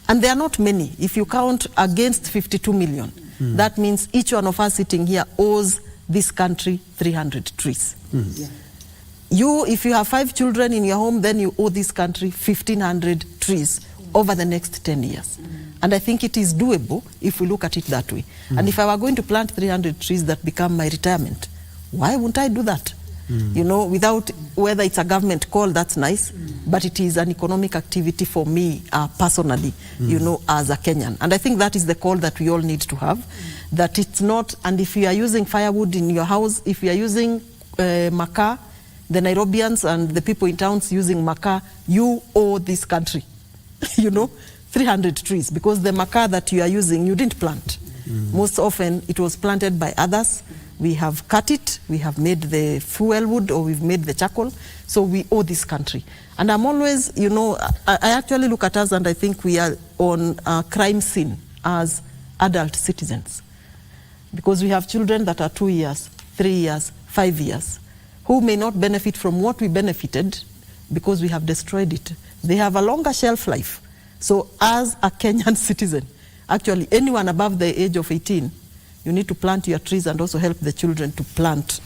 And there are not many. If you count against 52 million, that means each one of us sitting here owes this country 300 trees. If you have 5 children in your home, then you owe this country 1,500 trees over the next 10 years. And I think it is doable if we look at it that way. And if I were going to plant 300 trees that become my retirement, why wouldn't I do that? Without, whether it's a government call, that's nice, but it is an economic activity for me personally, as a Kenyan. And I think that is the call that we all need to have, that it's not, and if you are using firewood in your house, if you are using makaa, the Nairobians and the people in towns using makaa, you owe this country, 300 trees, because the makaa that you are using, you didn't plant. Most often it was planted by others. We have cut it, we have made the fuel wood, or we've made the charcoal, so we owe this country. And I'm always, I actually look at us and I think we are on a crime scene as adult citizens. Because we have children that are 2 years, 3 years, 5 years, who may not benefit from what we benefited because we have destroyed it. They have a longer shelf life. So as a Kenyan citizen, actually anyone above the age of 18, you need to plant your trees and also help the children to plant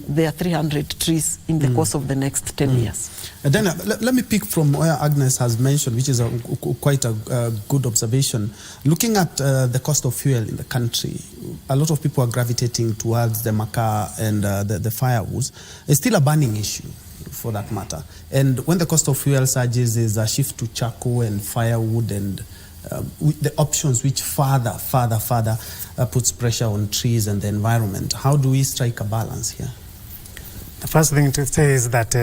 their 300 trees in the course of the next 10 years. Then let me pick from where Agnes has mentioned, which is quite a good observation. Looking at the cost of fuel in the country, a lot of people are gravitating towards the makaa and the firewood. It's still a burning issue, for that matter. And when the cost of fuel surges, is a shift to charcoal and firewood and the options which further puts pressure on trees and the environment. How do we strike a balance here? The first thing to say is that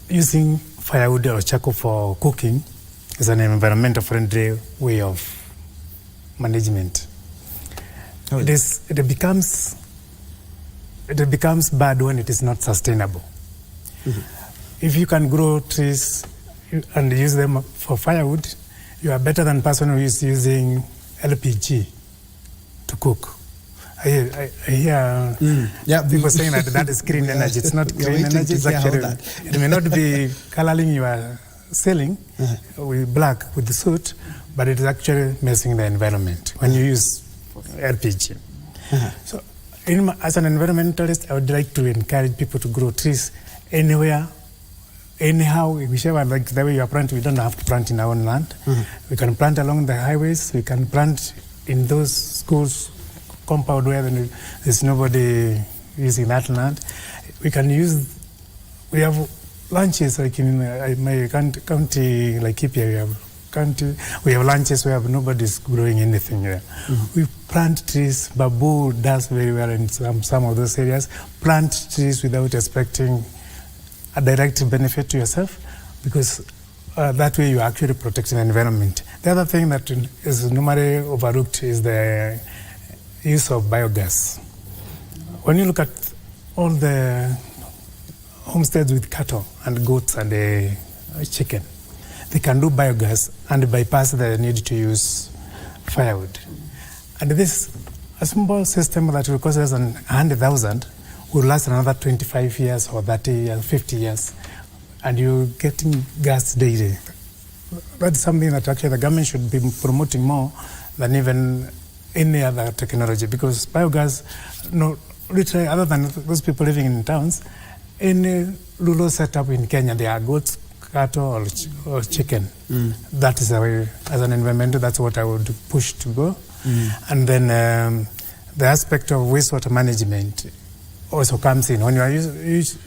using firewood or charcoal for cooking is an environmental friendly way of management. It becomes bad when it is not sustainable. If you can grow trees and use them for firewood, you are better than person who is using LPG to cook. I hear people saying that is green energy. It's not green energy. It's actually, it may not be coloring your ceiling with black with the soot, but it is actually messing the environment when you use LPG. So, as an environmentalist, I would like to encourage people to grow trees anywhere, anyhow, whichever, like the way you are planting. We don't have to plant in our own land. We can plant along the highways. We can plant in those schools compound where there's nobody using that land. We can use, we have lunches like in my county, like Kipia, we have lunches where nobody's growing anything there. We plant trees. Bamboo does very well in some of those areas. Plant trees without expecting a direct benefit to yourself, because that way you're actually protecting the environment. The other thing that is normally overlooked is the use of biogas. When you look at all the homesteads with cattle and goats and chicken, they can do biogas and bypass the need to use firewood. And this, a simple system that will cost us 100,000 will last another 25 years or 30 years, 50 years, and you're getting gas daily. That's something that actually the government should be promoting more than even any other technology, because biogas, literally, other than those people living in towns, any rural setup in Kenya, there are goats, cattle, or chicken. That is the way, as an environmental, that's what I would push to go. And then the aspect of wastewater management also comes in. When you are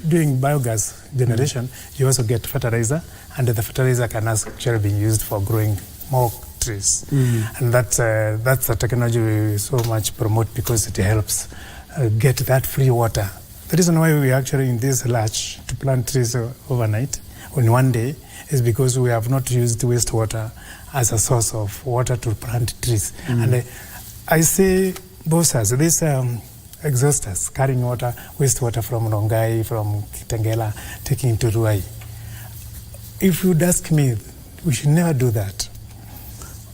doing biogas generation, you also get fertilizer, and the fertilizer can actually be used for growing more trees. And that's a technology we so much promote, because it helps get that free water. The reason why we actually in this large to plant trees overnight in one day is because we have not used wastewater as a source of water to plant trees. And I see both sides. These exhausters carrying water, wastewater from Rongai, from Kitengela, taking to Ruai. If you'd ask me, we should never do that.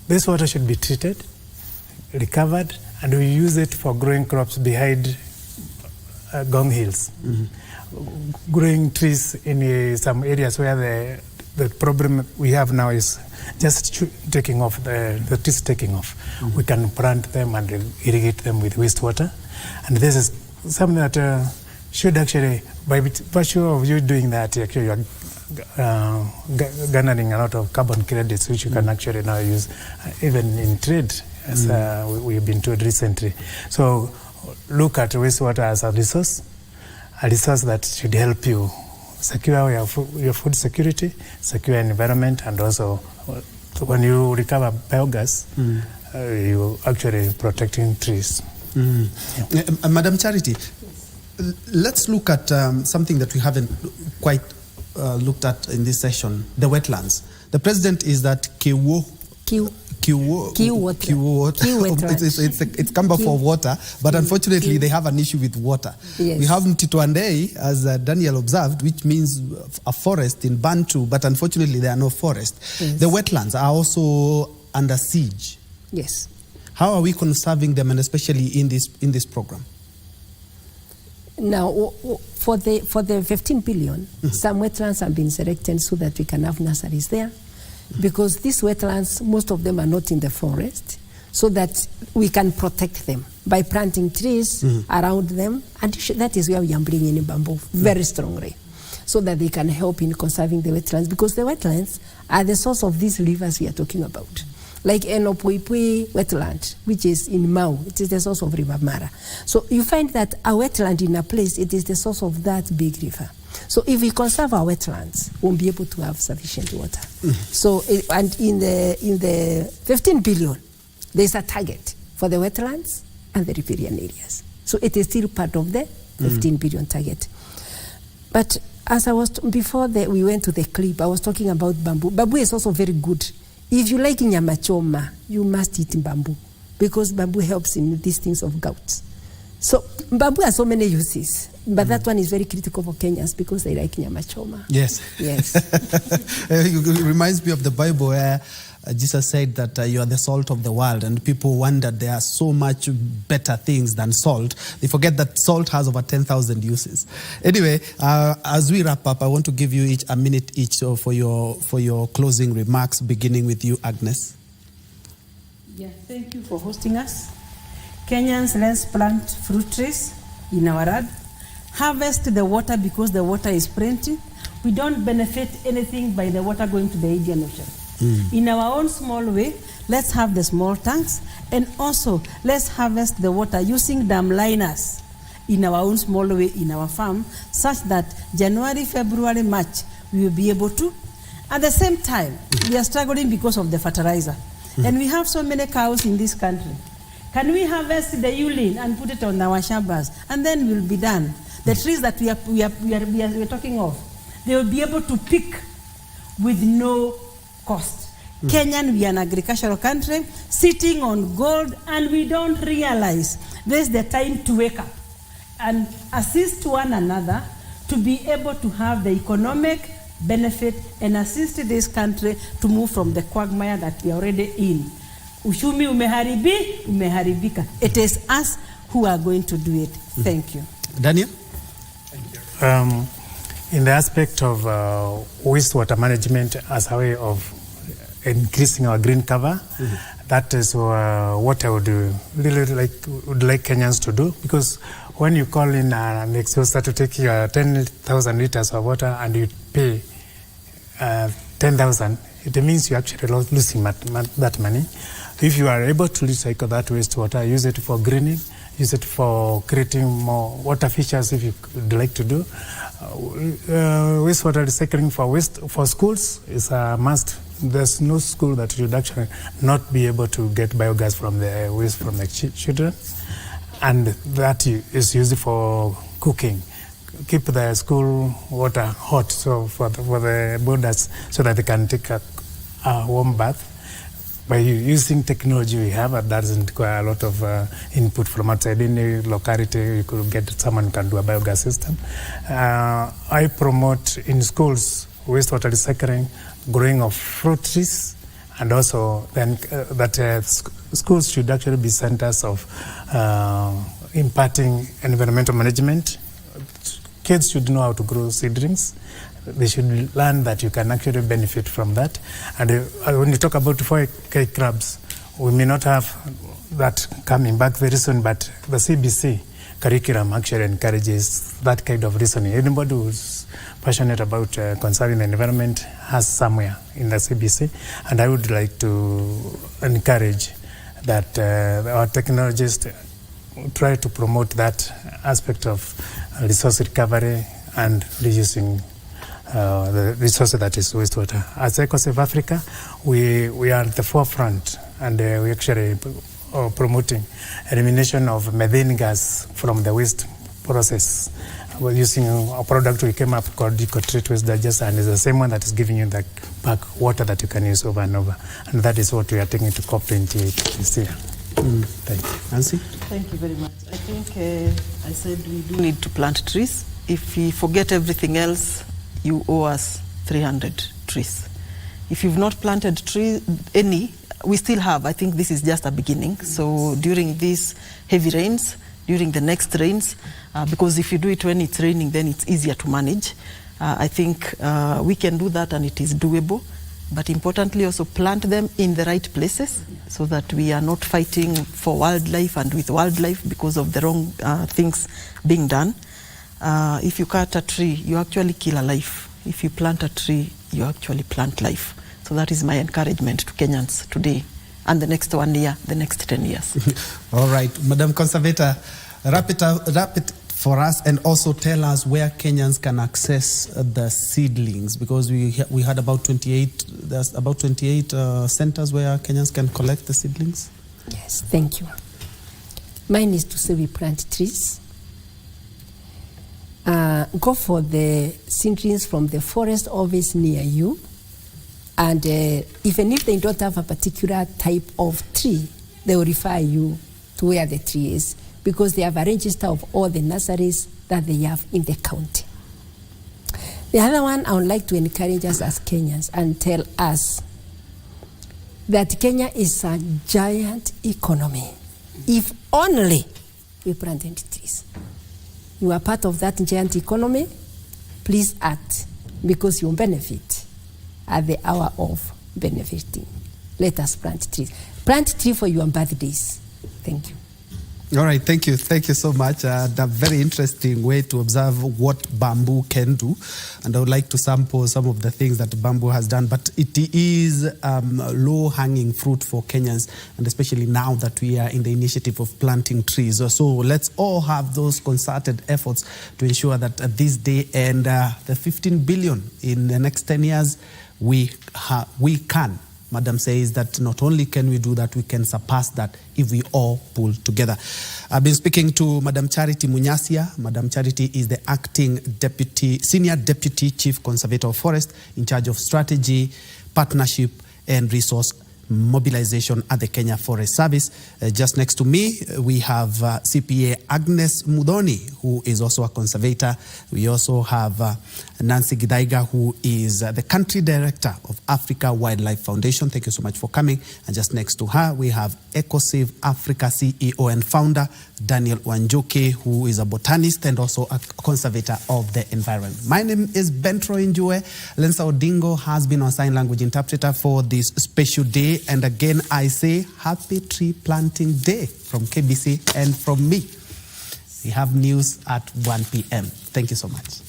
This water should be treated, recovered, and we use it for growing crops behind gong hills. Growing trees in some areas where the problem we have now is just taking off, the trees taking off. We can plant them and irrigate them with wastewater. And this is something that should actually, by virtue of you doing that, actually you are garnering a lot of carbon credits, which you can actually now use even in trade, as we've been told recently. So look at wastewater as a resource that should help you secure your food security, secure environment, and also when you recover biogas, you're actually protecting trees. Madam Charity, let's look at something that we haven't quite looked at in this session, the wetlands. The president is that it's Kamba for water, but unfortunately they have an issue with water. We have Mtituandei, as Daniel observed, which means a forest in Bantu, but unfortunately there are no forests. The wetlands are also under siege. Yes. How are we conserving them, and especially in this program? Now, for the 15 billion, some wetlands have been selected so that we can have nurseries there. Because these wetlands, most of them are not in the forest, so that we can protect them by planting trees around them. And that is where we are bringing in bamboo very strongly, so that they can help in conserving the wetlands. Because the wetlands are the source of these rivers we are talking about. Like Enopuipui wetland, which is in Mau, it is the source of River Mara. So you find that a wetland in a place, it is the source of that big river. So if we conserve our wetlands, we'll be able to have sufficient water. So, and in the 15 billion, there's a target for the wetlands and the riparian areas. So it is still part of the 15 billion target. But as I was, before we went to the clip, I was talking about bamboo. Bamboo is also very good. If you like nyama choma, you must eat bamboo, because bamboo helps in these things of gout. So bamboo has so many uses. But that one is very critical for Kenyans because they like nyama choma. Yes. Yes. It reminds me of the Bible where Jesus said that you are the salt of the world, and people wonder there are so much better things than salt. They forget that salt has over 10,000 uses. Anyway, as we wrap up, I want to give you each a minute each for your closing remarks, beginning with you, Agnes. Yeah, thank you for hosting us. Kenyans, let's plant fruit trees in our yard. Harvest the water because the water is plenty. We don't benefit anything by the water going to the Indian Ocean. In our own small way, let's have the small tanks, and also let's harvest the water using dam liners in our own small way in our farm, such that January, February, March, we will be able to. At the same time, we are struggling because of the fertilizer. And we have so many cows in this country. Can we harvest the urine and put it on our shambas, and then we'll be done? The trees that we are talking of, they will be able to pick with no cost. Kenyan, we are an agricultural country sitting on gold, and we don't realize this is the time to wake up and assist one another to be able to have the economic benefit and assist this country to move from the quagmire that we are already in. Ushumi umeharibika. It is us who are going to do it. Thank you. Daniel? In the aspect of wastewater management as a way of increasing our green cover, that is what I would really like Kenyans to do, because when you call in an exhauster to take your 10,000 liters of water and you pay 10,000, it means you're actually losing that money. If you are able to recycle that wastewater, use it for greening, use it for creating more water features if you would like to do. Wastewater recycling for schools is a must. There's no school that should actually not be able to get biogas from the waste from the children, and that is used for cooking. Keep the school water hot so for the boarders, so that they can take a warm bath. By using technology we have, that doesn't require a lot of input from outside. In a locality, you could get someone who can do a biogas system. I promote in schools wastewater recycling, growing of fruit trees, and also then that schools should actually be centers of imparting environmental management. Kids should know how to grow seedlings. They should learn that you can actually benefit from that. And when you talk about 4K clubs, we may not have that coming back very soon, but the CBC curriculum actually encourages that kind of reasoning. Anybody who's passionate about conserving the environment has somewhere in the CBC, and I would like to encourage that our technologists try to promote that aspect of resource recovery and reusing the resource that is wastewater. As EcoSafe Africa, we are at the forefront, and we actually promoting elimination of methane gas from the waste process. We're using a product we came up called Eco-Treat Waste Digester, and it's the same one that is giving you the pack water that you can use over and over. And that is what we are taking to COP28 this year. Thank you. Nancy? Thank you very much. I think I said we do need to plant trees. If we forget everything else, you owe us 300 trees. If you've not planted any, we still have. I think this is just a beginning. So during these heavy rains, during the next rains, because if you do it when it's raining, then it's easier to manage. I think we can do that, and it is doable. But importantly, also plant them in the right places so that we are not fighting for wildlife and with wildlife because of the wrong things being done. If you cut a tree, you actually kill a life. If you plant a tree, you actually plant life. So that is my encouragement to Kenyans today and the next 1 year, the next 10 years. All right, Madam Conservator, wrap it for us, and also tell us where Kenyans can access the seedlings, because we had about 28. There's about 28 centers where Kenyans can collect the seedlings. Yes, thank you. Mine is to say we plant trees. Go for the seedlings from the forest office near you, and even if they don't have a particular type of tree, they will refer you to where the tree is, because they have a register of all the nurseries that they have in the county. The other one, I would like to encourage us as Kenyans and tell us that Kenya is a giant economy. If only we planted trees. You are part of that giant economy, please act, because you benefit at the hour of benefiting. Let us plant trees. Plant tree for your birthdays. Thank you. All right, thank you. Thank you so much. A very interesting way to observe what bamboo can do. And I would like to sample some of the things that bamboo has done. But it is low-hanging fruit for Kenyans, and especially now that we are in the initiative of planting trees. So let's all have those concerted efforts to ensure that this day and the 15 billion in the next 10 years, we can. Madam says that not only can we do that, we can surpass that if we all pull together. I've been speaking to Madam Charity Munyasia. Madam Charity is the acting senior deputy chief conservator of forest in charge of strategy, partnership, and resource mobilization at the Kenya Forest Service. Just next to me, we have CPA Agnes Mudhoni, who is also a conservator. We also have Nancy Gidaiga, who is the country director of Africa Wildlife Foundation. Thank you so much for coming. And just next to her, we have EcoSave Africa CEO and founder, Daniel Wanjoke, who is a botanist and also a conservator of the environment. My name is Bentro Njue. Lensa Odingo has been our sign language interpreter for this special day. And again, I say happy tree planting day from KBC and from me. We have news at 1 p.m. Thank you so much.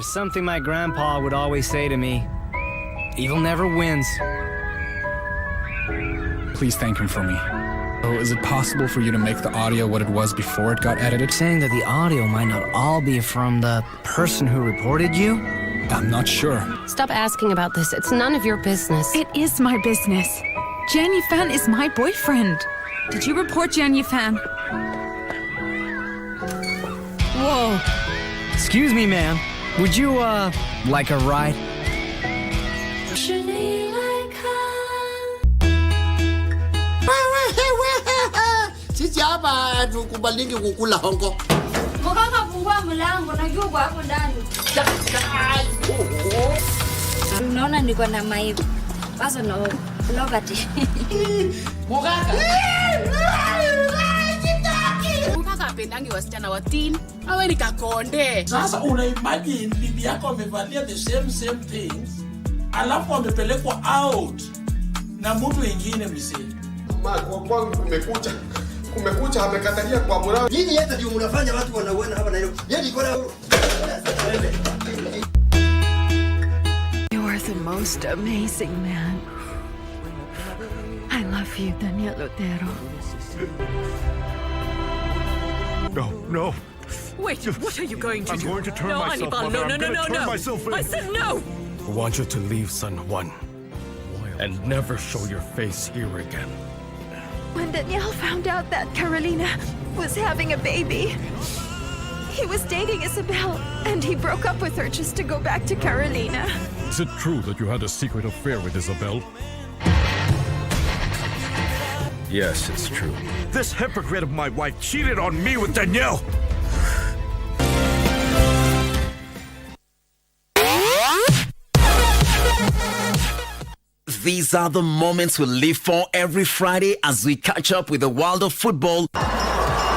Something my grandpa would always say to me, evil never wins. Please thank him for me. Oh, is it possible for you to make the audio what it was before it got edited? Saying that the audio might not all be from the person who reported you? I'm not sure. Stop asking about this. It's none of your business. It is my business. Jan Yifan is my boyfriend. Did you report Jan Yifan? Whoa. Excuse me, ma'am. Would you, like a ride? Sisi hapa tukubalingi kukula hongo. Mkaka fungua mlango, najua uko hapo ndani. Unaona niko na maibu. Basi no, logati. Mkaka apendangi wasichana wa teen, awe ni kakonde. Sasa una imagine bibi yako amevalia the same things, alafu amepelekwa out na mtu mwingine msee. Kwa kwangu kumekucha amekatalia kwa murao. Nyinyi hata ndio mnafanya watu wanauana hapa na hilo. Yeye iko na You are the most amazing man. I love you, Daniel Otero. No. Wait, what are you going to do? I'm going to turn no, myself Hannibal, on. no. Myself in. I said no! I want you to leave San Juan and never show your face here again. When Daniel found out that Carolina was having a baby, he was dating Isabel, and he broke up with her just to go back to Carolina. Is it true that you had a secret affair with Isabel? Yes, it's true. This hypocrite of my wife cheated on me with Danielle! These are the moments we live for every Friday as we catch up with the world of football.